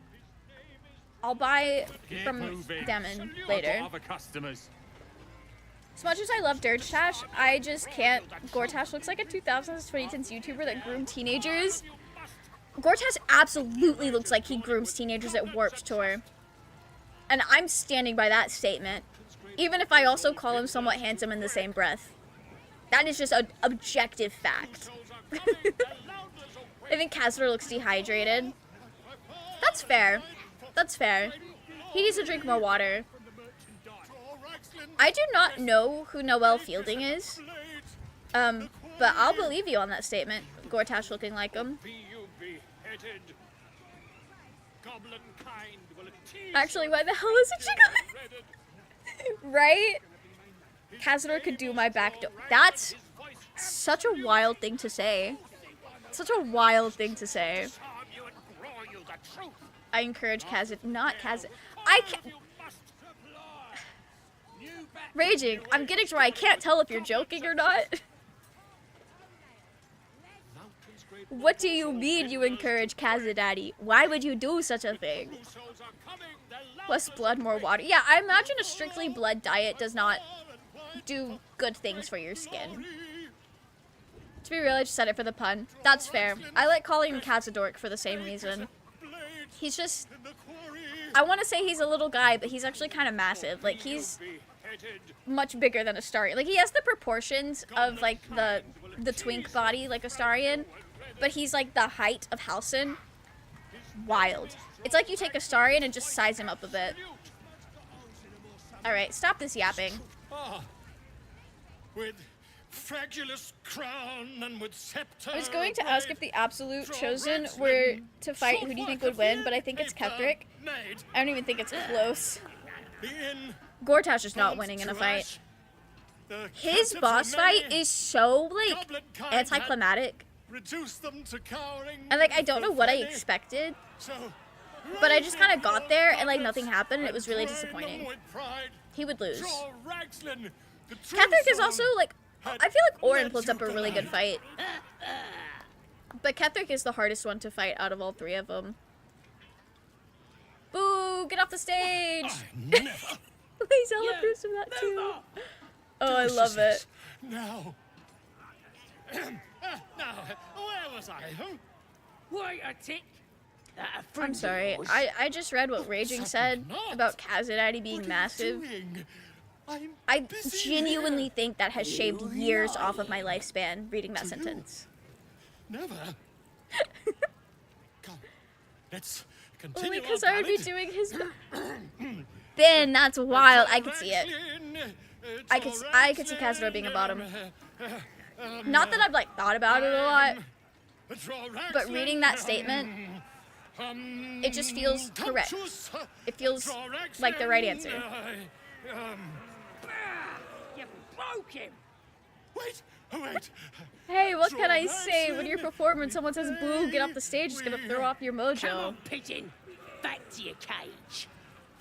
I'll buy from Demon later. As much as I love Dirge-Tash, I just can't. Gortash looks like a 2000s, 2010s YouTuber that groomed teenagers. Gortash absolutely looks like he grooms teenagers at Warped Tour. And I'm standing by that statement. Even if I also call him somewhat handsome in the same breath. That is just an objective fact. I think Cazador looks dehydrated. That's fair. That's fair. He needs to drink more water. I do not know who Noelle Fielding is. But I'll believe you on that statement. Gortash looking like him. Actually, why the hell isn't she going? Right? Cazador could do my back door. That's such a wild thing to say. Such a wild thing to say. I encourage not I can't. Raging. I'm getting to where I can't tell if you're joking or not. What do you mean you encourage Kazadaddy? Why would you do such a thing? Less blood, more water. Yeah, I imagine a strictly blood diet does not do good things for your skin. To be real, I just said it for the pun. That's fair. I like calling him Cazadork for the same reason. He's just... I want to say he's a little guy, but he's actually kind of massive. Like, he's much bigger than Astarion. Like, he has the proportions of, like, the twink body, like Astarion, but he's, like, the height of Halcyon. Wild. It's like you take Astarion and just size him up a bit. Alright, stop this yapping. With fragulous crown and with scepter. I was going to ask if the Absolute Chosen were to fight, who do you think would win, but I think it's Ketherick. I don't even think it's close. Gortash is not winning in a fight. His boss fight is so, like, anticlimactic. And, like, I don't know what I expected, but I just kind of got there and, like, nothing happened, and it was really disappointing. He would lose. Ketherick is also, like, I feel like Orin puts up a really good fight. But Ketherick is the hardest one to fight out of all three of them. Boo! Get off the stage! Lizella approves of that too. Oh, I love it. Now, where was I? Wait a tick. I'm sorry. I just read what Raging said about Kazadaddy being massive. I genuinely think that has shaved years off of my lifespan reading that sentence. Never. Come, let's continue. Only because I would be doing his. Ben, that's wild. I could see it. I could see Cazador being a bottom. Not that I've like thought about it a lot, but reading that statement, it just feels correct. It feels like the right answer. You broke him. Wait. Hey, what can I say? When you're performing and someone says boo, get off the stage, it's gonna throw off your mojo. Come on, pigeon. Back to your cage.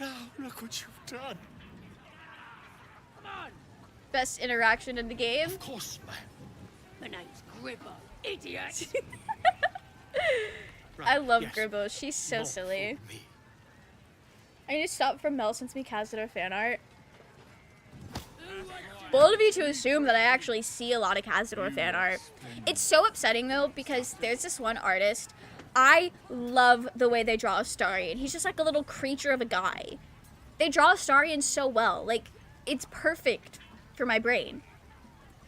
Now, look what you've done. Come on. Best interaction in the game. Of course, ma'am. My name's Gribbo, idiot. I love yes. Gribbo. She's so More silly. for me. I need to stop from Mel since me Cazador fan art. Bold of you to assume that I actually see a lot of Cazador fan art. It's so upsetting though, because there's this one artist. I love the way they draw Astarion. He's just like a little creature of a guy. They draw Astarion so well. Like, it's perfect for my brain.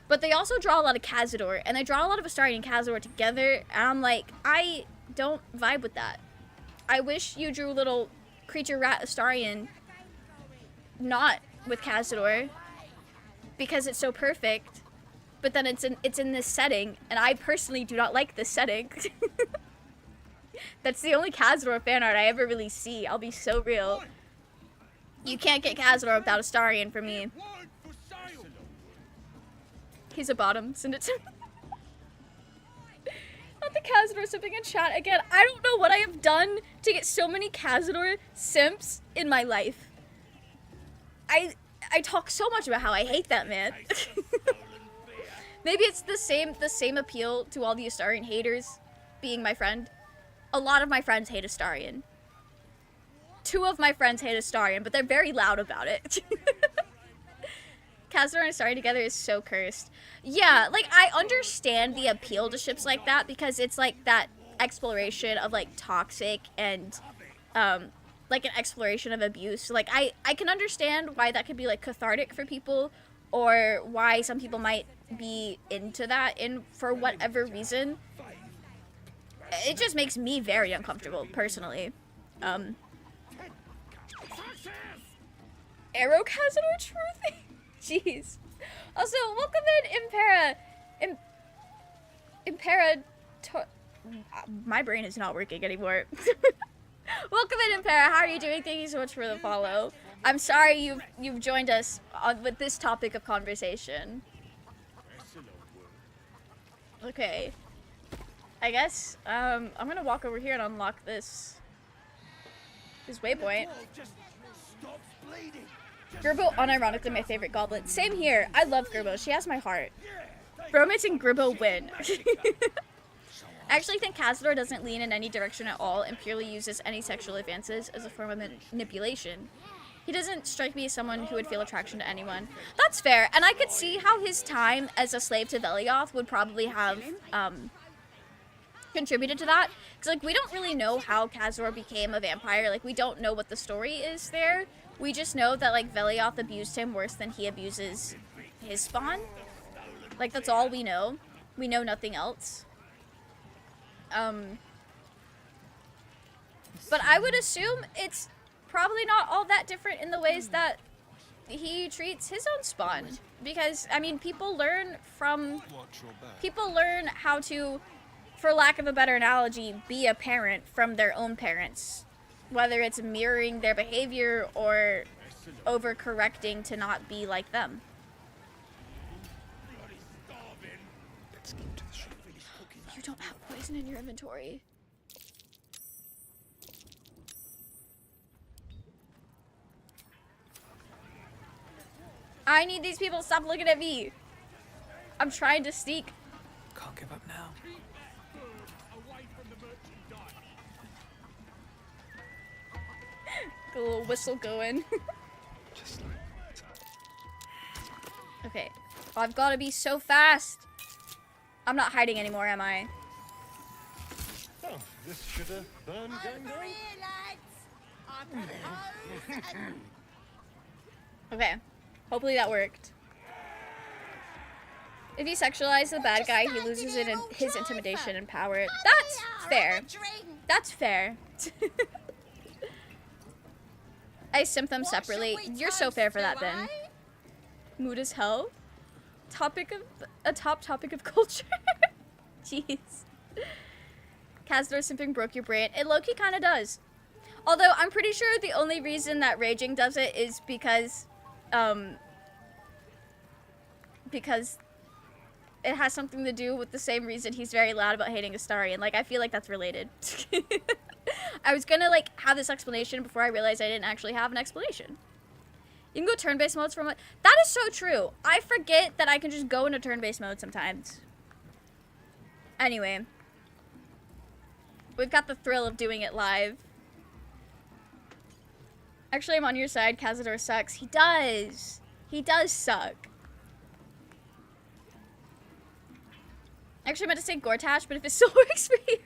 But they also draw a lot of Cazador, and they draw a lot of Astarion and Cazador together, and I'm like, I don't vibe with that. I wish you drew little creature rat Astarion not with Cazador, because it's so perfect, but then it's in this setting, and I personally do not like this setting. That's the only Cazador fan art I ever really see. I'll be so real. You can't get Cazador without Astarion for me. He's a bottom. Send it to me. Not the Cazador simping in chat again. I don't know what I have done to get so many Cazador simps in my life. I talk so much about how I hate that man. Maybe it's the same appeal to all the Astarion haters being my friend. A lot of my friends hate Astarion. 2 of my friends hate Astarion, but they're very loud about it. Cazador and Astarion together is so cursed. Yeah, like, I understand the appeal to ships like that, because it's like that exploration of like toxic and like an exploration of abuse. Like, I can understand why that could be like cathartic for people, or why some people might be into that for whatever reason. It just makes me very uncomfortable, personally. Arrow Cazador Truth? Jeez. Also, welcome in, Impera. My brain is not working anymore. Welcome in, Impera. How are you doing? Thank you so much for the follow. I'm sorry you've joined us with this topic of conversation. Okay. I guess I'm gonna walk over here and unlock this waypoint. Gribbo, unironically my favorite goblin. Same here. I love Gribbo. She has my heart. Bromance and Gribbo win. I actually think Cazador doesn't lean in any direction at all and purely uses any sexual advances as a form of manipulation. He doesn't strike me as someone who would feel attraction to anyone. That's fair, and I could see how his time as a slave to Velioth would probably have contributed to that. Because, like, we don't really know how Cazador became a vampire. Like, we don't know what the story is there. We just know that, like, Velioth abused him worse than he abuses his spawn. Like, that's all we know. We know nothing else. But I would assume it's probably not all that different in the ways that he treats his own spawn. Because, I mean, people learn how to, for lack of a better analogy, be a parent from their own parents. Whether it's mirroring their behavior or overcorrecting to not be like them. You don't have poison in your inventory. I need these people to stop looking at me. I'm trying to sneak. Can't give up now. Get a little whistle going. Okay. Oh, I've got to be so fast. I'm not hiding anymore, am I? Oh, this should have burned going. Okay. Hopefully that worked. If you sexualize the bad guy, he loses his intimidation and power. That's fair. That's fair. I simp them separately. You're so fair for that, Ben. Mood as hell. A top topic of culture. Jeez. Cazador simping broke your brain. It low-key kind of does. Although I'm pretty sure the only reason that raging does it is because it has something to do with the same reason he's very loud about hating Astarion. Like, I feel like that's related. I was gonna, like, have this explanation before I realized I didn't actually have an explanation. You can go turn-based modes from it. That is so true. I forget that I can just go into turn-based mode sometimes. Anyway. We've got the thrill of doing it live. Actually, I'm on your side. Cazador sucks. He does. He does suck. Actually, I meant to say Gortash, but if it still works for you,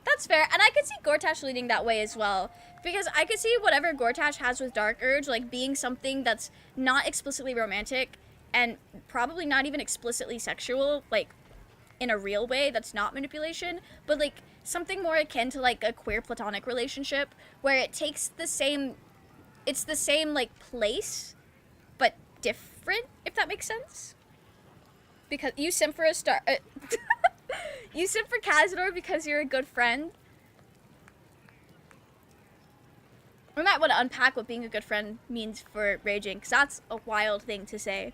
that's fair. And I could see Gortash leading that way as well. Because I could see whatever Gortash has with Dark Urge, like, being something that's not explicitly romantic and probably not even explicitly sexual, like, in a real way that's not manipulation, but, like, something more akin to, like, a queer platonic relationship where it takes the same, it's the same, like, place, but different, if that makes sense. Because you simp for a star, you simp for Cazador because you're a good friend. We might want to unpack what being a good friend means for Raging, because that's a wild thing to say.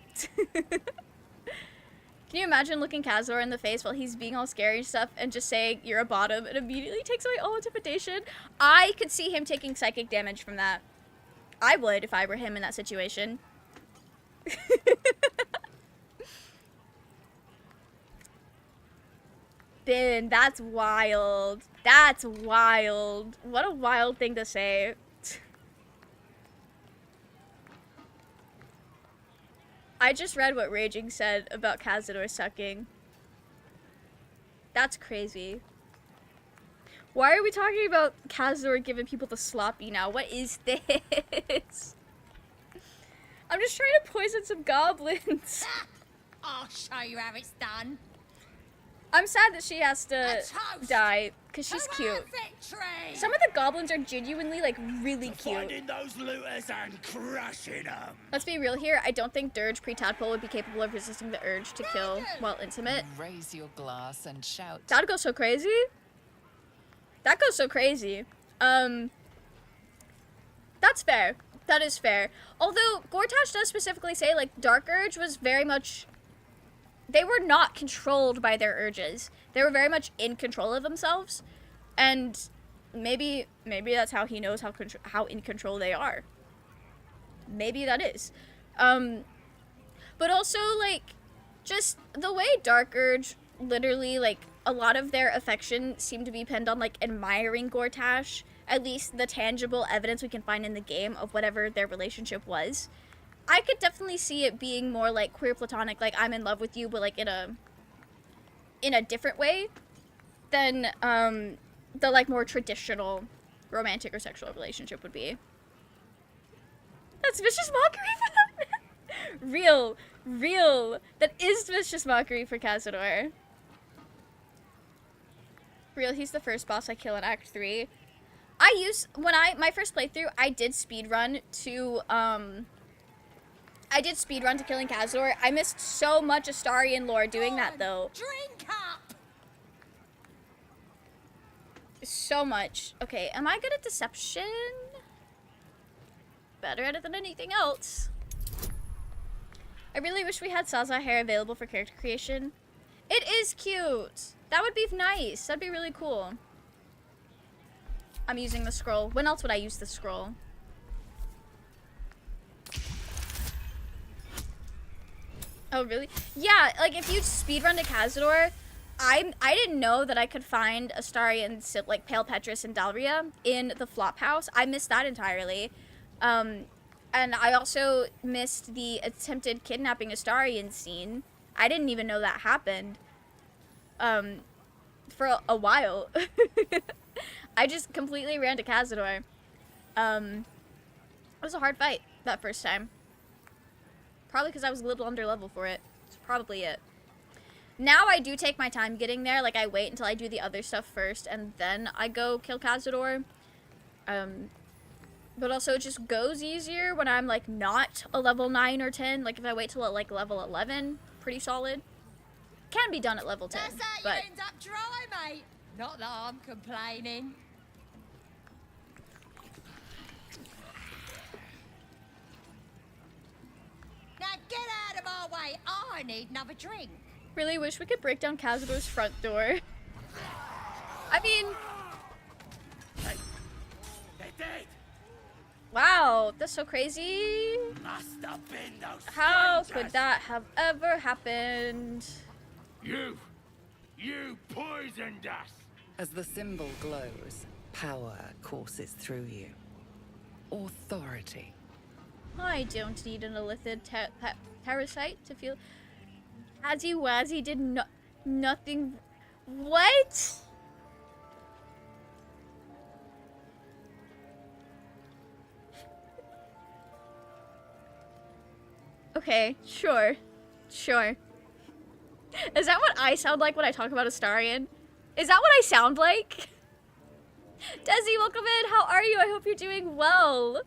Can you imagine looking Cazador in the face while he's being all scary and stuff and just saying you're a bottom and immediately takes away all intimidation? I could see him taking psychic damage from that. I would if I were him in that situation. Bin, that's wild. That's wild. What a wild thing to say. I just read what Raging said about Cazador sucking. That's crazy. Why are we talking about Cazador giving people the sloppy now? What is this? I'm just trying to poison some goblins. I'll show you how it's done. I'm sad that she has to die because she's cute. Some of the goblins are genuinely like really cute. Finding those looters and crushing them. Let's be real here. I don't think Dirge pre-tadpole would be capable of resisting the urge to kill while intimate. Raise your glass and shout. That'd go so crazy. That goes so crazy. That's fair. That is fair. Although Gortash does specifically say like Dark Urge was very much. They were not controlled by their urges. They were very much in control of themselves, and maybe that's how he knows how in control they are. Maybe that is, but also like just the way Dark Urge literally like a lot of their affection seemed to be pinned on like admiring Gortash. At least the tangible evidence we can find in the game of whatever their relationship was. I could definitely see it being more like queer platonic, like I'm in love with you, but like in a different way than the like more traditional romantic or sexual relationship would be. That's vicious mockery for them. Real. That is vicious mockery for Cazador. Real, he's the first boss I kill in Act 3. My first playthrough, I did speedrun to killing Cazador. I missed so much Astarian lore doing that, though. Drink up! So much. Okay, am I good at deception? Better at it than anything else. I really wish we had Saza hair available for character creation. It is cute. That would be nice. That'd be really cool. I'm using the scroll. When else would I use the scroll? Oh, really? Yeah, like, if you speedrun to Cazador, I didn't know that I could find Astarian, like, Pale Petrus and Dalria in the flop house. I missed that entirely. And I also missed the attempted kidnapping Astarian scene. I didn't even know that happened. For a while. I just completely ran to Cazador. It was a hard fight that first time. Probably because I was a little under level for it. That's probably it. Now I do take my time getting there. Like, I wait until I do the other stuff first, and then I go kill Cazador. But also it just goes easier when I'm, like, not a level 9 or 10. Like, if I wait till, like, level 11, pretty solid. Can be done at level 10. That's how but you end up dry, mate. Not that I'm complaining. Now get out of our way. I need another drink. Really wish we could break down Cazador's front door. I mean... They're dead. Wow. Wow, that's so crazy. Must have been those How strangers. could that have ever happened? You poisoned us. As the symbol glows, power courses through you. Authority. I don't need an illithid parasite to feel. Azzy Wazzy did nothing. What? Okay, sure. Sure. Is that what I sound like when I talk about Astarion? Is that what I sound like? Desi, welcome in. How are you? I hope you're doing well.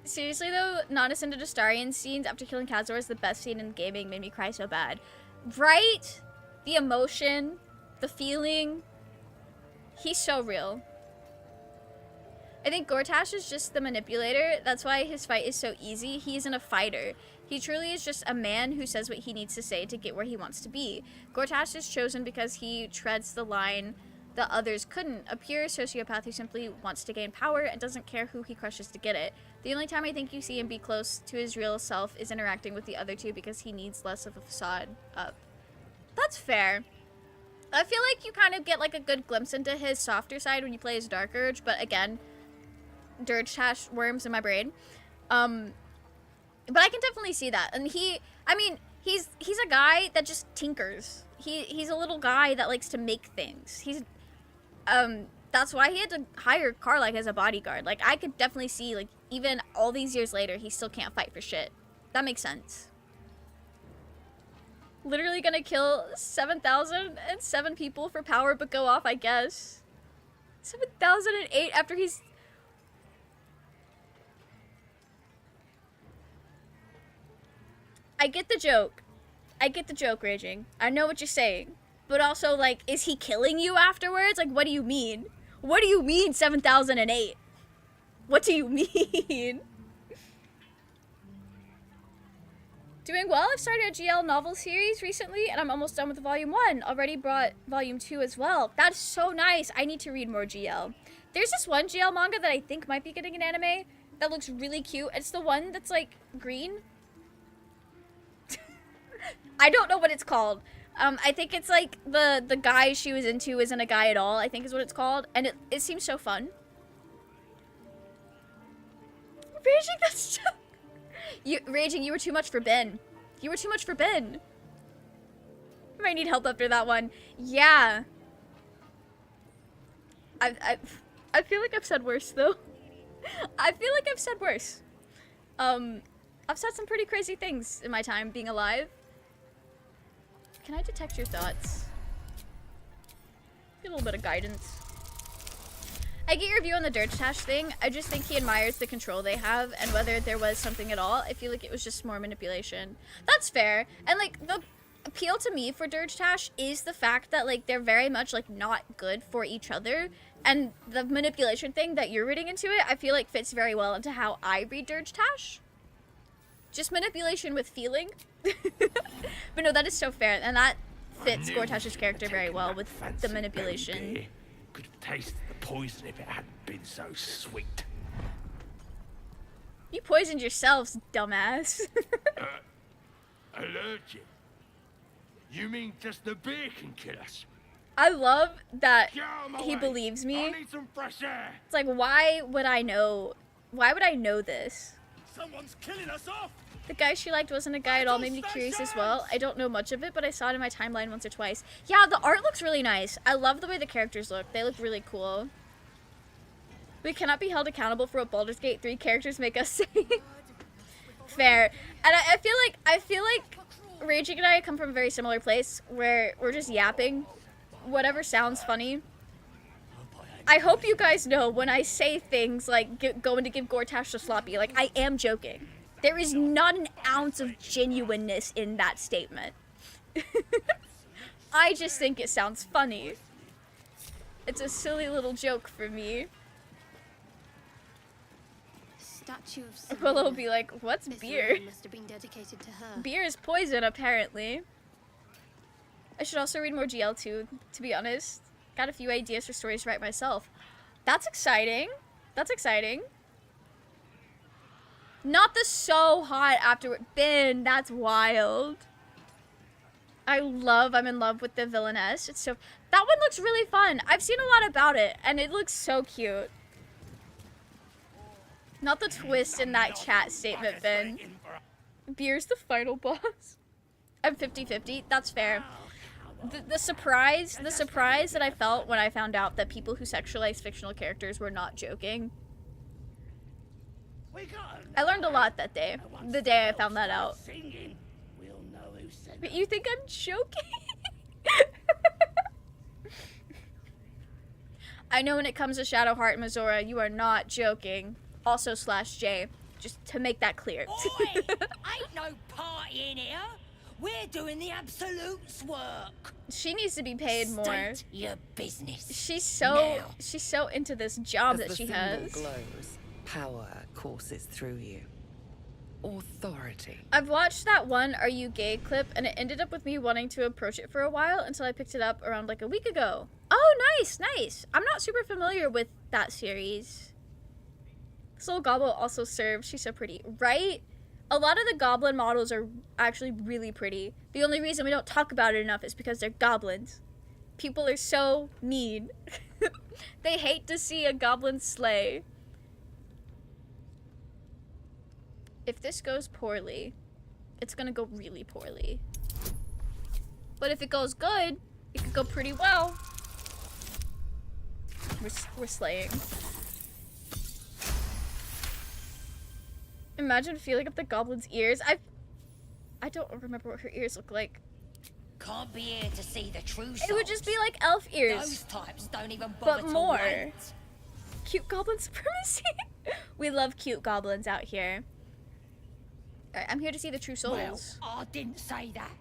Seriously though, non-ascended Astarion scenes after killing Khazor is the best scene in gaming. Made me cry so bad. Right? The emotion, the feeling. He's so real. I think Gortash is just the manipulator. That's why his fight is so easy. He isn't a fighter. He truly is just a man who says what he needs to say to get where he wants to be. Gortash is chosen because he treads the line that others couldn't. A pure sociopath who simply wants to gain power and doesn't care who he crushes to get it. The only time I think you see him be close to his real self is interacting with the other two because he needs less of a facade up. That's fair. I feel like you kind of get like a good glimpse into his softer side when you play as Dark Urge, but again, Dirge Tash worms in my brain. But I can definitely see that. And he's a guy that just tinkers. He's a little guy that likes to make things. That's why he had to hire Karlach as a bodyguard. Like, I could definitely see, like, even all these years later, he still can't fight for shit. That makes sense. Literally gonna kill 7,007 people for power, but go off, I guess. 7,008 after he's... I get the joke. I get the joke, Raging. I know what you're saying. But also, like, is he killing you afterwards? Like, what do you mean? What do you mean, 7,008? What do you mean? Doing well. I've started a GL novel series recently, and I'm almost done with volume 1. Already brought volume 2 as well. That's so nice. I need to read more GL. There's this one GL manga that I think might be getting an anime that looks really cute. It's the one that's, like, green. I don't know what it's called. I think it's like the guy she was into isn't a guy at all, I think is what it's called. And it seems so fun. Raging, that's Raging, you were too much for Ben. You were too much for Ben. You might need help after that one. Yeah. I feel like I've said worse though. I feel like I've said worse. I've said some pretty crazy things in my time being alive. Can I detect your thoughts? Get a little bit of guidance. I get your view on the Dirge Tash thing. I just think he admires the control they have, and whether there was something at all, I feel like it was just more manipulation. That's fair. And like the appeal to me for Dirge Tash is the fact that like they're very much like not good for each other. And the manipulation thing that you're reading into it, I feel like fits very well into how I read Dirge Tash. Just manipulation with feeling. But no, that is so fair, and that fits Gortash's character very well with the manipulation. Could have tasted the poison if it hadn't been so sweet. You poisoned yourselves, dumbass. Allergic? You mean just the beer can kill us? I love that he way. believes me. I need some fresh air. It's like, why would I know? Why would I know this? Someone's killing us off. The guy she liked wasn't a guy at all, made me curious as well. I don't know much of it, but I saw it in my timeline once or twice. Yeah, the art looks really nice. I love the way the characters look. They look really cool. We cannot be held accountable for what Baldur's Gate 3 characters make us say. Fair. And I feel like Raging and I come from a very similar place where we're just yapping. Whatever sounds funny. I hope you guys know when I say things like going to give Gortash the sloppy, like I am joking. There is not an ounce of genuineness in that statement. I just think it sounds funny. It's a silly little joke for me. Statue of Willow will be like, what's beer? Must have been dedicated to her. Beer is poison, apparently. I should also read more GL too, to be honest. Got a few ideas for stories to write myself. That's exciting. That's exciting. Not the so hot afterward. Ben, that's wild. I'm in love with the villainess. It's so, that one looks really fun. I've seen a lot about it, and it looks so cute. Not the twist in that chat statement, Ben. Beer's the final boss. I'm 50-50. That's fair. The surprise that I felt when I found out that people who sexualize fictional characters were not joking. I learned a lot that day. The day I found that out. But you think I'm joking? I know when it comes to Shadowheart and Mizora, you are not joking. Also /J, just to make that clear. Oi! Ain't no party in here. We're doing the Absolute's work. She needs to be paid more. State your business. She's so into this job that she has. Glows, power courses through you. Authority. I've watched that one Are You Gay clip, and it ended up with me wanting to approach it for a while until I picked it up around like a week ago. Oh, nice. I'm not super familiar with that series. Soul Gobble also serves. She's so pretty, right? A lot of the goblin models are actually really pretty. The only reason we don't talk about it enough is because they're goblins. People are so mean. They hate to see a goblin slay. If this goes poorly, it's gonna go really poorly. But if it goes good, it could go pretty well. We're slaying. Imagine feeling up the goblin's ears. I don't remember what her ears look like. Can't be here to see the true It would just be like elf ears. Those types don't even bother but more. to wait. Cute goblin supremacy. We love cute goblins out here. Alright, I'm here to see the true souls. Well, I didn't say that.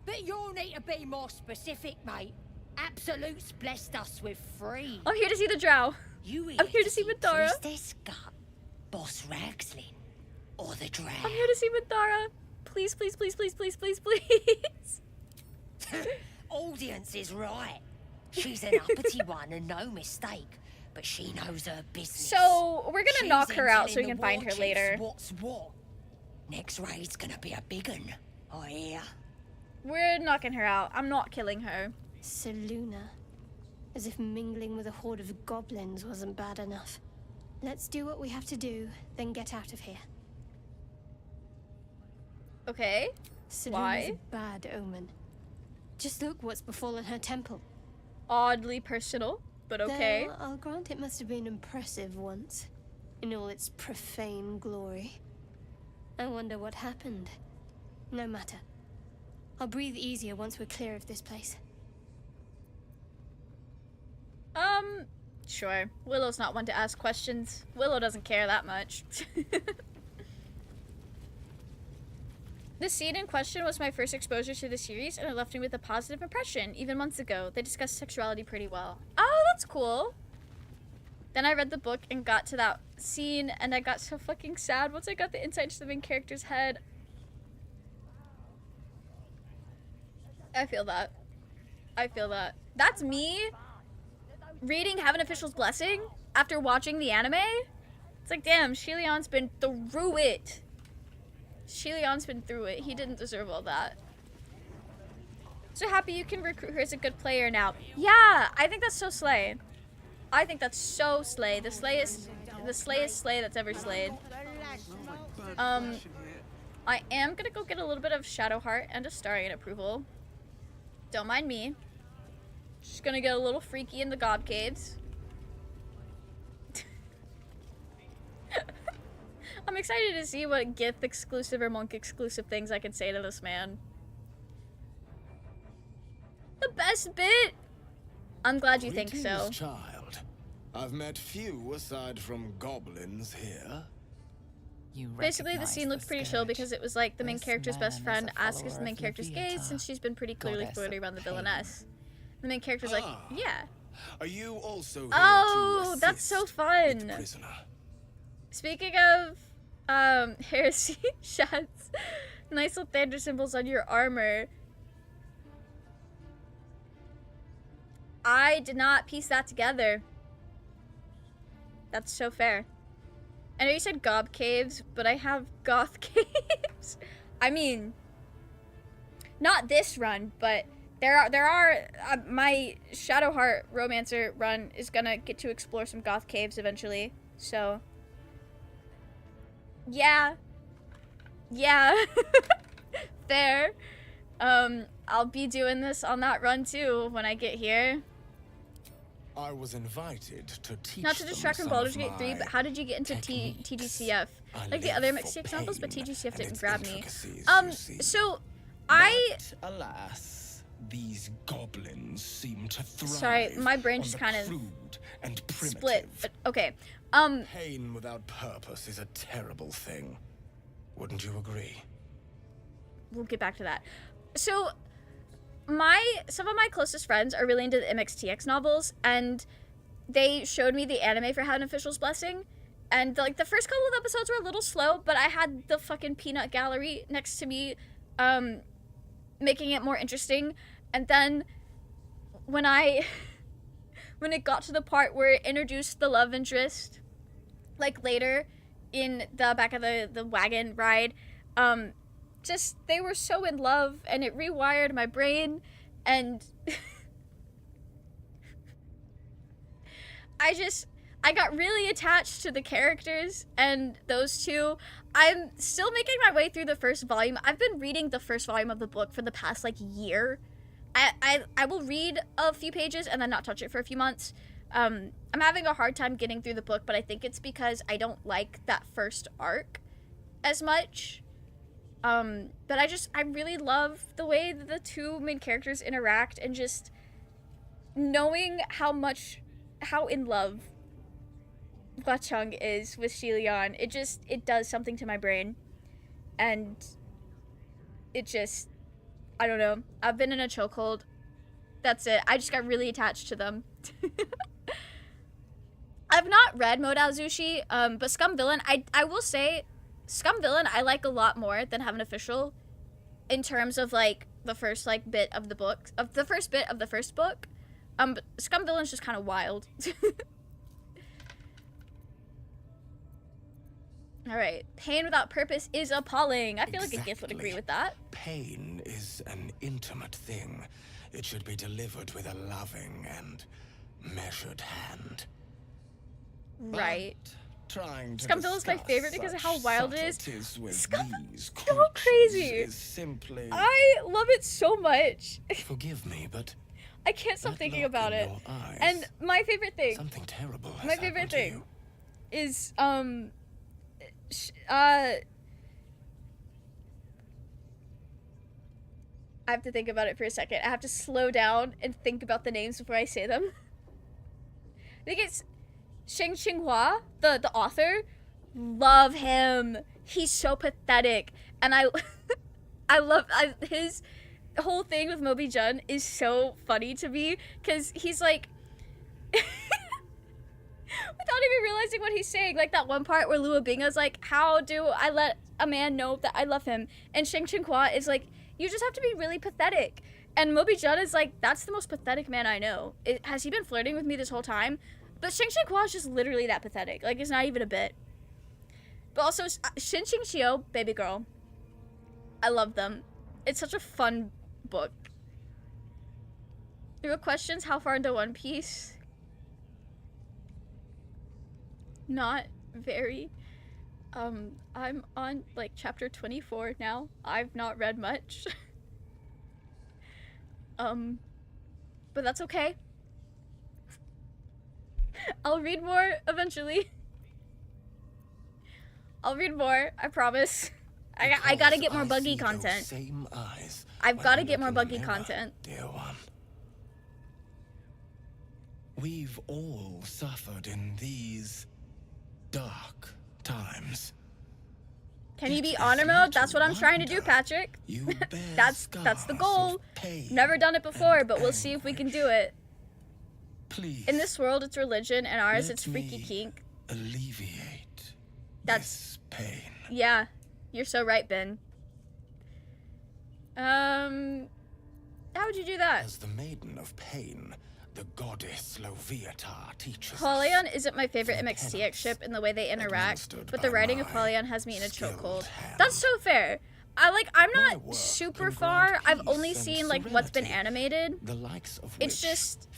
But you'll need to be more specific, mate. Absolute's blessed us with 3. I'm here to see the drow. I'm here to see Madara. Priestess Gut, Boss Ragslin, or the drow. I'm here to see Madara. Please, please, please, please, please, please, please. Audience is right. She's an uppity one and no mistake, but she knows her business. So we're gonna She's knock her out so we intelling can the find war her later. chiefs What's what? Next raid's gonna be a big un, I hear. We're knocking her out. I'm not killing her. Seluna. As if mingling with a horde of goblins wasn't bad enough. Let's do what we have to do, then get out of here. Okay. Seluna's Why? a bad omen. Just look what's befallen her temple. Oddly personal, but okay. Though I'll grant it must have been impressive once, in all its profane glory. I wonder what happened. No matter. I'll breathe easier once we're clear of this place. Sure. Willow's not one to ask questions. Willow doesn't care that much. The scene in question was my first exposure to the series, and it left me with a positive impression, even months ago. They discussed sexuality pretty well. Oh, that's cool. Then I read the book and got to that scene, and I got so fucking sad once I got the insight to the main character's head. I feel that. I feel that. That's me reading Heaven Official's Blessing after watching the anime. It's like, damn, Shilian's been through it. Shilian's been through it. He didn't deserve all that. So happy you can recruit her as a good player now. Yeah, I think that's so slay. I think that's so slay. The slayest slay that's ever slayed. I am gonna go get a little bit of Shadowheart and a Starian approval. Don't mind me. Just gonna get a little freaky in the gob caves. I'm excited to see what gift exclusive or monk exclusive things I can say to this man. The best bit! I'm glad you think so. Greetings, child. I've met few aside from goblins here. Basically, the scene looked pretty chill because it was like the main character's best friend asks if the main character's gay since she's been pretty clearly flirting around the villainess. The main character's like, yeah. Are you also here Oh, to that's so fun. prisoner? Speaking of heresy shots, nice little thunder symbols on your armor. I did not piece that together. That's so fair. I know you said gob caves, but I have goth caves. I mean, not this run, but there are my Shadowheart Romancer run is gonna get to explore some goth caves eventually. So, yeah, fair. I'll be doing this on that run too when I get here. I was invited to teach Not to distract from Baldur's Gate 3, but how did you get into TGCF? Like the other MXTX novels, but TGCF didn't grab me. So I... Alas, these goblins seem to thrive. Sorry, my brain just kind of split. But okay. Pain without purpose is a terrible thing. Wouldn't you agree? We'll get back to that. So some of my closest friends are really into the MXTX novels, and they showed me the anime for Heaven Official's Blessing, and the first couple of episodes were a little slow, but I had the fucking peanut gallery next to me, making it more interesting. And then when it got to the part where it introduced the love interest, like later in the back of the wagon ride, just they were so in love, and it rewired my brain, and I got really attached to the characters and those two. I'm still making my way through the first volume. I've been reading the first volume of the book for the past year. I will read a few pages and then not touch it for a few months. I'm having a hard time getting through the book, but I think it's because I don't like that first arc as much. But I really love the way that the two main characters interact, and just knowing how in love Hua Chung is with Shi Lian. It does something to my brain, and I don't know. I've been in a chokehold. That's it. I just got really attached to them. I've not read Modao Zushi, but Scum Villain, I will say, Scum Villain I like a lot more than Heaven Official in terms of the first bit of the book, of the first bit of the first book. But Scum Villain's just kind of wild. All right, pain without purpose is appalling. I feel like a gift would agree with that. Pain is an intimate thing. It should be delivered with a loving and measured hand. Right. Trying to Scum Villain's my favorite because of how wild it is. Scum so crazy. Simply... I love it so much. Forgive me, but I can't stop thinking about it. And my favorite thing. Something terrible has My favorite thing you. is I have to think about it for a second. I have to slow down and think about the names before I say them. I think it's Sheng Xinghua, the author. Love him. He's so pathetic, and I love his whole thing with Moby Jun is so funny to me, because he's like, without even realizing what he's saying, like that one part where Lua Binga's like, how do I let a man know that I love him? And Sheng Xinghua is like, you just have to be really pathetic. And Moby Jun is like, that's the most pathetic man I know. Has he been flirting with me this whole time? But Sheng Xinghua is just literally that pathetic. Like, it's not even a bit. But also, Shin Xing Xiu, Baby Girl. I love them. It's such a fun book. There were questions, how far into One Piece? Not very. I'm on, like, chapter 24 now. I've not read much. But that's okay. I'll read more eventually. I'll read more, I promise. I gotta get more buggy content. I've gotta get more buggy content. Dear one. We've all suffered in these dark times. Can you be honor mode? That's what I'm trying to do, Patrick. That's the goal. Never done it before, but we'll see if we can do it. Please. In this world, it's religion, and ours, it's freaky kink. Alleviate this pain. Yeah, you're so right, Ben. How would you do that? As the Maiden of Pain, the goddess Loviatar teaches us. Paulion isn't my favorite MXTX ship in the way they interact, but the writing of Paulion has me in a chokehold. That's so fair. I'm not super far. I've only seen like what's been animated. The likes of it's just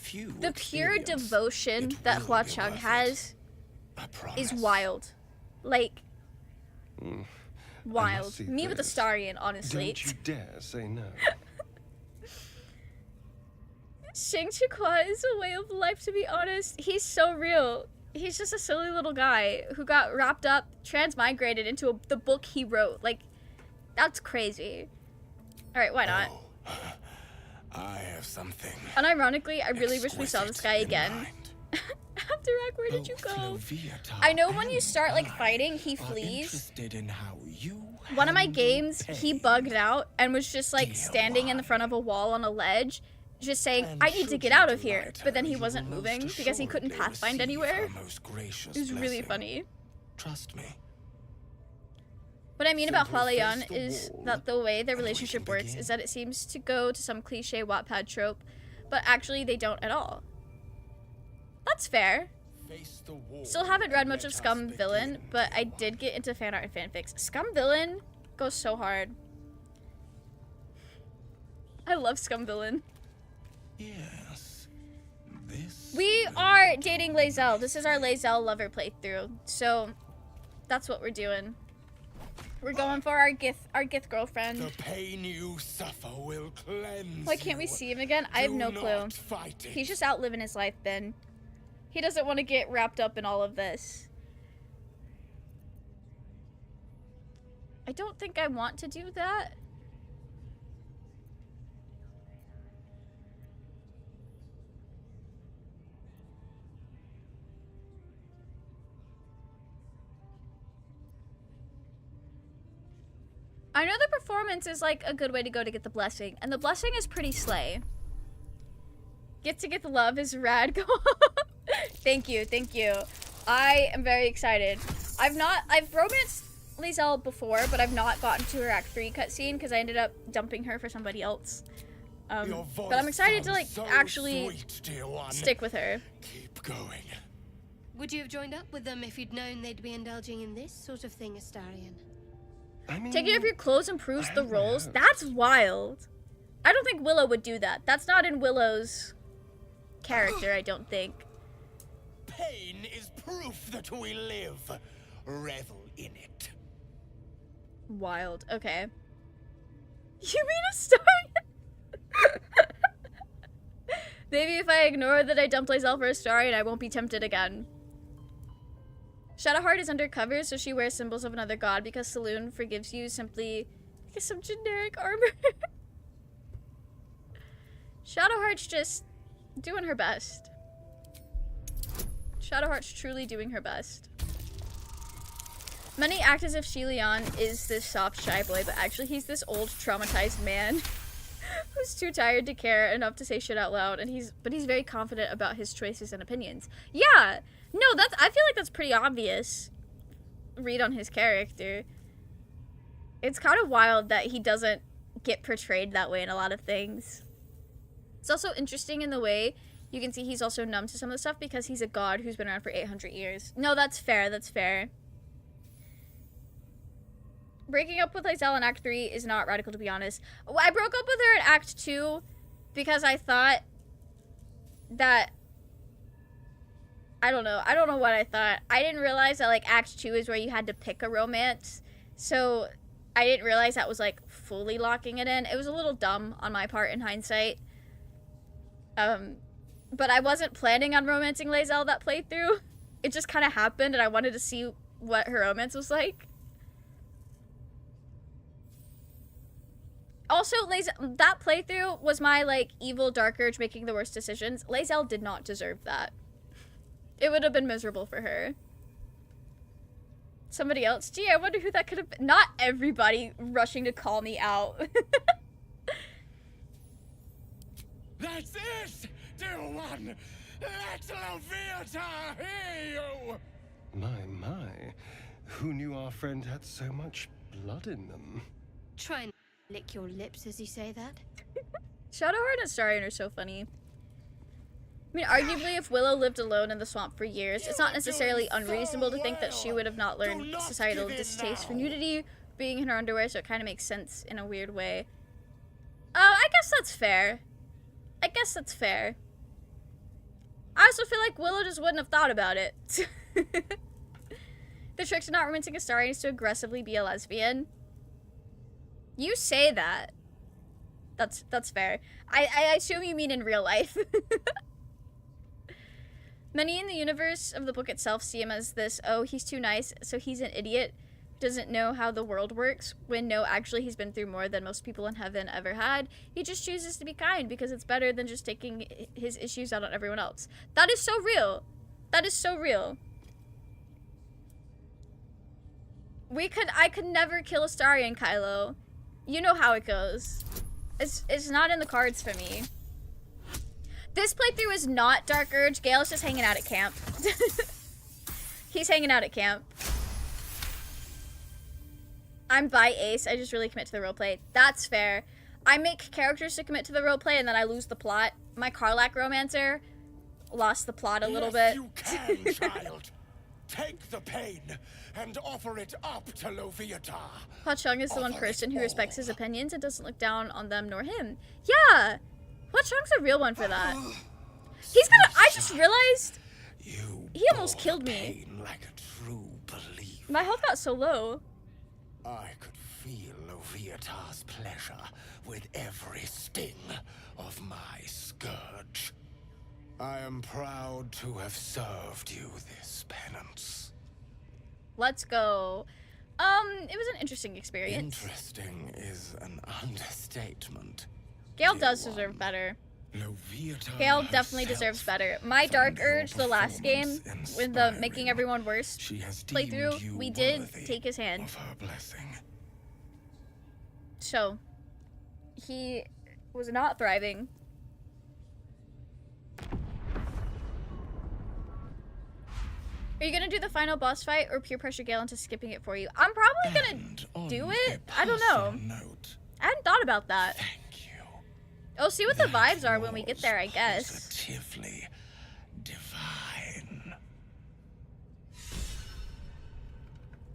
the pure devotion that Hua Cheng has is wild. Like wild. Me with a Starion, honestly. Don't you dare say no. Shang Chikwa is a way of life, to be honest. He's so real. He's just a silly little guy who got wrapped up, transmigrated into the book he wrote. Like, that's crazy. Alright, why not? I have something. Unironically, I really wish we saw this guy again. Afterak, where did you go? I know when you start, like, fighting, he flees. One of my games, he bugged out and was just, like, standing in the front of a wall on a ledge, just saying, I need to get out of here. But then he wasn't moving because he couldn't pathfind anywhere. It was really funny. Trust me. What I mean about Hualian is that the way their relationship works is that it seems to go to some cliche Wattpad trope, but actually they don't at all. That's fair. Still haven't read much of Scum Villain, but I did get into fan art and fanfics. Scum Villain goes so hard. I love Scum Villain. Yes. We are dating Lae'zel. This is our Lae'zel lover playthrough, so that's what we're doing. We're going for our Gith girlfriend. The pain you suffer will cleanse. Why can't we see him again? I have no clue. He's just out living his life, Ben. He doesn't want to get wrapped up in all of this. I don't think I want to do that. I know the performance is like a good way to go to get the blessing, and the blessing is pretty slay. Get to get the love is rad. Thank you, thank you. I am very excited. I've romanced Lae'zel before, but I've not gotten to her Act 3 cutscene because I ended up dumping her for somebody else. But I'm excited to like actually stick with her. Keep going. Would you have joined up with them if you'd known they'd be indulging in this sort of thing, Astarion? Taking off your clothes improves the rolls? That's wild. I don't think Willow would do that. That's not in Willow's character, I don't think. Pain is proof that we live. Revel in it. Wild. Okay. You mean Astarion? Maybe if I ignore that I dumped Lae'zel for Astarion, I won't be tempted again. Shadowheart is undercover, so she wears symbols of another god because Saloon forgives you simply because some generic armor. Shadowheart's just doing her best. Shadowheart's truly doing her best. Many act as if Shilian is this soft, shy boy, but actually he's this old, traumatized man who's too tired to care enough to say shit out loud, and he's very confident about his choices and opinions. Yeah! No, I feel like that's pretty obvious. Read on his character. It's kind of wild that he doesn't get portrayed that way in a lot of things. It's also interesting in the way you can see he's also numb to some of the stuff because he's a god who's been around for 800 years. No, that's fair, that's fair. Breaking up with Lae'zel in Act 3 is not radical, to be honest. I broke up with her in Act 2 because I thought that... I don't know what I thought. I didn't realize that, like, Act 2 is where you had to pick a romance. So, I didn't realize that was, like, fully locking it in. It was a little dumb on my part in hindsight. But I wasn't planning on romancing Lae'zel that playthrough. It just kind of happened, and I wanted to see what her romance was like. Also, that playthrough was my, like, evil Dark Urge making the worst decisions. Lae'zel did not deserve that. It would have been miserable for her. Somebody else? Gee, I wonder who that could have been. Not everybody rushing to call me out. That's it, dear one! Let Loviatar hear you! My. Who knew our friend had so much blood in them? Try and lick your lips as you say that. Shadowheart and Astarion are so funny. I mean, arguably, if Willow lived alone in the swamp for years, it's not necessarily unreasonable to think that she would have not learned societal distaste for nudity, being in her underwear, so it kind of makes sense in a weird way. I guess that's fair. I guess that's fair. I also feel like Willow just wouldn't have thought about it. The trick to not romancing Astarion is to aggressively be a lesbian. You say that. That's fair. I assume you mean in real life. Many in the universe of the book itself see him as this, oh, he's too nice, so he's an idiot, doesn't know how the world works, when no, actually he's been through more than most people in heaven ever had. He just chooses to be kind because it's better than just taking his issues out on everyone else. That is so real. That is so real. I could never kill Astarion, Kylo. You know how it goes. It's not in the cards for me. This playthrough is not Dark Urge. Gale is just hanging out at camp. He's hanging out at camp. I'm by Ace. I just really commit to the roleplay. That's fair. I make characters to commit to the roleplay and then I lose the plot. My Karlach romancer lost the plot a little bit. You can, child. Take the pain and offer it up to Loviatar. Pa Chung is the one person who respects his opinions and doesn't look down on them nor him. Yeah! Pa Chung's a real one for that. He's gonna. I just realized. He almost killed me. Like a true believer. My health got so low. I could feel Loviatar's pleasure with every sting of my scourge. I am proud to have served you this penance. Let's go. It was an interesting experience. Interesting is an understatement. Gale does deserve better. Gale definitely deserves better. My Dark Urge, the last game, with the making everyone worse playthrough, we did take his hand. So, he was not thriving. Are you gonna do the final boss fight or peer pressure Gale into skipping it for you? I'm probably gonna do it. I don't know. I hadn't thought about that. Oh, see what the vibes are when we get there, I guess. Positively divine.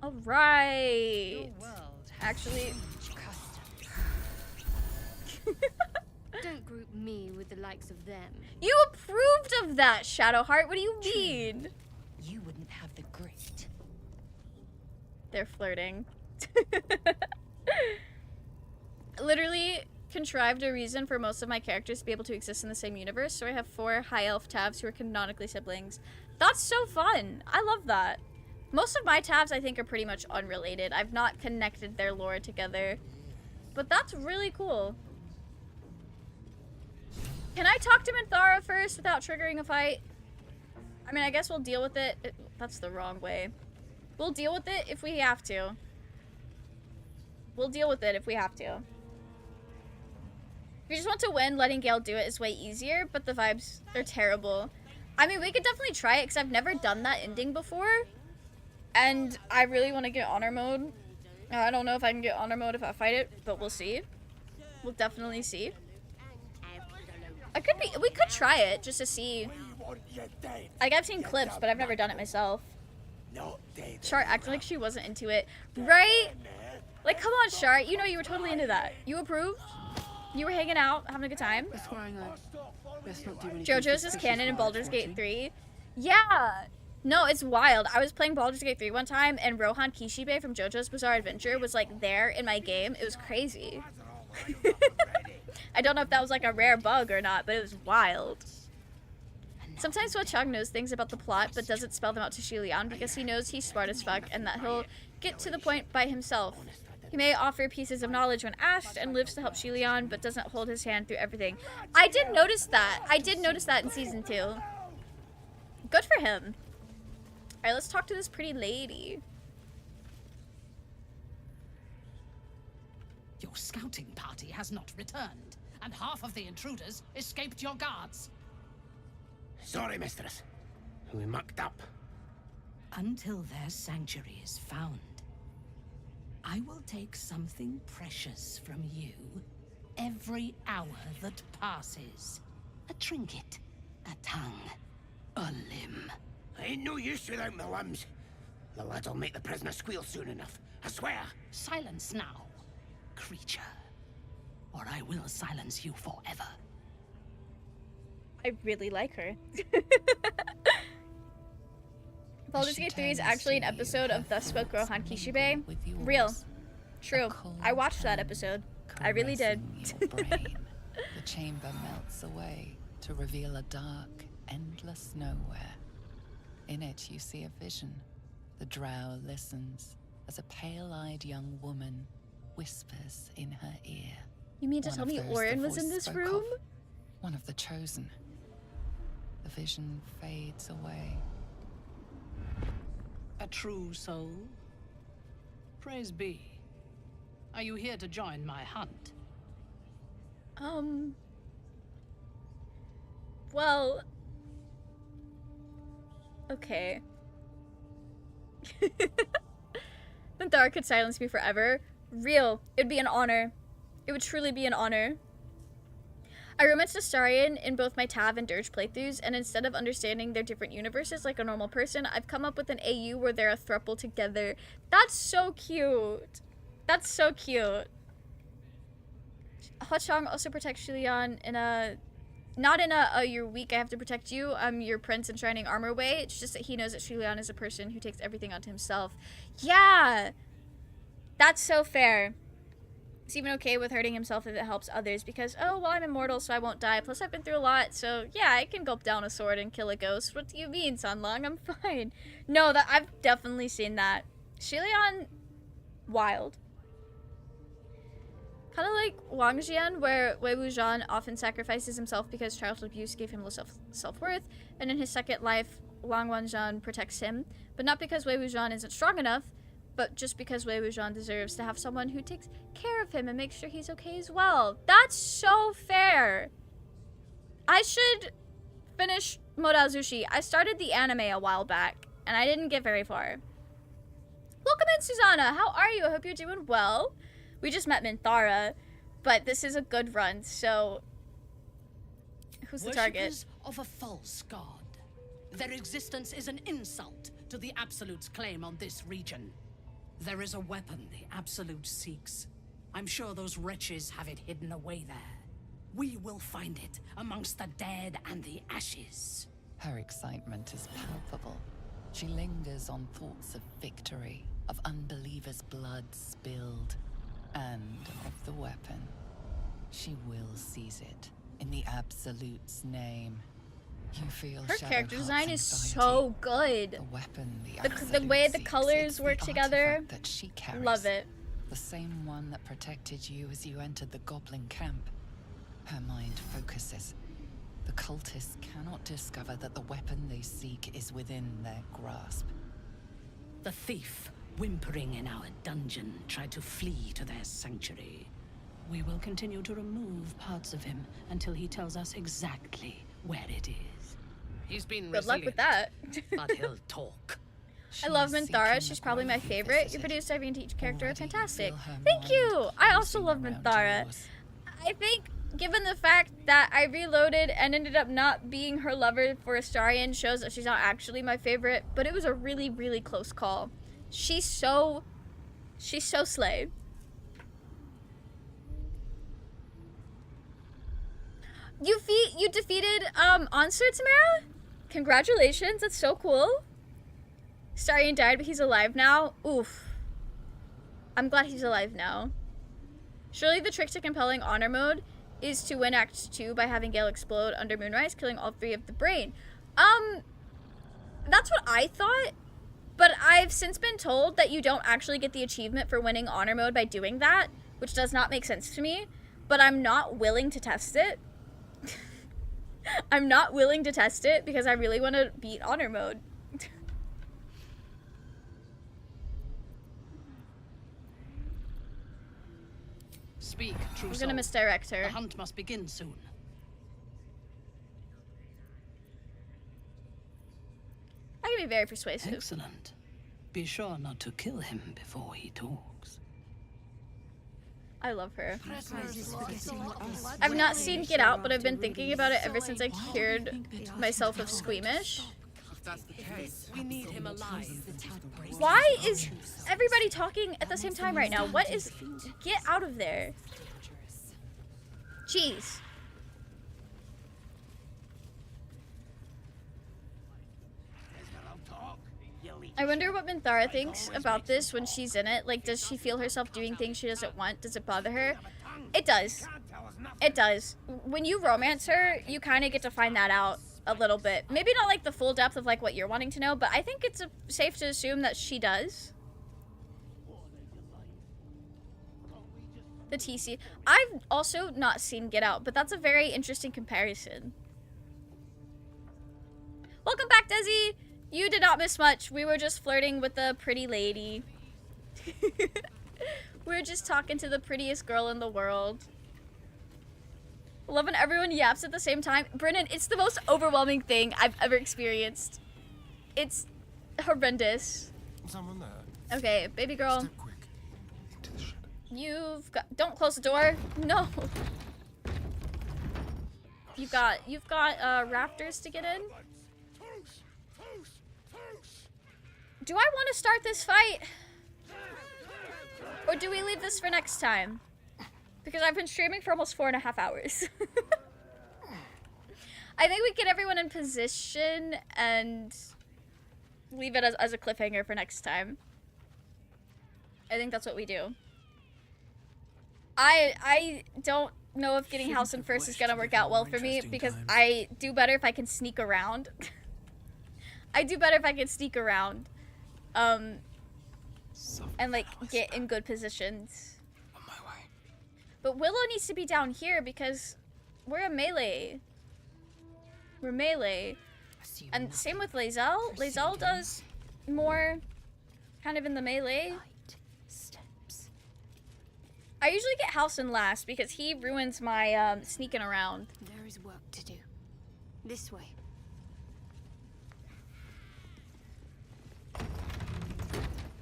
All right. Actually, Don't group me with the likes of them. you approved of that, Shadowheart. What do you mean? You wouldn't have the grit. They're flirting. Literally contrived a reason for most of my characters to be able to exist in the same universe, so I have 4 high elf Tavs who are canonically siblings. That's so fun. I love that. Most of my Tavs I think are pretty much unrelated. I've not connected their lore together. But that's really cool. Can I talk to Minthara first without triggering a fight? I mean, I guess we'll deal with it. That's the wrong way. We'll deal with it if we have to. We'll deal with it if we have to. If you just want to win, letting Gale do it is way easier, but the vibes are terrible. I mean, we could definitely try it, because I've never done that ending before. And I really want to get honor mode. I don't know if I can get honor mode if I fight it, but we'll see. We'll definitely see. We could try it, just to see. Like, I've seen clips, but I've never done it myself. Shart acted like she wasn't into it. Right? Like, come on, Shart. You know you were totally into that. You approved? You were hanging out, having a good time. JoJo's is canon in Baldur's Gate 3. Yeah. No, it's wild. I was playing Baldur's Gate 3 one time, and Rohan Kishibe from JoJo's Bizarre Adventure was, like, there in my game. It was crazy. I don't know if that was, like, a rare bug or not, but it was wild. Sometimes Hwa Chang knows things about the plot, but doesn't spell them out to Xilian because he knows he's smart as fuck and that he'll get to the point by himself. He may offer pieces of knowledge when asked and lives to help Xilian, but doesn't hold his hand through everything. I did notice that. I did notice that in Season 2. Good for him. Alright, let's talk to this pretty lady. Your scouting party has not returned, and half of the intruders escaped your guards. Sorry, mistress. We mucked up. Until their sanctuary is found, I will take something precious from you every hour that passes. A trinket, a tongue, a limb. I ain't no use without my limbs. The lad'll make the prisoner squeal soon enough, I swear. Silence now, creature, or I will silence you forever. I really like her. Baldur's Gate 3 is actually an episode of Thus Spoke Rohan Kishibe. Real. True. I watched that episode. I really did. The chamber melts away to reveal a dark, endless nowhere. In it you see a vision. The drow listens as a pale-eyed young woman whispers in her ear. You mean to tell me Orin was in this room? One of the chosen. The vision fades away. A true soul? Praise be. Are you here to join my hunt? Well... Okay. Minthara could silence me forever. Real. It'd be an honor. It would truly be an honor. I romanced Astarion in both my Tav and Dirge playthroughs, and instead of understanding their different universes like a normal person, I've come up with an AU where they're a throuple together. That's so cute. That's so cute. Huachang also protects Shulian in a... Not in a, you're weak, I have to protect you, I'm your prince in shining armor way. It's just that he knows that Shulian is a person who takes everything onto himself. Yeah! That's so fair. He's even okay with hurting himself if it helps others because, oh, well, I'm immortal, so I won't die. Plus, I've been through a lot, so yeah, I can gulp down a sword and kill a ghost. What do you mean, Sunlong? I'm fine. No, that I've definitely seen that. Shulian, wild. Kind of like Wang Jian, where Wei Wuxian often sacrifices himself because childhood abuse gave him low self-worth, and in his second life, Wang Wanzhan protects him, but not because Wei Wuxian isn't strong enough, but just because Wei Wuxian deserves to have someone who takes care of him and makes sure he's okay as well. That's so fair. I should finish Modal Zushi. I started the anime a while back, and I didn't get very far. Welcome in, Susanna. How are you? I hope you're doing well. We just met Minthara, but this is a good run, so... Who's the target? Worshippers of a false god. Their existence is an insult to the Absolute's claim on this region. There is a weapon the Absolute seeks. I'm sure those wretches have it hidden away there. We will find it amongst the dead and the ashes. Her excitement is palpable. She lingers on thoughts of victory, of unbelievers' blood spilled, and of the weapon. She will seize it in the Absolute's name. You feel her character design is so good. The weapon the way the colors work together. That she carries. Love it. The same one that protected you as you entered the goblin camp. Her mind focuses. The cultists cannot discover that the weapon they seek is within their grasp. The thief, whimpering in our dungeon, tried to flee to their sanctuary. We will continue to remove parts of him until he tells us exactly where it is. He's been good luck with that. But he'll talk. I love Minthara. She's probably my favorite. Your videos diving into each character are fantastic. Thank you. I also love Minthara. I think, given the fact that I reloaded and ended up not being her lover for Astarion, shows that she's not actually my favorite, but it was a really, really close call. She's so slay. You defeated Answer, Tamara? Congratulations, that's so cool. Astarion died, but he's alive now. Oof. I'm glad he's alive now. Surely the trick to compelling honor mode is to win Act 2 by having Gale explode under Moonrise, killing all three of the brain. That's what I thought, but I've since been told that you don't actually get the achievement for winning honor mode by doing that, which does not make sense to me, but I'm not willing to test it. I'm not willing to test it because I really want to beat honor mode. Speak, true I'm soul. gonna misdirect her. The hunt must begin soon. I can be very persuasive. Excellent. Be sure not to kill him before he talks. I love her. Prizes for getting what was I've not seen Get Out, but I've been thinking about it ever since I cured myself of Squeamish. If that's the case, we need him alive. Why is everybody talking at the same time right now? What is... Get out of there. Jeez. I wonder what Minthara thinks about this when she's in it. Like, does she feel herself doing things she doesn't want? Does it bother her? It does. It does. When you romance her, you kind of get to find that out a little bit. Maybe not like the full depth of like what you're wanting to know, but I think it's safe to assume that she does. The TC. I've also not seen Get Out, but that's a very interesting comparison. Welcome back, Desi! You did not miss much. We were just flirting with the pretty lady. We were just talking to the prettiest girl in the world. Love when everyone yaps at the same time. Brennan, it's the most overwhelming thing I've ever experienced. It's horrendous. Someone there. Okay, baby girl. Step quick. Into the shed. You've got... Don't close the door. No. You've got rafters to get in. Do I want to start this fight? Or do we leave this for next time? Because I've been streaming for almost 4.5 hours. I think we get everyone in position and leave it as a cliffhanger for next time. I think that's what we do. I don't know if getting Halcyon first is gonna work out well for me because I do better if I can sneak around. I do better if I can sneak around. And like get in good positions. On my way. But Willow needs to be down here because we're a melee. We're melee. And same with Lae'zel. Lae'zel does more kind of in the melee. I usually get Halcyon last because he ruins my sneaking around. There is work to do. This way.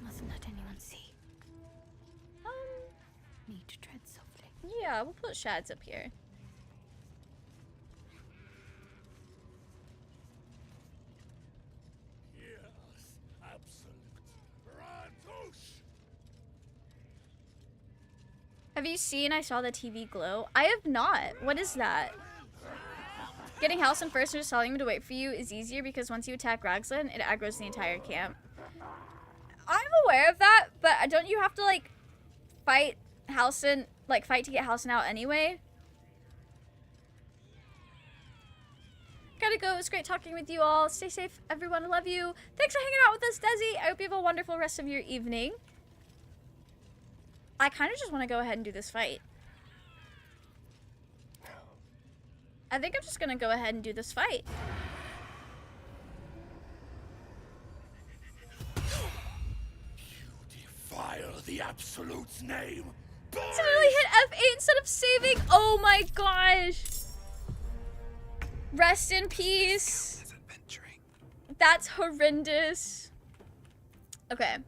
Mustn't let anyone see. Need to tread softly. Yeah, we'll put shads up here. Have you seen I Saw the TV Glow? I have not. What is that? Getting Halcyon first and just telling him to wait for you is easier because once you attack Ragsland, it aggroes the entire camp. I'm aware of that, but don't you have to, like, fight Halcyon, like, fight to get Halcyon out anyway? Gotta go. It was great talking with you all. Stay safe, everyone. I love you. Thanks for hanging out with us, Desi. I hope you have a wonderful rest of your evening. I kind of just want to go ahead and do this fight. I think I'm just going to go ahead and do this fight. Defile the Absolute's name. Accidentally hit F8 instead of saving. Oh my gosh. Rest in peace. That's horrendous. Okay.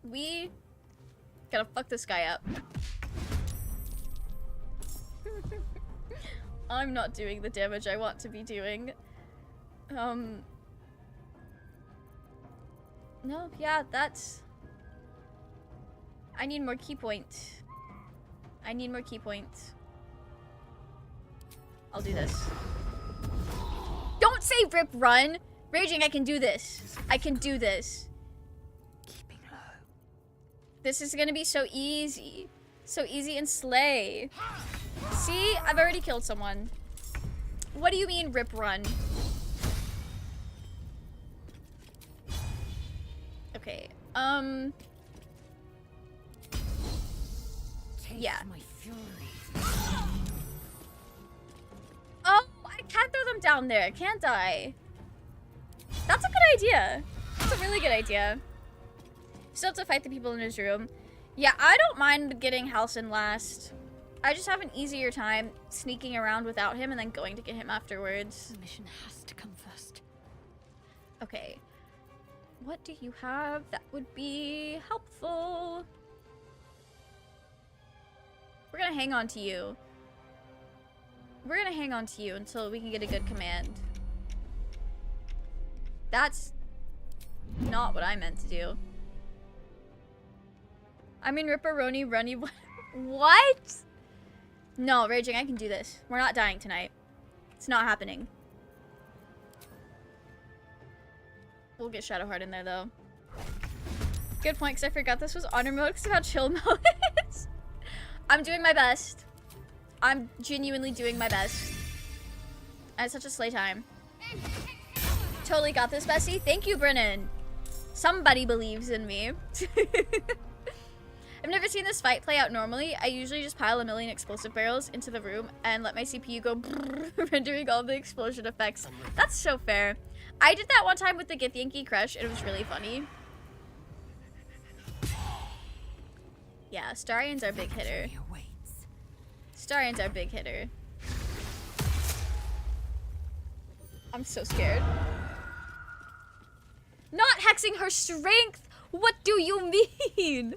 We gotta fuck this guy up. I'm not doing the damage I want to be doing. No, yeah, that's... I need more key points. I need more key points. I'll do this. Don't say rip run! Raging, I can do this. I can do this. Keeping low. This is gonna be so easy. So easy and slay. See? I've already killed someone. What do you mean, rip run? Okay, yeah. Oh, I can't throw them down there, can't I? That's a good idea. That's a really good idea. Still have to fight the people in his room. Yeah, I don't mind getting Halcyon last. I just have an easier time sneaking around without him and then going to get him afterwards. The mission has to come first. Okay. What do you have that would be helpful? We're gonna hang on to you. We're gonna hang on to you until we can get a good command. That's not what I meant to do. I mean, Ripperoni, runny. What? No, Raging, I can do this. We're not dying tonight. It's not happening. We'll get Shadowheart in there, though. Good point, because I forgot this was honor mode, because about chill mode. I'm doing my best. I'm genuinely doing my best. I had such a slay time. Totally got this, Bessie. Thank you, Brennan. Somebody believes in me. I've never seen this fight play out normally. I usually just pile a million explosive barrels into the room and let my CPU go brrr, rendering all the explosion effects. That's so fair. I did that one time with the Githyanki Crush, and it was really funny. Yeah, Starion's our big hitter. Starion's our big hitter. I'm so scared. Not hexing her strength! What do you mean?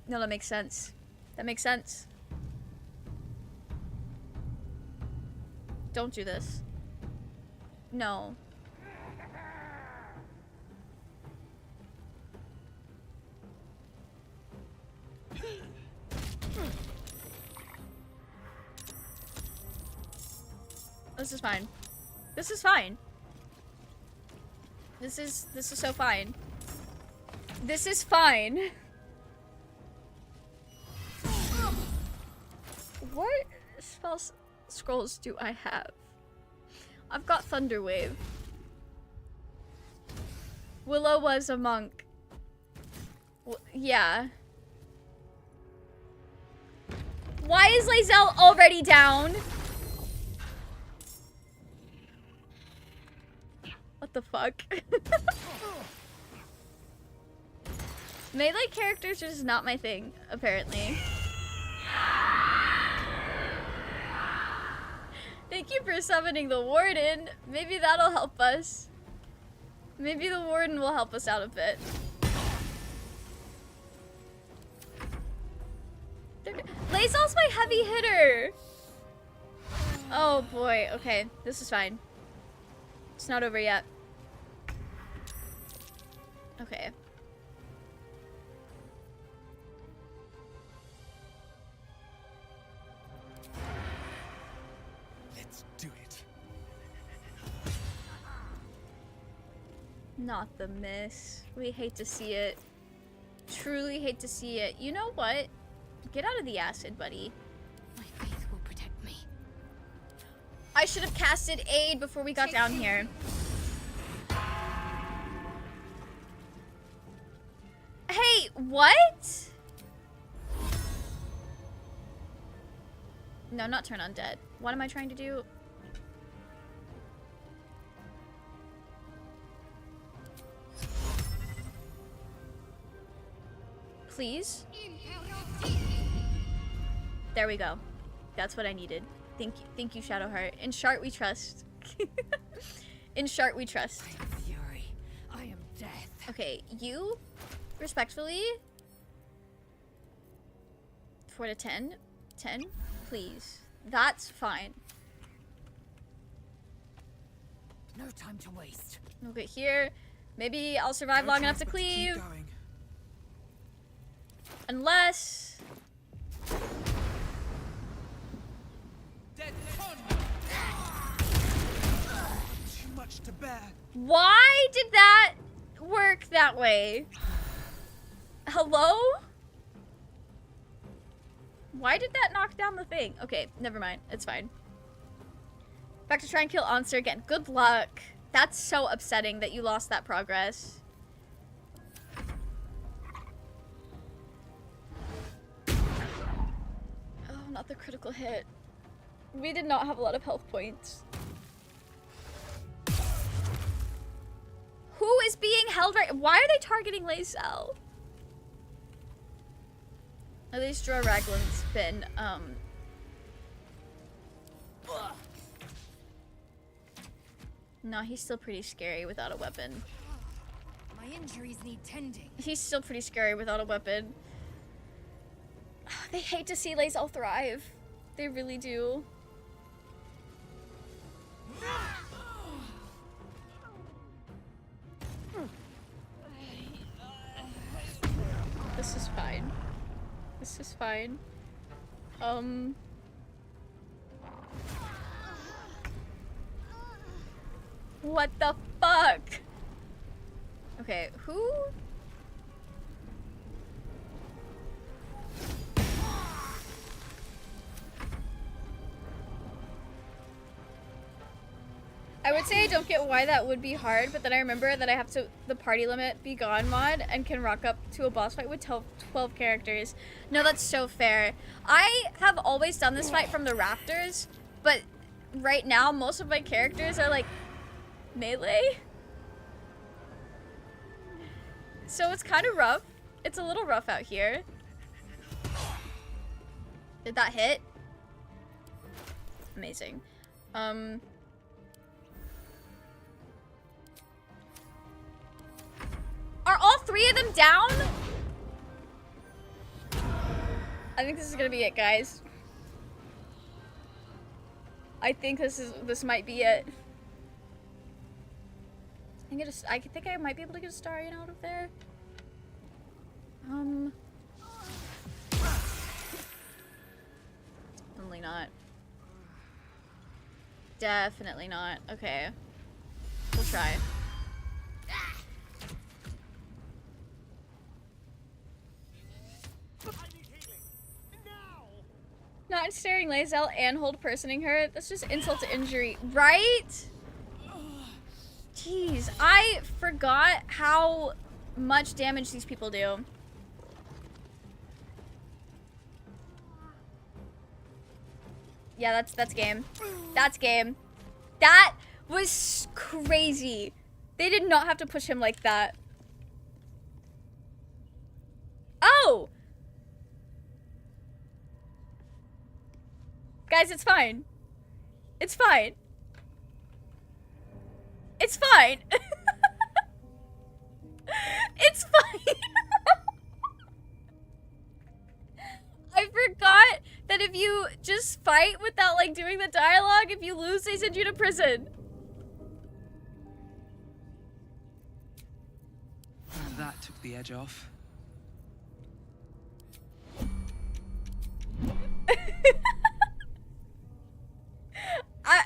No, that makes sense. That makes sense. Don't do this. No. This is fine. This is fine. This is so fine. This is fine. What spell scrolls do I have? I've got Thunderwave. Willow was a monk. Yeah. Why is Lae'zel already down? What the fuck? Melee characters are just not my thing, apparently. Thank you for summoning the Warden. Maybe that'll help us. Maybe the Warden will help us out a bit. Lae'zel's my heavy hitter. Oh boy, okay. This is fine. It's not over yet. Okay. Let's do it. Not the miss. We hate to see it. Truly hate to see it. You know what? Get out of the acid, buddy. My faith will protect me. I should have casted aid before we got down here. Hey, what? No, not turn undead. What am I trying to do? Please? There we go. That's what I needed. Thank you, Shadowheart. In Shart we trust. In Shart we trust. I am fury. I am death. Okay, you, respectfully, 4 to 10. 10, please. That's fine. No time to waste. We'll get here. Maybe I'll survive long enough to cleave. Unless... Too much to bear. Why did that work that way? Hello? Why did that knock down the thing? Okay, never mind. It's fine. Back to try and kill Answer again. Good luck. That's so upsetting that you lost that progress. Oh, not the critical hit. We did not have a lot of health points. Who is being held right? Why are they targeting Lae'zel? At least Drow Raglan's been, No, he's still pretty scary without a weapon. My injuries need tending. He's still pretty scary without a weapon. They hate to see Lae'zel thrive. They really do. This is fine. This is fine. What the fuck? Okay, who? I would say I don't get why that would be hard, but then I remember that I have to the party limit be gone mod and can rock up to a boss fight with 12 characters. No, that's so fair. I have always done this fight from the rafters, but right now most of my characters are like melee. So it's kind of rough. It's a little rough out here. Did that hit? Amazing. Are all three of them down? I think this is gonna be it, guys. I think this might be it. I think I might be able to get a Starion out of there. Definitely not. Definitely not. Okay. We'll try. Not staring Lae'zel and hold personing her. That's just insult to injury, right? Jeez, I forgot how much damage these people do. Yeah, that's game. That's game. That was crazy. They did not have to push him like that. Oh! Guys, it's fine. It's fine. It's fine. It's fine. I forgot that if you just fight without like doing the dialogue, if you lose, they send you to prison. That took the edge off.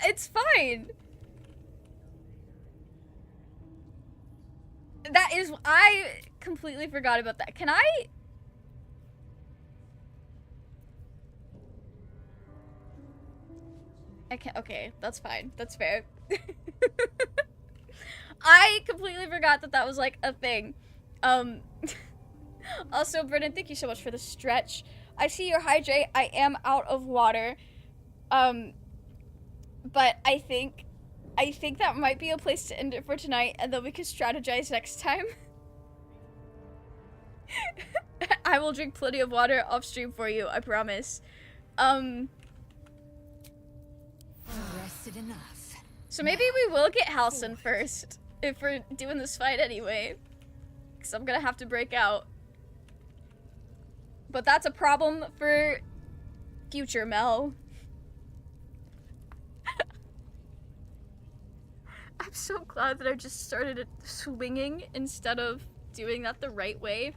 It's fine. That is, I completely forgot about that. Can I? I can't, okay, that's fine. That's fair. I completely forgot that that was like a thing. Also, Brennan, thank you so much for the stretch. I see your hydrate. I am out of water. But I think that might be a place to end it for tonight, and then we can strategize next time. I will drink plenty of water off stream for you, I promise. Rested enough. So maybe we will get Halcyon first, if we're doing this fight anyway. Because I'm gonna have to break out. But that's a problem for future Mel. I'm so glad that I just started swinging instead of doing that the right way.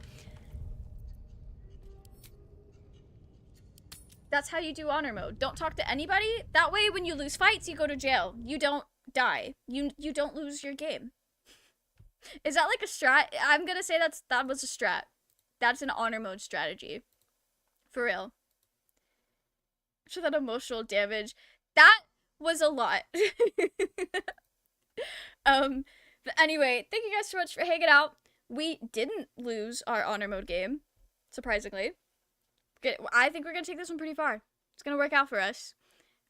That's how you do honor mode. Don't talk to anybody. That way, when you lose fights, you go to jail. You don't die. You don't lose your game. Is that like a strat? I'm gonna say that was a strat. That's an honor mode strategy. For real. After that emotional damage, that was a lot. But anyway, thank you guys so much for hanging out. We didn't lose our honor mode game, surprisingly. I think we're gonna take this one pretty far. It's gonna work out for us.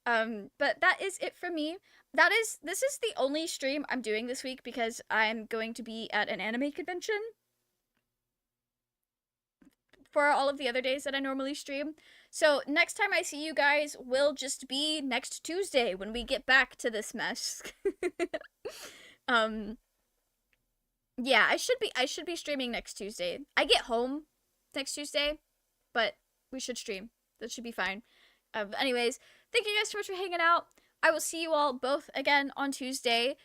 But that is it for me. This is the only stream I'm doing this week because I'm going to be at an anime convention for all of the other days that I normally stream. So next time I see you guys will just be next Tuesday when we get back to this mess. Yeah, I should be streaming next Tuesday. I get home next Tuesday, but we should stream. That should be fine. Anyways, thank you guys so much for hanging out. I will see you all both again on Tuesday.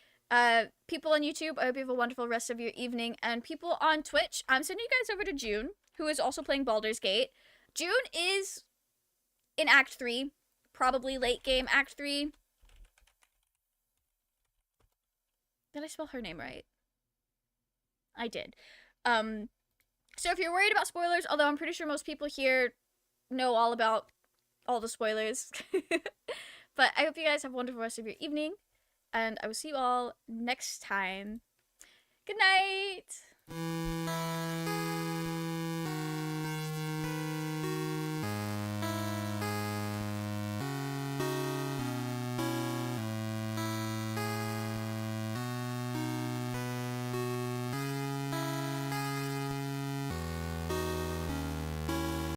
People on YouTube, I hope you have a wonderful rest of your evening. And people on Twitch, I'm sending you guys over to June, who is also playing Baldur's Gate. June is in Act 3, probably late game Act 3. Did I spell her name right? I did. So if you're worried about spoilers, although I'm pretty sure most people here know all about all the spoilers. But I hope you guys have a wonderful rest of your evening, and I will see you all next time. Good night!